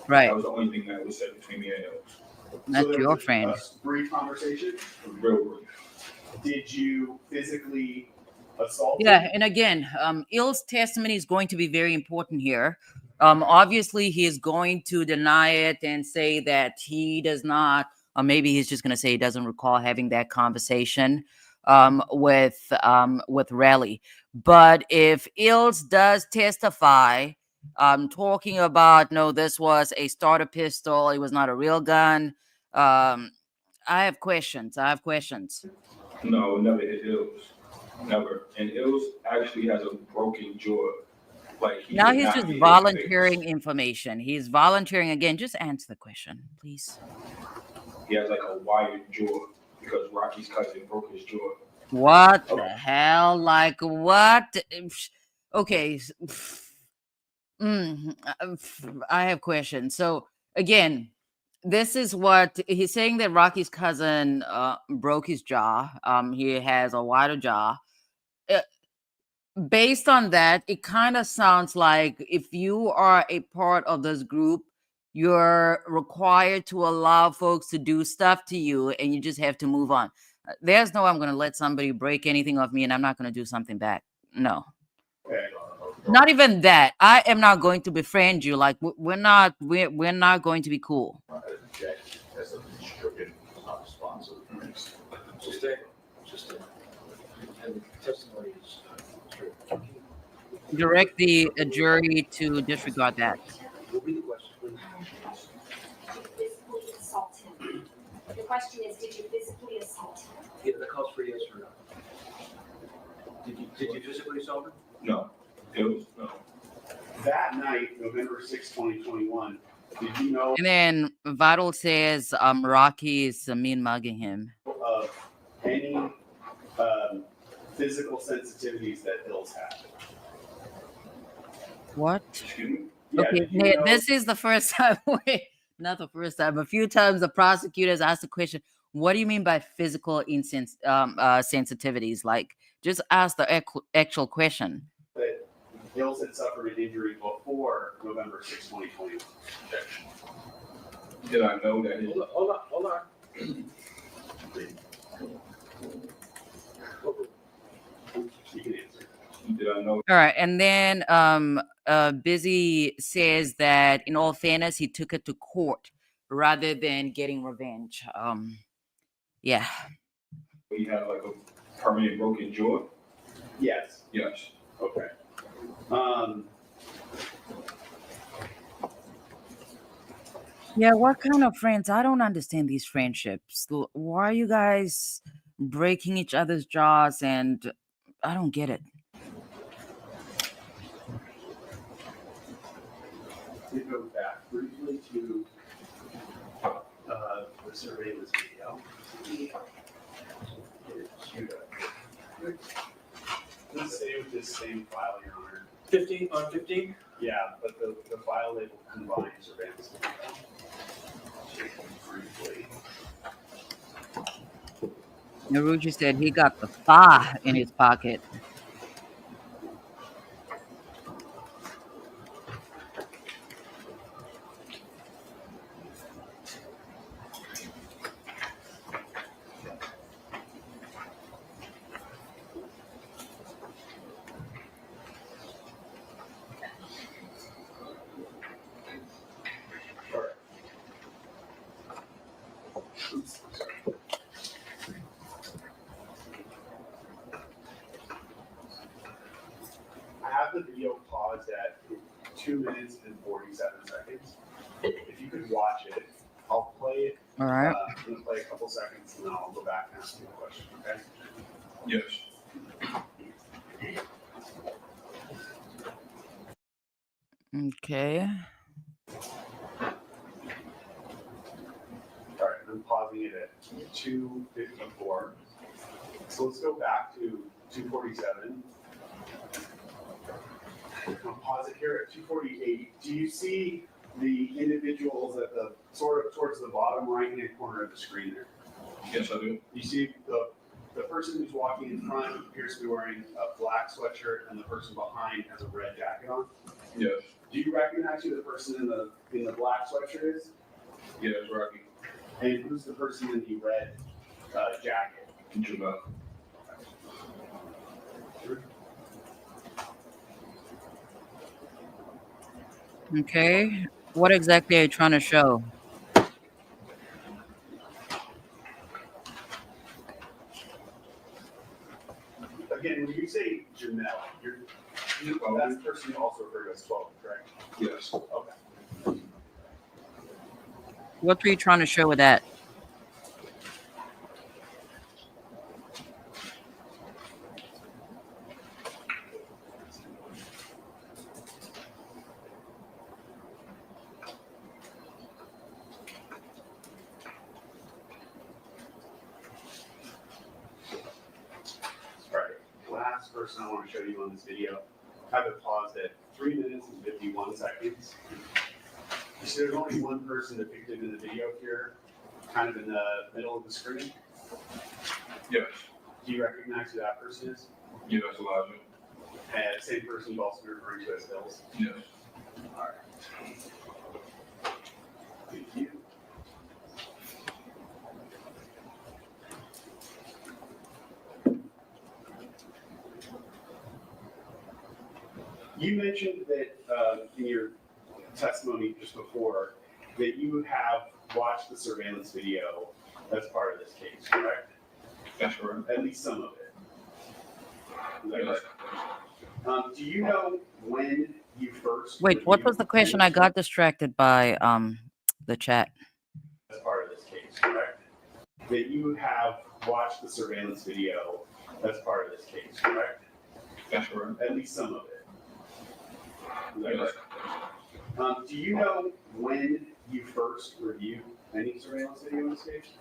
Right. That was the only thing that was said between me and him. That's there your was friend. A brief conversation. Real brief. Did you physically assault Yeah, him? and again, Ill's testimony is going to be very important here. Obviously, he is going to deny it and say that he does not, or maybe he's just going to say he doesn't recall having that conversation with Relly. But if Ills does testify, talking about, no, this was a starter pistol, it was not a real gun, I have questions. No, never hit Ills. Never. And Ills actually has a broken jaw. Like he Now did he's not just get hit volunteering face. information. He's volunteering again. Just answer the question, please. He has like a wired jaw because Rocky's cousin broke his jaw. What the hell? Like what? Okay. I have questions. So again, this is what he's saying, that Rocky's cousin broke his jaw. He has a wider jaw. Based on that, it kind of sounds like if you are a part of this group, you're required to allow folks to do stuff to you and you just have to move on. There's no, I'm going to let somebody break anything of me and I'm not going to do something back. No, Okay. not even that. I am not going to befriend you. Like we're not going to be cool. As a stricken, not responsive. Just and the testimony is true. Direct the jury to disregard that. Will be the question, please. Did you physically assault him? The question is, did you physically assault him? Yeah, that calls for yes or no. Did you physically assault him? No. Ills, no. That night, November 6, 2021, did you know And then Vital says Rocky is mean mugging him. of any physical sensitivities that Ills had? What? Excuse me? Yeah, Okay, did you know- this is the first time. Not the first time. A few times the prosecutors asked the question, "What do you mean by physical sensitivities?" Like, just ask the actual question. that Ills had suffered an injury before November 6, 2021? Did I know that his Hold on. You can answer. did I know All right, and then Busy says that in all fairness, he took it to court rather than getting revenge. Yeah. he had like a permanent broken jaw? Yes. Yes. Okay. Yeah, what kind of friends? I don't understand these friendships. Why are you guys breaking each other's jaws? And I don't get it. To go back briefly to the surveillance video. Let's stay with this same file, Your Honor. 15 on 15? Yeah, but the file label combines surveillance video. Briefly. Naruji said he got the fa in his pocket. Alright. Oops, sorry. I have the video paused at 2 minutes and 47 seconds. If you could watch it, I'll play it. All right. I'm gonna play a couple seconds and then I'll go back and ask you a question, okay? Yes. Okay. Alright, I'm pausing it at 2:54. So let's go back to 2:47. I'll pause it here at 2:48. Do you see the individuals at the sort of towards the bottom right-hand corner of the screen there? Yes, I do. You see the person who's walking in front appears to be wearing a black sweatshirt and the person behind has a red jacket on? Yes. Do you recognize who the person in the black sweatshirt is? Yes, Rocky. And who's the person in the red jacket? Jamel. Okay. What exactly are you trying to show? Again, when you say Jamel, that's the person you also refer to as 12, correct? Yes. Okay. What were you trying to show with that? Alright, last person I want to show you on this video. I have it paused at 3 minutes and 51 seconds. You see there's only one person depicted in the video here, kind of in the middle of the screen. Yes. Do you recognize who that person is? Yes, Elijah. And same person you've also been referring to as Bills. Yes. Alright. Thank you. You mentioned that in your testimony just before that you have watched the surveillance video as part of this case, correct? That's correct. At least some of it. Is that Yes. correct? Do you know when you first? Wait, what was reviewed the question? I got distracted by the chat. as part of this case, correct? That you have watched the surveillance video as part of this case, correct? That's correct. At least some of it. Is that Yes. correct? Do you know when you first reviewed any surveillance video in this case?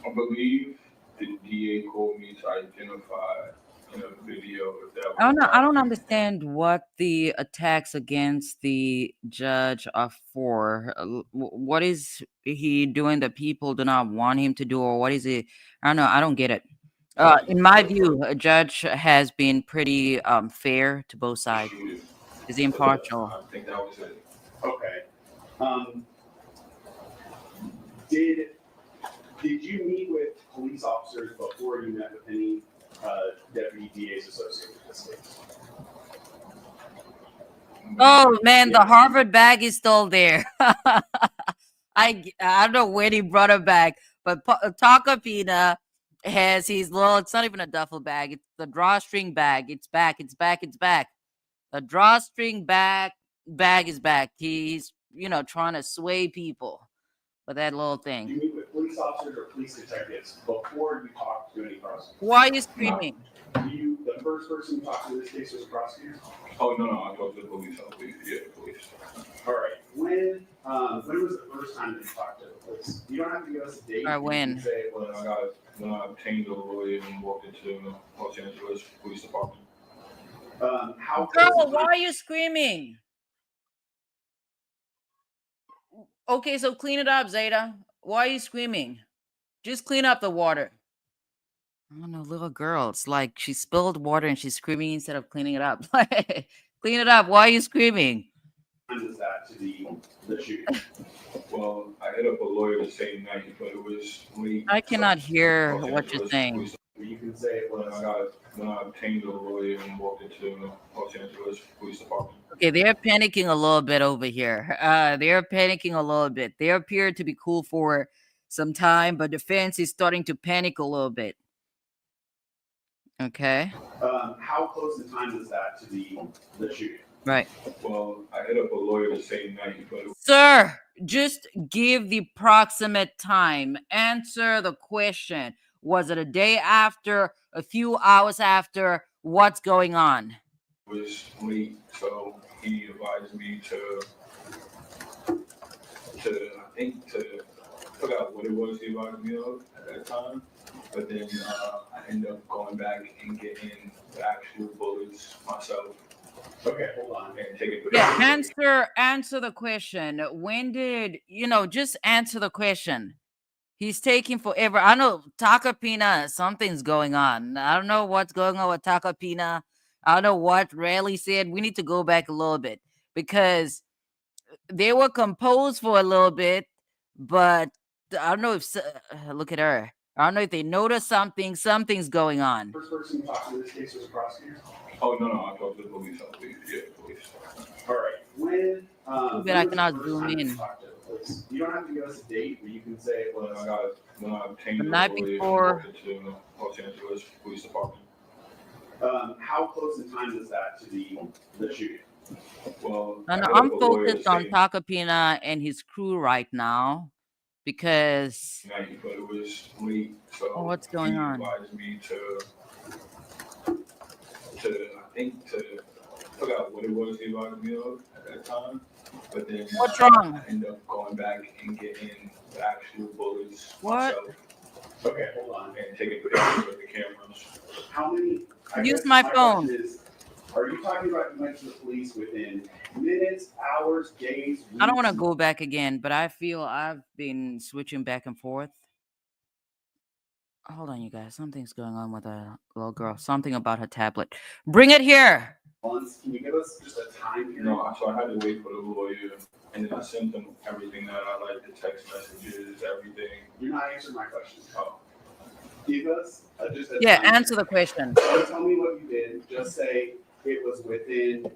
I believe the DA called me to identify in a video if that was. I don't understand what the attacks against the judge are for. What is he doing that people do not want him to do, or what is it? I don't know. I don't get it. In my view, a judge has been pretty fair to both sides. Is impartial. I think that was it. Okay. Did you meet with police officers before you met with any deputy DAs associated with this case? Oh man, the Harvard bag is still there. I don't know when he brought it back, but Takapina has his little. It's not even a duffel bag. It's the drawstring bag. It's back. It's back. It's back. The drawstring bag is back. He's trying to sway people with that little Do thing. you meet with police officers or police detectives before you talk to any prosecutors? Why are you screaming? The first person you talked to in this case was the prosecutor? Oh, no, I talked to the police, yeah, the police. All right. When was the first time that you talked to the police? You don't have to give us a date. Or You when? can say it was. When I obtained a lawyer and walked into the Los Angeles Police Department. How close Girl, in why time- are you screaming? Okay, so clean it up, Zeta. Why are you screaming? Just clean up the water. I don't know, little girl. It's like she spilled water and she's screaming instead of cleaning it up. Clean it up. Why are you screaming? When was that to the shooting? Well, I hit up a lawyer the same night, but it was late. I cannot hear Los what you're Angeles saying. Police- You can say it was. When I obtained a lawyer and walked into the Los Angeles Police Department. Okay, they're panicking a little bit over here. They're panicking a little bit. They appear to be cool for some time, but the fence is starting to panic a little bit. Okay. How close in time was that to the shooting? Right. Well, I hit up a lawyer the same night, but Sir, just give the proximate time. Answer the question. Was it a day after, a few hours after? What's going on? it was late, so he advised me to I forgot what it was he advised me of at that time, but then I ended up going back and getting the actual bullets myself Okay, hold on. and taking Yeah, answer the question. When did, just answer the question. He's taking forever. I know Takapina, something's going on. I don't know what's going on with Takapina. I don't know what Raleigh said. We need to go back a little bit because they were composed for a little bit, but I don't know if look at her. I don't know if they noticed something. Something's going on. First person you talked to in this case was the prosecutor? Oh, no, I talked to the police, yeah, the police. All right. When But I was the cannot first zoom time you in. talked to the police? You don't have to give us a date, but you can say it was. When I obtained The a night lawyer and before. walked into the Los Angeles Police Department. How close in time was that to the shooting? Well, And I hit I'm up a lawyer the focused on same Takapina and his crew right now because night, but it was late, so Oh, what's going he on? advised me to I forgot what it was he advised me of at that time, but then What's wrong? I ended up going back and getting the actual bullets What? myself Okay, hold on. and taking pictures with the cameras. How many? I Use guess my phone. question is, are you talking about you went to the police within minutes, hours, days, weeks? I don't want to go back again, but I feel I've been switching back and forth. Hold on, you guys. Something's going on with a little girl. Something about her tablet. Bring it here. Months? Can you give us just a time period? No, so I had to wait for the lawyer, and then I sent them everything that I like, the text messages, everything. You're not answering my question. Oh, Give us just a Yeah, time answer the question. Don't tell me what you did. Just say it was within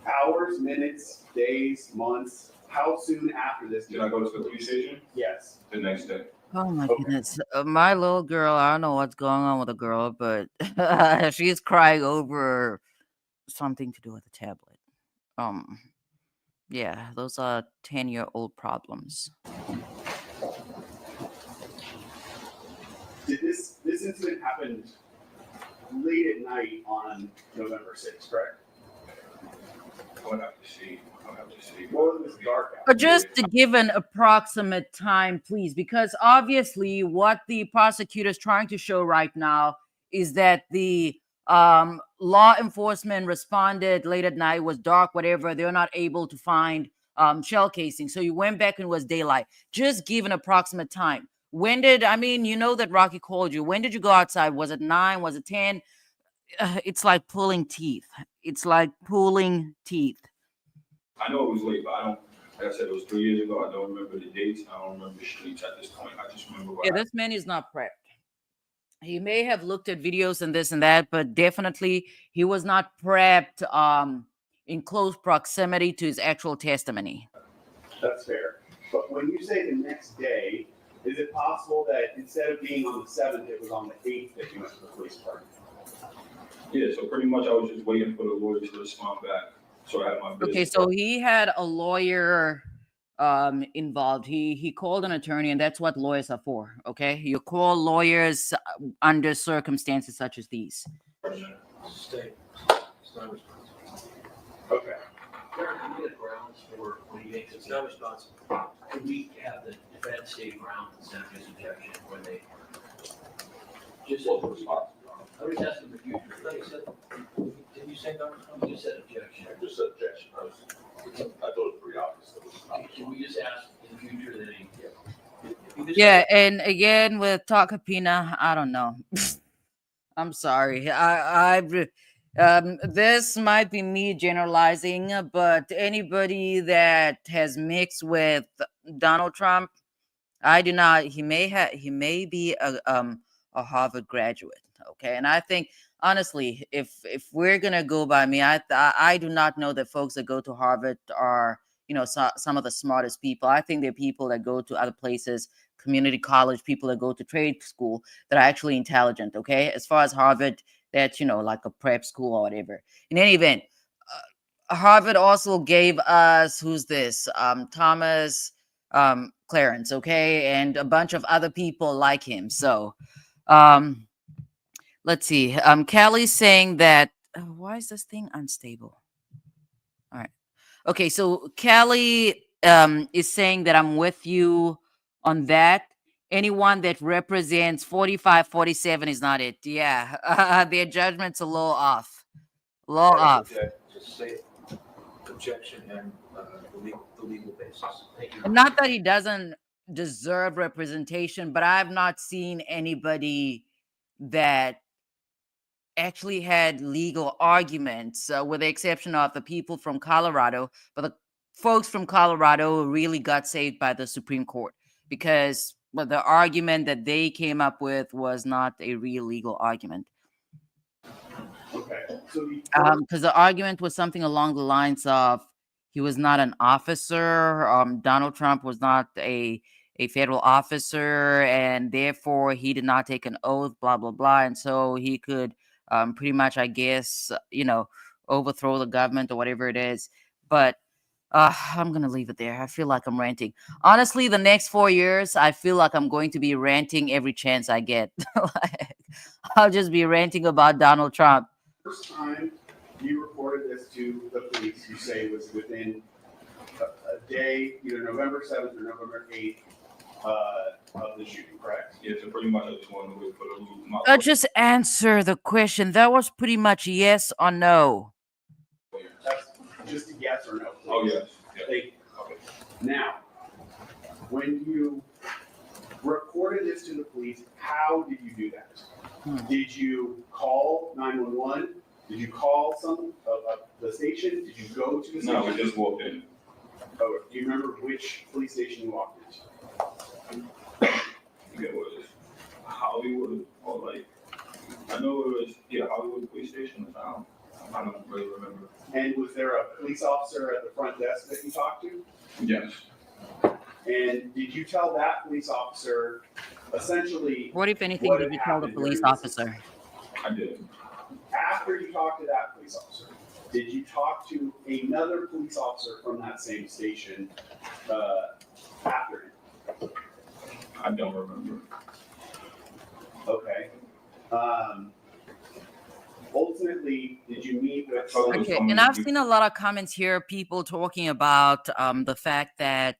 hours, minutes, days, months. How soon after this? did I go to the police station? Yes. The next day. Oh my Okay. goodness. My little girl, I don't know what's going on with the girl, but she's crying over something to do with the tablet. Yeah, those are 10-year-old problems. Did this incident happen late at night on November 6th, correct? I would have to see. Well, it was dark out. But just to give an approximate time, please, because obviously what the prosecutor is trying to show right now is that the law enforcement responded late at night, was dark, whatever. They're not able to find shell casing. So you went back and it was daylight. Just give an approximate time. When did, you know that Rocky called you. When did you go outside? Was it 9? Was it 10? It's like pulling teeth. It's like pulling teeth. I know it was late, but I don't, like I said, it was 3 years ago. I don't remember the dates. I don't remember the streets at this point. I just remember what Yeah, this man is not prepped. He may have looked at videos and this and that, but definitely he was not prepped in close proximity to his actual testimony. That's fair. But when you say the next day, is it possible that instead of being on the 7th, it was on the 8th that you went to the police department? Yeah, so pretty much I was just waiting for the lawyer to respond back. So I had my business. Okay, so he had a lawyer involved. He called an attorney, and that's what lawyers are for. Okay, you call lawyers under circumstances such as these. State, it's not responsible. Okay. There can be a grounds for leaving, It's not responsible. can we have the defense state grounds instead of just objection when they? Just, Well, responsible. I was asking the future, like I said, Did you say no? you just said objection. I just said objection. I thought it was pretty obvious. That it was not. Can we just ask in the future that he? Yeah, and again with Takapina, I don't know. I'm sorry. This might be me generalizing, but anybody that has mixed with Donald Trump, I do not. He may be a Harvard graduate. Okay, and I think honestly, if we're gonna go by me, I do not know that folks that go to Harvard are some of the smartest people. I think they're people that go to other places, community college, people that go to trade school that are actually intelligent. Okay, as far as Harvard, that's like a prep school or whatever. In any event, Harvard also gave us who's this Thomas Clarence, okay, and a bunch of other people like him. So, um, let's see. Kelly's saying that. Why is this thing unstable? All right. Okay, so Kelly is saying that I'm with you on that. Anyone that represents 45, 47 is not it. Yeah, their judgment's a little off. A little off. Just say objection and the legal basis. Thank you. And not that he doesn't deserve representation, but I've not seen anybody that actually had legal arguments, with the exception of the people from Colorado. But the folks from Colorado really got saved by the Supreme Court because the argument that they came up with was not a real legal argument. Okay. So Because the argument was something along the lines of he was not an officer. Donald Trump was not a federal officer, and therefore he did not take an oath. Blah blah blah, and so he could pretty much, I guess, overthrow the government or whatever it is. But I'm gonna leave it there. I feel like I'm ranting. Honestly, the next 4 years, I feel like I'm going to be ranting every chance I get. Like, I'll just be ranting about Donald Trump. first time you reported this to the police, you say was within a day, either November 7th or November 8th of the shooting, correct? Yeah, so pretty much I just wanted to wait for the loop. Just answer the question. That was pretty much yes or no. That's just a yes or no. Please. Oh, yes. Yeah. Thank you. Okay. Now, when you reported this to the police, how did you do that? Did you call 911? Did you call the station? Did you go to the station? No, we just walked in. Oh, do you remember which police station you walked into? It was Hollywood or I know it was Hollywood police station. I don't really remember. And was there a police officer at the front desk that you talked to? Yes. And did you tell that police officer essentially? What, if anything, what did had you tell the happened police during this officer? I did. After you talked to that police officer, did you talk to another police officer from that same station after him? I don't remember. Okay. Ultimately, did you meet with? Okay, and I've seen a lot of comments here, people talking about the fact that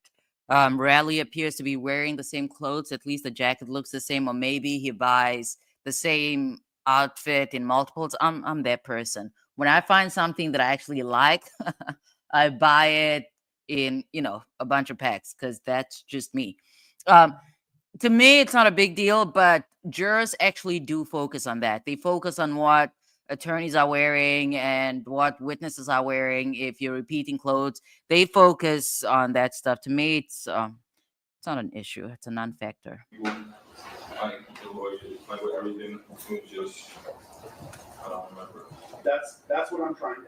Raleigh appears to be wearing the same clothes. At least the jacket looks the same, or maybe he buys the same outfit in multiples. I'm that person. When I find something that I actually like, I buy it in a bunch of packs because that's just me. To me, it's not a big deal, but jurors actually do focus on that. They focus on what attorneys are wearing and what witnesses are wearing. If you're repeating clothes, they focus on that stuff. To me, it's not an issue. It's a non-factor. The lawyers, with everything, it was just, I don't remember. That's what I'm trying to.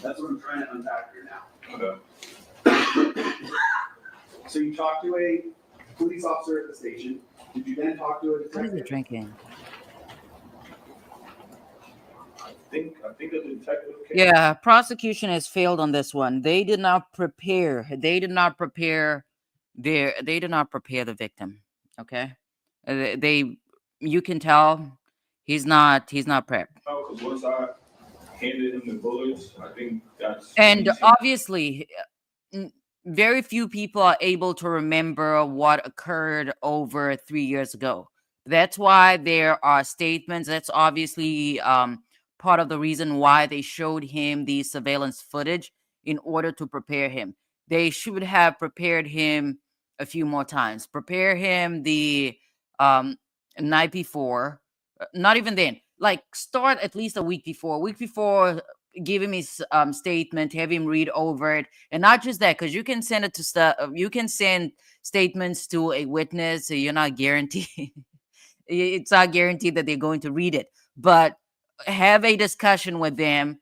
That's what I'm trying to unpack here now. Okay. So you talked to a police officer at the station. Did you then talk to a What is detective? he drinking? I think the detective came. Yeah, prosecution has failed on this one. They did not prepare. They did not prepare the victim. Okay, you can tell He's not prepped. Because once I handed him the bullets, I think that's And obviously, very few people are able to remember what occurred over 3 years ago. That's why there are statements. That's obviously part of the reason why they showed him the surveillance footage in order to prepare him. They should have prepared him a few more times. Prepare him the um, night before. Not even then. Like start at least a week before. A week before, give him his statement, have him read over it, and not just that, because you can send it to you can send statements to a witness. So you're not guaranteed. It's not guaranteed that they're going to read it, but have a discussion with them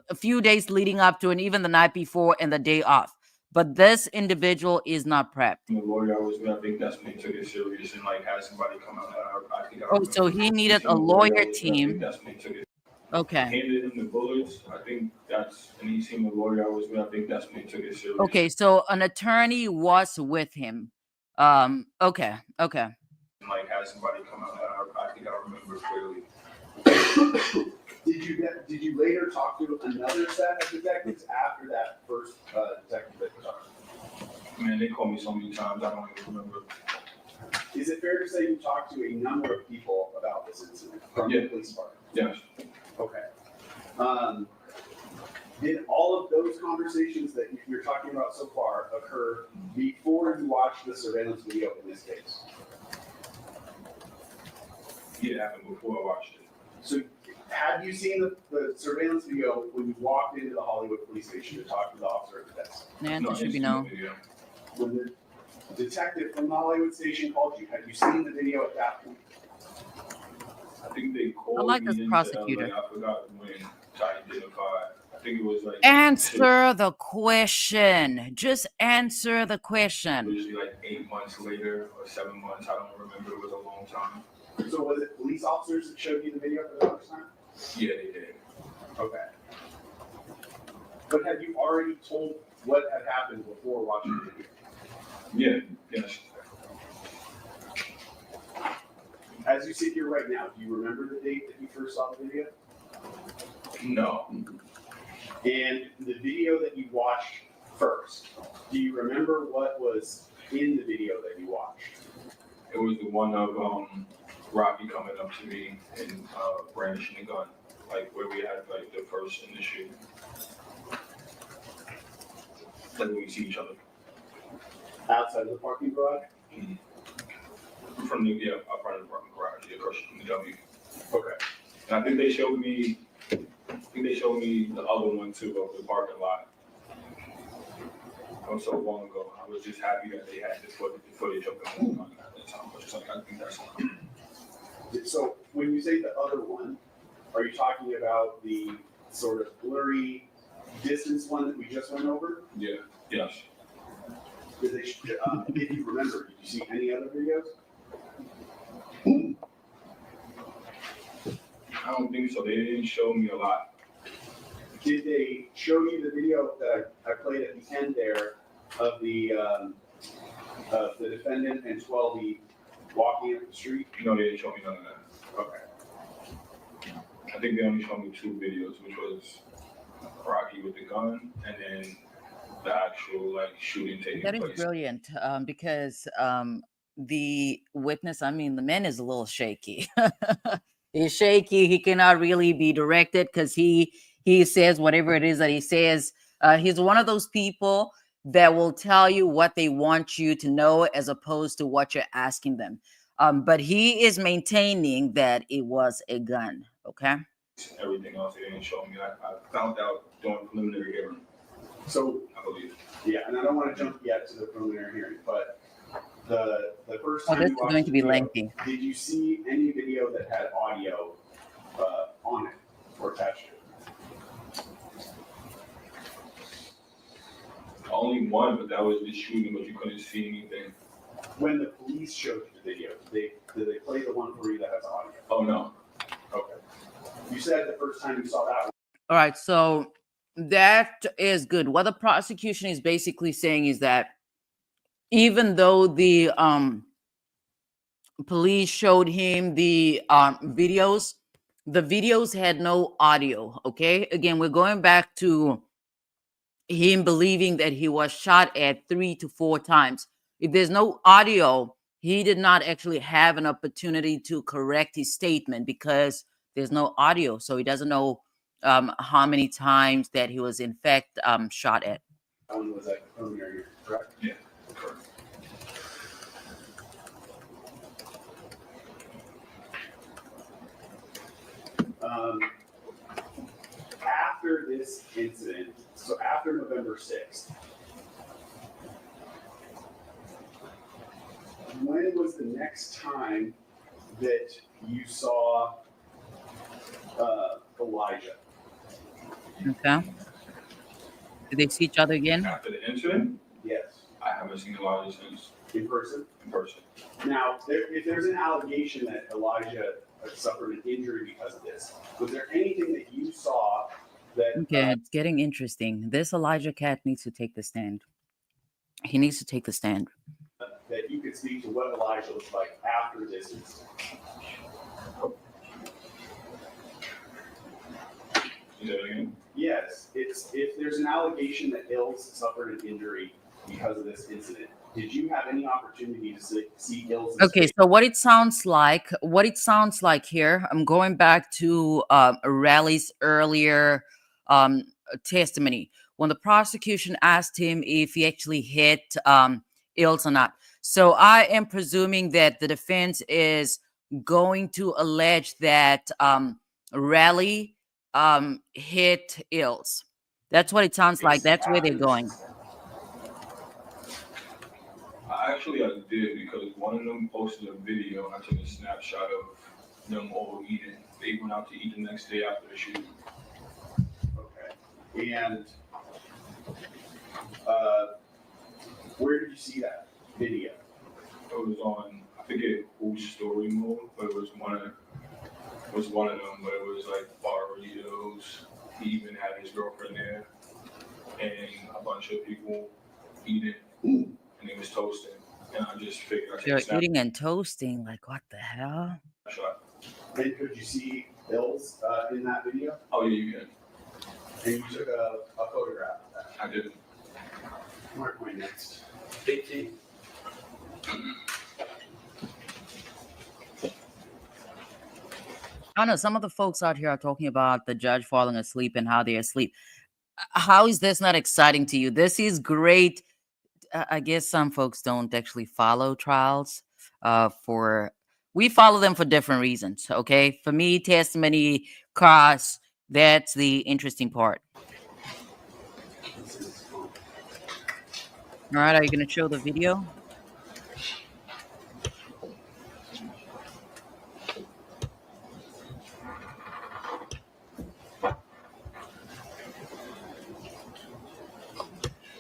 a few days leading up to, and even the night before and the day off. But this individual is not prepped. the lawyer I was with, I think that's when he took it serious and like had somebody come out. I think I Oh, so remember. he needed Seen a the lawyer lawyer I was with, I team. think that's when he took it. Okay. Handed him the bullets. I think that's, and he seen the lawyer I was with. I think that's when he took it serious. Okay, so an attorney was with him. Okay. And like had somebody come out. I think I remember clearly. Did you later talk to another set of detectives after that first detective that you talked to? Man, they called me so many times. I don't even remember. Is it fair to say you talked to a number of people about this incident from Yeah. the police department? Yes. Okay. Did all of those conversations that you're talking about so far occur before you watched the surveillance video in this case? Yeah, it happened before I watched it. So had you seen the surveillance video when you walked into the Hollywood police station to talk to the officer at the desk? The answer I should be didn't see no. the video. When the detective from the Hollywood station called you, had you seen the video at that point? I think they called like me this into prosecutor. LA. I forgot when to identify. I think it was like Answer the question. Just answer the question. usually like 8 months later or 7 months. I don't remember. It was a long time. So was it police officers that showed you the video for the first time? Yeah, they did. Okay. But had you already told what had happened before watching the video? Yeah, yes. As you sit here right now, do you remember the date that you first saw the video? No. And the video that you watched first, do you remember what was in the video that you watched? It was the one of Rocky coming up to me and brandishing a gun, like where we had like the first initial, like when we see each other. Outside of the parking garage? From the up front of the parking garage, across from the W. Okay. And I think they showed me the other one too of the parking lot. That was so long ago. I was just happy that they had the footage of the whole gun at the time. I was just like, I think that's fine. So when you say the other one, are you talking about the sort of blurry distance one that we just went over? Yeah. Yes. Did they, if you remember, did you see any other videos? I don't think so. They didn't show me a lot. Did they show you the video that I played at the end there of the defendant and 12E walking up the street? No, they didn't show me none of that. Okay. I think they only showed me 2 videos, which was Rocky with the gun and then the actual like shooting taking That is place. brilliant because the witness, I mean, the man is a little shaky. He's shaky. He cannot really be directed because he says whatever it is that he says. He's one of those people that will tell you what they want you to know as opposed to what you're asking them. But he is maintaining that it was a gun. Okay. Everything else they didn't show me. I found out during preliminary hearing, So, I believe. yeah, and I don't want to jump yet to the preliminary hearing, but the first Oh, time this you is watched going to be the video, lengthy. did you see any video that had audio on it or attached to it? Only one, but that was the shooting, but you couldn't see anything. When the police showed you the video, did they play the one for you that has audio? Oh no. Okay. You said the first time you saw that one. All right, so that is good. What the prosecution is basically saying is that even though the police showed him the videos, The videos had no audio. Okay. Again, we're going back to him believing that he was shot at 3 to 4 times. If there's no audio, he did not actually have an opportunity to correct his statement because there's no audio. So he doesn't know how many times that he was in fact shot at. That one was at preliminary, correct? Yeah, correct. After this incident, so after November 6th, when was the next time that you saw Elijah? Okay. Did they see each other again? After the incident, Yes. I haven't seen Elijah since In person? in person. Now, if there's an allegation that Elijah suffered an injury because of this, was there anything that you saw that Okay, it's getting interesting. This Elijah cat needs to take the stand. He needs to take the stand. that you could speak to what Elijah was like after this incident? Is that again? Yes, it's if there's an allegation that Ills suffered an injury because of this incident. Did you have any opportunity to see Ills? Okay, so what it sounds like here, I'm going back to Raleig's earlier testimony when the prosecution asked him if he actually hit Ills or not. So I am presuming that the defense is going to allege that Raleigh hit Ills. That's what it sounds like. That's where they're going. I did because one of them posted a video and I took a snapshot of them all eating. They went out to eat the next day after the shoot. Okay. And where did you see that video? It was on, I forget whose story mode, but it was one of them, but it was like burritos. He even had his girlfriend there and a bunch of people eating. And he was toasting. And I just figured I You're should eating and toasting. Like, what the hell? snapshot. And could you see Ills in that video? Oh yeah, you can. And you took a photograph of that. I did. Mark my next. 18. I don't know. Some of the folks out here are talking about the judge falling asleep and how they're asleep. How is this not exciting to you? This is great. I guess some folks don't actually follow trials. We follow them for different reasons. Okay, for me, testimony, cross. That's the interesting part. All right, are you going to show the video?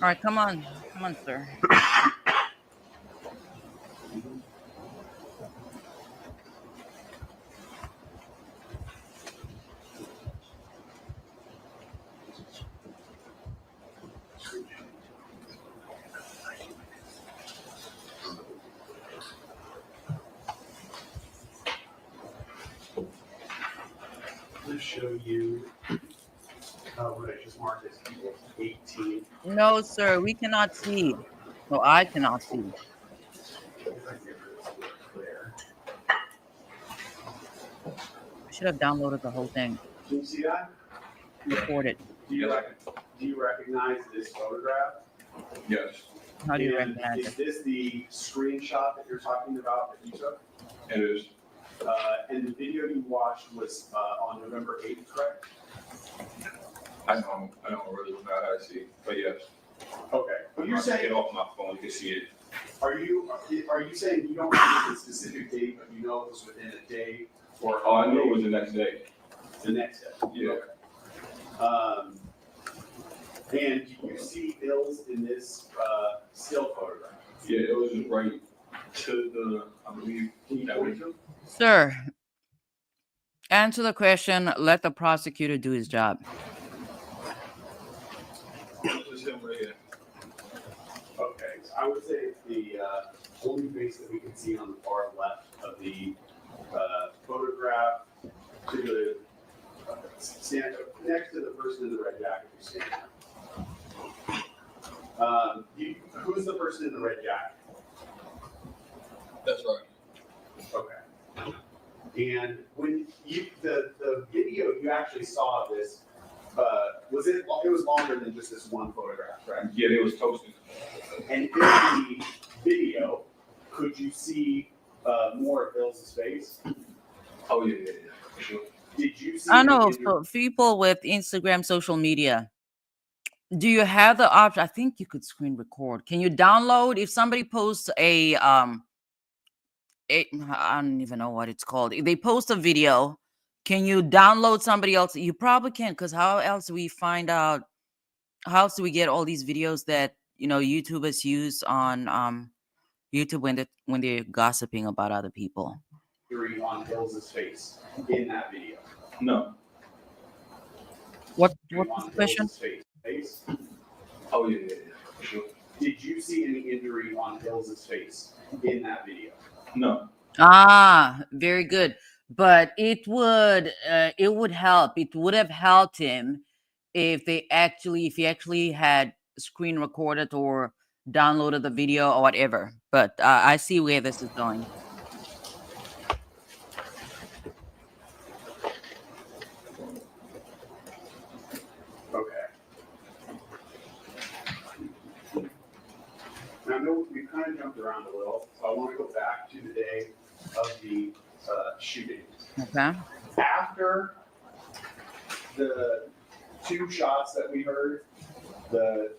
All right, come on, sir. I'm going to show you what I just marked as 18. No, sir, we cannot see. No, I cannot see. I should have downloaded the whole thing. Can you see that? Record it. Do you recognize this photograph? Yes, How do you And recognize is it? this the screenshot that you're talking about that you took? it is. And the video you watched was on November 8th, correct? I don't really know how to see, but yes. Okay. But you're I'll take saying, it off my phone, you can see it. are you saying you don't know the specific date, but you know it was within a day or? Oh, I knew it was the next day. The next day? Yeah. And do you see Ills in this still photograph? Yeah, it was right to the, I believe, Can you that point was, to? Sir, answer the question. Let the prosecutor do his job. it was him right here. Okay, so I would say it's the only face that we can see on the far left of the photograph to the stand next to the person in the red jacket. You stand there. Who's the person in the red jacket? That's right. Okay. And when the video you actually saw of this, it was longer than just this one photograph, right? Yeah, they was toasting. And in the video, could you see more of Bill's face? Oh yeah, for sure. Did you see? I know. any So people with Instagram, social media, do you have the option? I think you could screen record. Can you download if somebody posts I don't even know what it's called. If they post a video, can you download somebody else? You probably can, because how else do we find out? How else do we get all these videos that YouTubers use on YouTube when they're gossiping about other people? injury on Bill's face in that video? No. What's On the question? Bill's face. Oh yeah, for sure. Did you see any injury on Bill's face in that video? No. Ah, very good. But it would help. It would have helped him if he actually had screen recorded or downloaded the video or whatever. But I see where this is going. Okay. Now, I know we've kind of jumped around a little, so I want to go back to the day of the shooting. Okay. After the two shots that we heard, the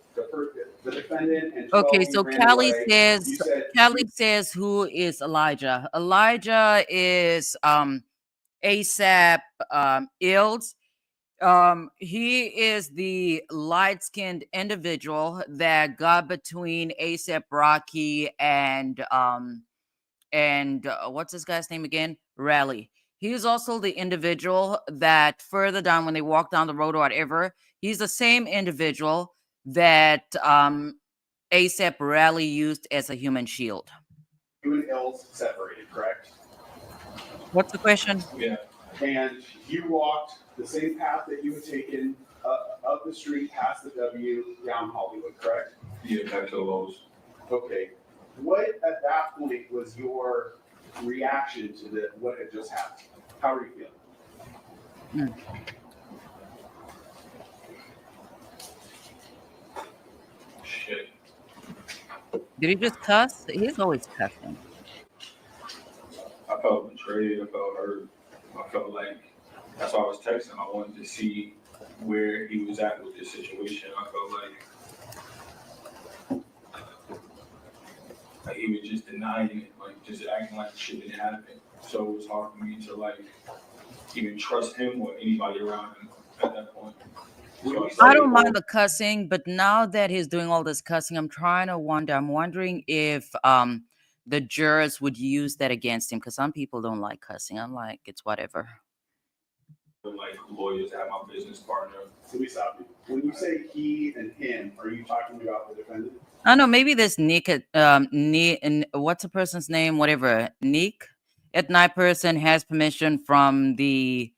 defendant and 12 Okay, so ran Callie away, says you said Callie says who is Elijah? Elijah is ASAP Ills. He is the light-skinned individual that got between ASAP Rocky and what's this guy's name again? Raleigh. He's also the individual that further down when they walk down the road or whatever, he's the same individual that ASAP Raleigh used as a human shield. you and Ills separated, correct? What's the question? Yeah. And you walked the same path that you had taken up the street past the W down Hollywood, correct? Yeah, back to the Lowe's. Okay. What at that point was your reaction to what had just happened? How are you feeling? Shit. Did he just cuss? He's always cussing. I felt betrayed. I felt hurt. I felt like that's why I was texting. I wanted to see where he was at with this situation. I felt like he was just denying it, like just acting like shit didn't happen. So it was hard for me to like even trust him or anybody around him at that point. So I don't mind the cussing, but now that he's doing all this cussing, I'm wondering if the jurors would use that against him, because some people don't like cussing. I'm like, it's whatever. like lawyers at my business partner. So we stop you. When you say he and him, are you talking about the defendant? I know maybe this Nick, and what's the person's name? Whatever, Nick at night person has permission from the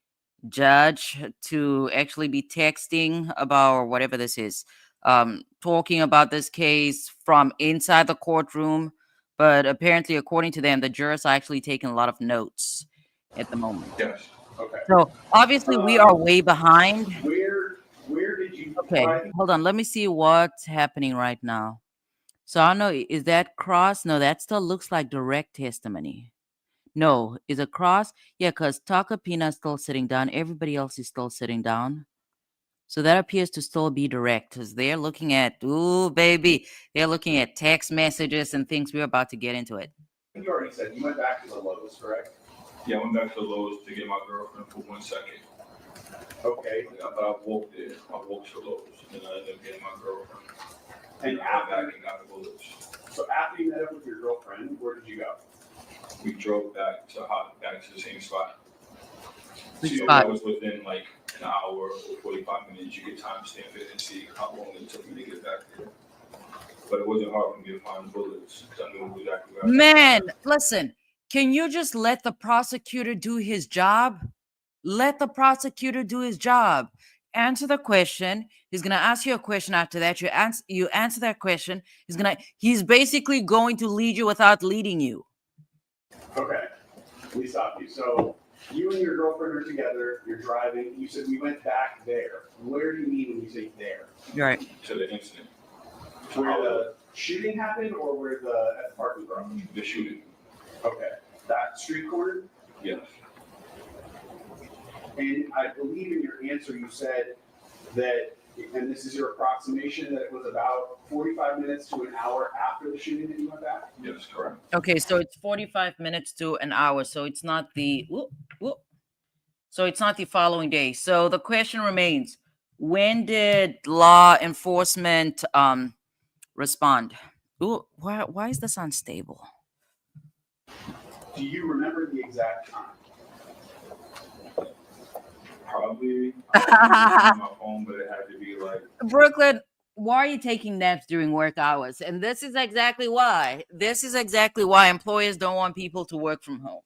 judge to actually be texting about or whatever this is, talking about this case from inside the courtroom. But apparently, according to them, the jurors are actually taking a lot of notes at the moment. Yes. Okay. So obviously, we are way behind. Where did you? Okay, hold on. Let me see what's happening right now. So I don't know, is that cross? No, that still looks like direct testimony. No, is it cross? Yeah, because Taka Pina's still sitting down. Everybody else is still sitting down. So that appears to still be direct, because they're looking at, ooh, baby, they're looking at text messages and things. We're about to get into it. You already said you went back to the Lowe's, correct? Yeah, I went back to the Lowe's to get my girlfriend for 1 second. Okay. But I walked there. I walked to Lowe's, and I ended up getting my girlfriend. And I went back and got the bullets. So after you met up with your girlfriend, where did you go? We drove back to the same spot. Which See, spot? that was within like an hour or 45 minutes. You could timestamp it and see how long it took me to get back there. But it wasn't hard for me to find the bullets because I knew exactly where Man, listen, can you just let the prosecutor do his job? Let the prosecutor do his job. Answer the question. He's gonna ask you a question after that. You answer that question. He's basically going to lead you without leading you. Okay, let me stop you. So you and your girlfriend are together, you're driving, you said we went back there. Where do you mean when you say there? Right. To the incident, Where the shooting happened or where at the parking garage? the shooting, Okay, that street corner? yes. And I believe in your answer you said that, and this is your approximation, that it was about 45 minutes to an hour after the shooting that you went back? Yes, correct. Okay, so it's 45 minutes to an hour. So it's not the so it's not the following day. So the question remains, when did law enforcement respond? Ooh, why is this unstable? Do you remember the exact time? Probably, I don't on my phone, but it had to be like, Brooklyn, why are you taking naps during work hours? And this is exactly why. This is exactly why employers don't want people to work from home.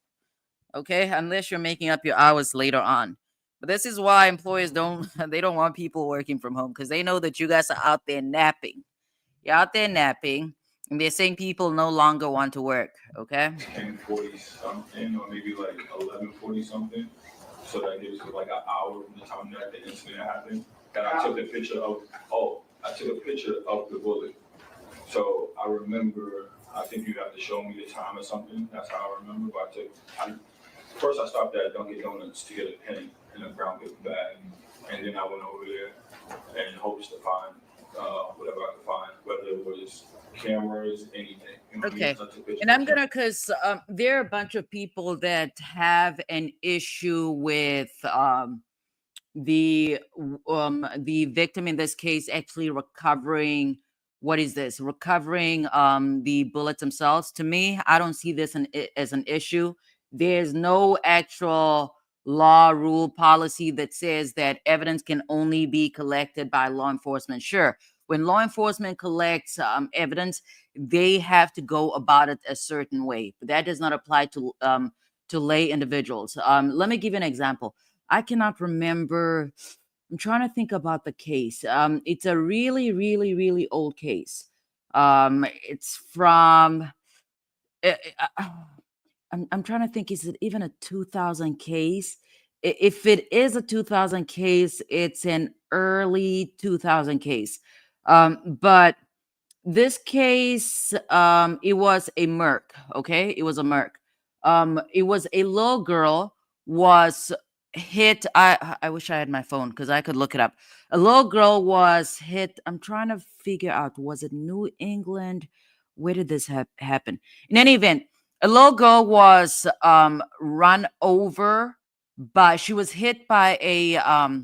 Okay, unless you're making up your hours later on. But this is why employers don't they don't want people working from home, because they know that you guys are out there napping. You're out there napping, and they're saying people no longer want to work. Okay. 10:40 something, or maybe like 11:40 something. So that gives you like an hour from the time that the incident happened. And I took a picture of the bullet. So I remember, I think you have to show me the time or something. That's how I remember. But first I stopped at Dunkin' Donuts to get a penny in a brown paper bag. And then I went over there in hopes to find whatever I could find, whether it was cameras, anything. You know what I mean? Okay. So I took pictures And I'm of it. gonna, cause there are a bunch of people that have an issue with the victim in this case actually recovering. What is this? Recovering the bullets themselves. To me, I don't see this as an issue. There's no actual law, rule, policy that says that evidence can only be collected by law enforcement. Sure, when law enforcement collects evidence, they have to go about it a certain way, but that does not apply to lay individuals. Let me give you an example. I cannot remember. I'm trying to think about the case. It's a really, really, really old case. It's from. I'm trying to think. Is it even a 2000 case? If it is a 2000 case, it's an early 2000 case. But this case, it was a Merc. Okay, it was a Merc. It was a little girl was hit. I wish I had my phone because I could look it up. A little girl was hit. I'm trying to figure out, was it New England? Where did this happen? In any event, a little girl was run over by. She was hit by a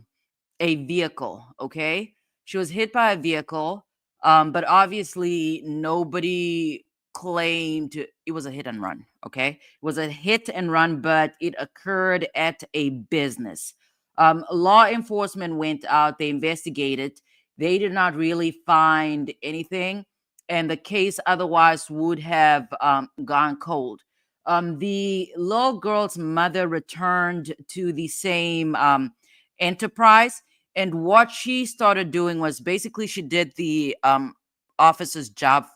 vehicle. Okay, she was hit by a vehicle, but obviously nobody claimed it was a hit and run. Okay, it was a hit and run, but it occurred at a business. Law enforcement went out, they investigated, they did not really find anything, and the case otherwise would have gone cold. The little girl's mother returned to the same enterprise, and what she started doing was basically she did the officer's job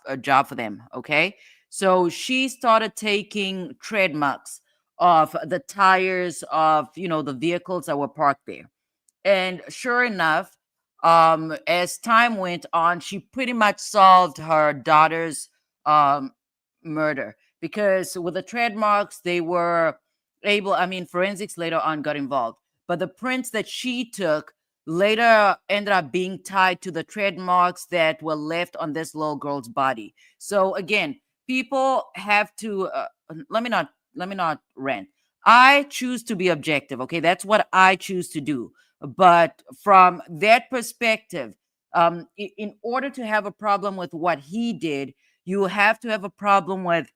for them. Okay, so she started taking tread marks of the tires of the vehicles that were parked there. And sure enough, as time went on, she pretty much solved her daughter's um, murder, because with the tread marks, they were able, I mean, forensics later on got involved, but the prints that she took later ended up being tied to the tread marks that were left on this little girl's body. So again, people have to let me not rant. I choose to be objective. Okay, that's what I choose to do. But from that perspective, in order to have a problem with what he did, you have to have a problem with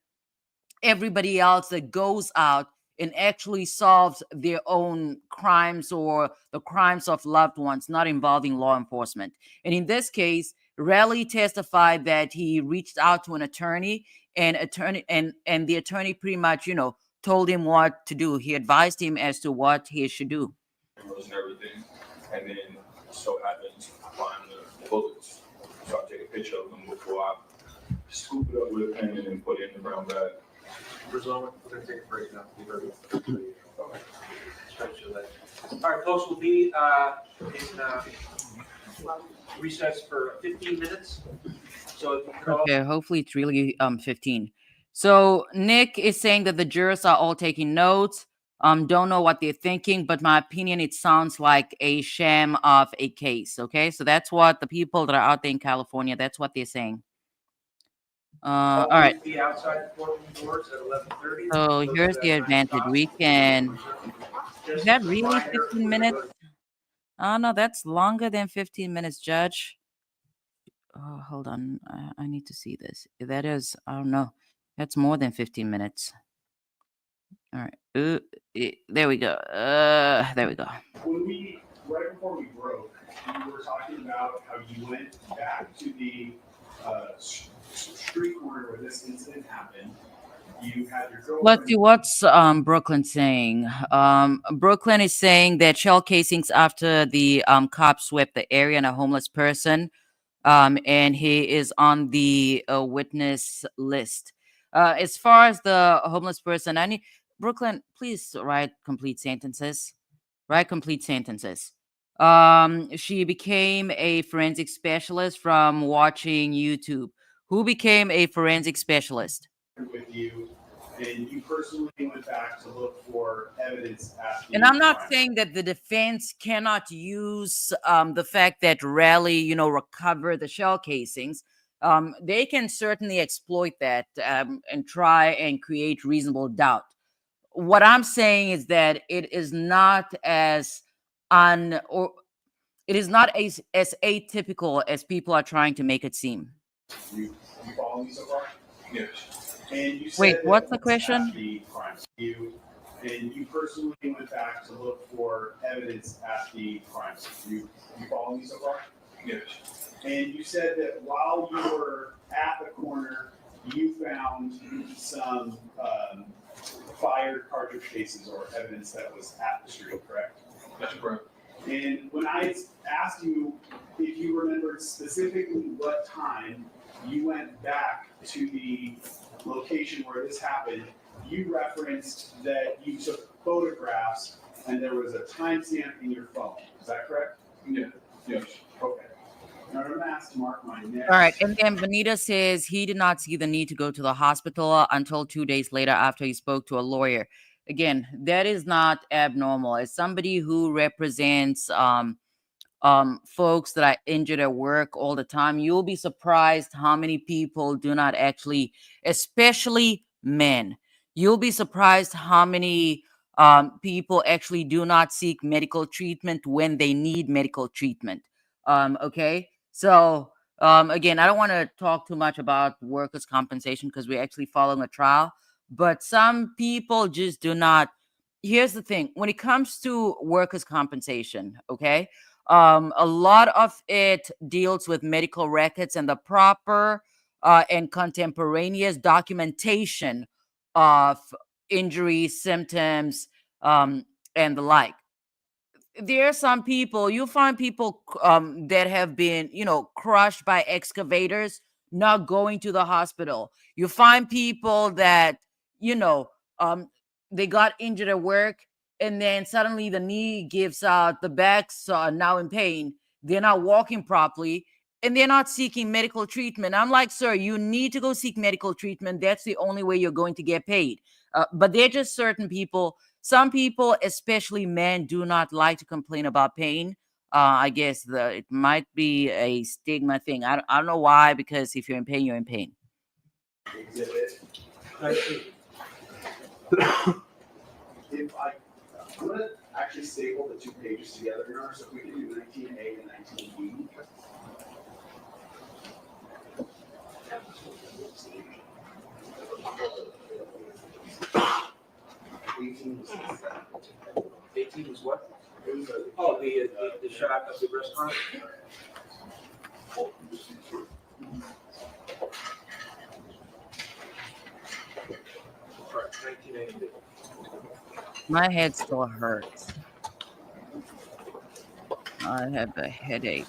everybody else that goes out and actually solves their own crimes or the crimes of loved ones not involving law enforcement. And in this case, Raleigh testified that he reached out to an attorney, and the attorney pretty much, told him what to do. He advised him as to what he should do. Cameras and everything, and then so happens I find the bullets. So I take a picture of them before I scoop it up with a pen and then put it in the brown bag. Arizona, we're gonna take a break now. Be ready. Okay. Stretch your leg. All right, folks, we'll be in recess for 15 minutes. So if you could all Okay, hopefully it's really 15. So Nick is saying that the jurors are all taking notes. Don't know what they're thinking, but my opinion, it sounds like a sham of a case. Okay, so that's what the people that are out there in California, that's what they're saying. All right. be outside the courtroom doors at 11:30. So here's the advantage. We can. Is that really 15 minutes? Oh no, that's longer than 15 minutes, Judge. Oh, hold on. I need to see this. That is, I don't know. That's more than 15 minutes. All right. There we go. There we go. Right before we broke, you were talking about how you went back to the street corner where this incident happened. You had your girlfriend. Let's see what's Brooklyn saying. Brooklyn is saying that shell casings after the cops swept the area and a homeless person. And he is on the witness list. As far as the homeless person, I need Brooklyn, please write complete sentences. Write complete sentences. She became a forensic specialist from watching YouTube. Who became a forensic specialist? With you, and you personally went back to look for evidence at the And I'm not crime. saying that the defense cannot use the fact that Raleigh, recovered the shell casings. They can certainly exploit that and try and create reasonable doubt. What I'm saying is that it is not as it is not as atypical as people are trying to make it seem. You follow me so far? Yes. And you said Wait, that what's the at question? the crime scene, you personally went back to look for evidence at the crime scene. You follow me so far? Yes. And you said that while you were at the corner, you found some fired cartridge cases or evidence that was at the street, correct? That's correct. And when I asked you if you remembered specifically what time you went back to the location where this happened, you referenced that you took photographs and there was a timestamp in your phone. Is that correct? Yeah. Yes. Okay. Now I'm gonna ask to mark my next. All right, and then Benita says he did not see the need to go to the hospital until 2 days later after he spoke to a lawyer. Again, that is not abnormal. As somebody who represents folks that are injured at work all the time, you'll be surprised how many people do not actually, especially men, you'll be surprised how many people actually do not seek medical treatment when they need medical treatment. Okay, so again, I don't want to talk too much about workers' compensation because we're actually following a trial, but some people just do not. Here's the thing: when it comes to workers' compensation, okay, a lot of it deals with medical records and the proper and contemporaneous documentation of injuries, symptoms, and the like. There are some people, you find people that have been, crushed by excavators, not going to the hospital. You find people that, you know, um, they got injured at work and then suddenly the knee gives out, the backs are now in pain. They're not walking properly and they're not seeking medical treatment. I'm like, sir, you need to go seek medical treatment. That's the only way you're going to get paid. But they're just certain people. Some people, especially men, do not like to complain about pain. I guess it might be a stigma thing. I don't know why, because if you're in pain, you're in pain. Exhibit. I'm gonna actually staple the 2 pages together here, so if we can do 19A and 19B. Eighteen 18 was what? Oh, the shot of the restaurant? Right, 1980. My head still hurts. I have a headache.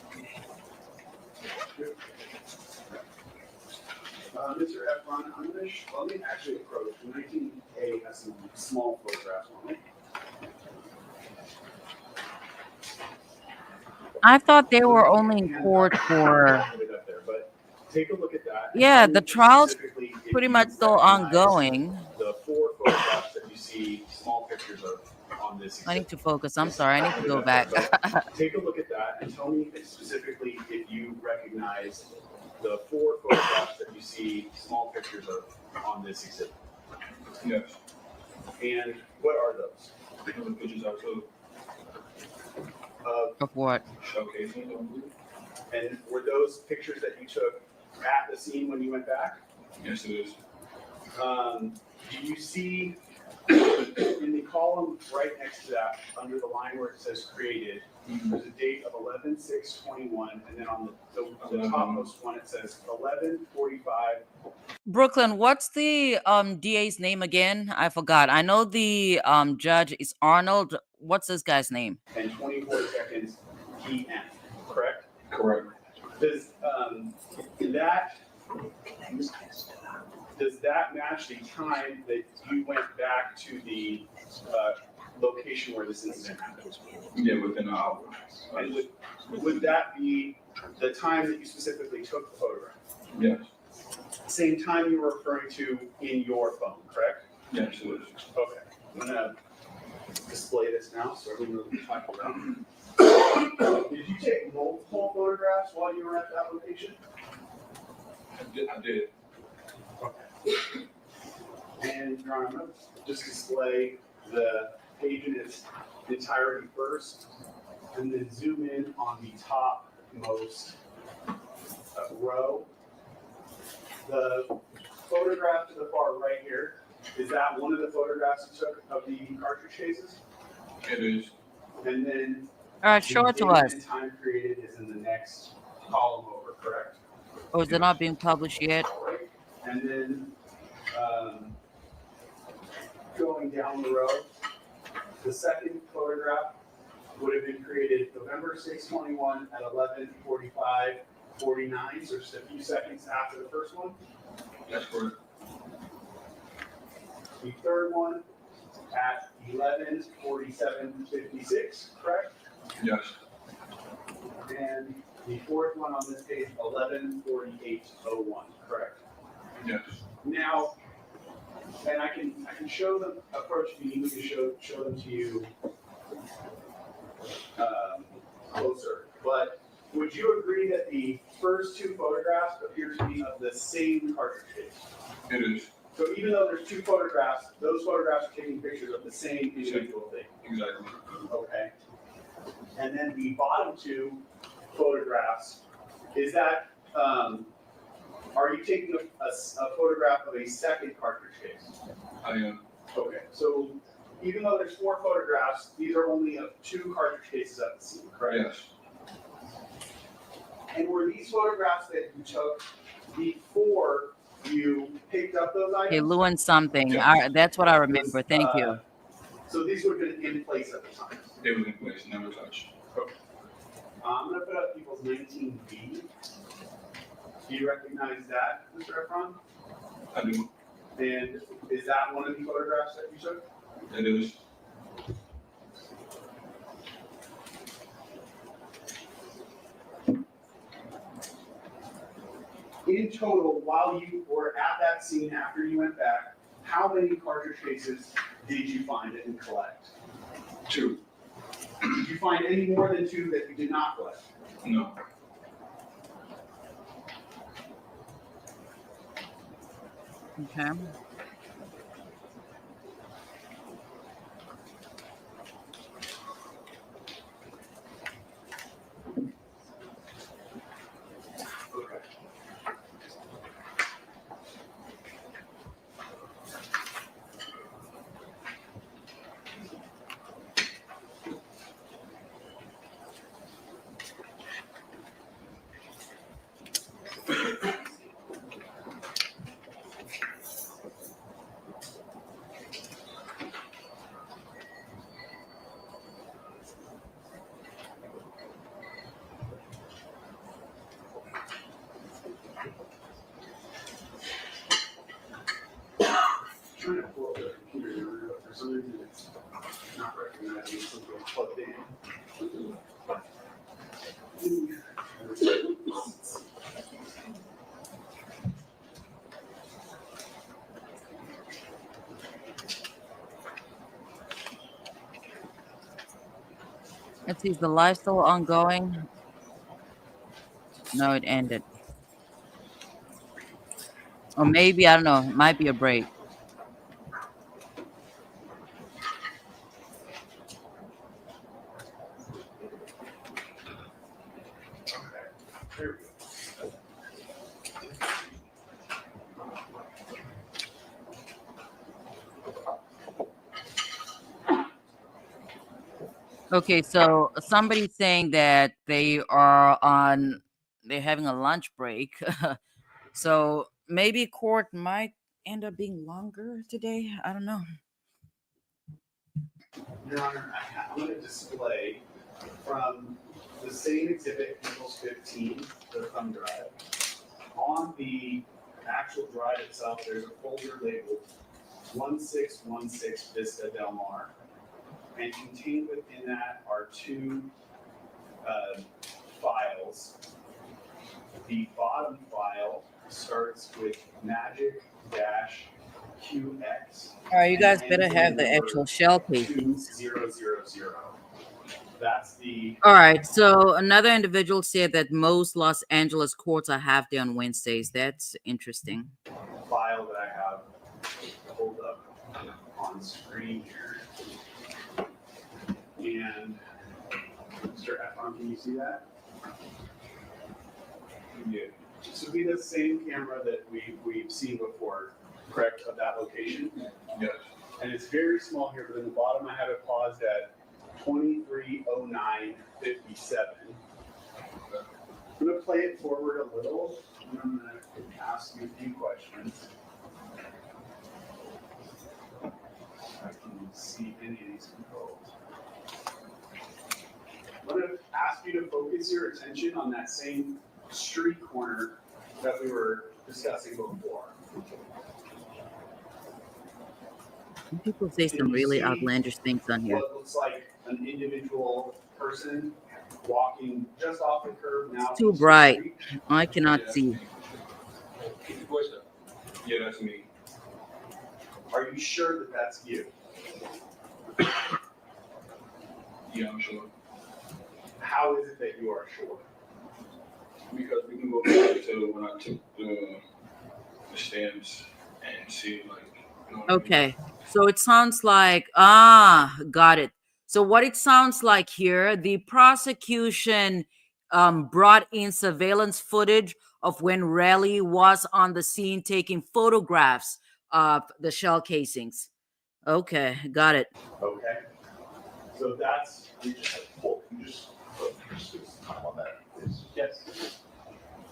Mr. Efron, let me actually approach. 19A has some small photographs on it. I thought they were only in court for. Take a look at that. Yeah, the trial's Specifically, if pretty you much still recognize ongoing. the 4 photographs that you see small pictures of on this I need exhibit. to focus. I'm sorry. I need to go back. Take a look at that and tell me specifically if you recognize the 4 photographs that you see small pictures of on this exhibit. Yes. And what are those? The pictures I took Of what? showcasing them. And were those pictures that you took at the scene when you went back? Yes, it is. Do you see in the column right next to that, under the line where it says created, there's a date of 11/6/21, and then on the topmost one it says 11/45. Brooklyn, what's the DA's name again? I forgot. I know the judge is Arnold. What's this guy's name? And 24 seconds PM, correct? Correct. Does that match the time that you went back to the location where this incident happened? Yeah, within an hour. And would that be the time that you specifically took the photograph? Yes. Same time you were referring to in your phone, correct? Yes, it is. Okay. I'm gonna display this now so everyone knows what we're talking about. Did you take multiple photographs while you were at that location? I did. Okay. And Your Honor, I'm gonna just display the page in its entirety first, and then zoom in on the topmost row. The photograph to the far right here, is that one of the photographs you took of the cartridge cases? It is. And then All right, show it to the us. date and time created is in the next column over, correct? Or is it not being published yet? And then going down the row, the second photograph would have been created November 6/21 at 11:45:49, so just a few seconds after the first one. That's correct. The third one at 11:47:56, correct? Yes. And the fourth one on this page, 11:48:01, correct? Yes. Now, and I can show them, approach me, we can show them to you closer, but would you agree that the first 2 photographs appear to be of the same cartridge case? It is. So even though there's 2 photographs, those photographs are taking pictures of the same individual thing, Exactly. okay? And then the bottom 2 photographs, is that, are you taking a photograph of a second cartridge case? I am. Okay, so even though there's 4 photographs, these are only of 2 cartridge cases at the scene, correct? Yes. And were these photographs that you took before you picked up those items? Okay, Lewin something. That's what I remember. Thank you. So these would have been in place at the time. They were in place, never touched. I'm gonna put up people's 19B. Do you recognize that, Mr. Efron? I do. And is that one of the photographs that you took? It is. In total, while you were at that scene after you went back, how many cartridge cases did you find and collect? 2. Did you find any more than 2 that you did not collect? No. Okay. some reason it's not recognizing something plugged in. Let's see, is the live still ongoing? No, it ended. Or maybe, I don't know, it might be a break. There we go. Okay, so somebody's saying that they're having a lunch break. So maybe court might end up being longer today. I don't know. Your Honor, I'm going to display from the same exhibit, Eagles 15, the thumb drive. On the actual drive itself, there's a folder labeled 1616 Vista Del Mar. And contained within that are two files. The bottom file starts with magic-qx. All right, you guys and better ends in have the number actual shell casings. 2000. That's the All right, so another individual said that most Los Angeles courts are half day on Wednesdays. That's interesting. file that I have pulled up on screen here. And Mr. Efron, can you see that? Yeah. This would be the same camera that we've seen before, correct, of that location? Yes. And it's very small here, but in the bottom I have it paused at 230957. I'm gonna play it forward a little, and I'm gonna ask you a few questions. I can see any of these controls. I'm gonna ask you to focus your attention on that same street corner that we were discussing before. People say Can some you really see outlandish things on here. What looks like an individual person walking just off the curb now. It's too to the bright. street? I cannot Yeah, that's see. me. Keep your voice up. Yeah, that's me. Are you sure that that's you? Yeah, I'm sure. How is it that you are sure? Because we can go back to when I took the stamps and see, like, you know what I mean? Okay, so it sounds like, got it. So what it sounds like here, the prosecution brought in surveillance footage of when Raleigh was on the scene taking photographs of the shell casings. Okay, got it. Okay. So that's, Well, you just spend some time on that. yes.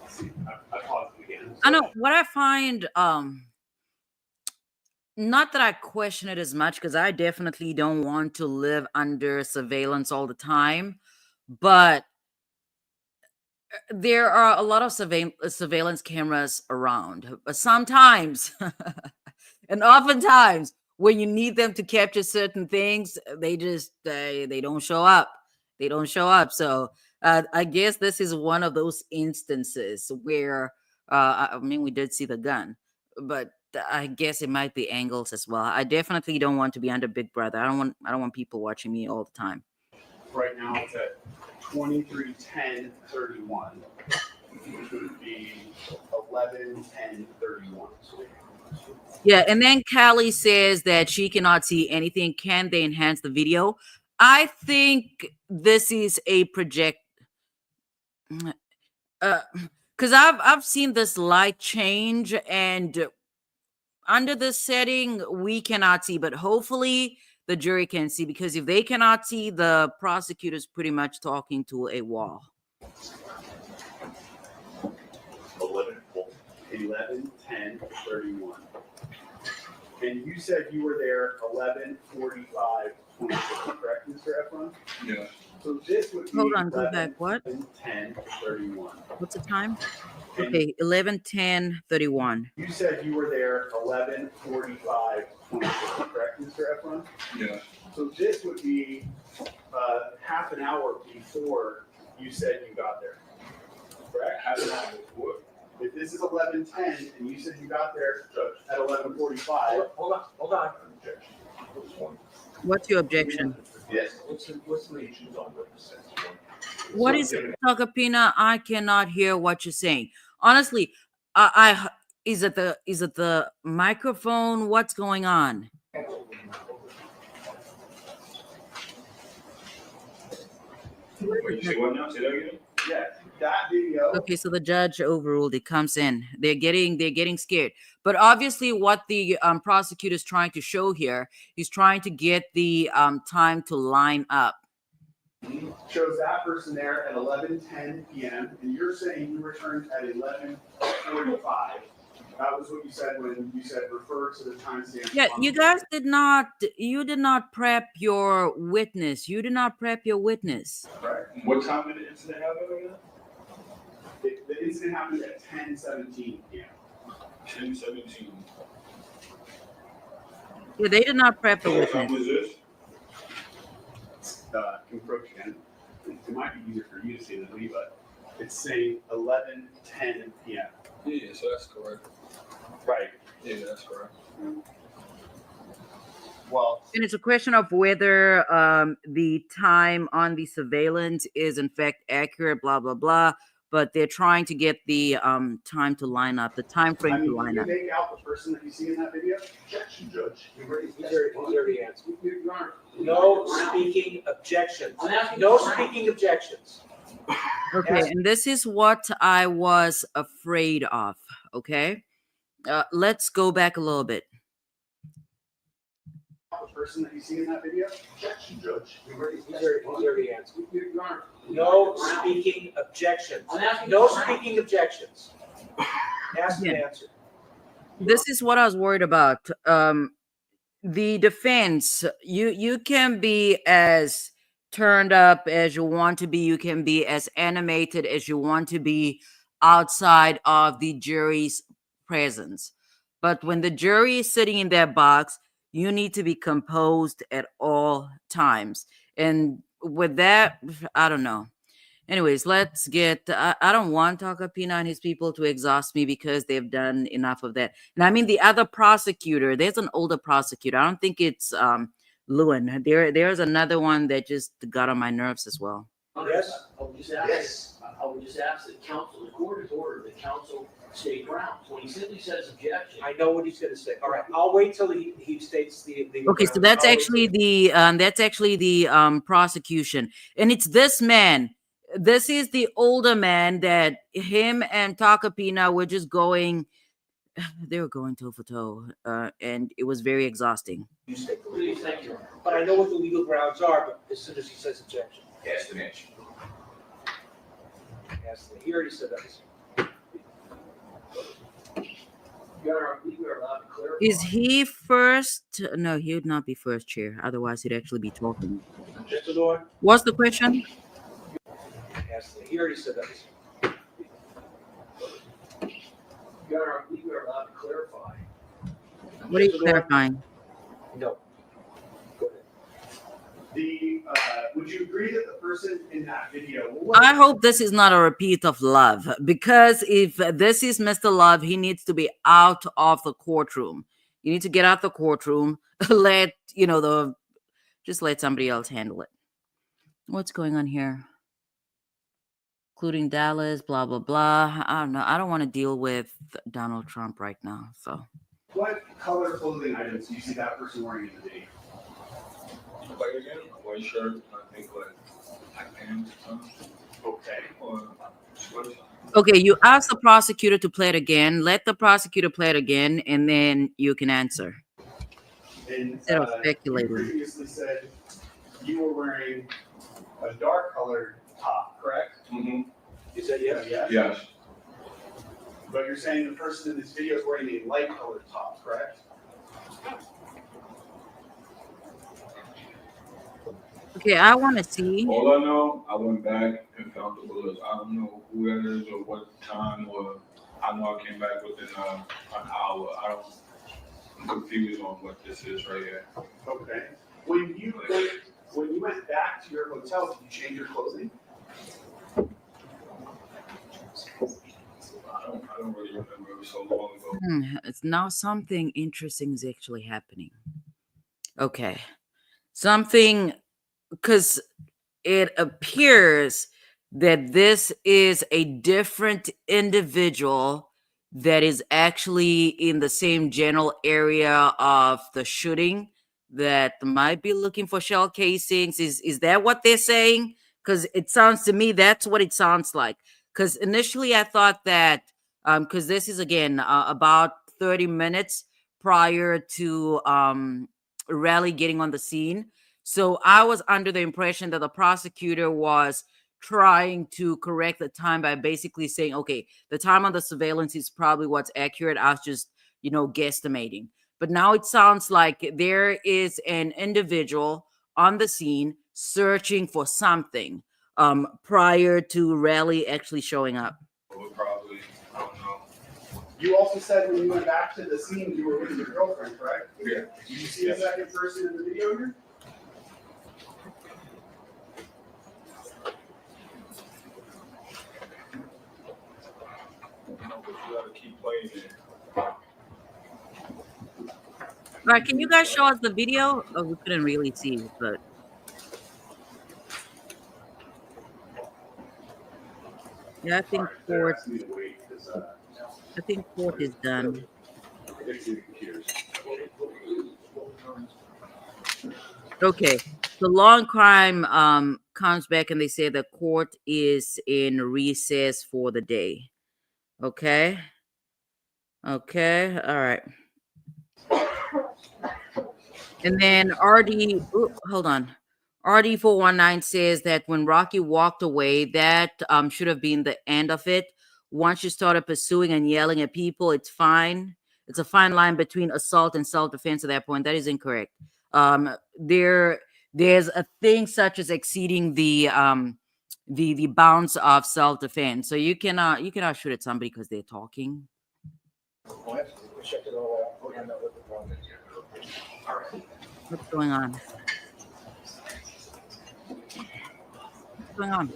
See, I paused it again. I know what I find, not that I question it as much, because I definitely don't want to live under surveillance all the time, but there are a lot of surveillance cameras around. Sometimes, and oftentimes, when you need them to capture certain things, they don't show up. They don't show up. So I guess this is one of those instances where I mean, we did see the gun, but I guess it might be angles as well. I definitely don't want to be under Big Brother. I don't want people watching me all the time. Right now it's at 23:10:31, which would be 11:10:31. Yeah, and then Callie says that she cannot see anything. Can they enhance the video? I think this is a project. Because I've seen this light change, and under this setting we cannot see, but hopefully the jury can see, because if they cannot see, the prosecutor's pretty much talking to a wall. 11:10:31. And you said you were there 11:45:24, correct, Mr. Efron? Yeah. So this would be Hold on, go back. What? 11:10:31. What's the time? And Okay, 11:10:31. you said you were there 11:45:24. 24, correct, Mr. Efron? Yeah. So this would be half an hour before you said you got there, correct? Half an hour before. If this is 11:10 and you said you got there at 11:45, Hold on. What's your objection? yes. What's the issue? What is it, Takapina? I cannot hear what you're saying. Honestly, I is it the microphone? What's going on? Wait, you say what now? Say that again? Yeah, that video. Okay, so the judge overruled. It comes in. They're getting scared. But obviously, what the prosecutor is trying to show here, he's trying to get the time to line up. Shows that person there at 11:10 p.m. and you're saying you returned at 11:45. That was what you said when you said refer to the timestamp. Yeah, you guys did not. You did not prep your witness. You did not prep your witness. Right. What time did the incident happen again? The incident happened at 10:17 p.m. 10:17. Yeah, they did not prep the What time witness. was this? Approach again. It might be easier for you to see than me, but it's saying 11:10 p.m. Yeah, so that's correct. Right. Yeah, that's correct. Well, And it's a question of whether the time on the surveillance is in fact accurate, blah blah blah. But they're trying to get the time to line up, the time frame I mean, to line you up. make out the person that you see in that video? Objection, Judge. He's already answered. Your Honor. No speaking objections. I'm asking No for- speaking objections. Okay, Yes. and this is what I was afraid of. Okay, let's go back a little bit. The person that you see in that video? Objection, Judge. He's already answered. Your Honor. No speaking objections. I'm asking No for- speaking objections. Ask and Yeah. answer. This is what I was worried about. The defense, you can be as turned up as you want to be. You can be as animated as you want to be outside of the jury's presence. But when the jury is sitting in their box, you need to be composed at all times. And with that, I don't know. Anyways, let's get. I don't want Takapina and his people to exhaust me because they've done enough of that. And I mean, the other prosecutor, there's an older prosecutor. I don't think it's Lewin. There's another one that just got on my nerves as well. Yes? I would just ask that counsel, the court is ordered, that counsel stay ground. When he simply says objection. I know what he's gonna say. All right, I'll wait till he states the. Okay, so that's I'll wait actually till- the prosecution, and it's this man. This is the older man that him and Takapina were just going. They were going toe for toe, and it was very exhausting. You state the Please, legal thank you. grounds. But I know what the legal grounds are, but as soon as he says objection, Ask and answer. ask him. He already said that. Your Honor, I believe we are allowed to clarify. Is he first? No, he would not be first chair. Otherwise, he'd actually be talking. Mr. Lord, What's the question? ask him. He already said that. Your Honor, I believe we are allowed to clarify. What are you Mr. Lord? clarifying? No. Go ahead. Would you agree that the person in that video? I hope this is not a repeat of Love, because if this is Mr. Love, he needs to be out of the courtroom. You need to get out the courtroom. Just let somebody else handle it. What's going on here? Including Dallas, blah blah blah. I don't know. I don't want to deal with Donald Trump right now. So What color clothing items do you see that person wearing in the video? Like again, a white shirt, I think like pants or something. Okay. Or sweatshirt. okay, you ask the prosecutor to play it again. Let the prosecutor play it again, and then you can answer. And Instead of you speculating. previously said you were wearing a dark colored top, correct? Mm-hmm. You said yes? Yes. But you're saying the person in this video is wearing a light colored top, correct? Okay, I want to see. All I know, I went back and found the bullets. I don't know who that is or what time, or I know I came back within an hour. I don't confused on what this is right here. Okay. When you went back to your hotel, did you change your clothing? I don't really remember. It was so long ago. It's now something interesting is actually happening. Okay. Something, because it appears that this is a different individual that is actually in the same general area of the shooting that might be looking for shell casings. Is that what they're saying? Because it sounds to me that's what it sounds like. Because initially I thought that because this is again about 30 minutes prior to Raleigh getting on the scene. So I was under the impression that the prosecutor was trying to correct the time by basically saying, okay, the time on the surveillance is probably what's accurate. I was just, guesstimating. But now it sounds like there is an individual on the scene searching for something prior to Raleigh actually showing up. Or probably, I don't know. You also said when you went back to the scene, you were with your girlfriend, correct? Yeah. Did you see a second person in the video here? But you gotta keep playing it. All right, can you guys show us the video? Oh, we couldn't really see, but yeah, I think They're court. asking me to wait because I think court is done. fixing the computers. Okay. The long crime comes back and they say the court is in recess for the day. Okay. Okay. All right. And then hold on. RD419 says that when Rocky walked away, that should have been the end of it. Once you started pursuing and yelling at people, it's fine. It's a fine line between assault and self-defense at that point. That is incorrect. There's a thing such as exceeding the bounds of self-defense. So you cannot shoot at somebody because they're talking. Check it all out. We're gonna know what the problem is here. All right. What's going on? What's going on?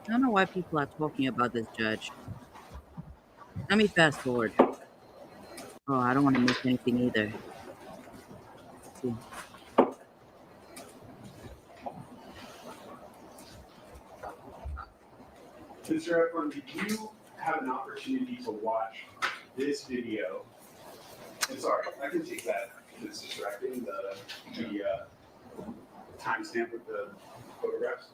I don't know why people are talking about this judge. Let me fast forward. Oh, I don't want to miss anything either. Let's see. Mr. Efron, did you have an opportunity to watch this video? I'm sorry, I can take that. It's distracting, the timestamp with the photographs.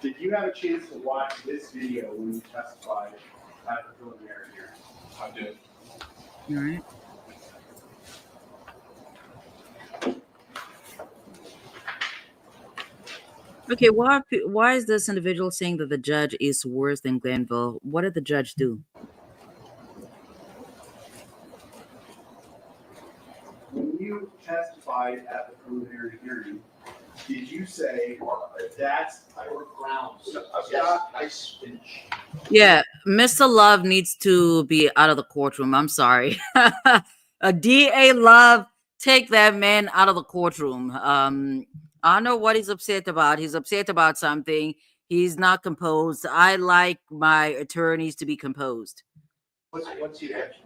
Did you have a chance to watch this video when you testified at the preliminary hearing? I did. All right. Okay, why is this individual saying that the judge is worse than Glenville? What did the judge do? When you testified at the preliminary hearing, did you say that's Grounds. Yes, nice finish. Yeah, Mr. Love needs to be out of the courtroom. I'm sorry. A DA Love, take that man out of the courtroom. I don't know what he's upset about. He's upset about something. He's not composed. I like my attorneys to be composed. What's the action?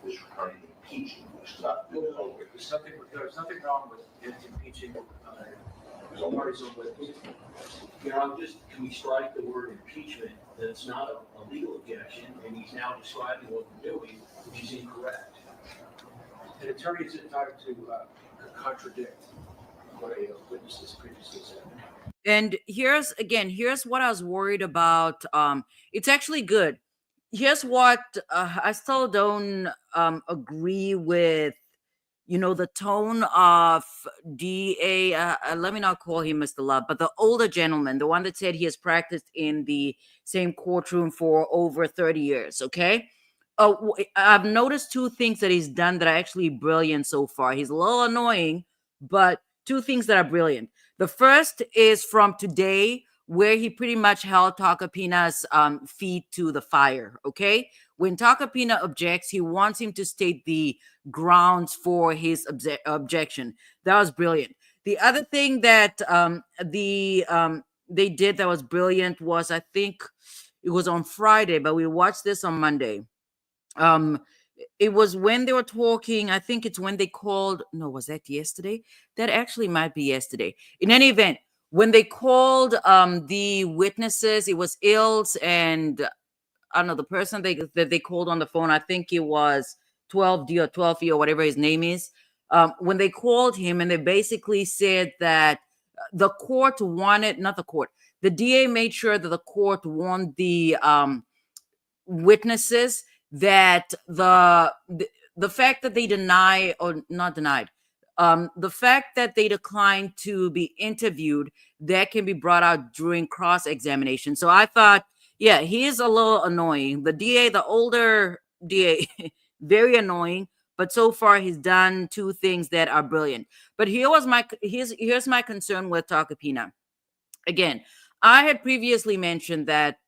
This regarding impeaching, which is not. There's nothing wrong with impeaching, parties on witnesses. Can we strike the word impeachment? That's not a legal objection, and he's now describing what we're doing, which is incorrect. An attorney is entitled to contradict what a witness has previously said. And here's what I was worried about. It's actually good. here's what I still don't agree with. The tone of DA. Let me not call him Mr. Love, but the older gentleman, the one that said he has practiced in the same courtroom for over 30 years. Okay. I've noticed two things that he's done that are actually brilliant so far. He's a little annoying, but two things that are brilliant. The first is from today, where he pretty much held Takapina's feet to the fire. Okay. When Takapina objects, he wants him to state the grounds for his objection. That was brilliant. The other thing that they did that was brilliant was, I think it was on Friday, but we watched this on Monday. Um, it was when they were talking. I think it's when they called. No, was that yesterday? That actually might be yesterday. In any event, when they called the witnesses, it was Ills and I don't know the person that they called on the phone. I think it was 12D or 12E or whatever his name is. When they called him and they basically said that the court wanted, not the court, the DA made sure that the court warned the witnesses that the fact that they deny or not denied, the fact that they declined to be interviewed, that can be brought out during cross examination. So I thought, yeah, he is a little annoying. The DA, the older DA, very annoying. But so far, he's done two things that are brilliant. But here's my concern with Takapina. Again, I had previously mentioned that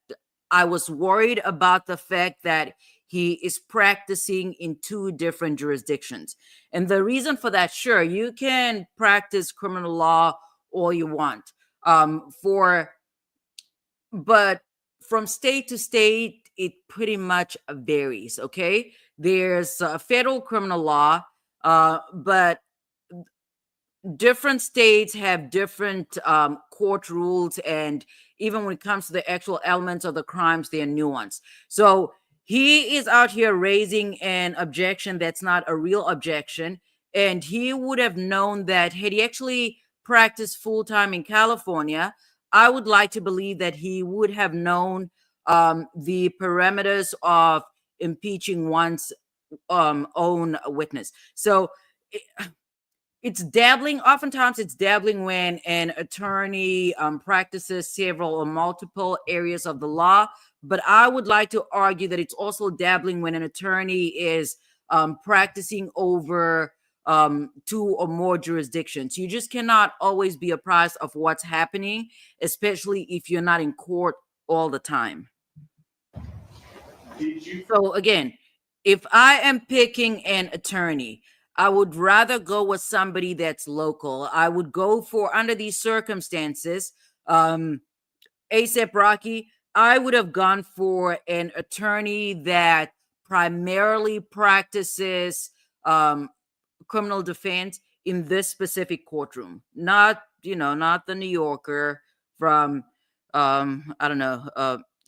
I was worried about the fact that he is practicing in two different jurisdictions. And the reason for that, sure, you can practice criminal law all you want. But from state to state, it pretty much varies. Okay. There's federal criminal law, but different states have different court rules, and even when it comes to the actual elements of the crimes, they're nuanced. So he is out here raising an objection that's not a real objection, and he would have known that had he actually practiced full-time in California. I would like to believe that he would have known the parameters of impeaching one's own witness. So oftentimes it's dabbling when an attorney practices several or multiple areas of the law. But I would like to argue that it's also dabbling when an attorney is practicing over two or more jurisdictions. You just cannot always be apprised of what's happening, especially if you're not in court all the time. So again, if I am picking an attorney, I would rather go with somebody that's local. I would go for, under these circumstances, ASAP Rocky, I would have gone for an attorney that primarily practices criminal defense in this specific courtroom. Not the New Yorker from, I don't know.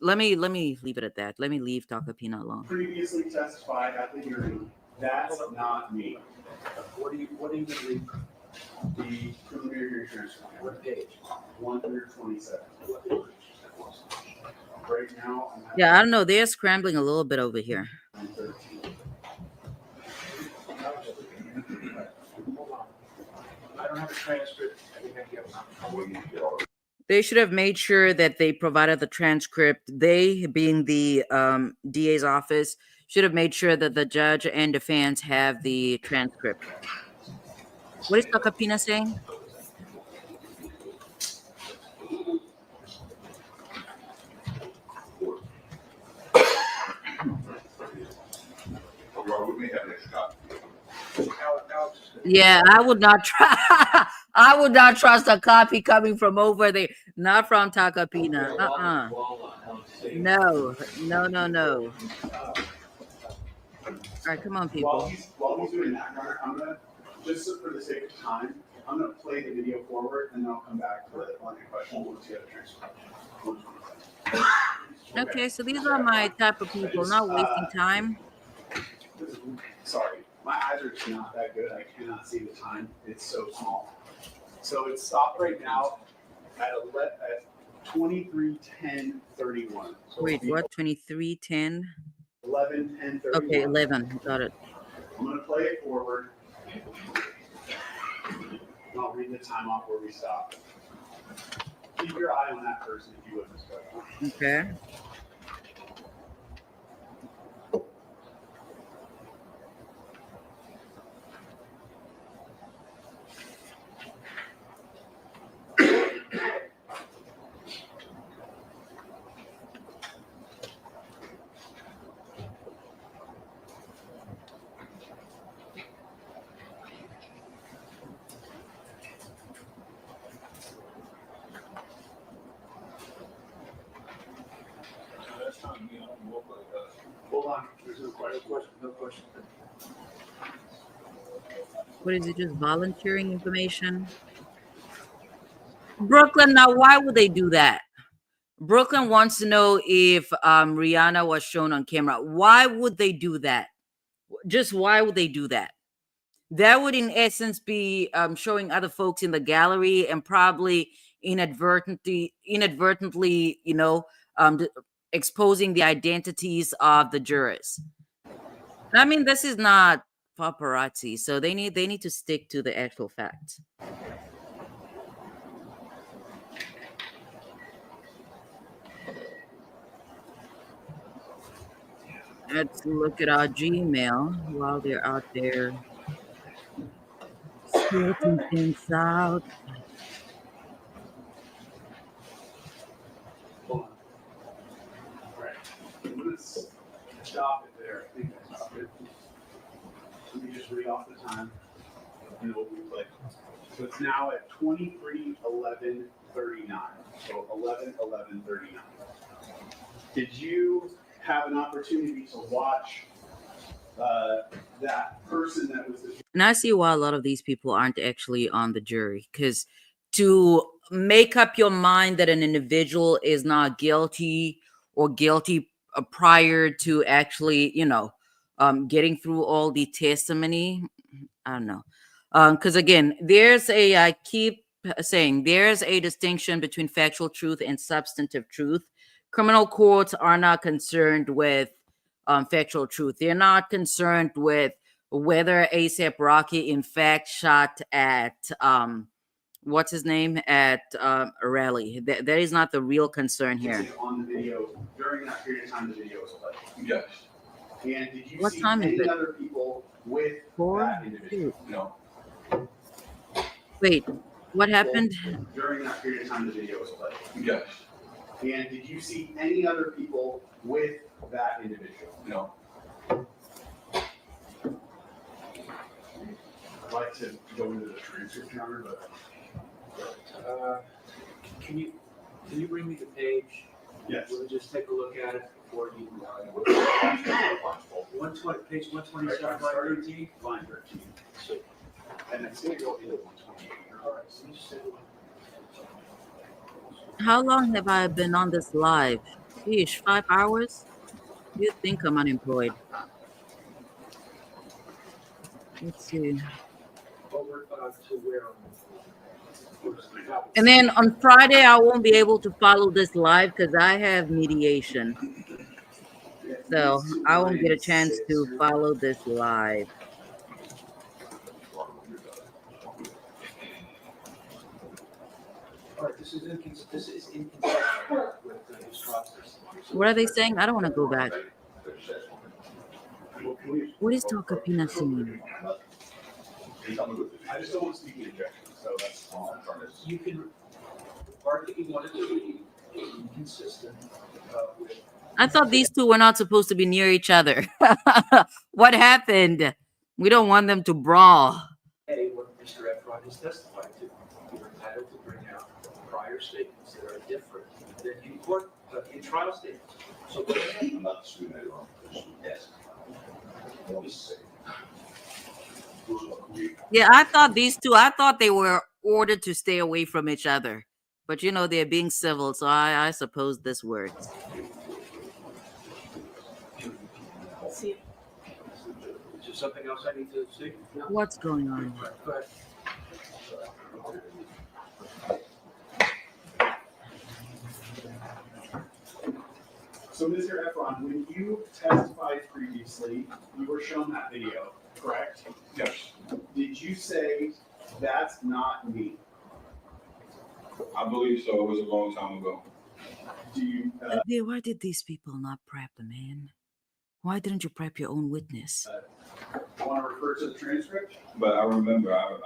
Let me leave it at that. Let me leave Takapina alone. Previously testified at the hearing, that's not me. What do you read? The preliminary hearing transcript, What page? 127. Right now, I'm at Yeah, I don't know. They're scrambling a little bit over here. 13. Hold on. I don't have a transcript. I think I get one. They should have made sure that they provided the transcript. They, being the DA's office, should have made sure that the judge and defense have the transcript. What is Takapina saying? Yeah, I would not try. I would not trust a copy coming from over there, not from Takapina. No. All right, come on, people. While he's doing that, Connor, I'm gonna, just for the sake of time, I'm gonna play the video forward and then I'll come back for the one question once you have a transcript. Okay, so these are my type of people, not wasting time. Sorry, my eyes are just not that good. I cannot see the time. It's so small. So it's stopped right now at 23-10-31. So Wait, it'll be what? 23:10. 11-10-31. Okay, 11. Got it. I'm going to play it forward. And I'll read the time off where we stop. Keep your eye on that person if you would, Mr. President. Okay. That's not me, I don't look like that. Hold on. There's no question. No question. What is it? Just volunteering information? Brooklyn, now why would they do that? Brooklyn wants to know if Rihanna was shown on camera. Why would they do that? Just why would they do that? That would, in essence, be showing other folks in the gallery and probably inadvertently, exposing the identities of the jurors. I mean, this is not paparazzi, so they need to stick to the actual facts. Let's look at our Gmail while they're out there sorting things out. Hold on. All right. I'm going to stop it there. I think I stopped it. Let me just read off the time. And then we'll replay. So it's now at 23:11:39. So 11:11:39. Did you have an opportunity to watch that person that was the... And I see why a lot of these people aren't actually on the jury, because to make up your mind that an individual is not guilty or guilty prior to actually, getting through all the testimony, I don't know. Because again, I keep saying there's a distinction between factual truth and substantive truth. Criminal courts are not concerned with factual truth. They're not concerned with whether A$AP Rocky in fact shot at what's his name at a rally. That is not the real concern here. On the video, during that period of time, the video was played. Yes. And did you What see time is any it? other people with 4? that individual? No. Wait, what happened? During that period of time, the video was played. Yes. And did you see any other people with that individual? No. I'd like to go into the transcript number, but Can you bring me the page? yes. We'll just take a look at it before you. 120, page 127, line 13. Line 13. And it's going to go into 128. All right, so you just take a look. How long have I been on this live? Sheesh, 5 hours? You think I'm unemployed? Let's see. Over to where? And then on Friday, I won't be able to follow this live because I have mediation. So I won't get a chance to follow this live. All right, this is inconsistent with this process. What are they saying? I don't want to go back. What is Tokapina saying? I just don't want to speak in objection, so that's all I'm trying to... You can argue you want it to be inconsistent with. I thought these two were not supposed to be near each other. What happened? We don't want them to brawl. A, what Mr. Efron has testified to. You're entitled to bring out prior statements that are different than in court, in trial statements. So, I'm not discriminating on this. yes. Let me say. Yeah, I thought they were ordered to stay away from each other. But they're being civil, so I suppose this works. See. Is there something else I need to see? No. What's going on? Go ahead. So, Mr. Efron, when you testified previously, you were shown that video, correct? Yes, Did you say, that's not me? I believe so. It was a long time ago. Do you, Why did these people not prep the man? Why didn't you prep your own witness? want to refer to the transcript? But I remember, I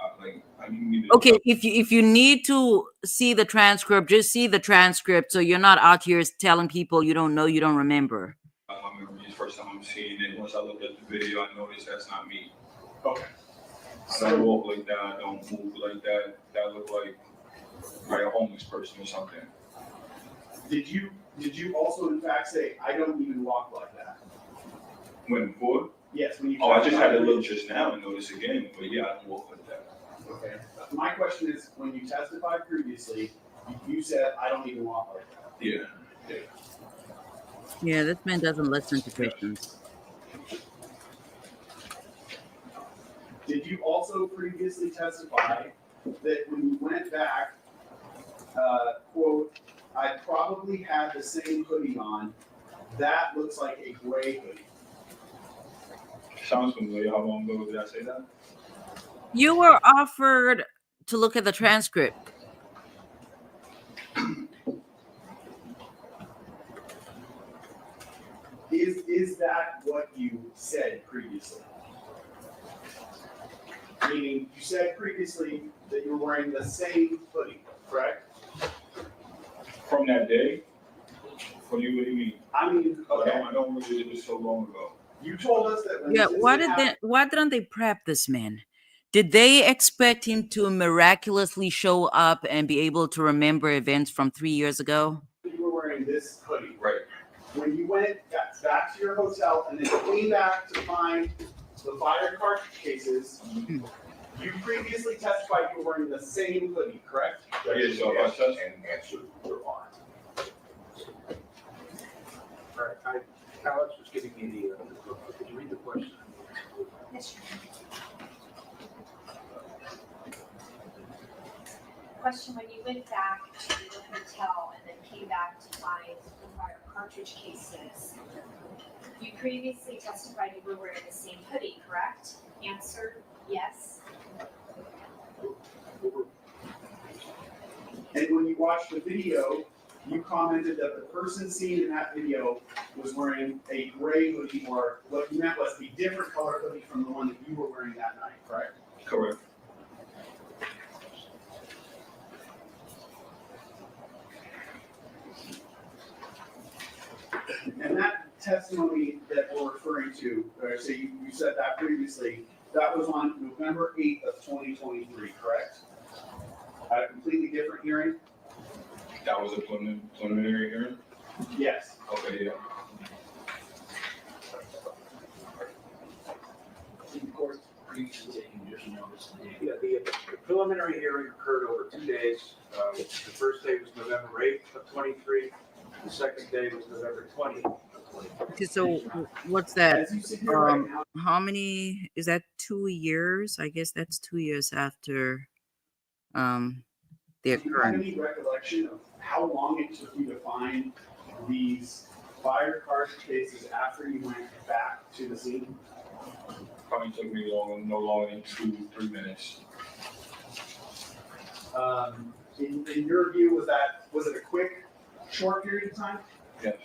need to. Okay, if you need to see the transcript, just see the transcript, so you're not out here telling people you don't know, you don't remember. I remember the first time I'm seeing it. Once I looked at the video, I noticed that's not me. Okay. I don't walk like that. I don't move like that. That look like a homeless person or something. Did you also in fact say, I don't even walk like that? When before? Yes, when you. Oh, I just had to look just now and notice again. But yeah, I don't walk like that. Okay. My question is, when you testified previously, you said, I don't even walk like that. Yeah. Yeah, this man doesn't listen to questions. Did you also previously testify that when you went back, quote, I probably had the same hoodie on, that looks like a gray hoodie? Sounds familiar. How long ago did I say that? You were offered to look at the transcript. Is that what you said previously? Meaning, you said previously that you were wearing the same hoodie, correct? From that day? What do you mean? I mean, okay, I don't remember. It was so long ago. you told us that when Yeah, this why incident happened, didn't they prep this man? Did they expect him to miraculously show up and be able to remember events from 3 years ago? you were wearing this hoodie. Right. When you went back to your hotel and then came back to find the fire cartridge cases, you previously testified you were wearing the same hoodie, correct? Yeah, so I said, And answer your line. All right, Alex was giving me could you read the question? Yes, sure. Question, when you went back to the hotel and then came back to find the fire cartridge cases, you previously testified you were wearing the same hoodie, correct? Answer, yes. And when you watched the video, you commented that the person seen in that video was wearing a gray hoodie, or what you meant was a different color hoodie from the one that you were wearing that night, correct? correct. And that testimony that we're referring to, or say you said that previously, that was on November 8th of 2023, correct? At a completely different hearing? That was a preliminary hearing? Yes. Okay, yeah. Of course, previously taking just notice. Yeah, the preliminary hearing occurred over 2 days. The first day was November 8th of 23. The second day was November 20th of 23. Okay, so what's that? As you sit here right now, How many is that? 2 years? I guess that's 2 years after the do you have occurrence. any recollection of how long it took you to find these fire cartridge cases after you went back to the scene? Probably took me no longer than 2-3 minutes. In your view, was it a quick, short period of time? Yes.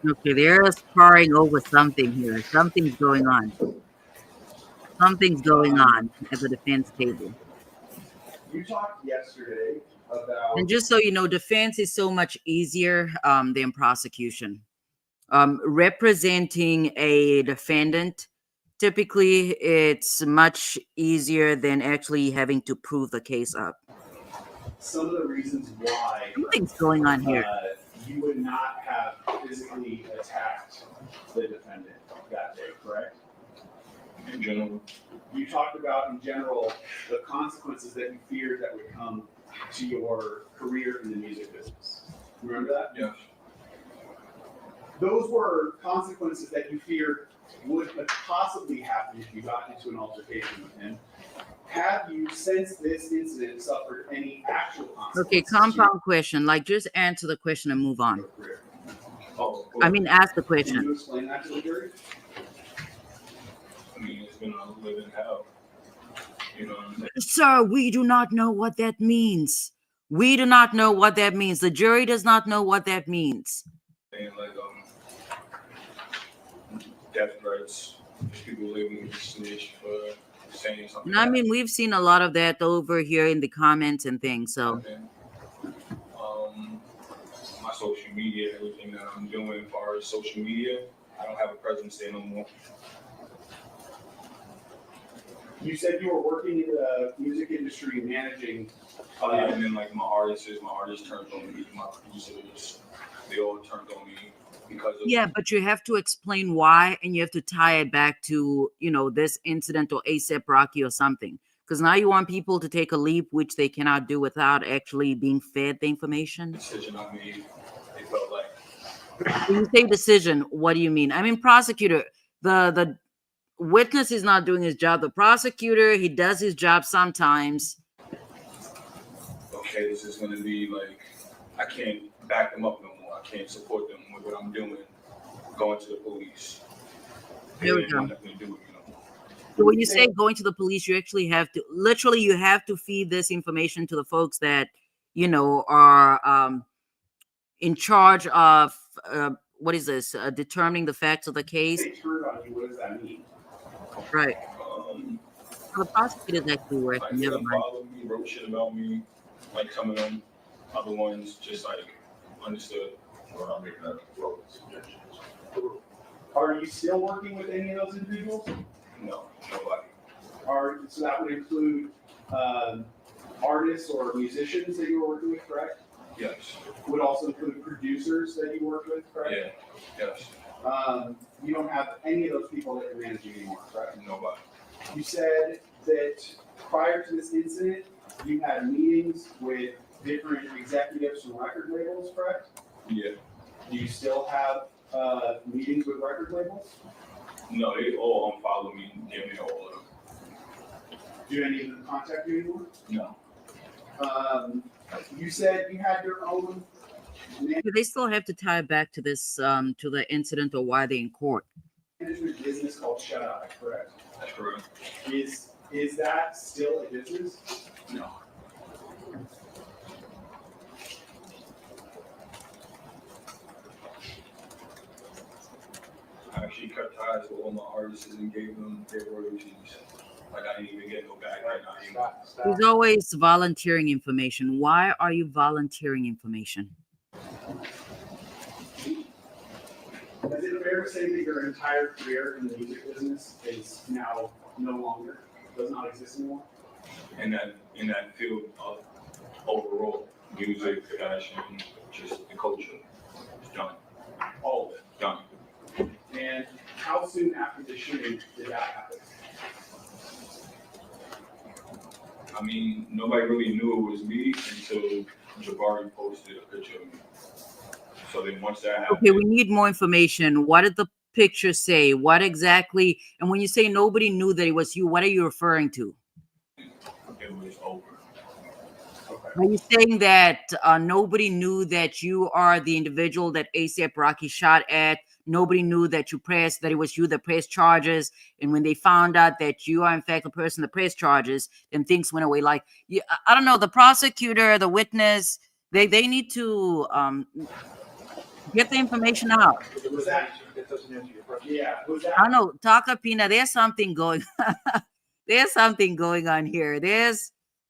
Okay, they're sparring over something here. Something's going on. Something's going on at the defense table. You talked yesterday about. And just so you know, defense is so much easier than prosecution. Representing a defendant, typically it's much easier than actually having to prove the case up. Some of the reasons why Something's going on here. You would not have physically attacked the defendant that day, correct? In general, You talked about in general the consequences that you feared that would come to your career in the music business. Remember that? yes. Those were consequences that you feared would possibly happen if you got into an altercation with him. Have you, since this incident, suffered any actual consequences? Okay, compound question. Like, just answer the question and move to on. your career? Oh, I mean, ask the Can question. you explain that to the jury? I mean, it's been a living hell. You know what I'm saying? Sir, we do not know what that means. We do not know what that means. The jury does not know what that means. And like death threats, just people leaving me snitch for saying something. And I mean, we've seen a lot of that over here in the comments and things. So, My social media, everything that I'm doing as far as social media, I don't have a presence there no more. You said you were working in the music industry managing. And then like my artists turned on me, my producers, they all turned on me because of yeah, but you have to explain why, and you have to tie it back to, you know, this incident or ASAP Rocky or something. Because now you want people to take a leap, which they cannot do without actually being fed the information. the decision I made. It felt like When you say decision, what do you mean? I mean, prosecutor, the witness is not doing his job. The prosecutor, he does his job sometimes. okay, this is going to be like, I can't back them up no more. I can't support them with what I'm doing, going to the police. There we They go. want nothing to do with me no more. So when you say going to the police, you actually have to, literally, you have to feed this information to the folks that, you know, are in charge of, what is this, determining the facts of the case. They turned on you, what does that mean? Right. So the prosecutor's actually Like working. Never them mind. followed me, wrote shit about me, like some of them other ones just like understood. We're not making that broken suggestions. Are you still working with any of those individuals? No, nobody. So that would include artists or musicians that you were working with, correct? Yes. Would also include producers that you worked with, correct? Yeah. Yes. You don't have any of those people that you're managing anymore, correct? Nobody. You said that prior to this incident, you had meetings with different executives from record labels, correct? Yeah. Do you still have meetings with record labels? No, they all unfollow me, give me all of them. Do any of them contact you anymore? No. You said you had your own. They still have to tie it back to this, to the incident or why they're in court. Management business called Shut Eye, correct? That's correct. Is that still a business? No. I actually cut ties with all my artists and gave them their royalties. Like I didn't even get no back right now. He's always volunteering information. Why are you volunteering information? Is it fair to say that your entire career in the music business is now no longer, does not exist anymore? In that field of overall music, fashion, just the culture, it's done. All of it. Done. And how soon after the shooting did that happen? I mean, nobody really knew it was me until Jabari posted a picture of me. So then once that happened, Okay, we need more information. What did the picture say? What exactly? And when you say nobody knew that it was you, what are you referring to? it was over. Are you saying that nobody knew that you are the individual that ASAP Rocky shot at? Nobody knew that that it was you that pressed charges. And when they found out that you are in fact the person that pressed charges, then things went away. Like, I don't know, the prosecutor, the witness, they need to get the information out. Was that, That doesn't answer your question. yeah, was that? I don't know, Taka Pina, there's something going there's something going on here.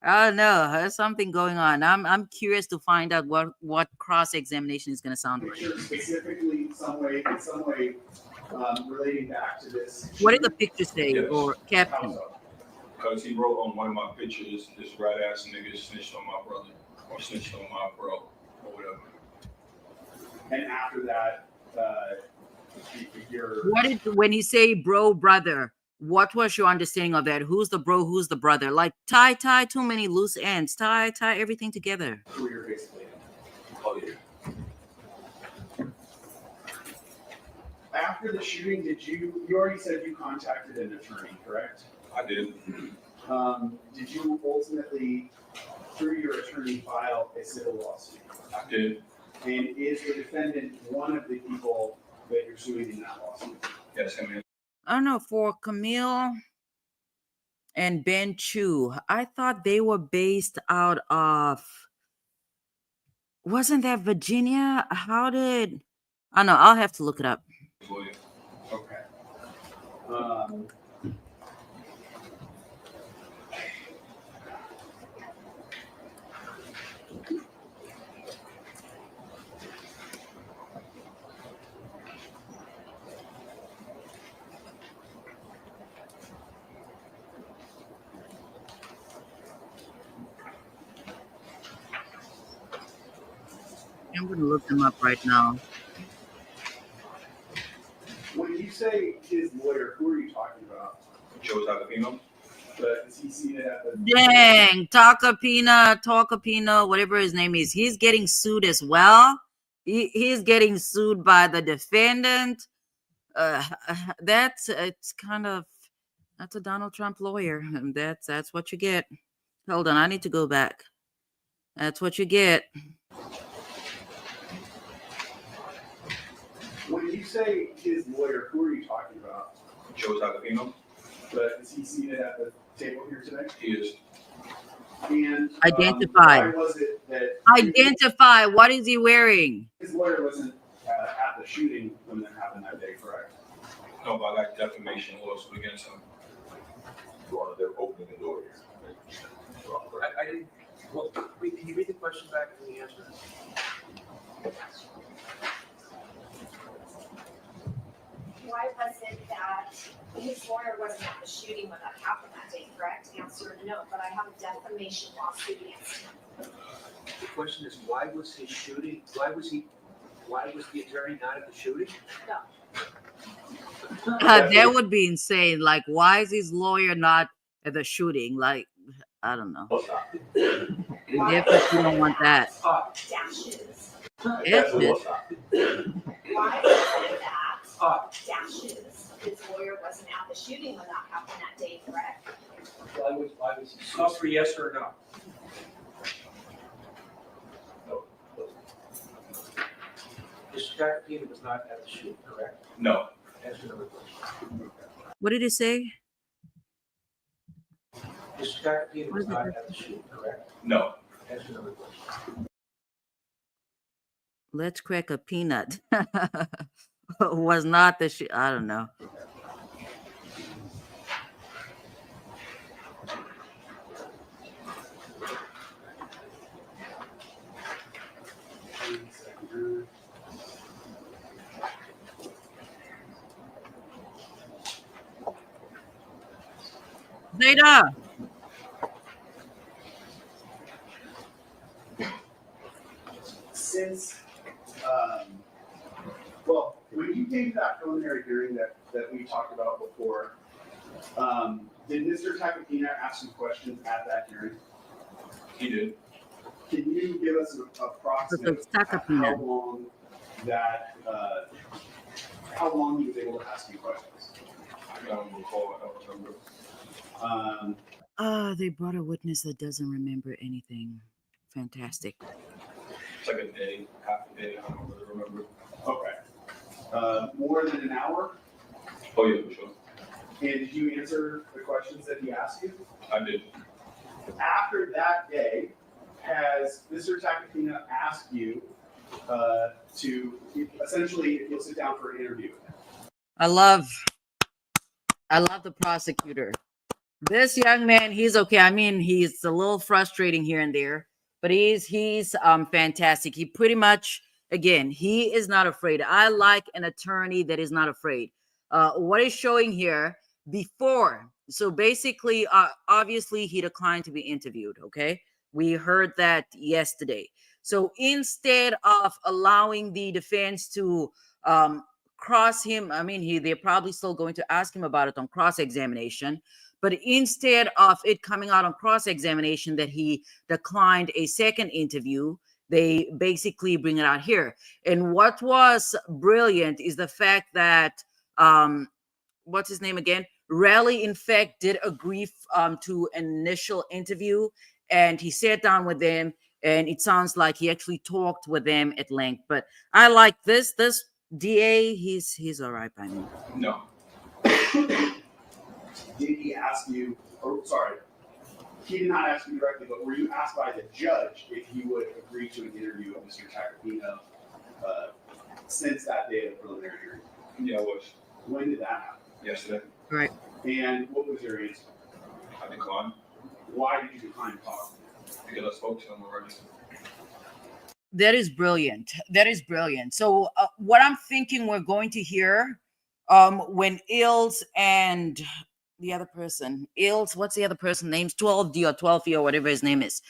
I don't know, there's something going on. I'm curious to find out what cross-examination is going to sound like. Picture specifically in some way relating back to this. What did the picture say Yes. or How caption? so? Because he wrote on one of my pictures, this rat ass nigga snitched on my brother or snitched on my bro or whatever. And after that, you're. When you say bro, brother, what was your understanding of that? Who's the bro? Who's the brother? Like tie too many loose ends. Tie everything together. Career basically. Oh, yeah. After the shooting, you already said you contacted an attorney, correct? I did. Did you ultimately, through your attorney, file a civil lawsuit? I did. And is the defendant one of the people that you're suing in that lawsuit? Yes, I mean, I don't know, for Camille and Ben Chu, I thought they were based out of, wasn't that Virginia? How did, I don't know, I'll have to look it up. lawyer. Okay. Um, I'm going to look them up right now. when you say his lawyer, who are you talking about? Joe Tacopino. Is he seated at the? Dang, Talkapina, whatever his name is, he's getting sued as well. He's getting sued by the defendant. That's it's kind of, that's a Donald Trump lawyer, and that's what you get. Hold on, I need to go back. That's what you get. When you say his lawyer, who are you talking about? Joe Tacopino. Is he seated at the table here today? He is. And Identify. why was it that Identify. What is he wearing? his lawyer wasn't at the shooting when that happened that day, correct? No, but I got defamation lawsuit against him. They're opening the door here. I didn't, well, wait, can you read the question back and the answer? Why was it that his lawyer wasn't at the shooting when that happened that day, correct? Answer, no, but I have a defamation lawsuit against him. The question is, why was his shooting, why was the attorney not at the shooting? That would be insane. Like, why is his lawyer not at the shooting? Like, I don't know. We definitely don't want that. Dashes. It's Why was it that Dashes, his lawyer wasn't at the shooting when that happened that day, correct? Why was he? Call for yes or no. Mr. Tacopino was not at the shooting, correct? No. Answer another question. What did he say? Mr. Tacopino was not at the shooting, correct? No. Answer another question. Let's crack a peanut. Was not the shit. I don't know. Zeta. Since, when you came to that preliminary hearing that we talked about before, did Mr. Tacopina ask some questions at that hearing? He did. Can you give us an approximate how long he was able to ask you questions? I don't recall. I don't remember. They brought a witness that doesn't remember anything. Fantastic. It's like a day, half a day. I don't really remember. Okay. More than an hour? Oh, yeah, for sure. And did you answer the questions that he asked you? I did. After that day, has Mr. Tacopina asked you to essentially, if you'll sit down for an interview? I love the prosecutor. This young man, he's okay. I mean, he's a little frustrating here and there, but he's fantastic. He pretty much, again, he is not afraid. I like an attorney that is not afraid. What is showing here before? So basically, obviously, he declined to be interviewed. Okay, we heard that yesterday. So instead of allowing the defense to cross him. I mean, they're probably still going to ask him about it on cross-examination. But instead of it coming out on cross-examination that he declined a second interview, they basically bring it out here. And what was brilliant is the fact that what's his name again? Raleigh, in fact, did agree to an initial interview, and he sat down with them, and it sounds like he actually talked with them at length. But I like this DA. He's all right by me. No, Did he ask you, or sorry, he did not ask you directly, but were you asked by the judge if he would agree to an interview with Mr. Tacopino since that day of the preliminary hearing? yeah, I was When did that happen? yesterday. Right. And what was your answer? I declined Why did you decline to talk? because I spoke to him already. That is brilliant. That is brilliant. So what I'm thinking we're going to hear when Ills and the other person, Ills, what's the other person name's 12D or 12E or whatever his name is.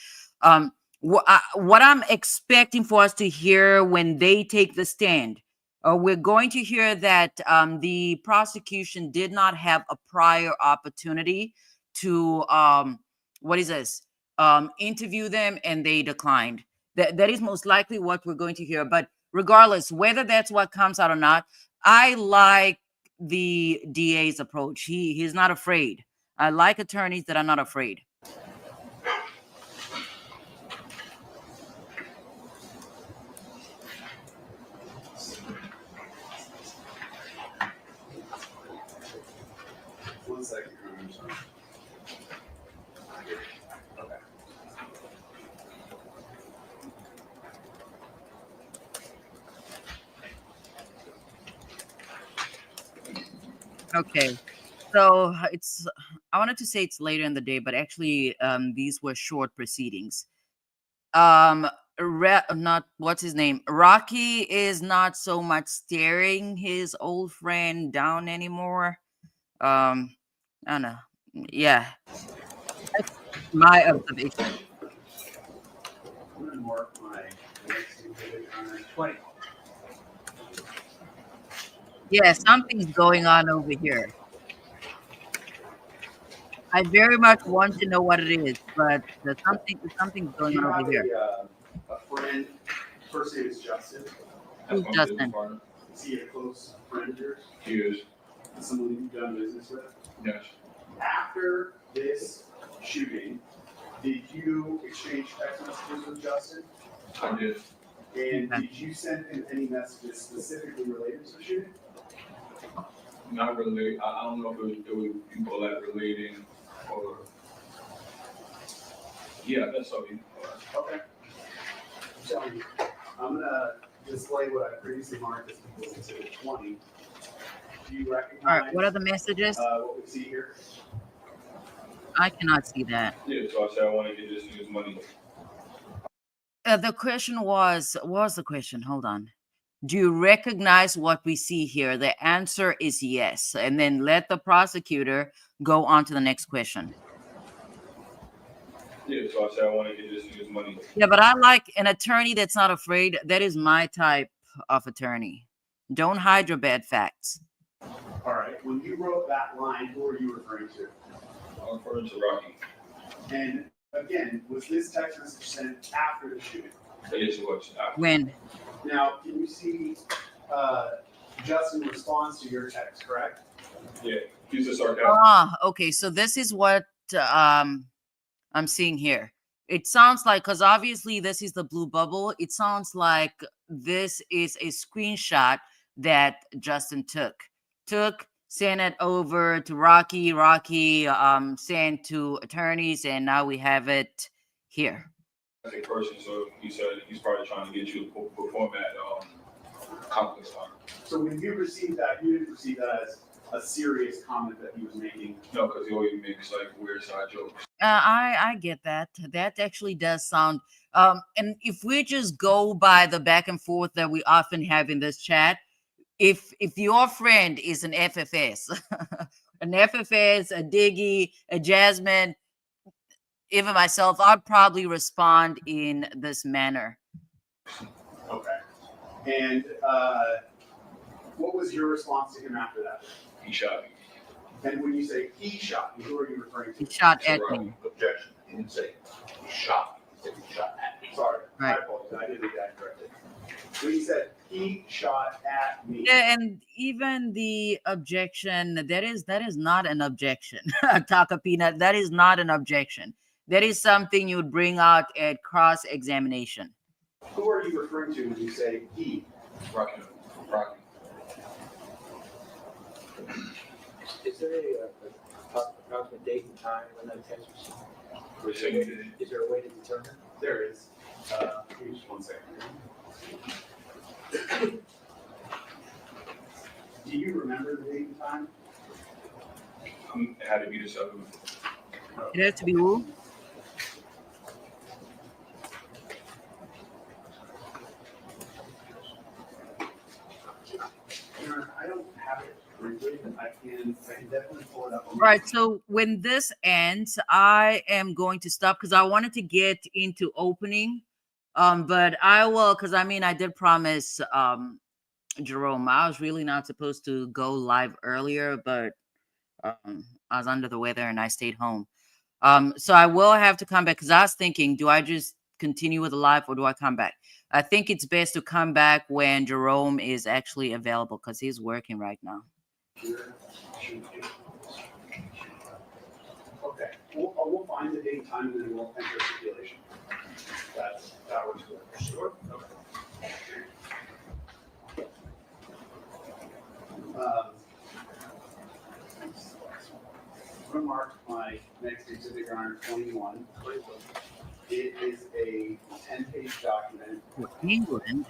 What I'm expecting for us to hear when they take the stand, we're going to hear that the prosecution did not have a prior opportunity to interview them, and they declined. That is most likely what we're going to hear. But regardless, whether that's what comes out or not, I like the DA's approach. He's not afraid. I like attorneys that are not afraid. One second, I'm sorry. Okay. Okay. So I wanted to say it's later in the day, but actually these were short proceedings. Not what's his name? Rocky is not so much staring his old friend down anymore. I don't know. Yeah. That's my observation. I'm gonna mark my next exhibit on 20. Yeah, something's going on over here. I very much want to know what it is, but there's something's Do going you on have over here. a friend, first name is Justin? Who's That's my Justin? business partner. Is he a close friend of yours? He is. Someone you've done business with? Yes. After this shooting, did you exchange text messages with Justin? I did. And Okay. did you send him any messages specifically related to the shooting? Not really. I don't know if it would you call that relating or. Yeah, that's something. Okay. So I'm gonna display what I previously marked as People's Exhibit 20. Do you All recognize right, what are the messages? what we see here? I cannot see that. Yeah, so I said I want to get this nigga's money. The question was, what was the question? Hold on. Do you recognize what we see here? The answer is yes. And then let the prosecutor go on to the next question. Yeah, so I said I want to get this nigga's money. Yeah, but I like an attorney that's not afraid. That is my type of attorney. Don't hide your bad facts. All right. When you wrote that line, who are you referring to? I'm referring to Rocky. And again, was this text message sent after the shooting? Yes, it was. When? Now, can you see Justin responds to your text, correct? Yeah, he's a sarcastic. Okay. So this is what I'm seeing here. It sounds like, because obviously this is the blue bubble, it sounds like this is a screenshot that Justin took, sent it over to Rocky, sent to attorneys, and now we have it here. As a person, so he said he's probably trying to get you to perform at complex time. So when you received that, you didn't receive that as a serious comment that he was making. No, because he always makes like weird side jokes. I get that. That actually does sound. And if we just go by the back and forth that we often have in this chat, if your friend is an FFS, an FFS, a Diggy, a Jasmine, even myself, I'd probably respond in this manner. Okay. And what was was your response to him after that? He shot me. And when you say he shot you, who are you referring He to? shot So, at right. me. Objection, he didn't say he shot, he said he shot at me. Sorry, I Right. apologize, I didn't read that correctly. When he said he shot at me. Yeah, and even the objection, that is not an objection. Takapina, that is not an objection. That is something you would bring out at cross-examination. Who are you referring to when you say he? Rocky. Rocky. Is there a approximate date and time when that text was? We're saying Is there a way to determine? There is. Give me just 1 second. Do you remember the date and time? it had to be the 7th. It has to be who? I don't have it briefly, I can definitely pull it up. All right, so when this ends, I am going to stop because I wanted to get into opening. But I will, because I mean, I did promise Jerome, I was really not supposed to go live earlier, but I was under the weather and I stayed home. So I will have to come back because I was thinking, do I just continue with the live or do I come back? I think it's best to come back when Jerome is actually available because he's working right now. Okay, we'll find the date and time and then we'll enter stipulation. That works good. Sure. Okay. I'm gonna mark my next exhibit on 21. It is a 10-page document. For England,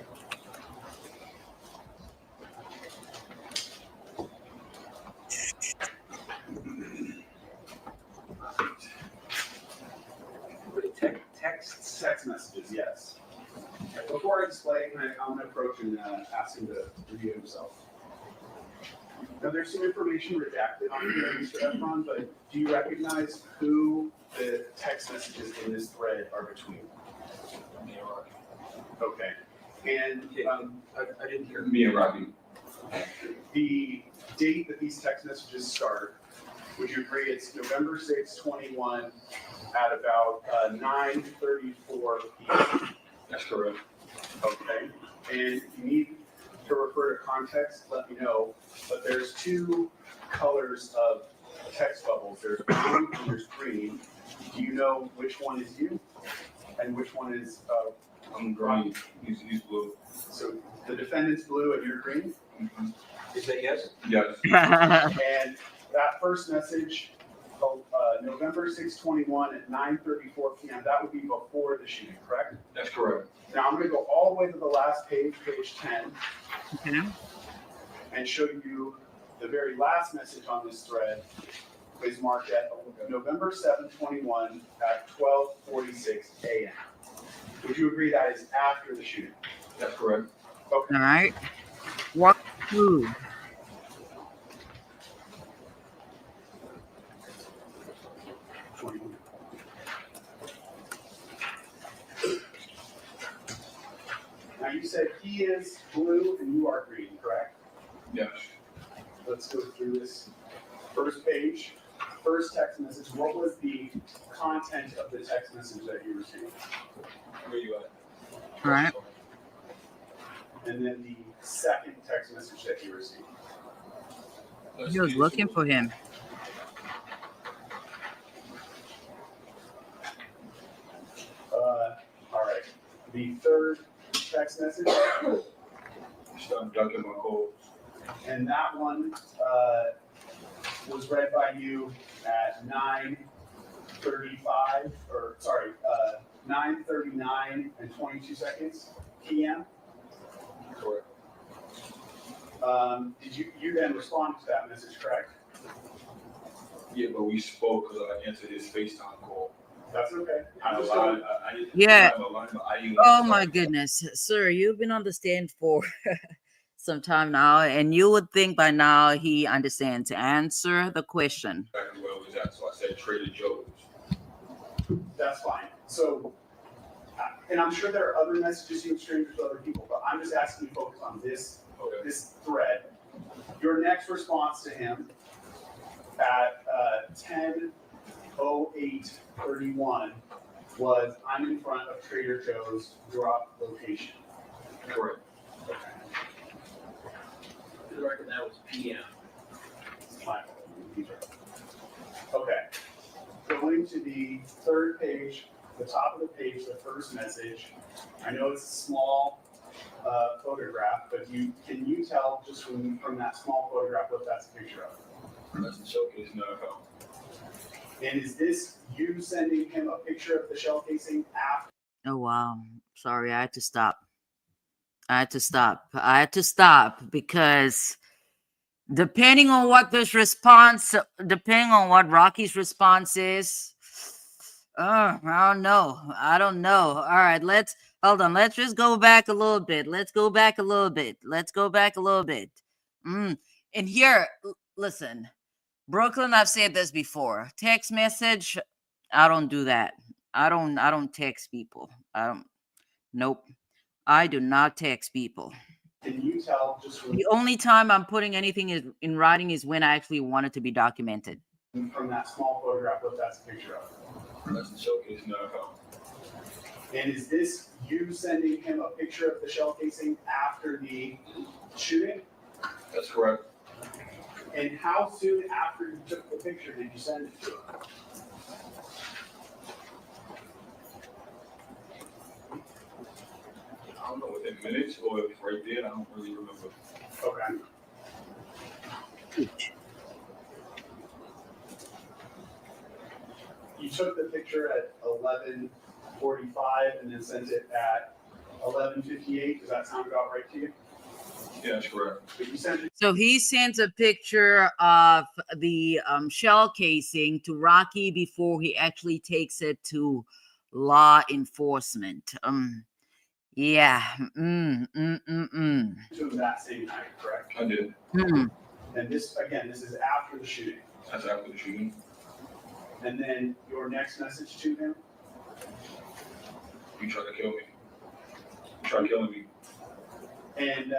Text messages, yes. Before I display, I'm gonna approach and ask him to review himself. Now, there's some information redacted on here, Mr. Efron, but do you recognize who the text messages in this thread are between? Me and Rocky. Okay, and I didn't hear. Me and Rocky. the date that these text messages start, would you agree it's November 6, 21 at about 9:34 p.m.? That's correct. Okay, and if you need to refer to context, let me know, but there's two colors of text bubbles. There's blue and there's green. Do you know which one is you and which one is I'm green. He's blue. so the defendant's blue and you're green? Is that yes? Yes. And that first message, November 6/21 at 9:34 p.m., that would be before the shooting, correct? That's correct. Now I'm going to go all the way to the last page, page 10, okay. and show you the very last message on this thread is marked at November 7/21 at 12:46 a.m. Would you agree that is after the shooting? That's correct. Okay. All right. Walk through. Now you said he is blue and you are green, correct? Yes. Let's go through this first page, first text message. What was the content of the text message that you received? Where you at? All right. And then the second text message that you received. Let's He was get looking to it. for him. All right. The third text message, Stop ducking my calls. and that one was read by you at 9:35, or sorry, 9:39 and 22 seconds p.m. Correct. Did you then respond to that message, correct? Yeah, but we spoke because I answered his FaceTime call. That's okay. I I'm just lied. going, I didn't. Yeah. I lied, but I didn't Oh want to my talk. goodness, sir, you've been on the stand for some time now, and you would think by now he understands. Answer the question. Exactly where it was at, so I said Trader Joe's. that's fine. So, and I'm sure there are other messages you exchanged with other people, but I'm just asking you to focus on this Okay. this thread. your next response to him at 10:08:31 was, "I'm in front of Trader Joe's, drop location." Correct. For the record, that was PM. My fault. Okay. Going to the third page, the top of the page, the first message. I know it's a small photograph, but can you tell just from that small photograph what that's a picture of? That's the showcase, no. And is this you sending him a picture of the shell casing after? Oh wow. Sorry, I had to stop. I had to stop because depending on what Rocky's response is, I don't know. All right, hold on. Let's just go back a little bit. And here, listen, Brooklyn, I've said this before. Text message, I don't do that. I don't text people. Nope. I do not text people. Can you tell just The only time I'm putting anything in writing is when I actually want it to be documented. from that small photograph what that's a picture of? That's the showcase, no. And is this you sending him a picture of the shell casing after the shooting? That's correct. And how soon after you took the picture did you send it to him? I don't know, within minutes or if it's right there, I don't really remember. Okay. You took the picture at 11:45 and then sent it at 11:58. Does that sound about right to you? Yeah, that's correct. But you sent it. So he sends a picture of the shell casing to Rocky before he actually takes it to law enforcement. Yeah. To him that same night, correct? I did. And this is after the shooting. That's after the shooting. And then your next message to him. You tried to kill me. You tried killing me. And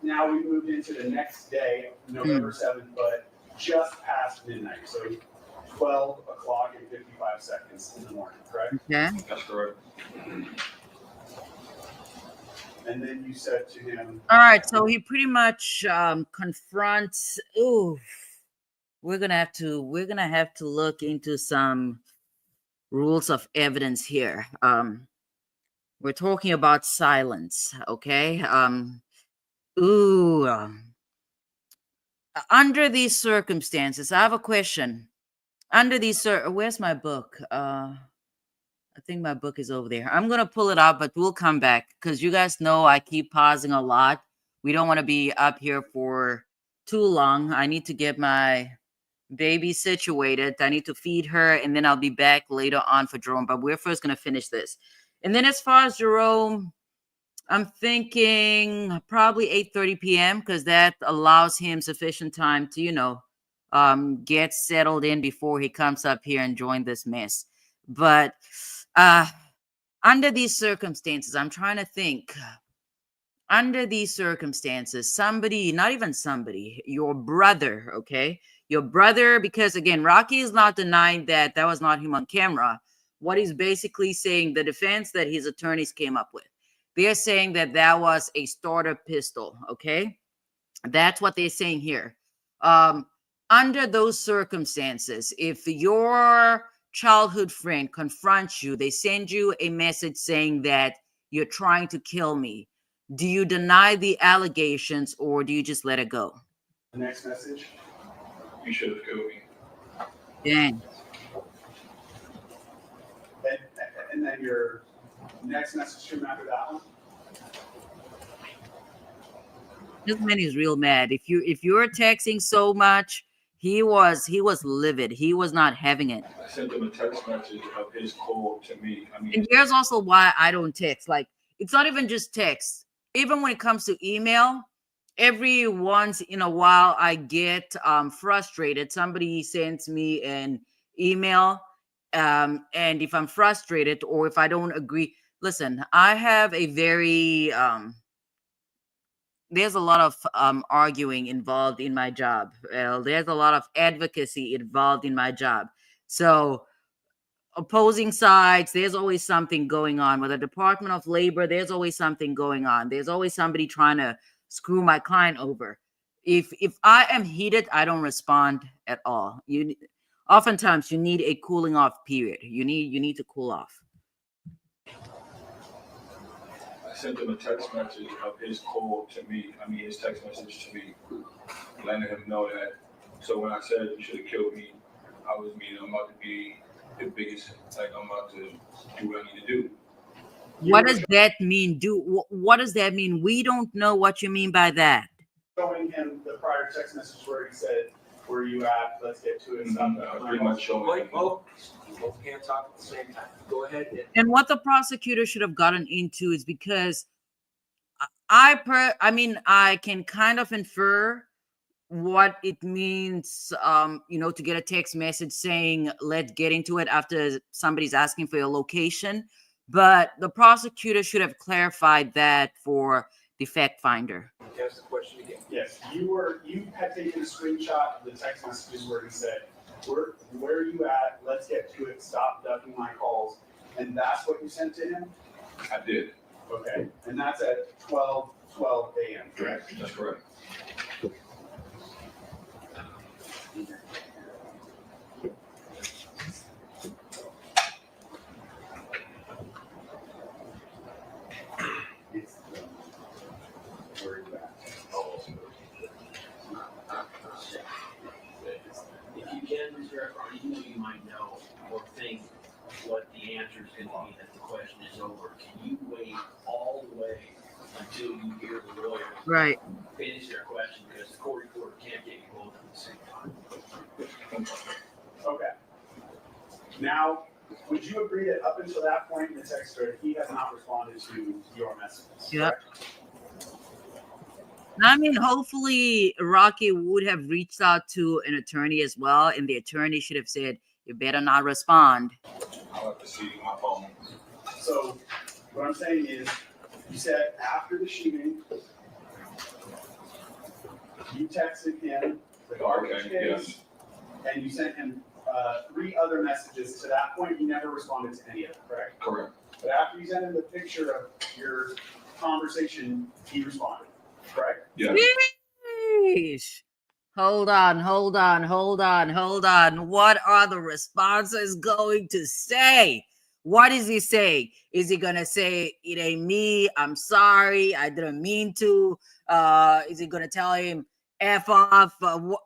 now we moved into the next day, November 7th, but just past midnight. So 12 o'clock and 55 seconds in the morning, correct? Okay. That's correct. And then you said to him, All right. So he pretty much confronts. Ooh, we're gonna have to look into some rules of evidence here. We're talking about silence, okay? Under these circumstances, I have a question. Where's my book? I think my book is over there. I'm gonna pull it up, but we'll come back because you guys know I keep pausing a lot. We don't want to be up here for too long. I need to get my baby situated. I need to feed her, and then I'll be back later on for Jerome. But we're first gonna finish this. And then as far as Jerome, I'm thinking probably 8:30 p.m. because that allows him sufficient time to, get settled in before he comes up here and join this mess. But under these circumstances, I'm trying to think. Under these circumstances, your brother, okay? Your brother, because again, Rocky is not denying that was not him on camera. What he's basically saying, the defense that his attorneys came up with, they're saying that was a starter pistol, okay? That's what they're saying here. Under those circumstances, if your childhood friend confronts you, they send you a message saying that you're trying to kill me, do you deny the allegations or do you just let it go? the next message. You should have killed me. Dang. And then your next message to him after that one. This man is real mad. If you're texting so much, he was livid. He was not having it. I sent him a text message of his call to me. And here's also why I don't text. Like, it's not even just text. Even when it comes to email, every once in a while I get frustrated. Somebody sends me an email, and if I'm frustrated or if I don't agree, listen, I have a very there's a lot of arguing involved in my job. Well, there's a lot of advocacy involved in my job. So opposing sides, there's always something going on. With the Department of Labor, there's always something going on. There's always somebody trying to screw my client over. If I am heated, I don't respond at all. Oftentimes you need a cooling off period. You need to cool off. I sent him a text message of his call to me, his text message to me, letting him know that. So when I said you should have killed me, I was meaning I'm about to be the biggest, like I'm about to do what I need to do. What does that mean? What does that mean? We don't know what you mean by that. Showing him the prior text message where he said, "Where are you at? Let's get to it." Pretty much showing Wait, him. oh, you both can't talk at the same time. Go ahead. And what the prosecutor should have gotten into is because I can kind of infer what it means, to get a text message saying, let's get into it after somebody's asking for your location. But the prosecutor should have clarified that for the fact finder. Ask the question again. Yes, you had taken a screenshot of the text messages where he said, where are you at? Let's get to it. Stop ducking my calls. And that's what you sent to him? I did. Okay. And that's at 12 a.m., correct? That's correct. Where are you at? If you can, Mr. Efron, even though you might know or think what the answer is going to be, that the question is over, can you wait all the way until you hear the lawyer finish their question, because the court reporter can't get you both at the same time. Okay. Now, would you agree that up until that point in the text thread, he has not responded to your messages? Yep. I mean, hopefully Rocky would have reached out to an attorney as well, and the attorney should have said, you better not respond. I'll have to see my phone. So what I'm saying is, you said after the shooting, you texted him the garbage case, and you sent him 3 other messages. To that point, you never responded to any of them, correct? Correct. But after you sent him the picture of your conversation, he responded, correct? Yeah. Yeesh. Hold on. What are the responses going to say? What is he saying? Is he going to say, it ain't me, I'm sorry, I didn't mean to? Is he going to tell him, F off?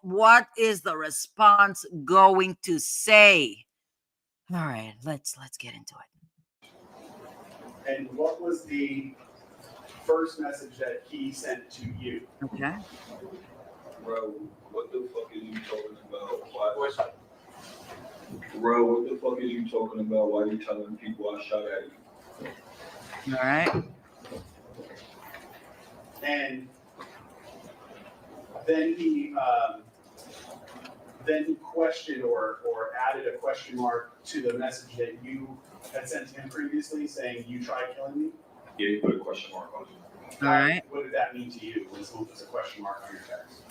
What is the response going to say? All right, let's get into it. And what was the first message that he sent to you? Okay. Bro, what the fuck is you talking about? Bro, what the fuck is you talking about? Why are you telling people I shot at you? All right. And then he questioned or added a question mark to the message that you had sent to him previously, saying you tried killing me. Yeah, you put a question mark on it. All right. What did that mean to you when someone puts a question mark on your text?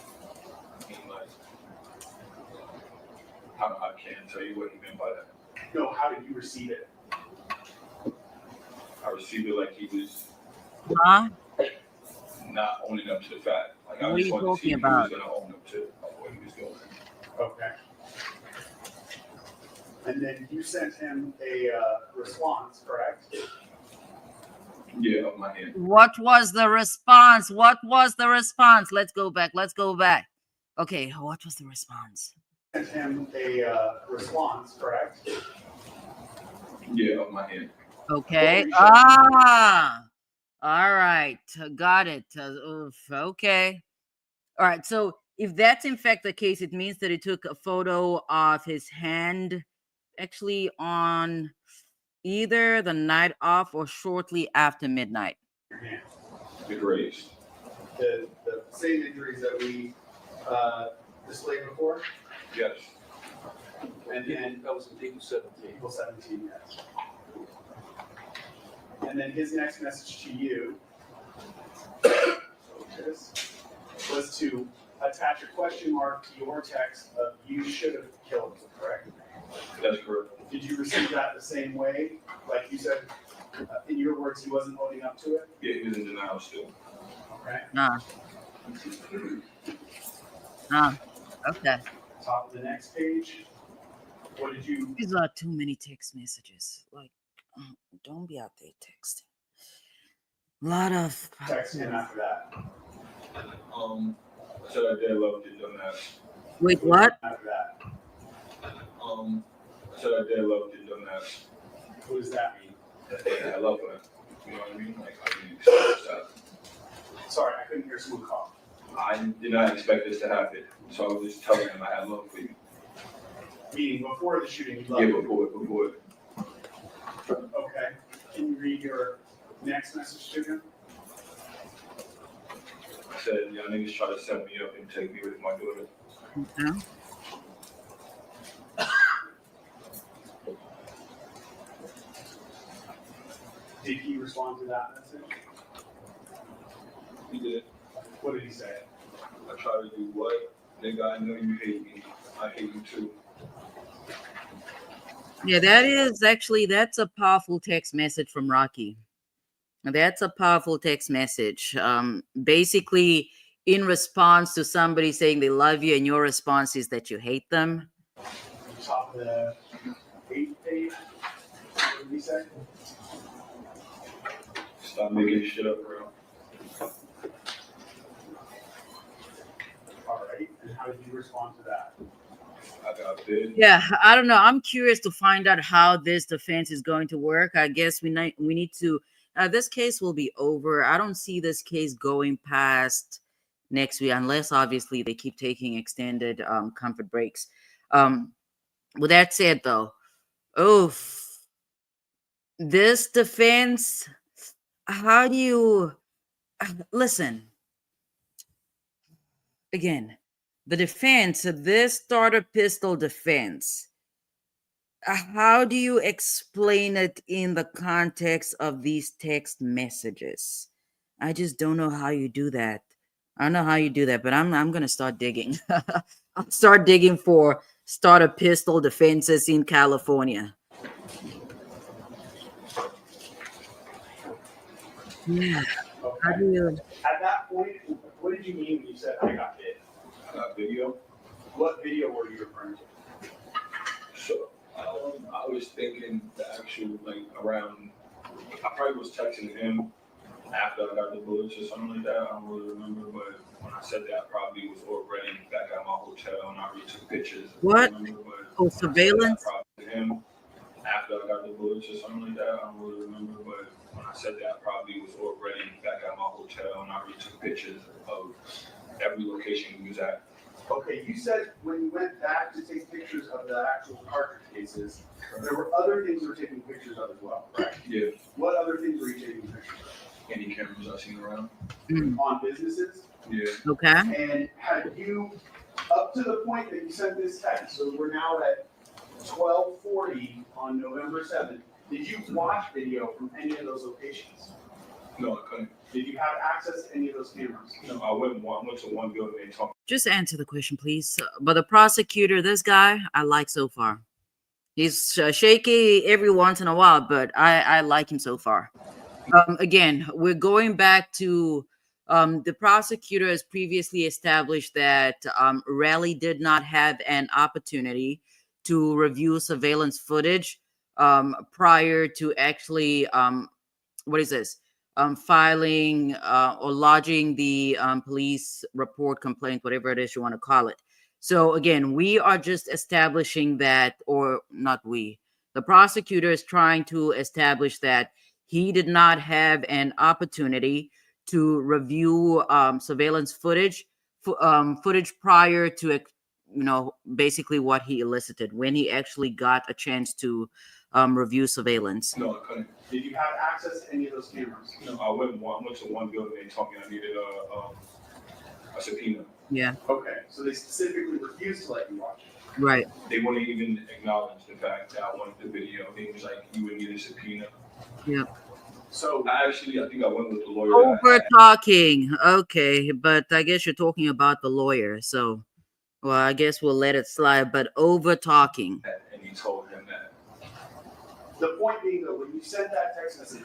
Like, I can't tell you what he meant by that. No, how did you receive it? I received it like he was Huh? not owning up to the fact. Like, What I are just you wanted to see talking if about? he was going to own up to what he was doing. Okay. And then you sent him a response, correct? Yeah, of my hand. What was the response? Let's go back. Okay, what was the response? Sent him a response, correct? Yeah, of my hand. Okay. All right. Got it. Okay. All right. So if that's in fact the case, it means that he took a photo of his hand actually on either the night off or shortly after midnight. Your hand. The graves. The same injuries that we displayed before, Yes. and then That was in April 17. April 17, yes. And then his next message to you this was to attach a question mark to your text of "you should have killed him," correct? That's correct. Did you receive that the same way? Like you said, in your words, he wasn't owning up to it? Yeah, he was in denial still. Okay. Okay. Top of the next page. What did you? These are too many text messages. Like, don't be out there texting. A lot of Text him after that. I said I did love the dumbass. Wait, what? After that. I said I did love the dumbass. What does that mean? I love her. You know what I mean? Like, I mean, Sorry, I couldn't hear someone cough. I did not expect this to happen, so I was just telling him I had love for you. Meaning before the shooting, you Yeah, loved him. before it. Okay. Can you read your next message to him? I said, y'all niggas try to set me up and take me with my daughter. Okay. Did he respond to that message? He did. What did he say? I tried to do what? Nigga, I know you hate me. I hate you too. Yeah, that's a powerful text message from Rocky. That's a powerful text message. Basically, in response to somebody saying they love you, and your response is that you hate them. Top of the 8th page. What did he say? Stop making shit up, bro. All right. And how did you respond to that? I got bid. Yeah, I don't know. I'm curious to find out how this defense is going to work. I guess we need to. This case will be over. I don't see this case going past next week, unless obviously they keep taking extended comfort breaks. With that said, though, this defense. How do you listen? Again, the defense, this starter pistol defense. How do you explain it in the context of these text messages? I just don't know how you do that. I don't know how you do that, but I'm gonna start digging. I'll start digging for starter pistol defenses in California. Yeah. How do you? At that point, what did you mean when you said I got hit? I got video. What video were you referring to? So, I was thinking the actual, like, around, I probably was texting him after I got the bullets or something like that. I don't really remember, but when I said that, I probably was already back at my hotel and I already took pictures. What? Remember, Oh, surveillance? I probably him after I got the bullets or something like that. I don't really remember, but when I said that, I probably was already back at my hotel and I already took pictures of every location we was at. Okay, you said when you went back to take pictures of the actual cartridge cases, there were other things you were taking pictures of as well, right? Yeah. What other things were you taking pictures Any cameras I seen around? of? On businesses? Yeah. Okay. And had you, up to the point that you sent this text, so we're now at 12:40 on November 7th, did you watch video from any of those locations? No, I couldn't. Did you have access to any of those cameras? No, I went to one building and talked. Just answer the question, please. But the prosecutor, this guy, I like so far. He's shaky every once in a while, but I like him so far. Again, we're going back to the prosecutor has previously established that Raleigh did not have an opportunity to review surveillance footage prior to actually, what is this? Filing or lodging the police report, complaint, whatever it is you want to call it. So again, we are just establishing that, or not we, the prosecutor is trying to establish that he did not have an opportunity to review surveillance footage prior to, basically what he elicited when he actually got a chance to review surveillance. No, I couldn't. Did you have access to any of those cameras? No, I went to one building and told me I needed a subpoena. Yeah. Okay, so they specifically refused to let you watch it. Right. They wouldn't even acknowledge the fact that I wanted the video. They was like, you would need a subpoena. Yeah. So I think I went with the lawyer. that I Over had, talking. Okay, but I guess you're talking about the lawyer. So, well, I guess we'll let it slide. But over talking. and he told him that. the point being though, when you sent that text message,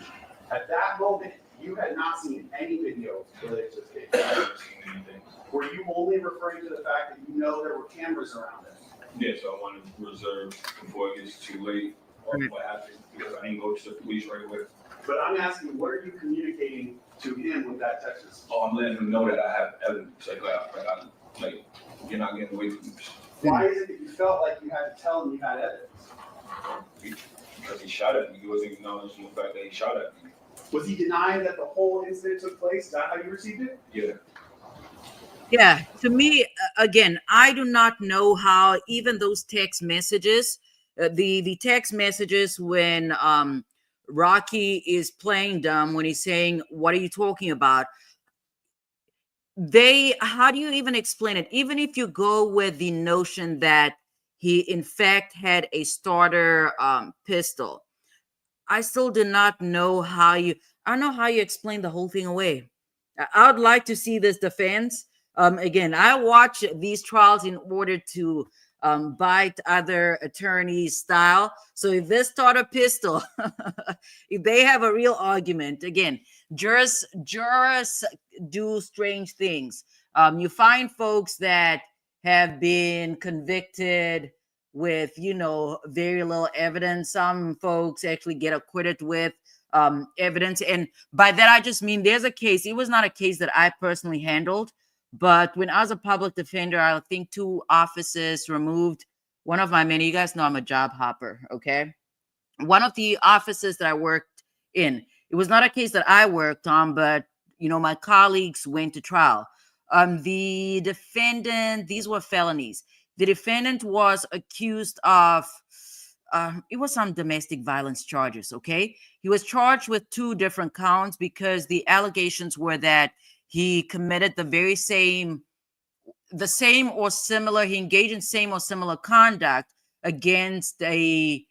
at that moment, you had not seen any video related to this case. I haven't seen anything. Were you only referring to the fact that you know there were cameras around it? Yeah, so I wanted to reserve before it gets too late or what happened, because I didn't go to the police right away. But I'm asking, what are you communicating to him with that text message? Oh, I'm letting him know that I have evidence, like you're not getting away from this. Why is it that you felt like you had to tell him you had evidence? Because he shot at me. He wasn't acknowledging the fact that he shot at me. Was he denying that the whole incident took place? Is that how you received it? Yeah. Yeah, to me, again, I do not know how even those text messages, the text messages when Rocky is playing dumb, when he's saying, "What are you talking about?" How do you even explain it? Even if you go with the notion that he in fact had a starter pistol, I still do not know how I don't know how you explain the whole thing away. I would like to see this defense. Again, I watch these trials in order to bite other attorneys' style. So if they start a pistol, if they have a real argument, again, jurors do strange things. You find folks that have been convicted with very little evidence. Some folks actually get acquitted with evidence, and by that I just mean there's a case. It was not a case that I personally handled, but when I was a public defender, I think 2 offices removed one of my men. You guys know I'm a job hopper, okay? One of the offices that I worked in, it was not a case that I worked on, but my colleagues went to trial. The defendant, these were felonies. The defendant was accused of it was some domestic violence charges, okay? He was charged with 2 different counts because the allegations were that he committed the same or similar, he engaged in same or similar conduct against a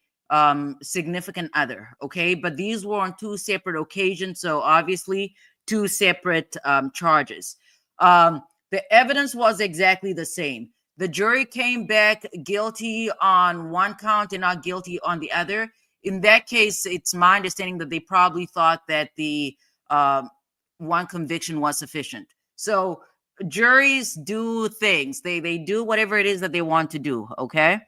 significant other, okay? But these were on 2 separate occasions, so obviously 2 separate charges. The evidence was exactly the same. The jury came back guilty on 1 count and not guilty on the other. In that case, it's my understanding that they probably thought that the 1 conviction was sufficient. So juries do things. They do whatever it is that they want to do, okay?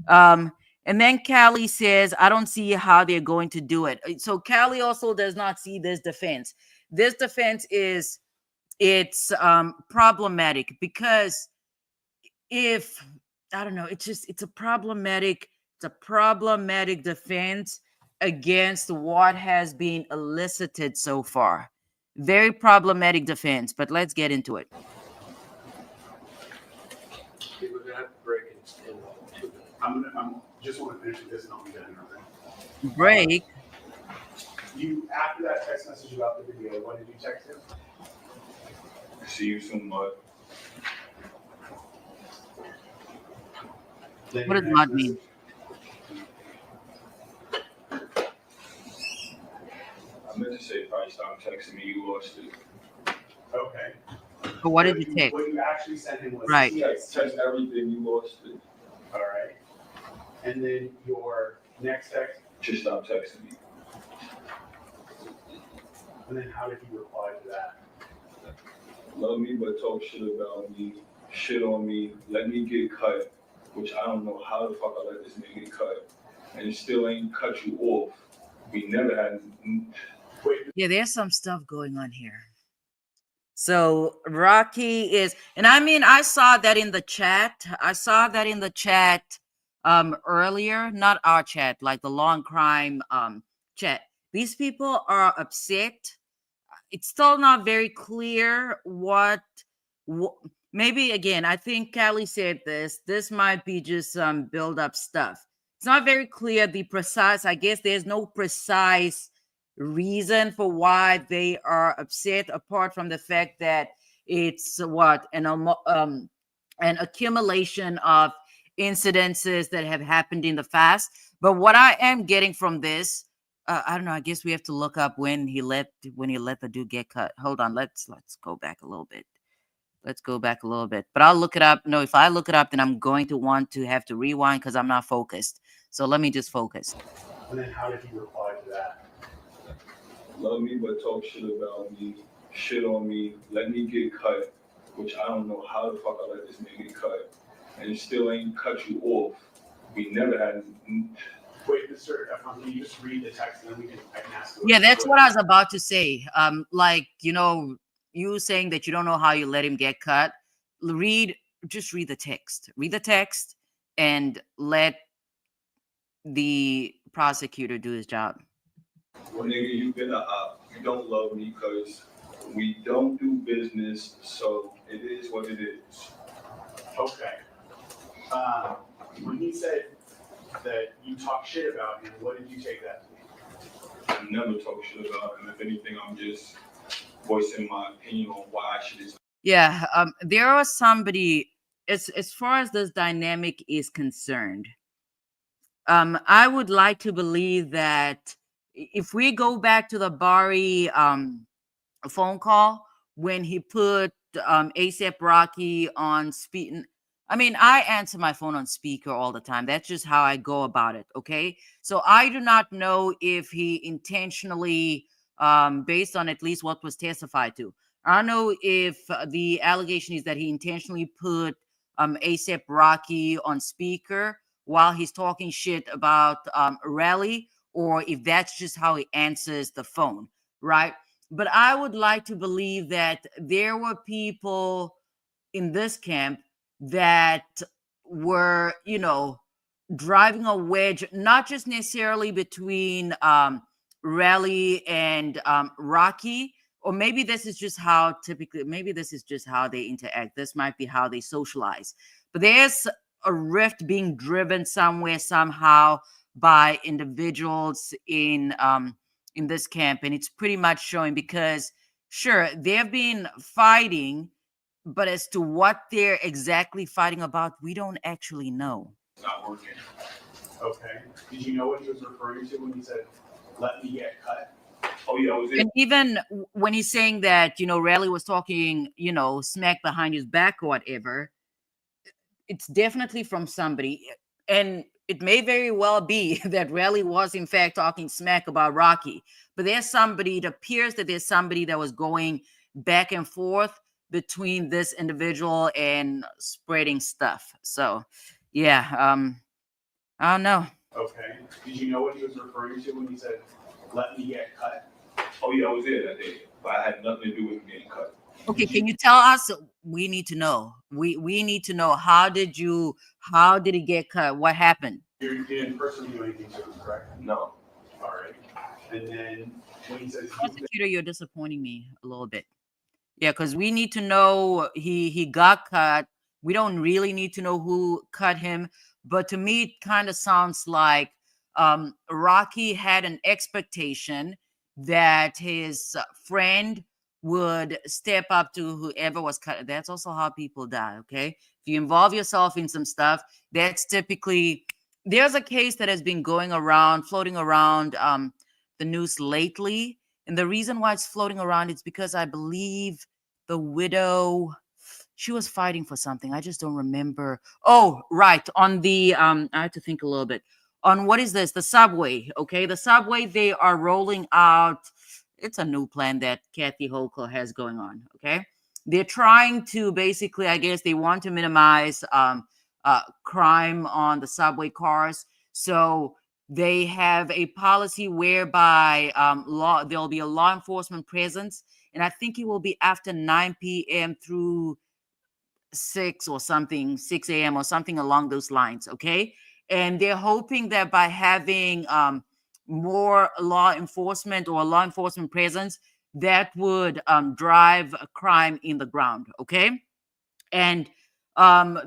And then Callie says, I don't see how they're going to do it. So Callie also does not see this defense. This defense it's problematic because if I don't know, it's a problematic defense against what has been elicited so far. Very problematic defense, but let's get into it. We're gonna have to break it in 2 minutes. I'm just want to finish this and I'll be done in a minute. Break. You, after that text message about the video, what did you text him? See you soon, bud. Then What your does next mud mean? I meant to say probably stop texting me. You lost it. Okay. But what did you text? What you actually sent him was Right. Text everything. You lost it. All right. And then your next text, Just stop texting me. and then how did he reply to that? Love me, but talk shit about me, shit on me, let me get cut, which I don't know how the fuck I let this nigga get cut, and it still ain't cut you off. We never had. Yeah, there's some stuff going on here. So Rocky is, and I mean, I saw that in the chat. Earlier, not our chat, like the long crime chat. These people are upset. It's still not very clear what maybe again, I think Callie said this might be just some build up stuff. It's not very clear the precise, I guess there's no precise reason for why they are upset apart from the fact that it's an accumulation of incidences that have happened in the past. But what I am getting from this, I don't know. I guess we have to look up when he let the dude get cut. Hold on. Let's go back a little bit. Let's go back a little bit. But I'll look it up. No, if I look it up, then I'm going to want to have to rewind because I'm not focused. So let me just focus. And then how did he reply to that? Love me, but talk shit about me, shit on me, let me get cut, which I don't know how the fuck I let this man get cut, and it still ain't cut you off. We never had. Wait, Mr. Efron, can you just read the text and then I can ask you? Yeah, that's what I was about to say. Like, you saying that you don't know how you let him get cut. Just read the text. Read the text and let the prosecutor do his job. Well, nigga, you been a op. You don't love me because we don't do business, so it is what it is. Okay. When he said that you talk shit about him, what did you take that to mean? I never talk shit about him. If anything, I'm just voicing my opinion on why shit is. Yeah, there was somebody, as far as this dynamic is concerned, I would like to believe that if we go back to the Bari phone call when he put ASAP Rocky on speed. I mean, I answer my phone on speaker all the time. That's just how I go about it. Okay. So I do not know if he intentionally, based on at least what was testified to, I don't know if the allegation is that he intentionally put ASAP Rocky on speaker while he's talking shit about Rally, or if that's just how he answers the phone, right? But I would like to believe that there were people in this camp that were, driving a wedge, not just necessarily between Rally and Rocky, or maybe this is just how maybe this is just how they interact. This might be how they socialize. But there's a rift being driven somewhere, somehow, by individuals in this camp, and it's pretty much showing because sure they've been fighting, but as to what they're exactly fighting about, we don't actually know. It's not working. Okay. Did you know what he was referring to when he said, "Let me get cut"? Oh yeah, I was in. And even when he's saying that, Raleigh was talking, smack behind his back or whatever, it's definitely from somebody. And it may very well be that Raleigh was in fact talking smack about Rocky, but it appears that there's somebody that was going back and forth between this individual and spreading stuff. So yeah, I don't know. Okay. Did you know what he was referring to when he said, "Let me get cut"? Oh yeah, I was there that day, but I had nothing to do with getting cut. Okay, can you tell us? We need to know. We need to know, how did it get cut? What happened? You didn't personally do anything to him, correct? No. All right. And then when he says, Prosecutor, you're disappointing me a little bit. Yeah, because we need to know he got cut. We don't really need to know who cut him. But to me, it kind of sounds like Rocky had an expectation that his friend would step up to whoever was cut. That's also how people die, okay? If you involve yourself in some stuff, that's typically... There's a case that has been floating around the news lately. And the reason why it's floating around is because I believe the widow, she was fighting for something. I just don't remember. Oh, right. On the, I have to think a little bit. On what is this? The subway. Okay. The subway, they are rolling out. It's a new plan that Kathy Hochul has going on. Okay. They're trying to basically, I guess they want to minimize crime on the subway cars. So they have a policy whereby there'll be a law enforcement presence, and I think it will be after 9 p.m. through 6 a.m. or something along those lines. Okay. And they're hoping that by having more law enforcement or law enforcement presence, that would drive crime in the ground. Okay. And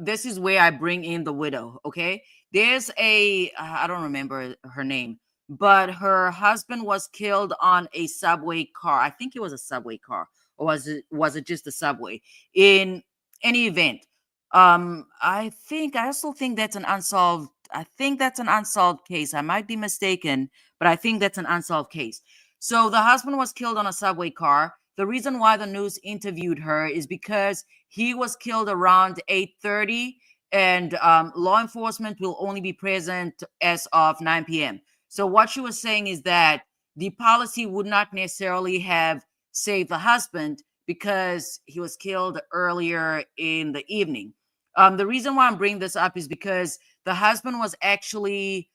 this is where I bring in the widow. Okay. There's I don't remember her name, but her husband was killed on a subway car. I think it was a subway car, or was it just a subway? In any event, I also think that's an unsolved I think that's an unsolved case. I might be mistaken, but I think that's an unsolved case. So the husband was killed on a subway car. The reason why the news interviewed her is because he was killed around 8:30, and law enforcement will only be present as of 9 p.m. So what she was saying is that the policy would not necessarily have saved the husband because he was killed earlier in the evening. The reason why I'm bringing this up is because the husband was actually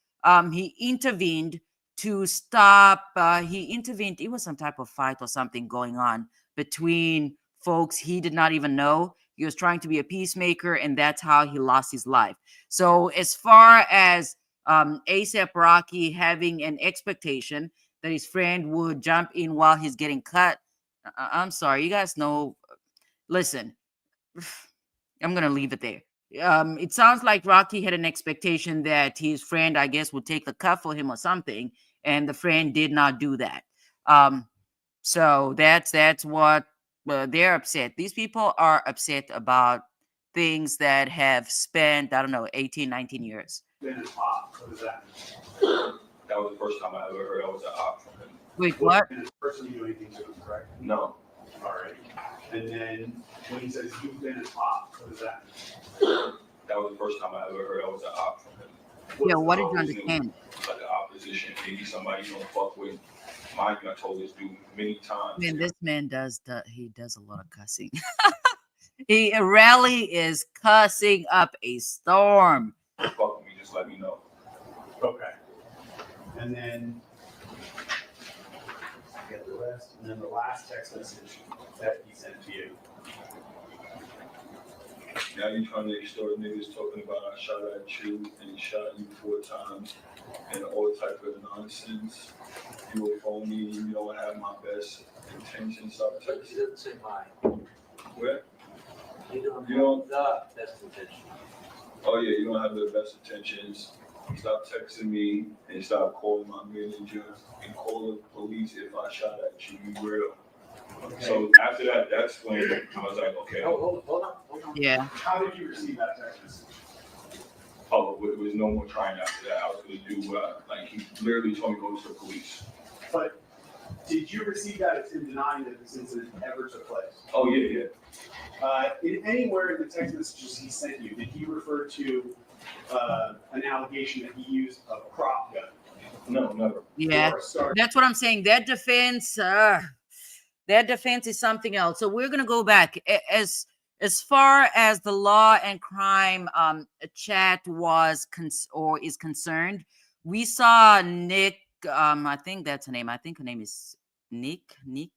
he intervened to stop. He intervened. It was some type of fight or something going on between folks he did not even know. He was trying to be a peacemaker, and that's how he lost his life. So, as far as ASAP Rocky having an expectation that his friend would jump in while he's getting cut, I'm sorry, you guys know. Listen, I'm gonna leave it there. It sounds like Rocky had an expectation that his friend, I guess, would take the cut for him or something, and the friend did not do that. So that's what they're upset. These people are upset about things that have spent, I don't know, 18, 19 years. Been an op, what is that? That was the first time I ever heard I was an op from him. Wait, what? And his person do anything to him, correct? No. All right. And then when he says you've been an op, what is that? That was the first time I ever heard I was an op from him. Yeah, what did you Always understand? knew, like an opposition, maybe somebody you don't fuck with. Mind you, I told this dude many times. Man, this man he does a lot of cussing. He really is cussing up a storm. Fuck with me, just let me know. Okay. And then I get the rest, and then the last text message that he sent to you. Now you trying to extort niggas talking about I shot at you and he shot you 4 times and all type of nonsense. You will phone me, you don't have my best intentions, stop But texting. he doesn't say mine. Where? You don't You don't- have the best intention. Oh yeah, you don't have the best intentions. Stop texting me and stop calling my manager and call the police if I shot at you, you real. Okay. So after that, that's when I was like, okay, Hold on. Yeah. How did you receive that text message? oh, there was no more trying after that. I was gonna do like he literally told me to go to the police. But did you receive that as him denying that this incident ever took place? Oh yeah. In anywhere in the text messages he sent you, did he refer to an allegation that he used a prop gun? No, never. Yeah. Or a start? That's what I'm saying. That defense is something else. So we're gonna go back. As far as the law and crime chat is concerned, we saw Nick. I think that's her name. I think her name is Nick,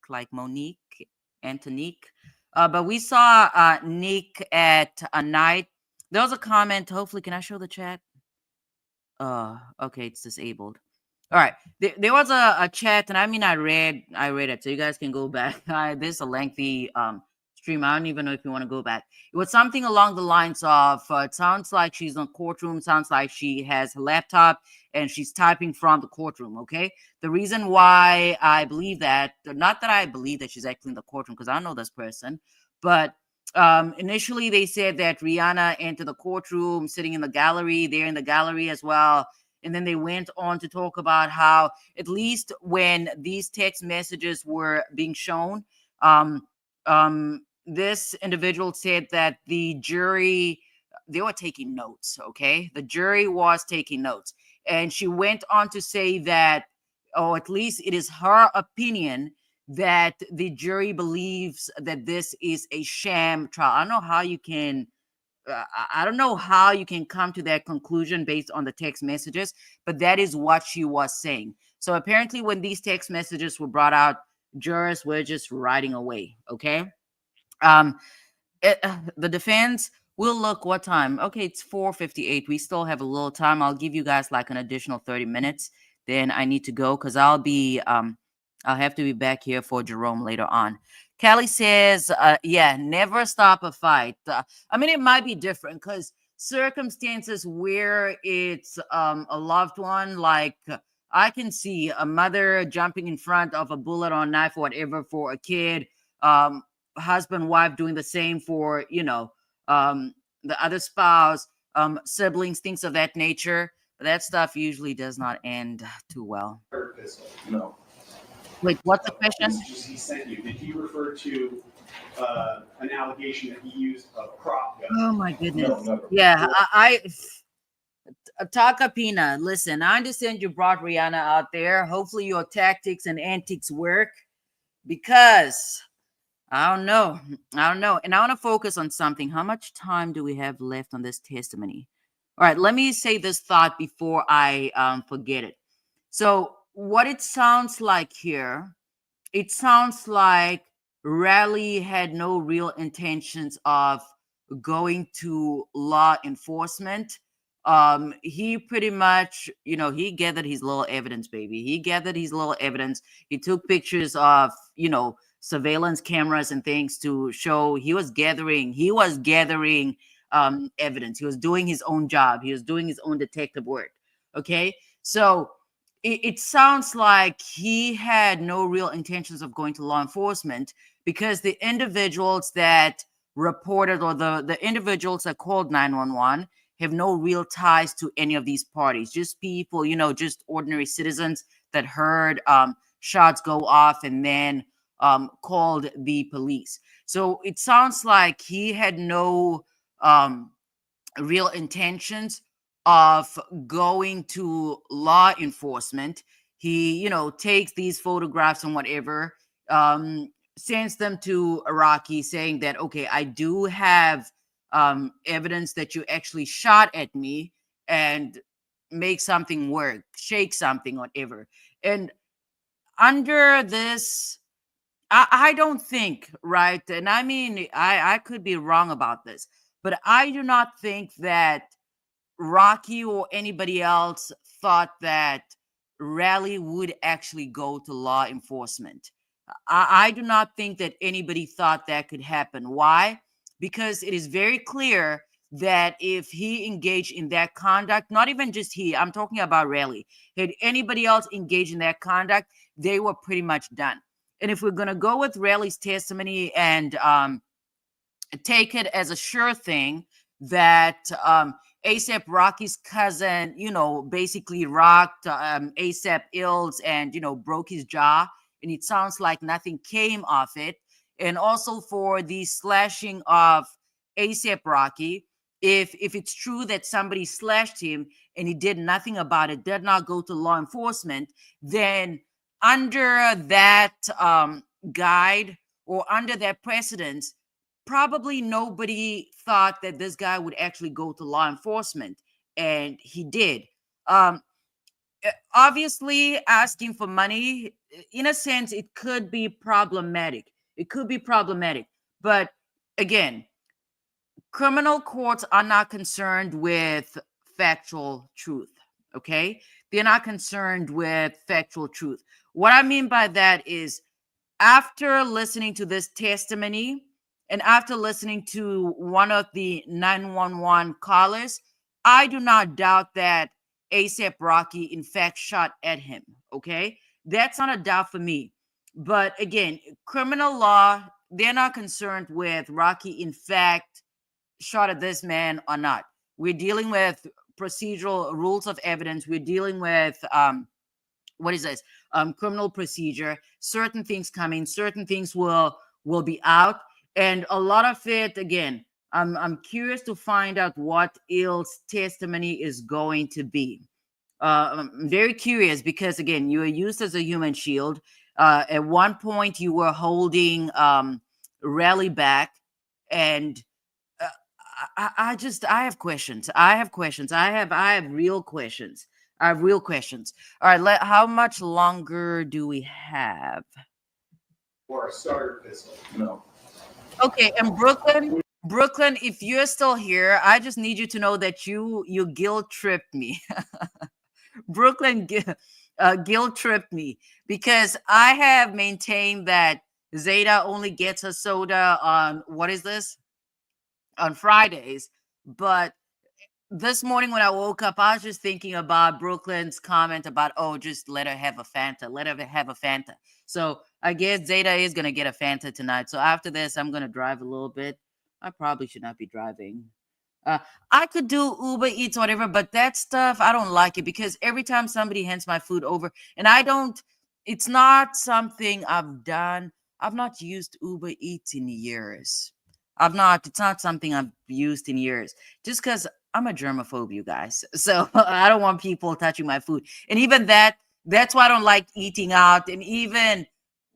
like Monique, Antonique. But we saw Nick at a night. There was a comment. Hopefully, can I show the chat? Okay, it's disabled. All right. There was a chat, and I mean, I read it, so you guys can go back. This is a lengthy stream. I don't even know if you want to go back. It was something along the lines of, it sounds like she's in a courtroom, sounds like she has a laptop, and she's typing from the courtroom, okay? The reason why I believe that, not that I believe that she's actually in the courtroom, because I know this person, but initially they said that Rihanna entered the courtroom sitting in the gallery, they're in the gallery as well. And then they went on to talk about how, at least when these text messages were being shown, this individual said that the jury, they were taking notes, okay? The jury was taking notes. And she went on to say that, or at least it is her opinion, that the jury believes that this is a sham trial. I don't know how you can I don't know how you can come to that conclusion based on the text messages, but that is what she was saying. So apparently when these text messages were brought out, jurors were just writing away, okay? The defense will look what time? Okay, it's 4:58. We still have a little time. I'll give you guys like an additional 30 minutes. Then I need to go because I'll have to be back here for Jerome later on. Kelly says, yeah, never stop a fight. I mean, it might be different because circumstances where it's a loved one, like I can see a mother jumping in front of a bullet or knife or whatever for a kid, husband, wife doing the same for, the other spouse. siblings, things of that nature. But that stuff usually does not end too well. Pistol. No. Wait, what's the question? Messages he sent you, did he refer to an allegation that he used a prop gun? Oh my goodness. No, never. Yeah, Takapina, listen, I understand you brought Rihanna out there. Hopefully your tactics and antics work, because I don't know. And I want to focus on something. How much time do we have left on this testimony? All right, let me say this thought before I forget it. So what it sounds like here, it sounds like Raleigh had no real intentions of going to law enforcement. He pretty much, he gathered his little evidence, baby. He gathered his little evidence. He took pictures of, surveillance cameras and things to show he was gathering evidence. He was doing his own job. He was doing his own detective work. Okay. So it sounds like he had no real intentions of going to law enforcement, because the individuals that reported, or the individuals that called 911, have no real ties to any of these parties. Just people, just ordinary citizens that heard shots go off and then called the police. So it sounds like he had no real intentions of going to law enforcement. He, takes these photographs and whatever, sends them to Iraqi, saying that, okay, I do have evidence that you actually shot at me, and make something work, shake something, whatever. And under this, I don't think, right? And I mean, I could be wrong about this, but I do not think that Rocky or anybody else thought that Raleigh would actually go to law enforcement. I do not think that anybody thought that could happen. Why? Because it is very clear that if he engaged in that conduct, not even just he, I'm talking about Raleigh, had anybody else engaged in that conduct, they were pretty much done. And if we're going to go with Raleigh's testimony and take it as a sure thing that ASAP Rocky's cousin, basically rocked ASAP Ills and, broke his jaw, and it sounds like nothing came of it. And also for the slashing of ASAP Rocky, if it's true that somebody slashed him and he did nothing about it, did not go to law enforcement, then under that guide, or under that precedence, probably nobody thought that this guy would actually go to law enforcement, and he did. Obviously, asking for money, in a sense, it could be problematic. But again, criminal courts are not concerned with factual truth. Okay, they're not concerned with factual truth. What I mean by that is, after listening to this testimony, and after listening to one of the 911 callers, I do not doubt that ASAP Rocky in fact shot at him. Okay, that's not a doubt for me. But again, criminal law, they're not concerned with Rocky in fact shot at this man or not. We're dealing with procedural rules of evidence. We're dealing with what is this? Criminal procedure. Certain things coming, certain things will be out, and a lot of it. Again, I'm curious to find out what Ill's testimony is going to be. I'm very curious, because again, you were used as a human shield. At one point, you were holding Raleigh back, and I have questions. I have real questions. All right, how much longer do we have? Or a starter pistol? No. Okay, and Brooklyn, if you're still here, I just need you to know that you guilt tripped me. Brooklyn guilt tripped me, because I have maintained that Zeta only gets her soda on, on Fridays. But this morning when I woke up, I was just thinking about Brooklyn's comment about, oh, just let her have a Fanta. So I guess Zeta is going to get a Fanta tonight. So after this, I'm going to drive a little bit. I probably should not be driving. Uh, I could do Uber Eats, whatever, but that stuff, I don't like it because every time somebody hands my food over, and I don't, it's not something I've done. I've not used Uber Eats in years. It's not something I've used in years just because I'm a germaphobe, you guys. So I don't want people touching my food. And even that's why I don't like eating out. And even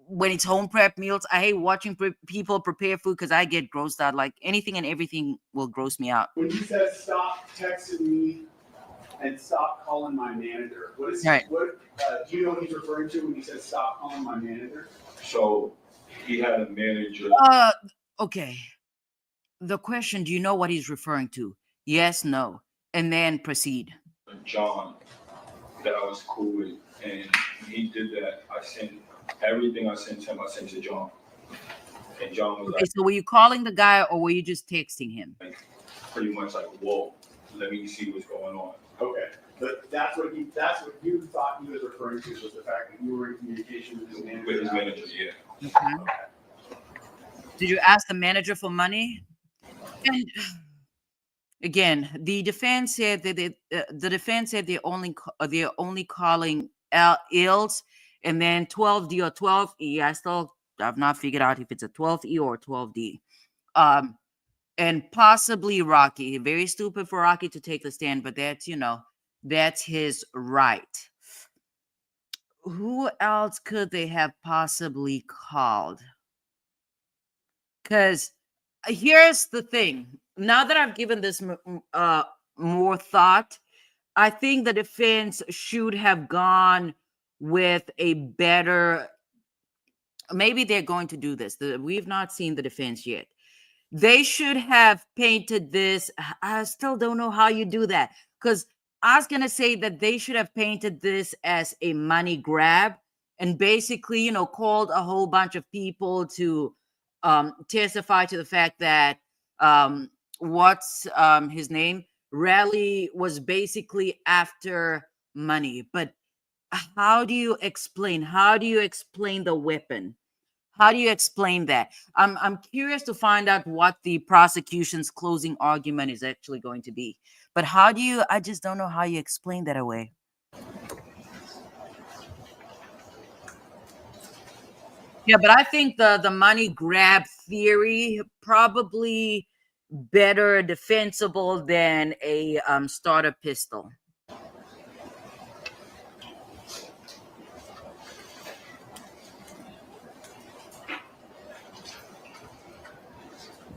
when it's home prep meals, I hate watching people prepare food because I get grossed out. Like anything and everything will gross me out. When he says stop texting me and stop calling my manager, what is Right. what? Do you know what he's referring to when he says stop calling my manager? So he had a manager. Okay. The question, do you know what he's referring to? Yes, no. And then proceed. John, that I was cool with, and he did that. I sent everything I sent him, I sent to John. And John was Okay, so were you calling the guy or were you just texting him? like pretty much like, whoa, let me see what's going on. Okay, but that's what you thought he was referring to, was the fact that you were in communication with his manager. With his manager, yeah. Okay. Did you ask the manager for money? And again, the defense said that they're only calling ills, and then 12D or 12E. I've not figured out if it's a 12E or a 12D. And possibly Rocky. Very stupid for Rocky to take the stand, but that's his right. Who else could they have possibly called? Because here's the thing. Now that I've given this more thought, I think the defense should have gone with a better. Maybe they're going to do this. We've not seen the defense yet. They should have painted this. I still don't know how you do that, because I was going to say that they should have painted this as a money grab and basically, called a whole bunch of people to testify to the fact that what's his name? Raleigh was basically after money. But how do you explain? How do you explain the weapon? How do you explain that? I'm curious to find out what the prosecution's closing argument is actually going to be. But I just don't know how you explain that away. Yeah, but I think the money grab theory probably better defensible than a starter pistol.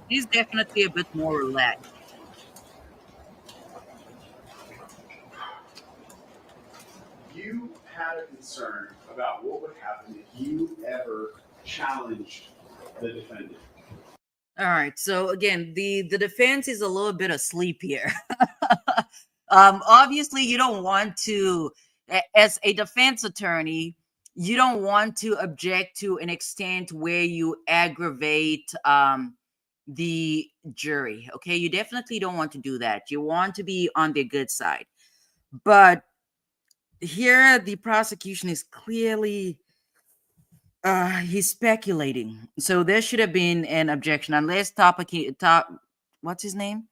He's definitely a bit more relaxed. You had a concern about what would happen if you ever challenged the defendant. All right. So again, the defense is a little bit asleep here. Obviously, you don't want to, as a defense attorney, you don't want to object to an extent where you aggravate the jury. Okay, you definitely don't want to do that. You want to be on the good side. But here, the prosecution is clearly he's speculating. So there should have been an objection unless what's his name?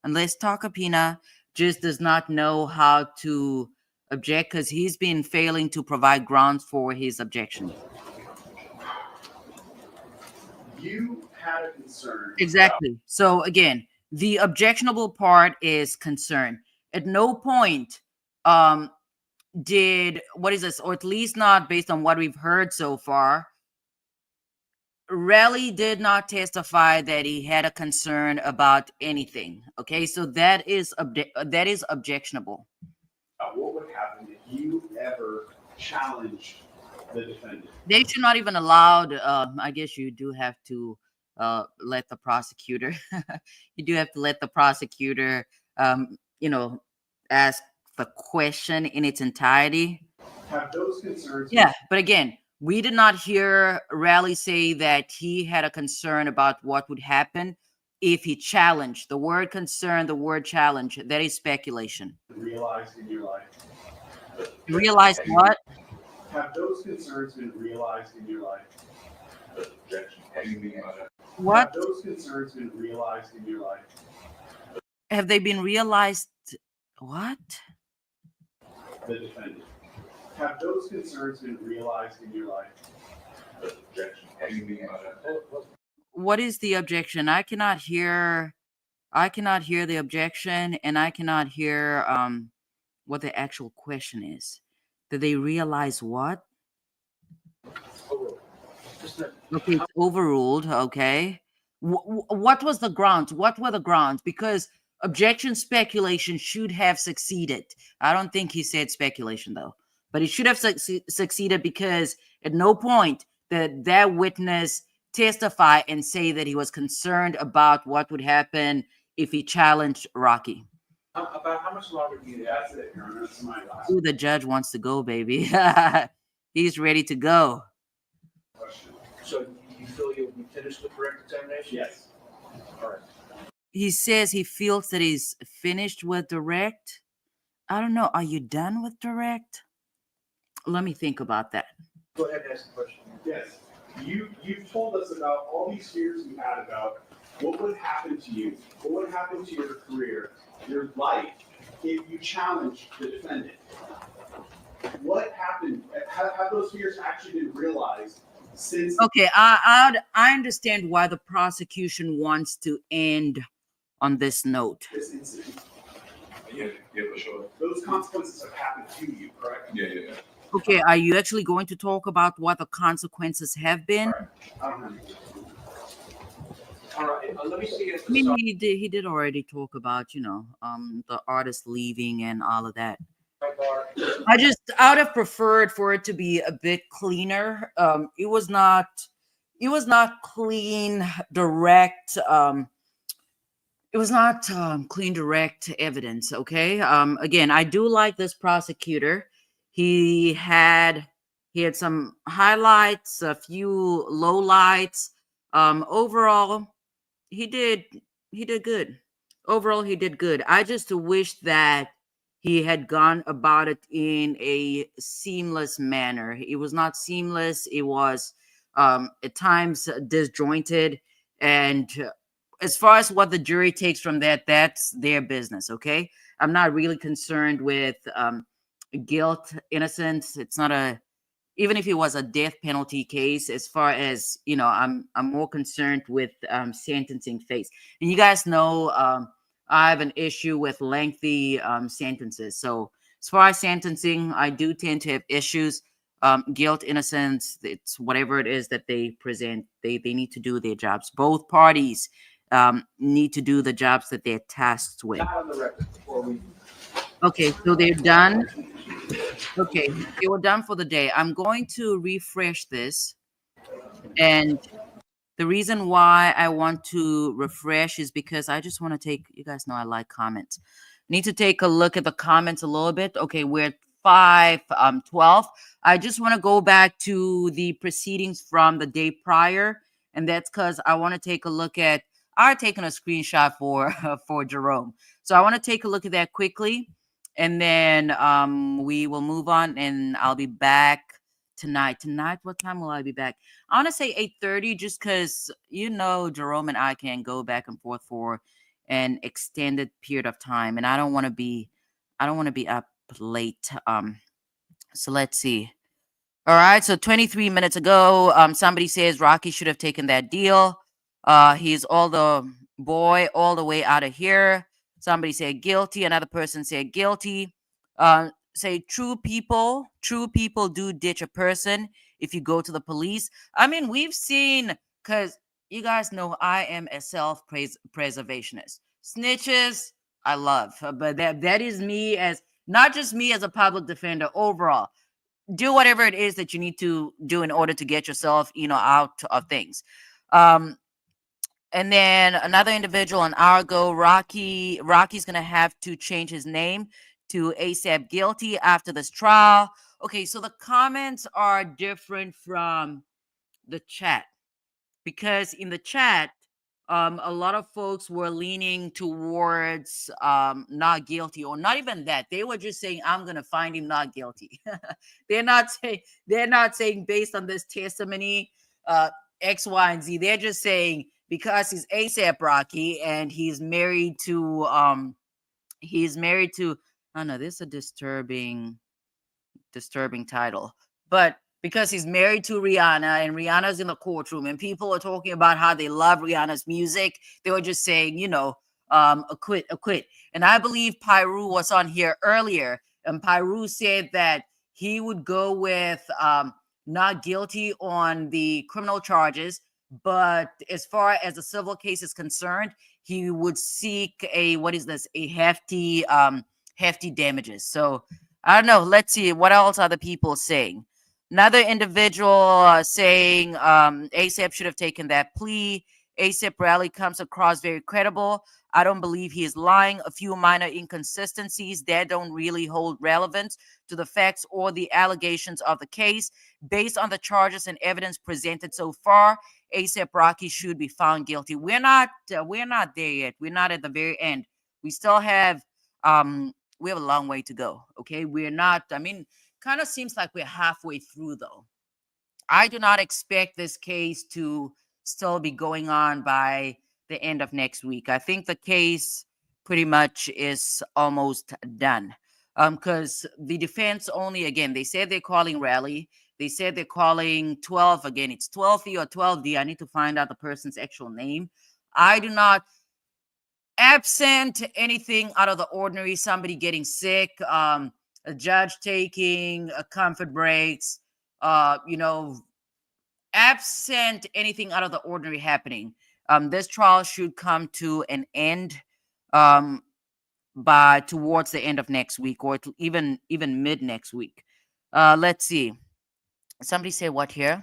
Unless Takapina just does not know how to object because he's been failing to provide grounds for his objection. You had a concern. Exactly. So again, the objectionable part is concern. At no point did, what is this, or at least not based on what we've heard so far, Raleigh did not testify that he had a concern about anything. Okay, so that is objectionable. What would happen if you ever challenged the defendant? They should not even allowed. I guess you do have to let the prosecutor. You do have to let the prosecutor, ask the question in its entirety. Have those concerns? Yeah, but again, we did not hear Raleigh say that he had a concern about what would happen if he challenged. The word concern, the word challenge, that is speculation. Realized in your life? Realized what? Have those concerns been realized in your life? What? Have those concerns been realized in your life? have they been realized? What? The defendant. Have those concerns been realized in your life? The objection. What do you mean by that? What is the objection? I cannot hear the objection, and I cannot hear what the actual question is. Did they realize what? Okay, it's overruled. Okay. What was the grounds? What were the grounds? Because objection speculation should have succeeded. I don't think he said speculation though, but it should have succeeded because at no point did that witness testify and say that he was concerned about what would happen if he challenged Rocky. About how much longer do you have? That's it, Your Honor. That's my last Ooh, the judge wants to go, baby. He's ready to go. question. So you feel you'll be finished with direct examination? Yes. All right. He says he feels that he's finished with direct. I don't know. Are you done with direct? Let me think about that. Go ahead and ask the question. Yes. You've told us about all these fears you had about what would happen to you, what would happen to your career, your life, if you challenged the defendant. What happened? Have those fears actually been realized since Okay, I understand why the prosecution wants to end on this note. this incident? Yeah, for sure. Those consequences have happened to you, correct? Yeah. Okay, are you actually going to talk about what the consequences have been? I don't have any. All right, let me see if I mean, he did already talk about, the artist leaving and all of that. I would have preferred for it to be a bit cleaner. It was not clean, direct. It was not clean, direct evidence. Okay. Again, I do like this prosecutor. He had some highlights, a few lowlights. Overall, he did good. Overall, he did good. I just wish that he had gone about it in a seamless manner. It was not seamless. It was at times disjointed. And as far as what the jury takes from that, that's their business. Okay. I'm not really concerned with guilt, innocence. It's not even if it was a death penalty case, as far as I'm more concerned with sentencing phase. And you guys know I have an issue with lengthy sentences. So as far as sentencing, I do tend to have issues. Guilt, innocence, it's whatever it is that they present. They need to do their jobs. Both parties need to do the jobs that they're tasked with. Not on the record before we. Okay, so they're done. Okay, they were done for the day. I'm going to refresh this. And the reason why I want to refresh is because I just want to you guys know I like comments. Need to take a look at the comments a little bit. Okay, we're at 5:12. I just want to go back to the proceedings from the day prior. And that's because I want to take a look at, I've taken a screenshot for Jerome. So I want to take a look at that quickly. And then we will move on, and I'll be back tonight. Tonight, what time will I be back? I want to say 8:30, just because Jerome and I can go back and forth for an extended period of time, and I don't want to be up late. So let's see. All right, so 23 minutes ago, somebody says Rocky should have taken that deal. He's all the boy all the way out of here. Somebody said guilty. Another person said guilty. Say true people do ditch a person if you go to the police. I mean, we've seen, because you guys know I am a self-preservationist. Snitches, I love, but that is me, as not just me as a public defender. Overall, do whatever it is that you need to do in order to get yourself, out of things. And then another individual an hour ago, Rocky's going to have to change his name to ASAP Guilty after this trial. Okay, so the comments are different from the chat, because in the chat, a lot of folks were leaning towards not guilty, or not even that. They were just saying, I'm going to find him not guilty. They're not saying based on this testimony, X, Y, and Z. They're just saying because he's ASAP Rocky and he's married to, oh no, this is a disturbing title. But because he's married to Rihanna and Rihanna's in the courtroom and people are talking about how they love Rihanna's music, they were just saying, acquit, acquit. And I believe Pyru was on here earlier, and Pyru said that he would go with not guilty on the criminal charges, but as far as the civil case is concerned, he would seek a hefty damages. So I don't know. Let's see. What else are the people saying? Another individual saying ASAP should have taken that plea. ASAP rally comes across very credible. I don't believe he is lying. A few minor inconsistencies that don't really hold relevance to the facts or the allegations of the case. Based on the charges and evidence presented so far, ASAP Rocky should be found guilty. We're not there yet. We're not at the very end. We still have we have a long way to go. Okay. We're not, I mean, kind of seems like we're halfway through though. I do not expect this case to still be going on by the end of next week. I think the case pretty much is almost done. Because the defense only, again, they said they're calling rally. They said they're calling 12 again. It's 12E or 12D. I need to find out the person's actual name. I do not, absent anything out of the ordinary, somebody getting sick, a judge taking comfort breaks, absent anything out of the ordinary happening, this trial should come to an end by towards the end of next week, or even mid next week. Let's see. Somebody say what here?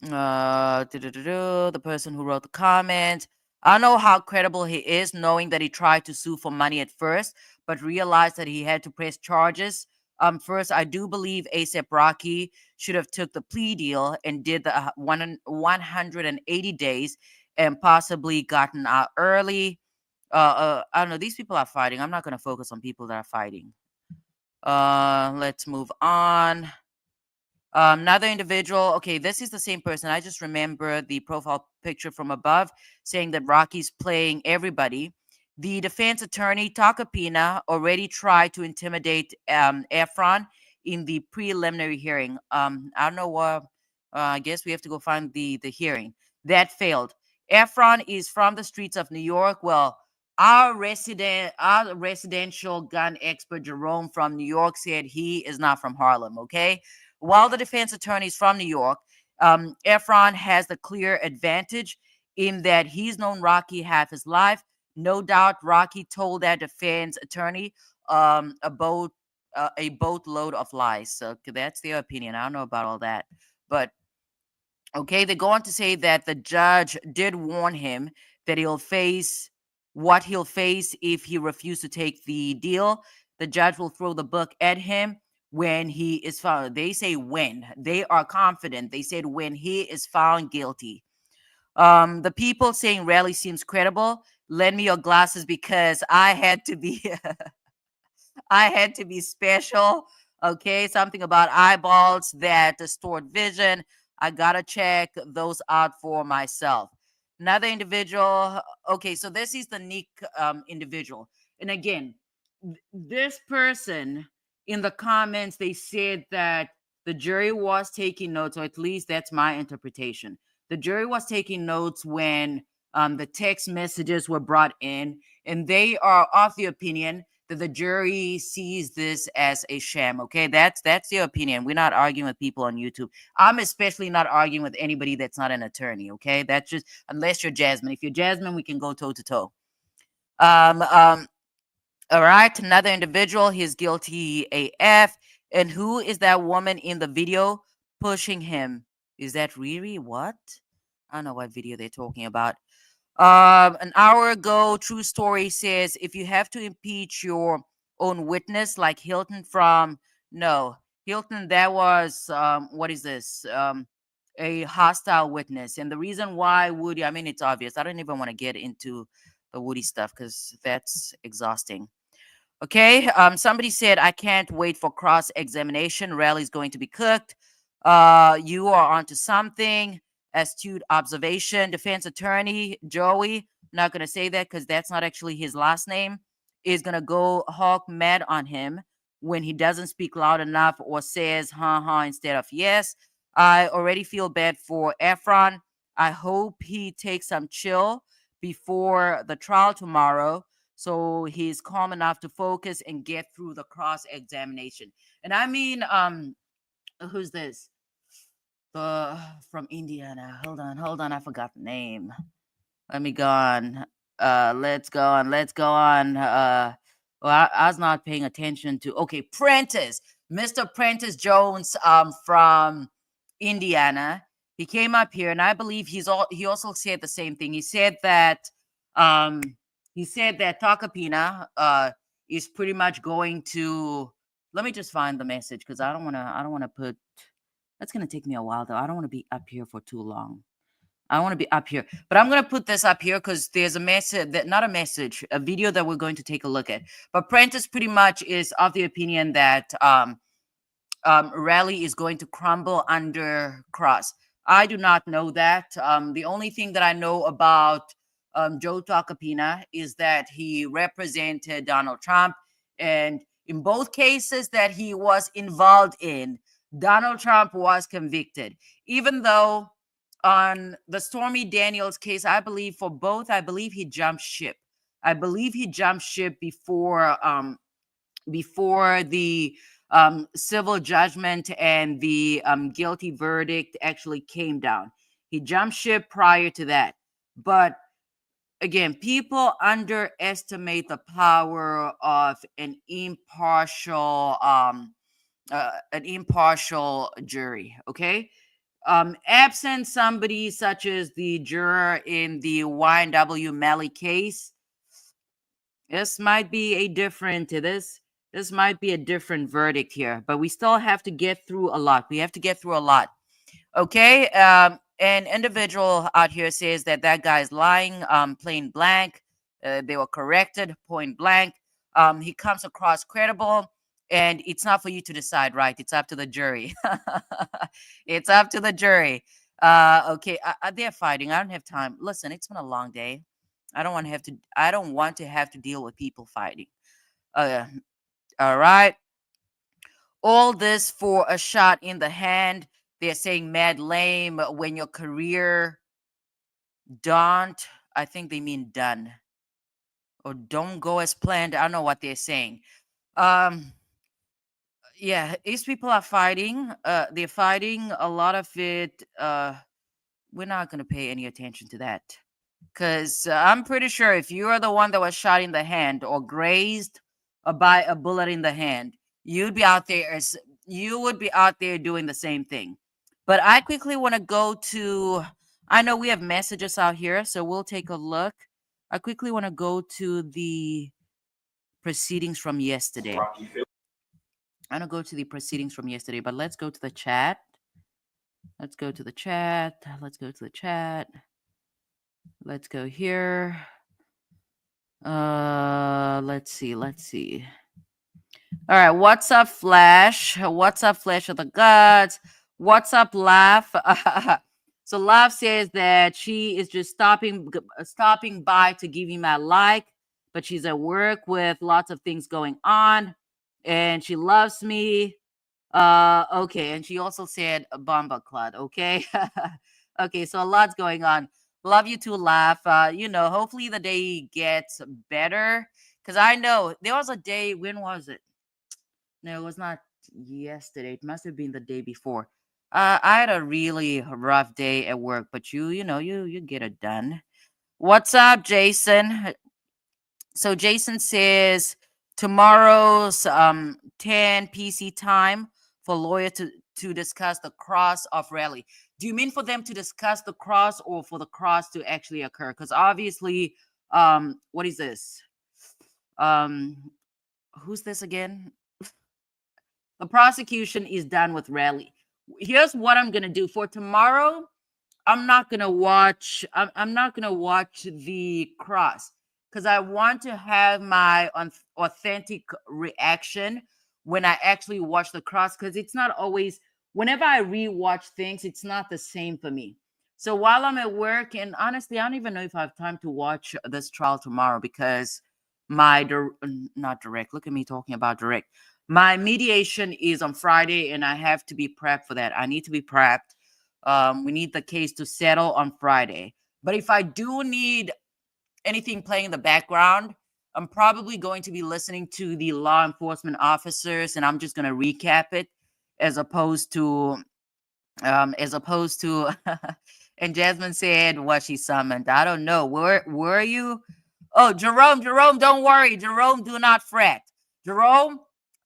The person who wrote the comment. I don't know how credible he is, knowing that he tried to sue for money at first, but realized that he had to press charges. First, I do believe ASAP Rocky should have took the plea deal and did the 180 days and possibly gotten out early. I don't know. These people are fighting. I'm not going to focus on people that are fighting. Let's move on. Another individual. Okay, this is the same person. I just remember the profile picture from above saying that Rocky's playing everybody. The defense attorney, Takapina, already tried to intimidate Efron in the preliminary hearing. I don't know what. I guess we have to go find the hearing. That failed. Efron is from the streets of New York. Well, our residential gun expert Jerome from New York said he is not from Harlem. Okay. While the defense attorney is from New York, Efron has the clear advantage in that he's known Rocky half his life. No doubt Rocky told that defense attorney about a boatload of lies. So that's their opinion. I don't know about all that. But okay, they go on to say that the judge did warn him that he'll face what he'll face if he refused to take the deal. The judge will throw the book at him when he is found. They say when. They are confident. They said when he is found guilty. The people saying rally seems credible. Lend me your glasses because I had to be I had to be special. Okay, something about eyeballs that distort vision. I gotta check those out for myself. Another individual. Okay, so this is the Nick individual, and again, this person in the comments they said that the jury was taking notes, or at least that's my interpretation. The jury was taking notes when the text messages were brought in, and they are of the opinion that the jury sees this as a sham. Okay, that's their opinion. We're not arguing with people on YouTube. I'm especially not arguing with anybody that's not an attorney. Okay, that's just unless you're Jasmine. If you're Jasmine, we can go toe to toe. All right, another individual. He's guilty AF. And who is that woman in the video pushing him? Is that Riri? What? I don't know what video they're talking about. An hour ago, True Story says if you have to impeach your own witness, like Hilton from Hilton, that was what is this? A hostile witness, and the reason why Woody, I mean, it's obvious. I don't even want to get into the Woody stuff because that's exhausting. Okay. Somebody said I can't wait for cross examination. Rally's going to be cooked. You are onto something. astute observation. Defense attorney Joey, I'm not going to say that because that's not actually his last name, is going to go hawk mad on him when he doesn't speak loud enough or says huh instead of yes. I already feel bad for Efron. I hope he takes some chill before the trial tomorrow so he's calm enough to focus and get through the cross examination. And I mean, who's this? The from Indiana. Hold on, I forgot the name. Let me go on. Let's go on. Well, I was not paying attention to. Okay, Prentice, Mr. Prentice Jones, from Indiana. He came up here, and I believe he also said the same thing. Um, he said that Takapina, is pretty much going to. Let me just find the message because I don't wanna put. That's gonna take me a while though. I don't want to be up here for too long. I want to be up here, but I'm going to put this up here because there's a message that not a message, a video that we're going to take a look at. But Prentice pretty much is of the opinion that Rally is going to crumble under Cross. I do not know that. The only thing that I know about Joe Tacopina is that he represented Donald Trump, and in both cases that he was involved in, Donald Trump was convicted, even though on the Stormy Daniels case, I believe for both, I believe he jumped ship. I believe he jumped ship before the civil judgment and the guilty verdict actually came down. He jumped ship prior to that. But again, people underestimate the power of an impartial jury. Okay, absent somebody such as the juror in the YNW Melly case, this might be a different this might be a different verdict here, but we still have to get through a lot. We have to get through a lot. Okay, an individual out here says that guy's lying, plain blank. They were corrected, point blank. He comes across credible, and it's not for you to decide, right? It's up to the jury. It's up to the jury. Okay, they're fighting. I don't have time. Listen, it's been a long day. I don't want to have to. I don't want to have to deal with people fighting. Uh, all right. All this for a shot in the hand. They're saying mad lame when your career don't. I think they mean done or don't go as planned. I don't know what they're saying. Yeah, these people are fighting. They're fighting a lot of it. We're not gonna pay any attention to that. Because I'm pretty sure if you are the one that was shot in the hand or grazed by a bullet in the hand, you would be out there doing the same thing. But I quickly want to go to, I know we have messages out here, so we'll take a look. I quickly want to go to the proceedings from yesterday. I'm going to go to the proceedings from yesterday, but let's go to the chat. Let's go to the chat. Let's go here. Let's see. All right, what's up, Flash? What's up, Flash of the Gods? What's up, Laugh? So Laugh says that she is just stopping by to give me my like, but she's at work with lots of things going on, and she loves me. Okay, and she also said Bomba Clot. Okay, okay, so a lot's going on. Love you too, Laugh. Hopefully the day gets better. Because I know there was a day, when was it? No, it was not yesterday. It must have been the day before. I had a really rough day at work, but you get it done. What's up, Jason? So Jason says tomorrow's 10 PC time for lawyer to discuss the cross of rally. Do you mean for them to discuss the cross or for the cross to actually occur? Because obviously, what is this? Who's this again? The prosecution is done with rally. Here's what I'm gonna do for tomorrow. I'm not gonna watch. I'm not gonna watch the cross because I want to have my authentic reaction when I actually watch the cross. Because it's not always. Whenever I rewatch things, it's not the same for me. So while I'm at work, and honestly, I don't even know if I have time to watch this trial tomorrow because my not direct. Look at me talking about direct. My mediation is on Friday, and I have to be prepped for that. I need to be prepped. We need the case to settle on Friday. But if I do need anything playing in the background, I'm probably going to be listening to the law enforcement officers, and I'm just going to recap it as opposed to and Jasmine said what she summoned. I don't know. Where were you? Oh, Jerome, don't worry. Jerome, do not fret. Jerome,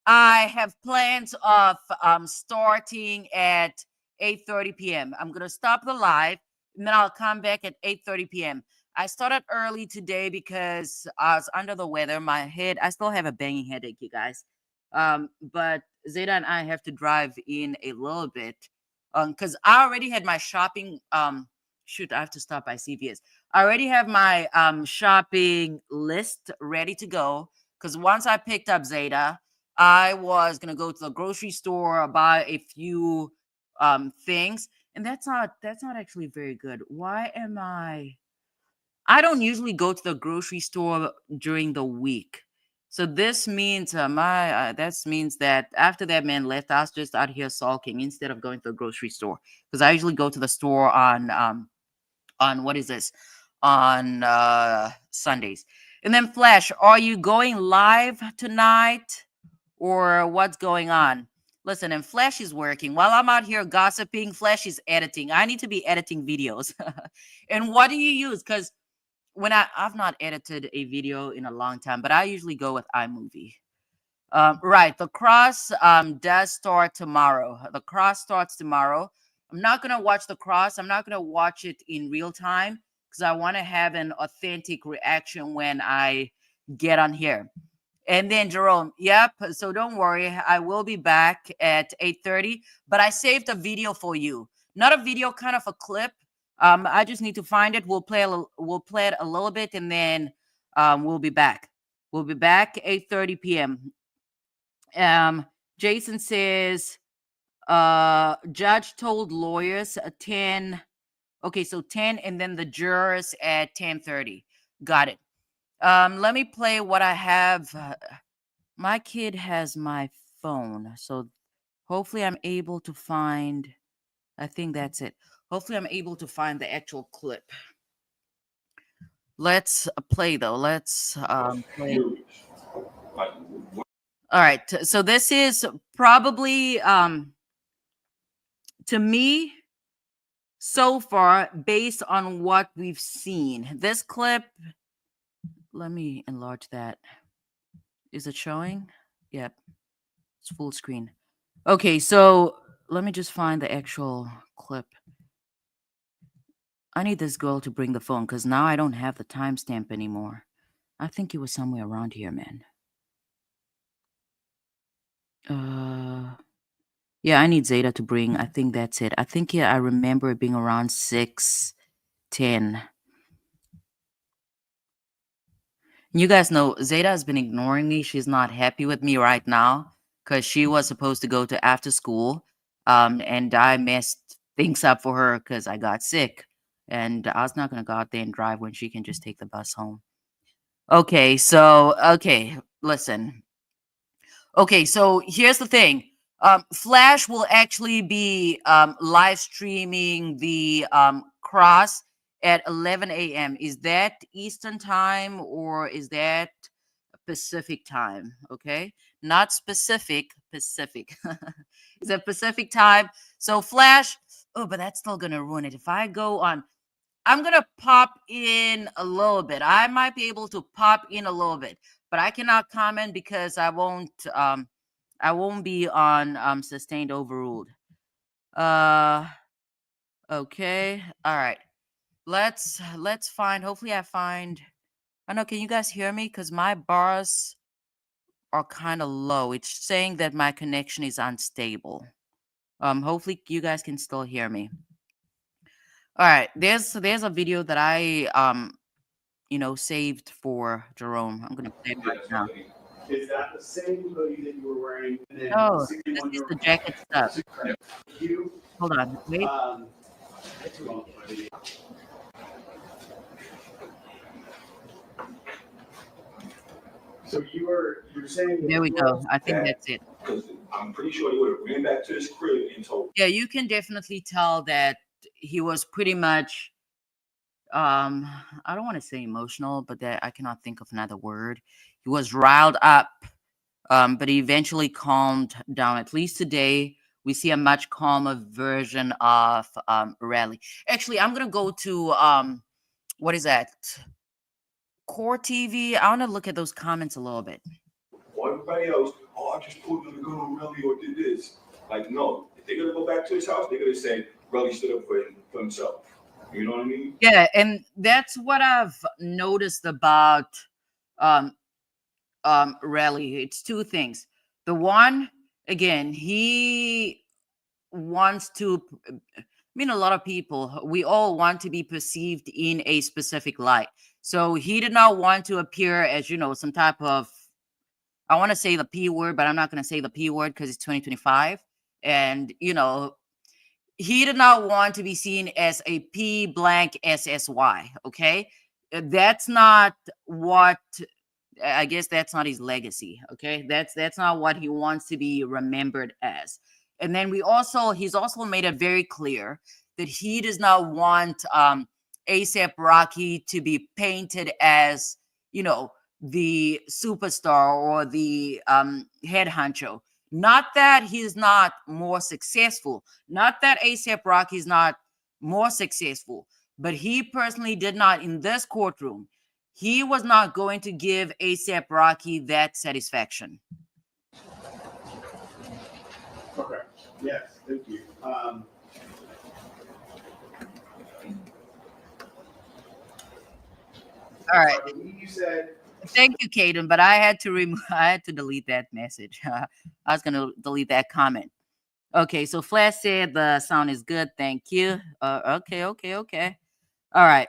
I have plans of starting at 8:30 p.m. I'm gonna stop the live and then I'll come back at 8:30 p.m. I started early today because I was under the weather. My head, I still have a banging headache, you guys. But Zeta and I have to drive in a little bit because I already had my shopping. Shoot, I have to stop by CVS. I already have my shopping list ready to go because once I picked up Zeta, I was gonna go to the grocery store, buy a few things, and that's not actually very good. Why am I don't usually go to the grocery store during the week. So this means that means that after that man left, I was just out here sulking instead of going to the grocery store because I usually go to the store on what is this on Sundays. And then Flash, are you going live tonight or what's going on? Listen, and Flash is working while I'm out here gossiping. Flash is editing. I need to be editing videos. And what do you use? Because when I've not edited a video in a long time, but I usually go with iMovie. Right, the cross does start tomorrow. The cross starts tomorrow. I'm not gonna watch the cross. I'm not gonna watch it in real time because I want to have an authentic reaction when I get on here. And then Jerome, yep. So don't worry, I will be back at 8:30. But I saved a video for you, not a video, kind of a clip. I just need to find it. We'll play it a little bit, and then we'll be back. We'll be back 8:30 p.m. Jason says, judge told lawyers 10. Okay, so 10, and then the jurors at 10:30. Got it. Let me play what I have. My kid has my phone, so hopefully I'm able to find. I think that's it. Hopefully I'm able to find the actual clip. Let's play though. Let's play. Like, All right. So this is probably to me so far based on what we've seen. This clip, let me enlarge that. Is it showing? Yep. It's full screen. Okay, so let me just find the actual clip. I need this girl to bring the phone because now I don't have the timestamp anymore. I think it was somewhere around here, man. Yeah, I need Zeta to bring. I think that's it. I think I remember it being around 6:10. You guys know Zeta has been ignoring me. She's not happy with me right now because she was supposed to go to after school. And I messed things up for her because I got sick. And I was not gonna go out there and drive when she can just take the bus home. Okay, listen. Okay, so here's the thing. Flash will actually be live streaming the cross at 11 a.m. Is that Eastern time or is that Pacific time? Okay, not specific, Pacific. Is that Pacific time? So Flash, oh, but that's still gonna ruin it. If I go on, I'm gonna pop in a little bit. I might be able to pop in a little bit, but I cannot comment because I won't be on sustained overruled. Okay. All right. Let's find, hopefully I find. I know, can you guys hear me? Because my bars are kind of low. It's saying that my connection is unstable. Hopefully you guys can still hear me. All right, there's a video that I saved for Jerome. I'm gonna play it right now. Is that the same hoodie that you were wearing? And then Oh, this 61 is the jacket stuff. You, Hold on, wait. So you're saying. There we go. I think that- that's it. Because I'm pretty sure he would have ran back to his crib and told. Yeah, you can definitely tell that he was pretty much I don't want to say emotional, but that I cannot think of another word. He was riled up, but he eventually calmed down. At least today, we see a much calmer version of Rally. Actually, I'm gonna go to what is that? Core TV. I want to look at those comments a little bit. Or everybody else, oh, I just pulled the gun on Relly or did this. Like, no, if they're gonna go back to his house, they're gonna say Relly stood up for himself. You know what I mean? Yeah, and that's what I've noticed about Rally. It's two things. The one, again, he wants to I mean, a lot of people, we all want to be perceived in a specific light. So he did not want to appear as, some type of, I want to say the P word, but I'm not going to say the P word because it's 2025. And, he did not want to be seen as a P blank SSY. Okay. That's not what, I guess that's not his legacy. Okay. That's not what he wants to be remembered as. And then he's also made it very clear that he does not want ASAP Rocky to be painted as, the superstar or the head honcho. Not that he's not more successful, not that ASAP Rocky is not more successful, but he personally did not, in this courtroom, he was not going to give ASAP Rocky that satisfaction. Okay. Yes. Thank you. All right. I believe you said. Thank you, Caden, but I had to delete that message. I was going to delete that comment. Okay, so Flash said the sound is good. Thank you. Okay. All right.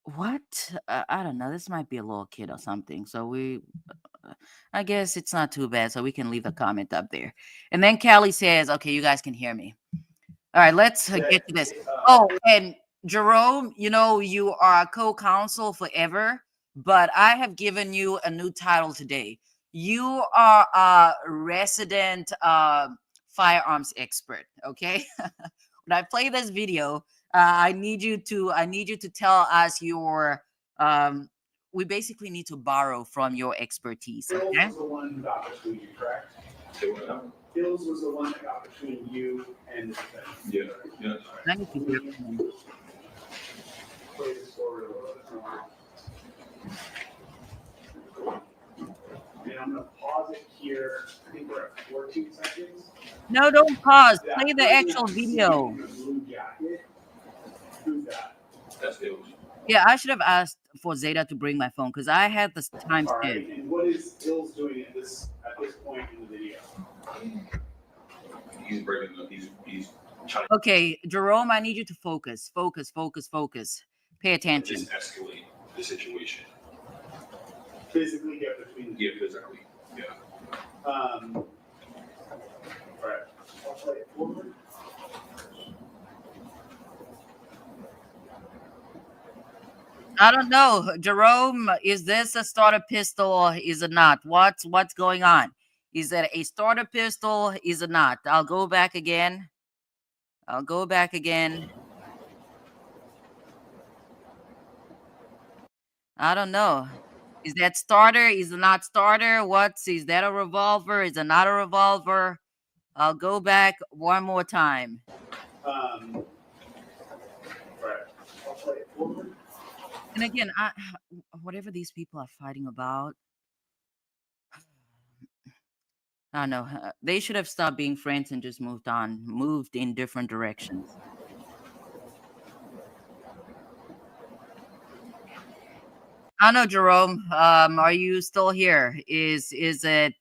What? I don't know. This might be a little kid or something. So I guess it's not too bad. So we can leave a comment up there. And then Callie says, okay, you guys can hear me. All right, let's get to this. Oh, and Jerome, you are a co-counsel forever, but I have given you a new title today. You are a resident firearms expert. Okay. When I play this video, I need you to tell us your. We basically need to borrow from your expertise. Hills Okay. was the one who got between you, correct? Say what now? Hills was the one that got between you and the defendant. Yeah. I need to hear from you. Play this forward a little bit more. And I'm gonna pause it here. I think we're at 14 seconds. No, don't pause. That Play the person actual that's video. in the blue jacket, who's that? That's Hills. Yeah, I should have asked for Zeta to bring my phone because I had the All timestamp. right, and what is Hills doing at this point in the video? He's breaking up. He's trying Okay, Jerome, I need you to focus. Pay to attention. just escalate the situation. Physically get between the Yeah, physically. Yeah. All right, I'll play it forward. I don't know, Jerome. Is this a starter pistol or is it not? What's going on? Is it a starter pistol? Is it not? I'll go back again. I don't know. Is that starter? Is it not starter? Is that a revolver? Is it not a revolver? I'll go back one more time. All right, I'll play it forward. And again, whatever these people are fighting about, I don't know. They should have stopped being friends and just moved in different directions. I don't know, Jerome. Are you still here? Is it?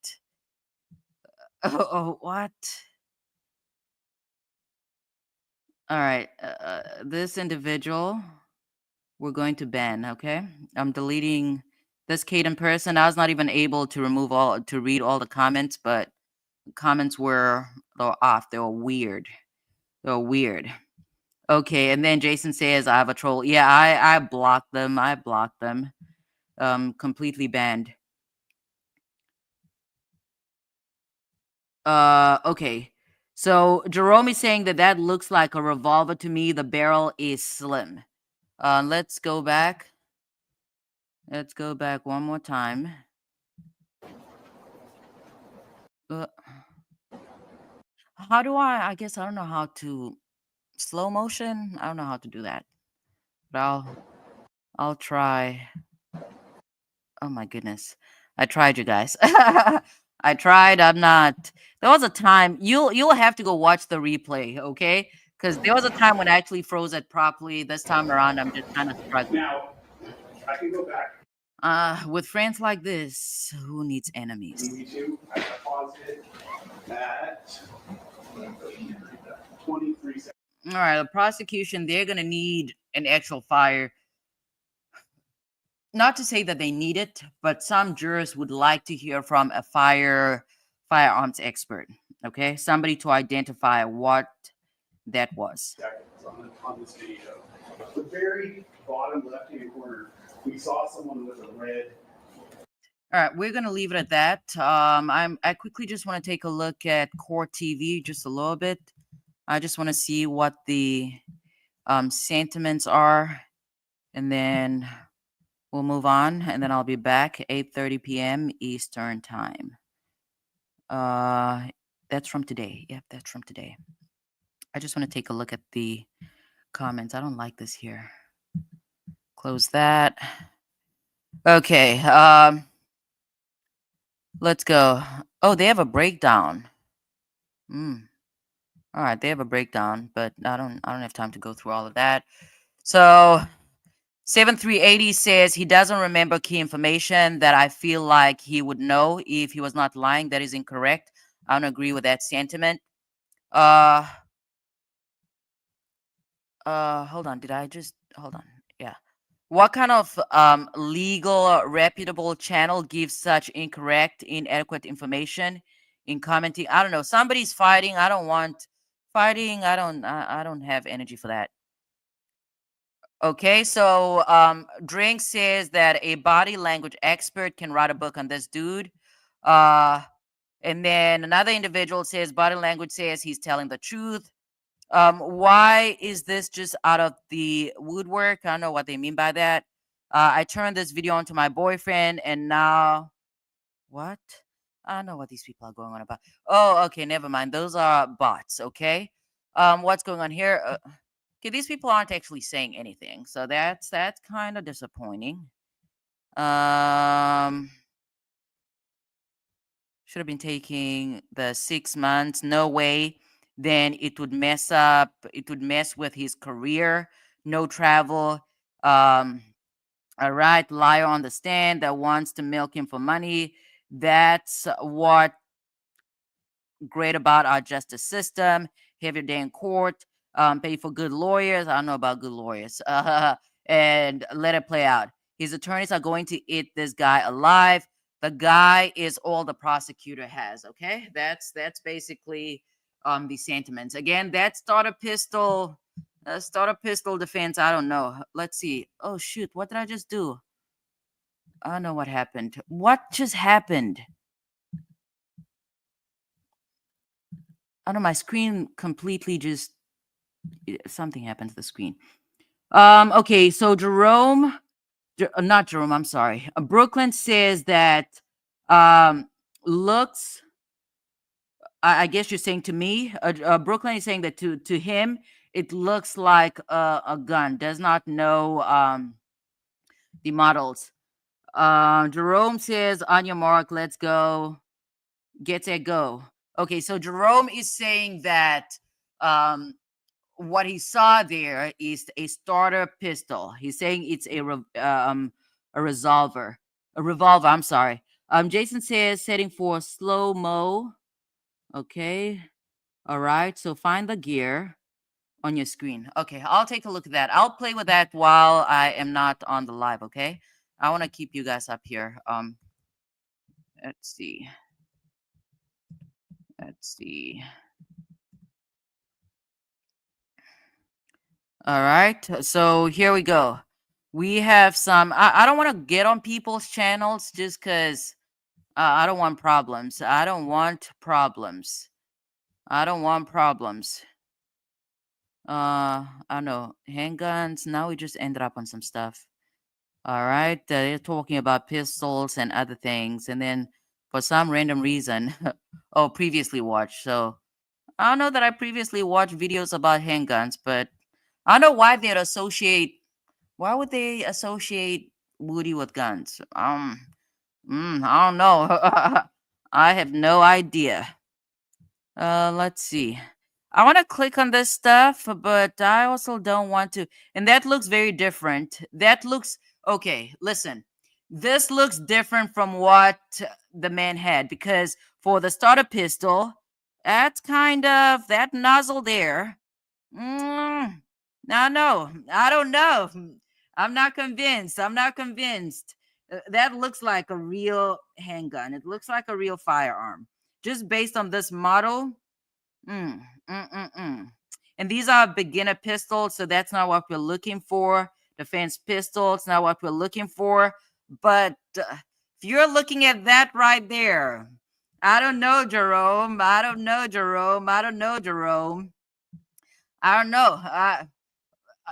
Oh, what? All right. This individual, we're going to ban. Okay, I'm deleting this Caden person. I was not even able to read all the comments, but the comments were off. They were weird. Okay, and then Jason says I have a troll. Yeah, I blocked them. I blocked them. Completely banned. Okay. So Jerome is saying that looks like a revolver to me. The barrel is slim. Let's go back. Let's go back one more time. Uh, how do I guess I don't know how to slow motion. I don't know how to do that. But I'll try. Oh my goodness. I tried, you guys. I tried. I'm not. There was a time you'll have to go watch the replay, okay? Because there was a time when I actually froze it properly. This time around, I'm just kind of struggling. Now, I can go back. With friends like this, who needs enemies? Me too. I paused it at 23 seconds. All right, the prosecution, they're gonna need an actual fire. Not to say that they need it, but some jurors would like to hear from a firearms expert. Okay, somebody to identify what that was. Seconds on this video. The very bottom left-hand corner, we saw someone with a red. All right, we're gonna leave it at that. I quickly just want to take a look at Court TV just a little bit. I just want to see what the sentiments are, and then we'll move on, and then I'll be back 8:30 p.m. Eastern time. That's from today. Yep, that's from today. I just want to take a look at the comments. I don't like this here. Close that. Okay. Let's go. Oh, they have a breakdown. All right, they have a breakdown, but I don't have time to go through all of that. So 7380 says he doesn't remember key information that I feel like he would know if he was not lying. That is incorrect. I don't agree with that sentiment. Hold on. Hold on? Yeah. What kind of legal reputable channel gives such incorrect, inadequate information in commenting? I don't know. Somebody's fighting. I don't want fighting. I don't have energy for that. Okay, so Drink says that a body language expert can write a book on this dude. And then another individual says body language says he's telling the truth. Why is this just out of the woodwork? I don't know what they mean by that. I turned this video on to my boyfriend, and now what? I don't know what these people are going on about. Oh, okay, never mind. Those are bots. Okay. What's going on here? Okay, these people aren't actually saying anything, so that's kind of disappointing. Should have been taking the 6 months. No way. Then it would mess with his career. No travel. All right, liar on the stand that wants to milk him for money. That's what great about our justice system. Have your day in court. Pay for good lawyers. I don't know about good lawyers. And let it play out. His attorneys are going to eat this guy alive. The guy is all the prosecutor has. Okay, that's basically the sentiments. Again, that starter pistol defense. I don't know. Let's see. Oh shoot, what did I just do? I don't know what happened. What just happened? I don't know, my screen completely just something happened to the screen. Okay, so not Jerome, I'm sorry. Brooklyn says that looks I guess you're saying to me, Brooklyn is saying that to him it looks like a gun. Does not know the models. Jerome says on your mark, let's go. Get set, go. Okay, so Jerome is saying that what he saw there is a starter pistol. He's saying it's a revolver. A revolver, I'm sorry. Jason says setting for slow mo. Okay. All right. So find the gear on your screen. Okay, I'll take a look at that. I'll play with that while I am not on the live, okay? I want to keep you guys up here. Let's see. Let's see. All right. So here we go. We have some. I don't want to get on people's channels just because I don't want problems. I don't want problems. I don't want problems. I don't know. Handguns. Now we just ended up on some stuff. All right. They're talking about pistols and other things. And then for some random reason, oh, previously watched. So I don't know that I previously watched videos about handguns, but I don't know why they'd associate. Why would they associate Woody with guns? I don't know. I have no idea. Let's see. I want to click on this stuff, but I also don't want to. And that looks very different. That looks okay. Listen, this looks different from what the man had because for the starter pistol, that's kind of that nozzle there. Mm, no, I don't know. I'm not convinced. I'm not convinced. That looks like a real handgun. It looks like a real firearm. Just based on this model. Mm, mm. And these are beginner pistols, so that's not what we're looking for. Defense pistols, not what we're looking for. But if you're looking at that right there, I don't know, Jerome. I don't know, Jerome. I don't know, Jerome. I don't know.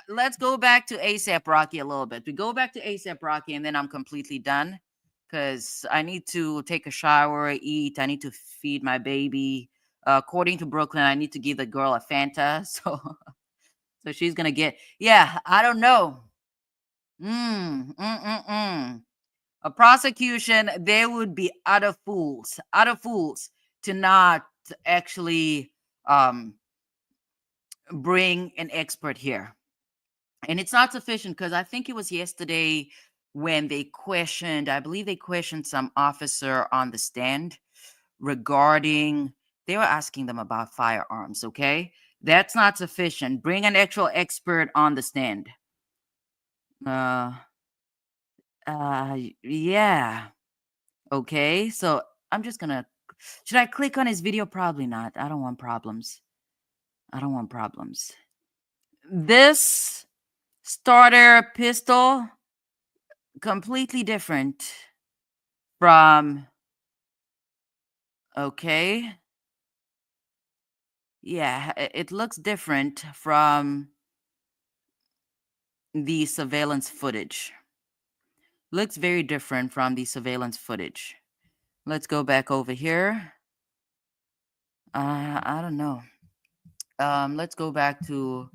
Let's go back to ASAP Rocky a little bit. We go back to ASAP Rocky, and then I'm completely done because I need to take a shower, eat. I need to feed my baby. According to Brooklyn, I need to give the girl a Fanta, so she's gonna get. Yeah, I don't know. Mm. A prosecution, they would be utter fools to not actually bring an expert here. And it's not sufficient because I think it was yesterday when they questioned, I believe they questioned some officer on the stand regarding, they were asking them about firearms, okay? That's not sufficient. Bring an actual expert on the stand. Uh, yeah. Okay, so I'm just gonna, should I click on his video? Probably not. I don't want problems. I don't want problems. This starter pistol, completely different from, okay, yeah, it looks different from the surveillance footage. Looks very different from the surveillance footage. Let's go back over here. I don't know. Let's go back to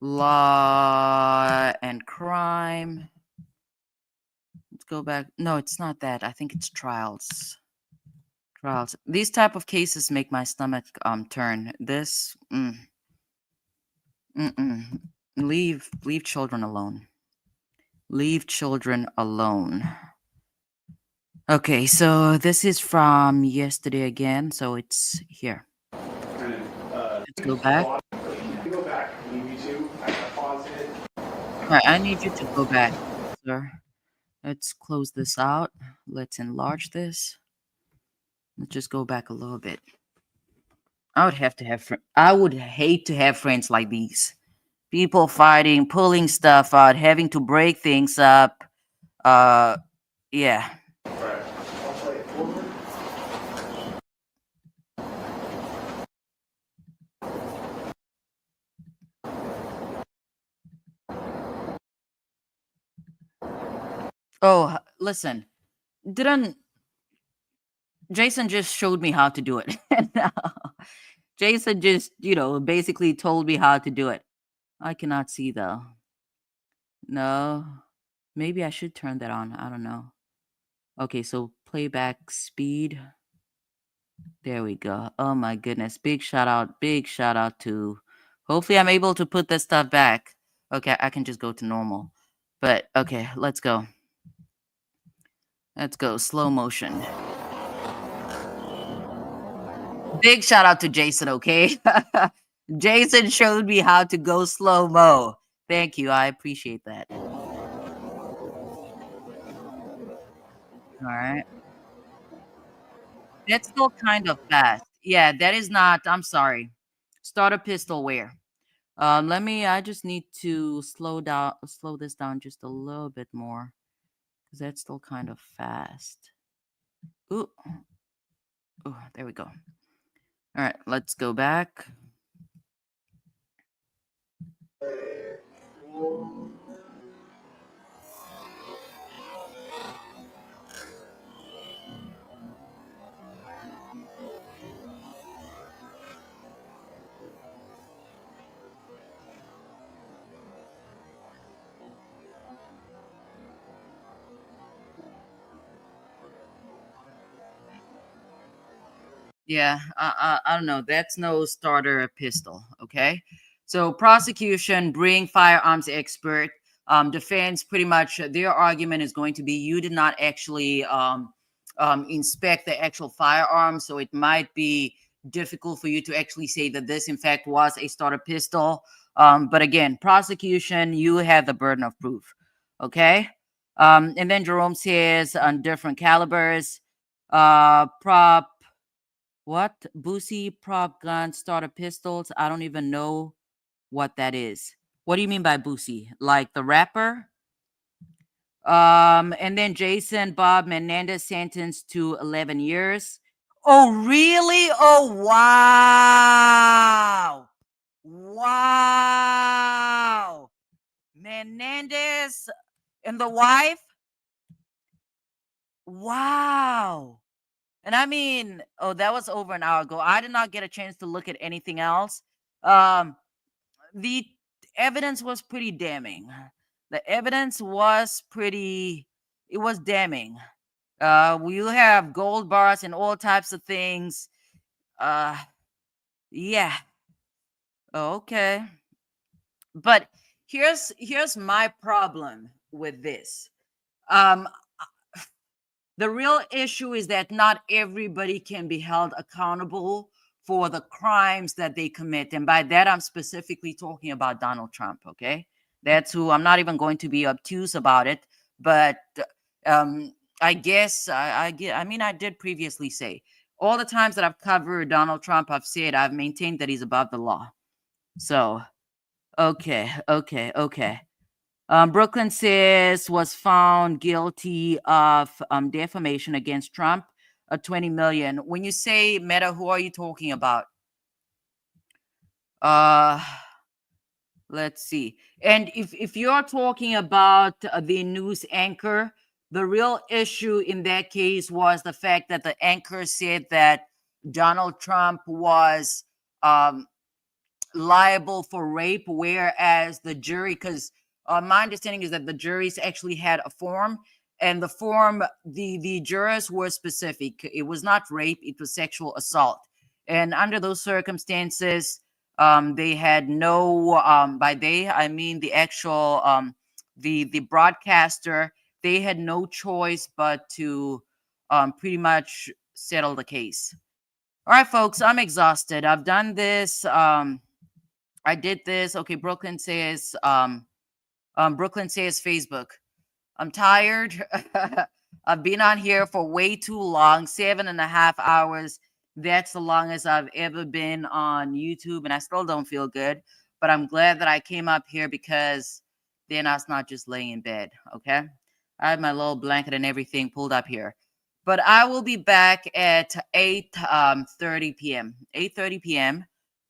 law and crime. Let's go back. No, it's not that. I think it's trials. Trials. These type of cases make my stomach turn. This mm-mm. Leave children alone. Leave children alone. Okay, so this is from yesterday again, so it's here. And, Let's go back. go back, need me to, I paused it. Alright, I need you to go back, sir. Let's close this out. Let's enlarge this. Let's just go back a little bit. I would have to have I would hate to have friends like these. People fighting, pulling stuff out, having to break things up. Yeah. Right. I'll play it forward. Oh, listen. Didn't Jason just showed me how to do it. Jason just, basically told me how to do it. I cannot see though. No. Maybe I should turn that on. I don't know. Okay, so playback speed. There we go. Oh my goodness. Big shout out to, hopefully I'm able to put this stuff back. Okay, I can just go to normal. But okay, let's go. Let's go. Slow motion. Big shout out to Jason, okay? Jason showed me how to go slow mo. Thank you. I appreciate that. All right. That's still kind of fast. Yeah, that is not, I'm sorry. Start a pistol where? I just need to slow this down just a little bit more because that's still kind of fast. Ooh, there we go. All right, let's go back. Yeah, I don't know. That's no starter pistol. Okay. So prosecution bring firearms expert. Defense pretty much their argument is going to be you did not actually inspect the actual firearm, so it might be difficult for you to actually say that this in fact was a starter pistol. But again, prosecution, you have the burden of proof. Okay. And then Jerome says on different calibers, prop what? Boosie prop gun starter pistols? I don't even know what that is. What do you mean by Boosie? Like the rapper? And then Jason Bob Menendez sentenced to 11 years. Oh, really? Oh, wow. Wow. Menendez and the wife? Wow. And I mean, oh, that was over an hour ago. I did not get a chance to look at anything else. Um, the evidence was pretty damning. The evidence was pretty, it was damning. We have gold bars and all types of things. Uh, yeah. Okay. But here's my problem with this. Um, The real issue is that not everybody can be held accountable for the crimes that they commit. And by that, I'm specifically talking about Donald Trump, okay? That's who I'm not even going to be obtuse about it. But I guess, I mean, I did previously say all the times that I've covered Donald Trump, I've maintained that he's above the law. So, okay. Brooklyn says was found guilty of defamation against Trump, 20 million. When you say Meta, who are you talking about? Uh, let's see. And if you're talking about the news anchor, the real issue in that case was the fact that the anchor said that Donald Trump was liable for rape, whereas the jury, because my understanding is that the juries actually had a form, and the form, the jurors were specific. It was not rape; it was sexual assault. And under those circumstances, they had no. By they, I mean the actual the broadcaster. They had no choice but to pretty much settle the case. All right, folks, I'm exhausted. I've done this. I did this. Okay, Brooklyn says Facebook. I'm tired. I've been on here for way too long, 7.5 hours. That's the longest I've ever been on YouTube, and I still don't feel good. But I'm glad that I came up here because then I was not just laying in bed. Okay, I have my little blanket and everything pulled up here. But I will be back at 8:30 p.m. 8:30 p.m.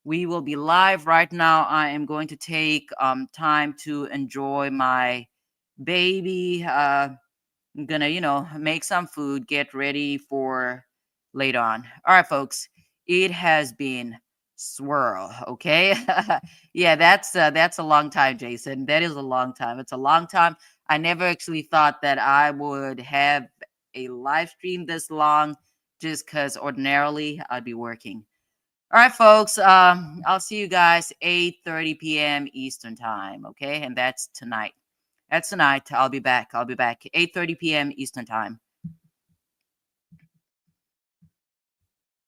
We will be live right now. I am going to take time to enjoy my baby. I'm gonna, make some food, get ready for later on. All right, folks. It has been swirl. Okay. Yeah, that's a long time, Jason. That is a long time. It's a long time. I never actually thought that I would have a live stream this long, just because ordinarily I'd be working. All right, folks. I'll see you guys 8:30 p.m. Eastern time. Okay, and that's tonight. That's tonight. I'll be back. 8:30 p.m. Eastern time.